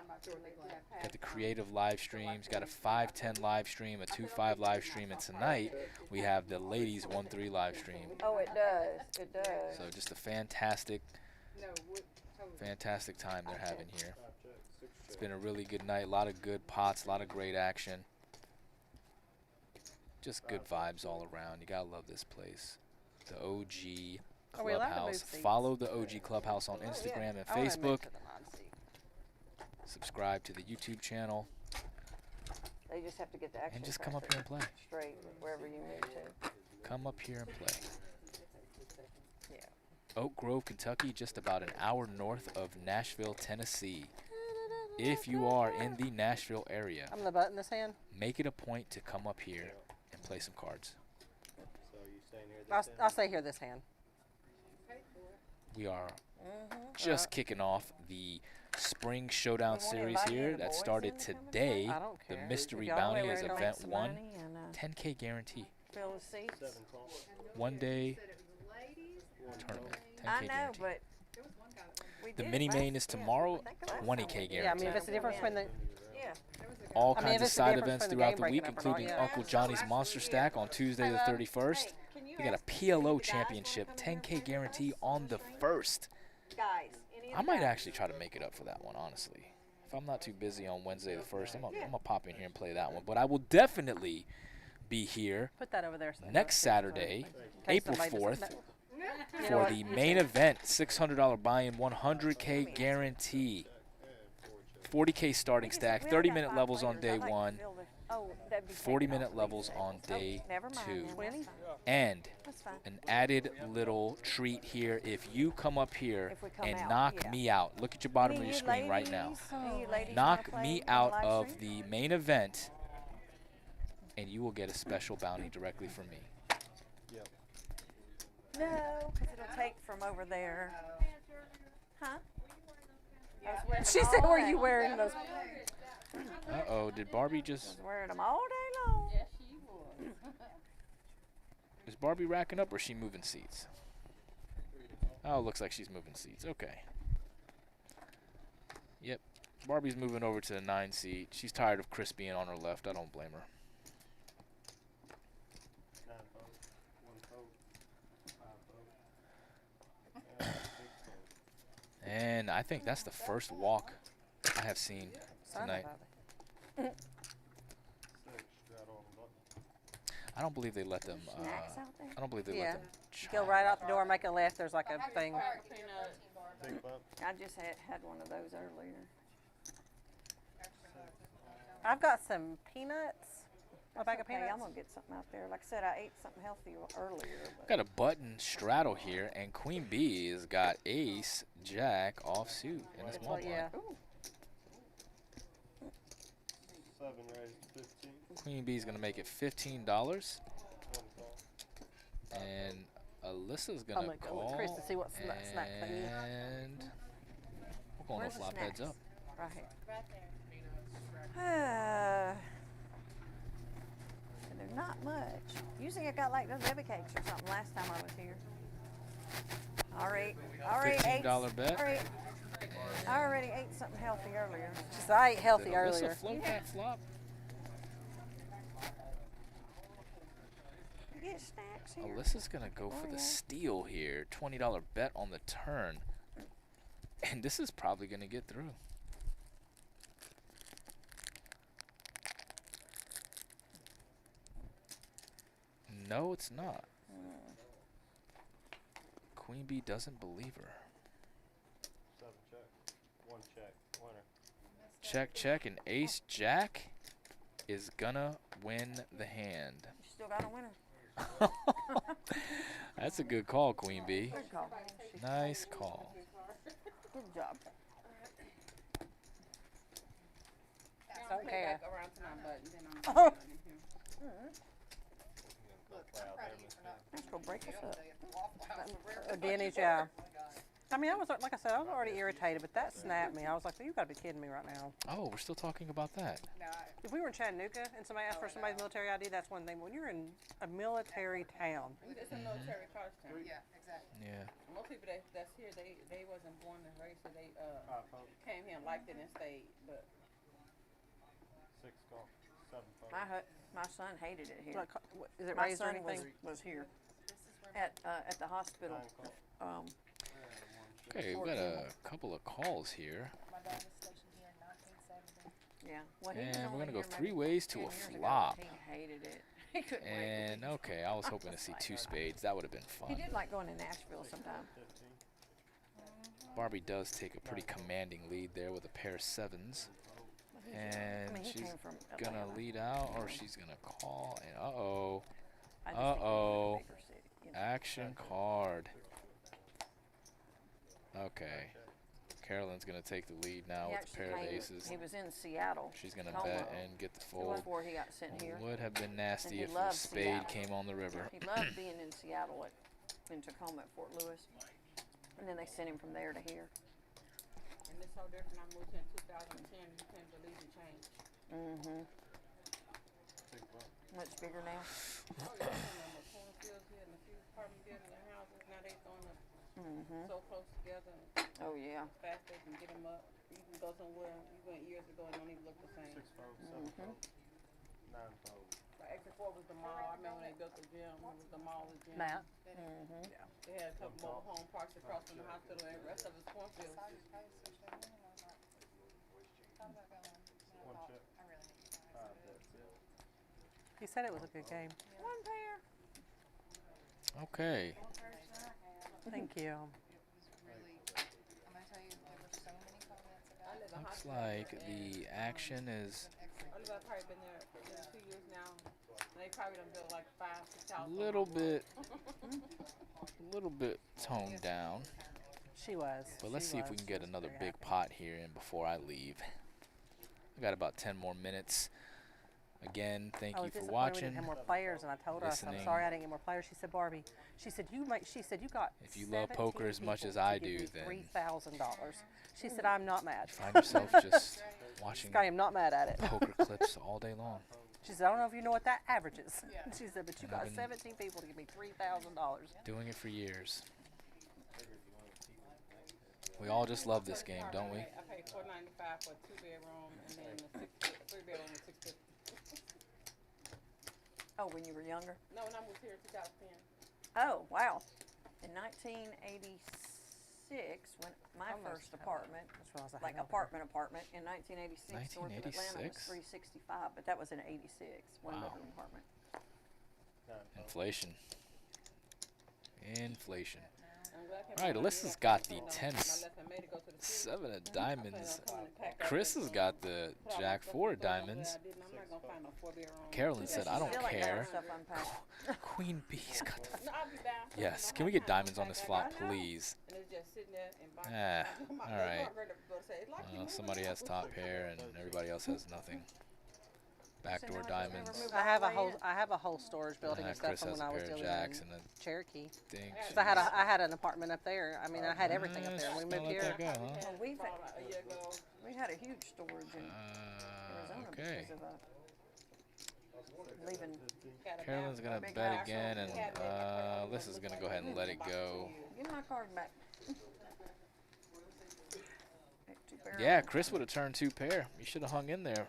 [SPEAKER 9] Got the creative live streams. Got a 5-10 live stream, a 2-5 live stream, and tonight we have the ladies 1-3 live stream.
[SPEAKER 1] Oh, it does. It does.
[SPEAKER 9] So just a fantastic time they're having here. It's been a really good night. A lot of good pots, a lot of great action. Just good vibes all around. You gotta love this place. The OG
[SPEAKER 2] Are we allowed to
[SPEAKER 9] Clubhouse.
[SPEAKER 2] move seats?
[SPEAKER 9] Follow the OG Clubhouse on Instagram and
[SPEAKER 2] I wanna move
[SPEAKER 9] Facebook.
[SPEAKER 2] to the non-seat.
[SPEAKER 9] Subscribe to the YouTube channel.
[SPEAKER 1] They just have to get the action
[SPEAKER 9] And just come up
[SPEAKER 1] factor
[SPEAKER 9] here and play.
[SPEAKER 1] straight wherever you move to.
[SPEAKER 9] Come up here and play.
[SPEAKER 1] Yeah.
[SPEAKER 9] Oak Grove, Kentucky, just about an hour north of Nashville, Tennessee. If you are in the Nashville area,
[SPEAKER 2] I'm the butt in this hand.
[SPEAKER 9] make it a point to come up here and play some cards.
[SPEAKER 4] So you staying here this
[SPEAKER 2] I'll stay here this hand.
[SPEAKER 9] We are just kicking off the Spring Showdown series here that started today.
[SPEAKER 2] I don't
[SPEAKER 9] The
[SPEAKER 2] care.
[SPEAKER 9] Mystery
[SPEAKER 1] Y'all
[SPEAKER 9] Bounty
[SPEAKER 1] way
[SPEAKER 9] is
[SPEAKER 1] we're gonna
[SPEAKER 9] event
[SPEAKER 1] make some
[SPEAKER 9] 1.
[SPEAKER 1] money and,
[SPEAKER 9] 10K guarantee.
[SPEAKER 1] fill the seats.
[SPEAKER 4] 7 calls.
[SPEAKER 9] 1 day tournament. 10K
[SPEAKER 1] I know,
[SPEAKER 9] guarantee.
[SPEAKER 1] but we
[SPEAKER 9] The
[SPEAKER 1] did
[SPEAKER 9] mini
[SPEAKER 1] last-
[SPEAKER 9] main is
[SPEAKER 1] yeah,
[SPEAKER 9] tomorrow,
[SPEAKER 1] I think last time
[SPEAKER 9] 20K
[SPEAKER 1] we did.
[SPEAKER 2] Yeah, I
[SPEAKER 9] guarantee.
[SPEAKER 2] mean, if it's the difference between the
[SPEAKER 1] Yeah.
[SPEAKER 9] All
[SPEAKER 2] I mean,
[SPEAKER 9] kinds
[SPEAKER 2] if
[SPEAKER 9] of
[SPEAKER 2] it's the
[SPEAKER 9] side
[SPEAKER 2] difference
[SPEAKER 9] events
[SPEAKER 2] between the
[SPEAKER 9] throughout
[SPEAKER 2] game
[SPEAKER 9] the
[SPEAKER 2] breaking
[SPEAKER 9] week,
[SPEAKER 2] up or not,
[SPEAKER 9] including
[SPEAKER 2] yeah.
[SPEAKER 9] Uncle Johnny's Monster Stack on Tuesday the 31st. We got a PLO Championship 10K guarantee on the 1st.
[SPEAKER 1] Guys, any of
[SPEAKER 9] I might
[SPEAKER 1] that?
[SPEAKER 9] actually try to make it up for that one, honestly. If I'm not too busy on Wednesday the 1st, I'm gonna pop in here and play that one. But I will definitely be here
[SPEAKER 2] put that over there. So
[SPEAKER 9] next Saturday,
[SPEAKER 2] in case
[SPEAKER 9] April
[SPEAKER 2] somebody
[SPEAKER 9] 4th,
[SPEAKER 2] doesn't know. You know
[SPEAKER 9] for
[SPEAKER 2] what?
[SPEAKER 9] the main event, $600 buy-in, 100K guarantee. 40K starting stack,
[SPEAKER 1] We only got
[SPEAKER 9] 30-minute
[SPEAKER 1] 5
[SPEAKER 9] levels on
[SPEAKER 1] players.
[SPEAKER 9] day
[SPEAKER 1] I'd like to
[SPEAKER 9] 1,
[SPEAKER 1] fill the- oh, that'd be
[SPEAKER 9] 40-minute
[SPEAKER 1] taken off
[SPEAKER 9] levels
[SPEAKER 1] weeks
[SPEAKER 9] on
[SPEAKER 1] ago.
[SPEAKER 9] day
[SPEAKER 1] Oh, never mind
[SPEAKER 9] 2.
[SPEAKER 1] then, that's
[SPEAKER 2] 20?
[SPEAKER 1] fine.
[SPEAKER 9] And
[SPEAKER 1] That's fine.
[SPEAKER 9] an added little treat here if you come up here
[SPEAKER 1] If we come
[SPEAKER 9] and
[SPEAKER 1] out,
[SPEAKER 9] knock
[SPEAKER 1] yeah.
[SPEAKER 9] me out. Look at your bottom of
[SPEAKER 1] Any
[SPEAKER 9] your
[SPEAKER 1] you
[SPEAKER 9] screen right now.
[SPEAKER 1] ladies- any you ladies
[SPEAKER 9] Knock
[SPEAKER 1] wanna
[SPEAKER 9] me
[SPEAKER 1] play on
[SPEAKER 9] out
[SPEAKER 1] live
[SPEAKER 9] of
[SPEAKER 1] stream?
[SPEAKER 9] the main event, and you will get a special bounty directly from me.
[SPEAKER 1] No, because it'll take from over there. Huh?
[SPEAKER 2] She said, "Were you wearing those?"
[SPEAKER 9] Uh-oh, did Barbie just...
[SPEAKER 1] I was wearing them all day long.
[SPEAKER 6] Yes, she was.
[SPEAKER 9] Is Barbie racking up or is she moving seats? Oh, looks like she's moving seats. Okay. Yep. Barbie's moving over to the 9 seat. She's tired of Chris being on her left. I don't blame her.
[SPEAKER 4] 9 votes, 1 vote, 5 votes.
[SPEAKER 9] And I think that's the first walk I have seen tonight. I don't believe they let them.
[SPEAKER 1] Snacks out there?
[SPEAKER 9] I don't believe they
[SPEAKER 2] Yeah.
[SPEAKER 9] let them.
[SPEAKER 2] Go right out the door, make a left. There's like a thing.
[SPEAKER 4] Big bump.
[SPEAKER 1] I just had one of those earlier.
[SPEAKER 2] I've got some peanuts. A bag of
[SPEAKER 1] Okay, I'm
[SPEAKER 2] peanuts.
[SPEAKER 1] gonna get something out there. Like I said, I ate something healthy earlier. But
[SPEAKER 9] Got a button straddle here, and Queen Bee has got Ace Jack offsuit in the small blind.
[SPEAKER 2] Yeah.
[SPEAKER 1] ooh,
[SPEAKER 4] 7 raised to 15.
[SPEAKER 9] Queen Bee's gonna make it $15,
[SPEAKER 4] 1 call.
[SPEAKER 9] and Alyssa's
[SPEAKER 2] I'm
[SPEAKER 9] gonna
[SPEAKER 2] gonna go
[SPEAKER 9] call.
[SPEAKER 2] with Chris to see what snack thingy.
[SPEAKER 9] And we're going
[SPEAKER 1] where's
[SPEAKER 9] to
[SPEAKER 1] the
[SPEAKER 9] flop heads
[SPEAKER 1] snacks?
[SPEAKER 9] up.
[SPEAKER 1] Right here. And there's not much. Usually I got like those baby cakes or something last time I was here. Already ate.
[SPEAKER 9] $15 bet.
[SPEAKER 1] I already ate something healthy earlier.
[SPEAKER 2] So I ate healthy
[SPEAKER 9] Did Alyssa
[SPEAKER 2] earlier.
[SPEAKER 9] float that flop?
[SPEAKER 1] You get snacks here.
[SPEAKER 9] Alyssa's gonna go for
[SPEAKER 1] Oh,
[SPEAKER 9] the
[SPEAKER 1] yeah.
[SPEAKER 9] steal here. $20 bet on the turn. And this is probably gonna get through. No, it's not. Queen Bee doesn't believe her.
[SPEAKER 4] 7 check. 1 check. Winner.
[SPEAKER 9] Check, check, and Ace Jack is gonna win the hand.
[SPEAKER 1] You still got a winner.
[SPEAKER 9] That's a good call, Queen Bee.
[SPEAKER 1] Good call.
[SPEAKER 9] Nice call.
[SPEAKER 1] Good job.
[SPEAKER 6] I'll
[SPEAKER 2] Okay.
[SPEAKER 6] play back around to my button, then I'm
[SPEAKER 2] Oh.
[SPEAKER 6] gonna in here.
[SPEAKER 1] Let's go break this up.
[SPEAKER 2] Denny's, yeah. I mean, I was like I said, I was already irritated, but that snapped me. I was like, you gotta be kidding me right now.
[SPEAKER 9] Oh, we're still talking about that.
[SPEAKER 2] If we were in Chattanooga and somebody asked for somebody's military ID, that's one thing. When you're in a military town,
[SPEAKER 6] It's a military college town.
[SPEAKER 9] Yeah.
[SPEAKER 6] Most people that's here, they wasn't born and raised, so they came here and liked it and stayed. But
[SPEAKER 4] 6 call, 7 phone.
[SPEAKER 1] My son hated it here.
[SPEAKER 2] like, is it
[SPEAKER 1] My
[SPEAKER 2] raised or
[SPEAKER 1] son
[SPEAKER 2] anything?
[SPEAKER 1] was here at the hospital.
[SPEAKER 9] Okay, we got a couple of calls here.
[SPEAKER 1] Yeah. Well, he was
[SPEAKER 9] And we're
[SPEAKER 1] only
[SPEAKER 9] going to go
[SPEAKER 1] here
[SPEAKER 9] 3
[SPEAKER 1] maybe
[SPEAKER 9] ways to
[SPEAKER 1] 10
[SPEAKER 9] a
[SPEAKER 1] years ago.
[SPEAKER 9] flop.
[SPEAKER 1] He hated it. He couldn't wait.
[SPEAKER 9] And okay, I was hoping to see 2 spades. That would have been
[SPEAKER 1] He
[SPEAKER 9] fun.
[SPEAKER 1] did like going to Nashville sometime.
[SPEAKER 9] Barbie does take a pretty commanding lead there with a pair of 7s. And
[SPEAKER 1] he
[SPEAKER 9] she's
[SPEAKER 1] came from
[SPEAKER 9] gonna
[SPEAKER 1] Atlanta.
[SPEAKER 9] lead out, or she's gonna call. And uh-oh.
[SPEAKER 1] I just think he went to
[SPEAKER 9] Uh-oh.
[SPEAKER 1] bigger city, you know.
[SPEAKER 9] Action card. Okay. Carolyn's gonna take the lead now
[SPEAKER 1] He
[SPEAKER 9] with a
[SPEAKER 1] actually
[SPEAKER 9] pair of
[SPEAKER 1] came-
[SPEAKER 9] aces.
[SPEAKER 1] He was in Seattle.
[SPEAKER 9] She's gonna
[SPEAKER 1] Tacoma,
[SPEAKER 9] bet and get the fold.
[SPEAKER 1] before he got sent here.
[SPEAKER 9] Would have been nasty
[SPEAKER 1] he
[SPEAKER 9] if a
[SPEAKER 1] loved
[SPEAKER 9] spade
[SPEAKER 1] Seattle.
[SPEAKER 9] came on the river.
[SPEAKER 1] He loved being in Seattle in Tacoma at Fort Lewis. And then they sent him from there to here.
[SPEAKER 6] and it's so different. I moved here in 2010. You can't believe the change.
[SPEAKER 1] Mm-hmm. Much bigger now.
[SPEAKER 6] Oh, yeah, some of them are cornfields here and a few apartment buildings and houses. Now they throwing up
[SPEAKER 1] Mm-hmm.
[SPEAKER 6] so close together.
[SPEAKER 1] Oh, yeah.
[SPEAKER 6] Fast they can get them up. You can go somewhere you went years ago and don't even look the same.
[SPEAKER 4] 6 phone, 7 phone, 9 phone.
[SPEAKER 6] Like exit 4 was the mall. I remember when they built the gym. It was the mall, the gym.
[SPEAKER 2] Matt.
[SPEAKER 1] Mm-hmm.
[SPEAKER 6] They had a couple mobile home parks across from the hospital, and the rest of it's cornfields.
[SPEAKER 4] 1 chip. 5, that's it.
[SPEAKER 2] He said it was a good game.
[SPEAKER 1] One pair.
[SPEAKER 9] Okay.
[SPEAKER 2] Thank you.
[SPEAKER 9] Looks like the action is
[SPEAKER 6] Oliver probably been there 2 years now. And they probably done built like 5, 6
[SPEAKER 9] a
[SPEAKER 6] houses.
[SPEAKER 9] little bit toned down.
[SPEAKER 2] She was.
[SPEAKER 9] But let's
[SPEAKER 2] She
[SPEAKER 9] see if we
[SPEAKER 2] was.
[SPEAKER 9] can
[SPEAKER 2] She
[SPEAKER 9] get
[SPEAKER 2] was
[SPEAKER 9] another
[SPEAKER 2] very
[SPEAKER 9] big
[SPEAKER 2] happy.
[SPEAKER 9] pot here in before I leave. We got about 10 more minutes. Again, thank
[SPEAKER 2] I
[SPEAKER 9] you
[SPEAKER 2] was
[SPEAKER 9] for
[SPEAKER 2] disappointed we
[SPEAKER 9] watching.
[SPEAKER 2] didn't have more players, and I told her, I said, I'm
[SPEAKER 9] listening.
[SPEAKER 2] sorry I didn't get more players. She said, Barbie, she said, you got
[SPEAKER 9] If you love
[SPEAKER 2] 17
[SPEAKER 9] poker as much
[SPEAKER 2] people
[SPEAKER 9] as I
[SPEAKER 2] to give
[SPEAKER 9] do,
[SPEAKER 2] me
[SPEAKER 9] then
[SPEAKER 2] $3,000. She said, I'm not mad.
[SPEAKER 9] find yourself just watching
[SPEAKER 2] I am not mad at it.
[SPEAKER 9] poker clips all day long.
[SPEAKER 2] She said, I don't know if you know what that averages. She said, but you
[SPEAKER 9] And
[SPEAKER 2] got
[SPEAKER 9] I've been
[SPEAKER 2] 17 people to give me $3,000.
[SPEAKER 9] Doing it for years. We all just love this game, don't we?
[SPEAKER 6] I paid $4.95 for a 2-bedroom and then a 3-bedroom with 650.
[SPEAKER 1] Oh, when you were younger?
[SPEAKER 6] No, when I moved here in 2010.
[SPEAKER 1] Oh, wow. In 1986, when my first apartment, like apartment, in 1986, north of Atlanta was
[SPEAKER 9] 1986?
[SPEAKER 1] $365, but that was in 86, one
[SPEAKER 9] Wow.
[SPEAKER 1] bedroom apartment.
[SPEAKER 4] 9 phone.
[SPEAKER 9] Inflation. Inflation.
[SPEAKER 6] I'm glad I came
[SPEAKER 9] All right,
[SPEAKER 6] from
[SPEAKER 9] Alyssa's
[SPEAKER 6] Miami.
[SPEAKER 9] got the
[SPEAKER 6] My
[SPEAKER 9] 10
[SPEAKER 6] lesson made to go to the city.
[SPEAKER 9] 7 of
[SPEAKER 6] I planned
[SPEAKER 9] diamonds.
[SPEAKER 6] on coming to pack up
[SPEAKER 9] Chris
[SPEAKER 6] and,
[SPEAKER 9] has got the
[SPEAKER 6] put all my
[SPEAKER 9] Jack
[SPEAKER 6] stuff
[SPEAKER 9] 4 of
[SPEAKER 6] in the store,
[SPEAKER 9] diamonds.
[SPEAKER 6] but I didn't. I'm not gonna find no 4-bedroom.
[SPEAKER 9] Carolyn said, I don't
[SPEAKER 1] Still ain't got her
[SPEAKER 9] care.
[SPEAKER 1] stuff unpacked.
[SPEAKER 9] Queen Bee's got the...
[SPEAKER 6] No, I'll be down.
[SPEAKER 9] Yes,
[SPEAKER 6] No,
[SPEAKER 9] can we
[SPEAKER 6] I
[SPEAKER 9] get
[SPEAKER 6] have time
[SPEAKER 9] diamonds
[SPEAKER 6] to
[SPEAKER 9] on this
[SPEAKER 6] pack
[SPEAKER 9] flop,
[SPEAKER 6] up. I know.
[SPEAKER 9] please?
[SPEAKER 6] And it's just sitting there and
[SPEAKER 9] Ah, all right. Somebody has
[SPEAKER 6] top.
[SPEAKER 9] top pair and everybody else has nothing. Backdoor diamonds.
[SPEAKER 2] I have a whole storage building and stuff
[SPEAKER 9] Chris
[SPEAKER 2] from
[SPEAKER 9] has
[SPEAKER 2] when
[SPEAKER 9] a
[SPEAKER 2] I was
[SPEAKER 9] pair of
[SPEAKER 2] living
[SPEAKER 9] jacks
[SPEAKER 2] in
[SPEAKER 9] and a
[SPEAKER 2] Cherokee.
[SPEAKER 9] thing.
[SPEAKER 2] Cause I had an apartment up there. I mean, I had everything up there. When we
[SPEAKER 9] Don't
[SPEAKER 2] moved
[SPEAKER 9] let
[SPEAKER 2] here.
[SPEAKER 9] that go, huh?
[SPEAKER 1] Well, we've had,
[SPEAKER 6] A year ago.
[SPEAKER 1] we had a huge storage in Arizona
[SPEAKER 9] Okay.
[SPEAKER 1] because of leaving.
[SPEAKER 9] Carolyn's gonna
[SPEAKER 1] Big
[SPEAKER 9] bet
[SPEAKER 1] house.
[SPEAKER 9] again, and Alyssa's gonna go ahead and let it go.
[SPEAKER 1] Give my card back.
[SPEAKER 9] Yeah, Chris would have turned 2 pair. You should have hung in there.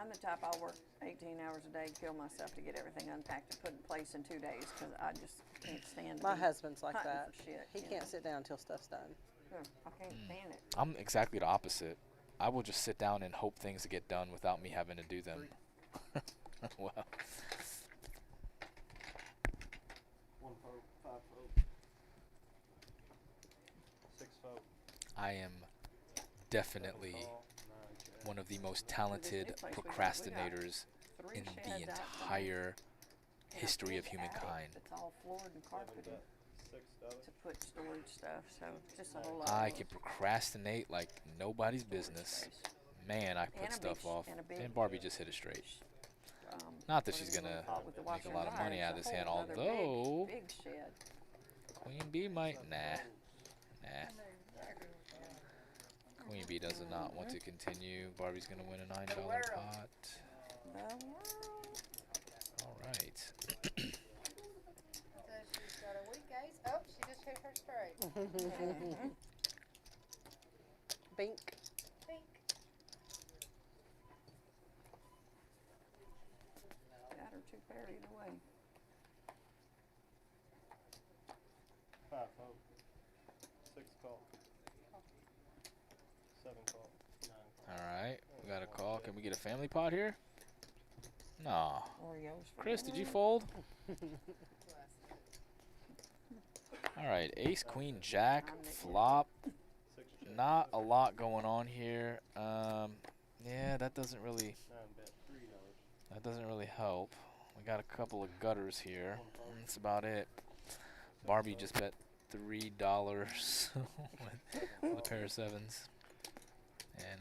[SPEAKER 1] I'm the type I'll work 18 hours a day, kill myself to get everything unpacked and put in place in 2 days because I just can't stand
[SPEAKER 2] My
[SPEAKER 1] to be
[SPEAKER 2] husband's like
[SPEAKER 1] hunting
[SPEAKER 2] that.
[SPEAKER 1] for shit,
[SPEAKER 2] He
[SPEAKER 1] you
[SPEAKER 2] can't
[SPEAKER 1] know.
[SPEAKER 2] sit down until stuff's done.
[SPEAKER 1] I can't stand it.
[SPEAKER 9] I'm exactly the opposite. I will just sit down and hope things get done without me having to do them. Wow.
[SPEAKER 4] 1 phone, 5 phone. 6 phone.
[SPEAKER 9] I am definitely
[SPEAKER 4] Call, 9 check.
[SPEAKER 9] one of the most talented
[SPEAKER 1] place we got
[SPEAKER 9] procrastinators
[SPEAKER 1] 3
[SPEAKER 9] in the
[SPEAKER 1] sheds outside.
[SPEAKER 9] entire history of humankind.
[SPEAKER 1] It's all floored and carpeted
[SPEAKER 4] Six dollars.
[SPEAKER 1] to put storage stuff, so just a whole lot.
[SPEAKER 9] I
[SPEAKER 1] of
[SPEAKER 9] can procrastinate like nobody's business.
[SPEAKER 1] space.
[SPEAKER 9] Man, I
[SPEAKER 1] And
[SPEAKER 9] put
[SPEAKER 1] a
[SPEAKER 9] stuff
[SPEAKER 1] big-
[SPEAKER 9] off.
[SPEAKER 1] and a big-
[SPEAKER 9] And Barbie just hit it straight.
[SPEAKER 1] What
[SPEAKER 9] Not that
[SPEAKER 1] is
[SPEAKER 9] she's
[SPEAKER 1] it
[SPEAKER 9] gonna
[SPEAKER 1] called with the
[SPEAKER 9] make
[SPEAKER 1] washer
[SPEAKER 9] a
[SPEAKER 1] and
[SPEAKER 9] lot of
[SPEAKER 1] dryer?
[SPEAKER 9] money out of
[SPEAKER 1] It's
[SPEAKER 9] this
[SPEAKER 1] a
[SPEAKER 9] hand,
[SPEAKER 1] whole other
[SPEAKER 9] although
[SPEAKER 1] big shed.
[SPEAKER 9] Queen Bee might. Nah. Queen Bee does not want to continue. Barbie's gonna win a $9 pot.
[SPEAKER 1] The world.
[SPEAKER 9] All right.
[SPEAKER 7] So she's got a weak ace. Oh, she just hit her straight.
[SPEAKER 2] Bink.
[SPEAKER 7] Pink.
[SPEAKER 1] That or two pair either way.
[SPEAKER 4] Five hope. Six call. Seven call. Nine call.
[SPEAKER 9] All right. We got a call. Can we get a family pot here? No.
[SPEAKER 1] Oreos. for
[SPEAKER 9] Chris, did you
[SPEAKER 1] dinner.
[SPEAKER 9] fold? All right. Ace, Queen, Jack, flop.
[SPEAKER 4] Six check.
[SPEAKER 9] Not a lot going on here. Yeah, that doesn't really
[SPEAKER 4] Nine bet. $3.
[SPEAKER 9] help. We got a couple of gutters here. That's about it. Barbie just bet $3 with a pair of sevens, and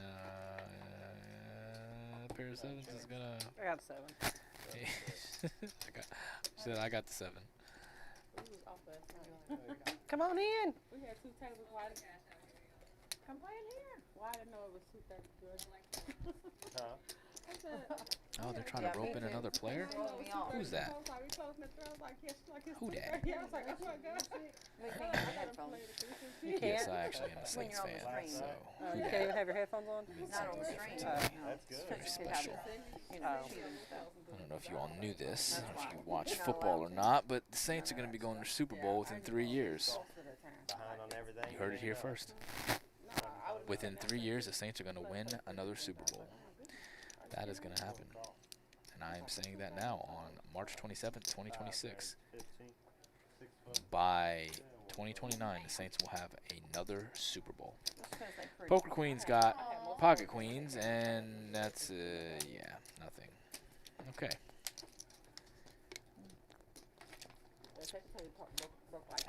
[SPEAKER 9] a pair of sevens is gonna.
[SPEAKER 2] I got 7.
[SPEAKER 9] I got the 7.
[SPEAKER 6] We was off last night.
[SPEAKER 2] Come on in.
[SPEAKER 6] We had 2 tables wide. Come play in here. Well, I didn't know it was 2:30 good.
[SPEAKER 4] Huh?
[SPEAKER 6] I said,
[SPEAKER 9] Oh, they're trying
[SPEAKER 1] Yeah,
[SPEAKER 9] to
[SPEAKER 1] me
[SPEAKER 9] rope in
[SPEAKER 1] too.
[SPEAKER 9] another player.
[SPEAKER 1] Throw me off.
[SPEAKER 9] Who's that?
[SPEAKER 6] I was like, we closing the door. I was like, yes, it's
[SPEAKER 9] Who dat?
[SPEAKER 6] 2:30. I was like, oh my God.
[SPEAKER 1] We can't have headphones.
[SPEAKER 2] You
[SPEAKER 9] Yes,
[SPEAKER 2] can't.
[SPEAKER 9] I actually am a
[SPEAKER 1] When
[SPEAKER 9] Saints
[SPEAKER 1] you're on the
[SPEAKER 9] fan,
[SPEAKER 1] screen.
[SPEAKER 9] so
[SPEAKER 2] You can't even have your headphones on?
[SPEAKER 1] Not on the screen.
[SPEAKER 4] That's
[SPEAKER 1] It's
[SPEAKER 4] good.
[SPEAKER 1] just
[SPEAKER 9] Very
[SPEAKER 1] you have,
[SPEAKER 9] special.
[SPEAKER 1] you know,
[SPEAKER 2] Oh.
[SPEAKER 1] cheating stuff.
[SPEAKER 9] I don't know if you all knew this, or if you watch
[SPEAKER 1] You're not
[SPEAKER 9] football or
[SPEAKER 1] allowed to.
[SPEAKER 9] not, but the Saints are going to be going to Super Bowl within 3 years.
[SPEAKER 4] Behind on everything.
[SPEAKER 9] You heard it here
[SPEAKER 4] know.
[SPEAKER 9] first. Within 3 years, the Saints are going to win another Super Bowl. That is going to happen. And I am saying that now on March 27th, 2026.
[SPEAKER 4] 15. 6 foot.
[SPEAKER 9] By 2029, the Saints will have another Super Bowl.
[SPEAKER 1] Just 'cause they pretty.
[SPEAKER 9] Poker Queen's got Pocket Queens, and that's, yeah, nothing. Okay.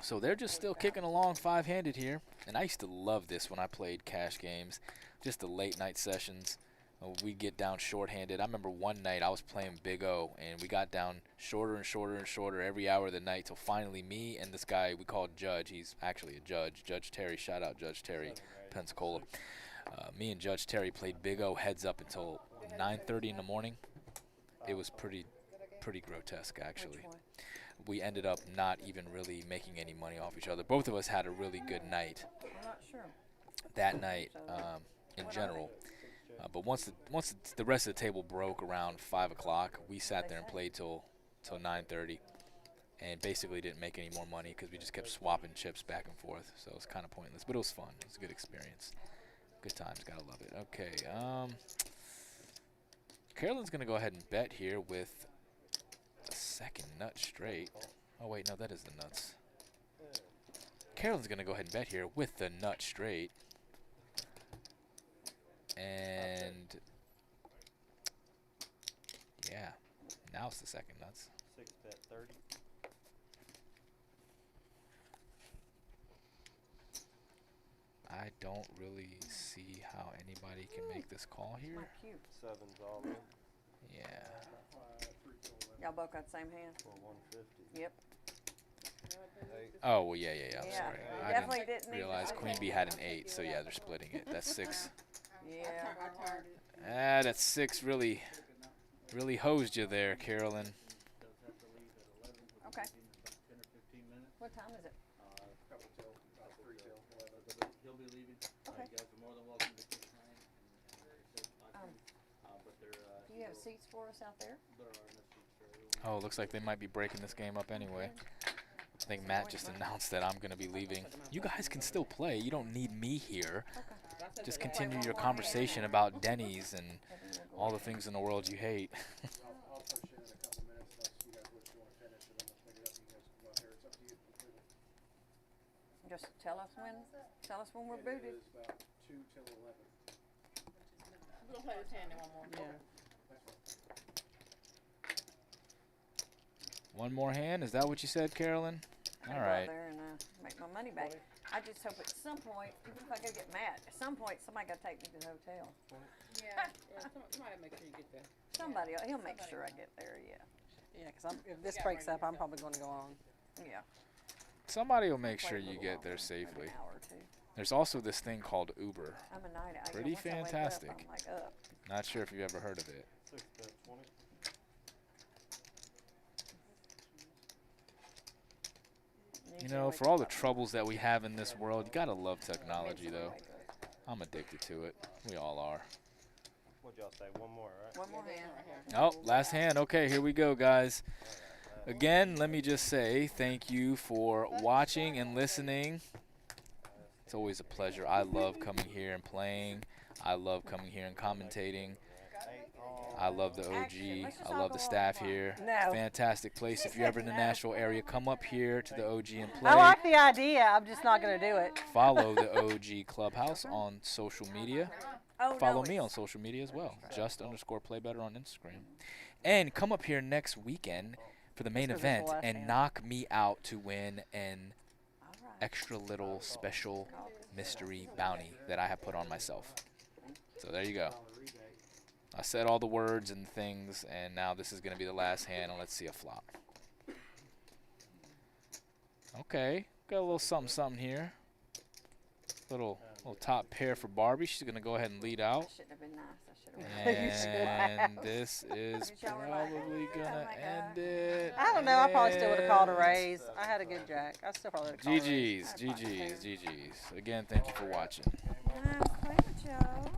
[SPEAKER 9] So they're just still kicking along 5-handed here. And I used to love this when I played cash games, just the late night sessions. We'd get down shorthanded. I remember one night I was playing Big O, and we got down shorter and shorter and shorter every hour of the night till finally me and this guy we called Judge. He's actually a judge, Judge Terry. Shout out Judge Terry, Pensacola. Me and Judge Terry played Big O heads up until 9:30 in the morning. It was pretty grotesque, actually.
[SPEAKER 1] Which one?
[SPEAKER 9] We ended up not even really making any money off each other. Both of us had a really good night
[SPEAKER 1] I'm not sure.
[SPEAKER 9] that night in general. But once the rest of the table broke around 5 o'clock, we sat there and played till 9:30, and basically didn't make any more money because we just kept swapping chips back and forth. So it was kind of pointless, but it was fun. It was a good experience. Good times, gotta love it. Okay, Carolyn's gonna go ahead and bet here with a second nut straight. Oh wait, no, that is the nuts. Carolyn's gonna go ahead and bet here with the nut straight. And yeah, now it's the second nuts.
[SPEAKER 4] 6 bet 30.
[SPEAKER 9] I don't really see how anybody can make this call here.
[SPEAKER 1] Not cute.
[SPEAKER 4] Sevens all in
[SPEAKER 9] Yeah.
[SPEAKER 1] Y'all both got the same hand?
[SPEAKER 4] for 150.
[SPEAKER 1] Yep.
[SPEAKER 9] Oh well, yeah. I'm
[SPEAKER 1] Yeah,
[SPEAKER 9] sorry.
[SPEAKER 1] we
[SPEAKER 9] I
[SPEAKER 1] definitely
[SPEAKER 9] didn't
[SPEAKER 1] didn't need
[SPEAKER 9] realize
[SPEAKER 1] to-
[SPEAKER 9] Queen Bee had an 8, so yeah, they're splitting it. That's 6.
[SPEAKER 1] Yeah.
[SPEAKER 9] That 6 really hosed you there, Carolyn.
[SPEAKER 1] Okay. What time is it?
[SPEAKER 5] He'll be leaving.
[SPEAKER 1] Okay.
[SPEAKER 5] You guys are more than welcome to kiss mine. But there
[SPEAKER 1] Do you have seats for us out there?
[SPEAKER 5] are no seats for everyone.
[SPEAKER 9] Oh, looks like they might be breaking this game up anyway. I think Matt just announced that I'm going to be leaving. You guys can still play. You don't need me here. Just continue your conversation about Denny's and all the things in the world you hate.
[SPEAKER 11] I'll push in a couple minutes unless you guys wish you want to finish, and then we'll pick it up. You guys can go out there. It's up to you completely.
[SPEAKER 1] Just tell us when we're booted.
[SPEAKER 11] It is about 2 till 11.
[SPEAKER 7] We're gonna play this hand in one more.
[SPEAKER 2] Yeah.
[SPEAKER 9] One more hand. Is that what you said, Carolyn? All
[SPEAKER 1] Go
[SPEAKER 9] right.
[SPEAKER 1] there and make my money back. I just hope at some point, even if I go get mad, at some point somebody got to take me to the hotel.
[SPEAKER 6] Yeah, somebody make sure you get there.
[SPEAKER 1] Somebody, he'll make sure I get there. Yeah.
[SPEAKER 2] Yeah, because if this breaks up, I'm probably going to go on.
[SPEAKER 1] Yeah.
[SPEAKER 9] Somebody will make sure you get there safely.
[SPEAKER 1] An hour or two.
[SPEAKER 9] There's also this thing called Uber.
[SPEAKER 1] I'm a night owl.
[SPEAKER 9] Pretty
[SPEAKER 1] Once I wake up,
[SPEAKER 9] fantastic.
[SPEAKER 1] I'm like up.
[SPEAKER 9] Not sure if you've ever heard of it.
[SPEAKER 4] 6 to 20.
[SPEAKER 9] You know, for all the troubles that we have in this world, you gotta love technology, though. I'm addicted to it. We all are.
[SPEAKER 4] What'd y'all say? One more, right?
[SPEAKER 1] One more hand.
[SPEAKER 9] Oh, last hand. Okay, here we go, guys. Again, let me just say thank you for watching and listening. It's always a pleasure. I love coming here and playing. I love coming here and commentating. I love the OG. I love the staff here.
[SPEAKER 2] No.
[SPEAKER 9] Fantastic place. If you're ever in the Nashville area, come up here to the OG and play.
[SPEAKER 2] I like the idea. I'm just not going to do it.
[SPEAKER 9] Follow the OG Clubhouse on social media.
[SPEAKER 1] Oh,
[SPEAKER 9] Follow
[SPEAKER 1] no,
[SPEAKER 9] me on social media as well. Just_playbetter on Instagram. And come up here next weekend for the main
[SPEAKER 2] This was the
[SPEAKER 9] event
[SPEAKER 2] last
[SPEAKER 9] and
[SPEAKER 2] hand.
[SPEAKER 9] knock me out to win an
[SPEAKER 1] All right.
[SPEAKER 9] extra little special mystery bounty that I have put on myself. So there you go. I said all the words and things, and now this is going to be the last hand, and let's see a flop. Okay, got a little something, something here. Little top pair for Barbie. She's going to go ahead and lead out.
[SPEAKER 1] Shouldn't have been nice. I should have.
[SPEAKER 9] And this is probably going to end it.
[SPEAKER 2] I don't know. I probably still would have called a raise. I had a good jack. I still probably would have called a raise.
[SPEAKER 9] GG's. Again, thank you for watching.
[SPEAKER 1] Nice playing with y'all.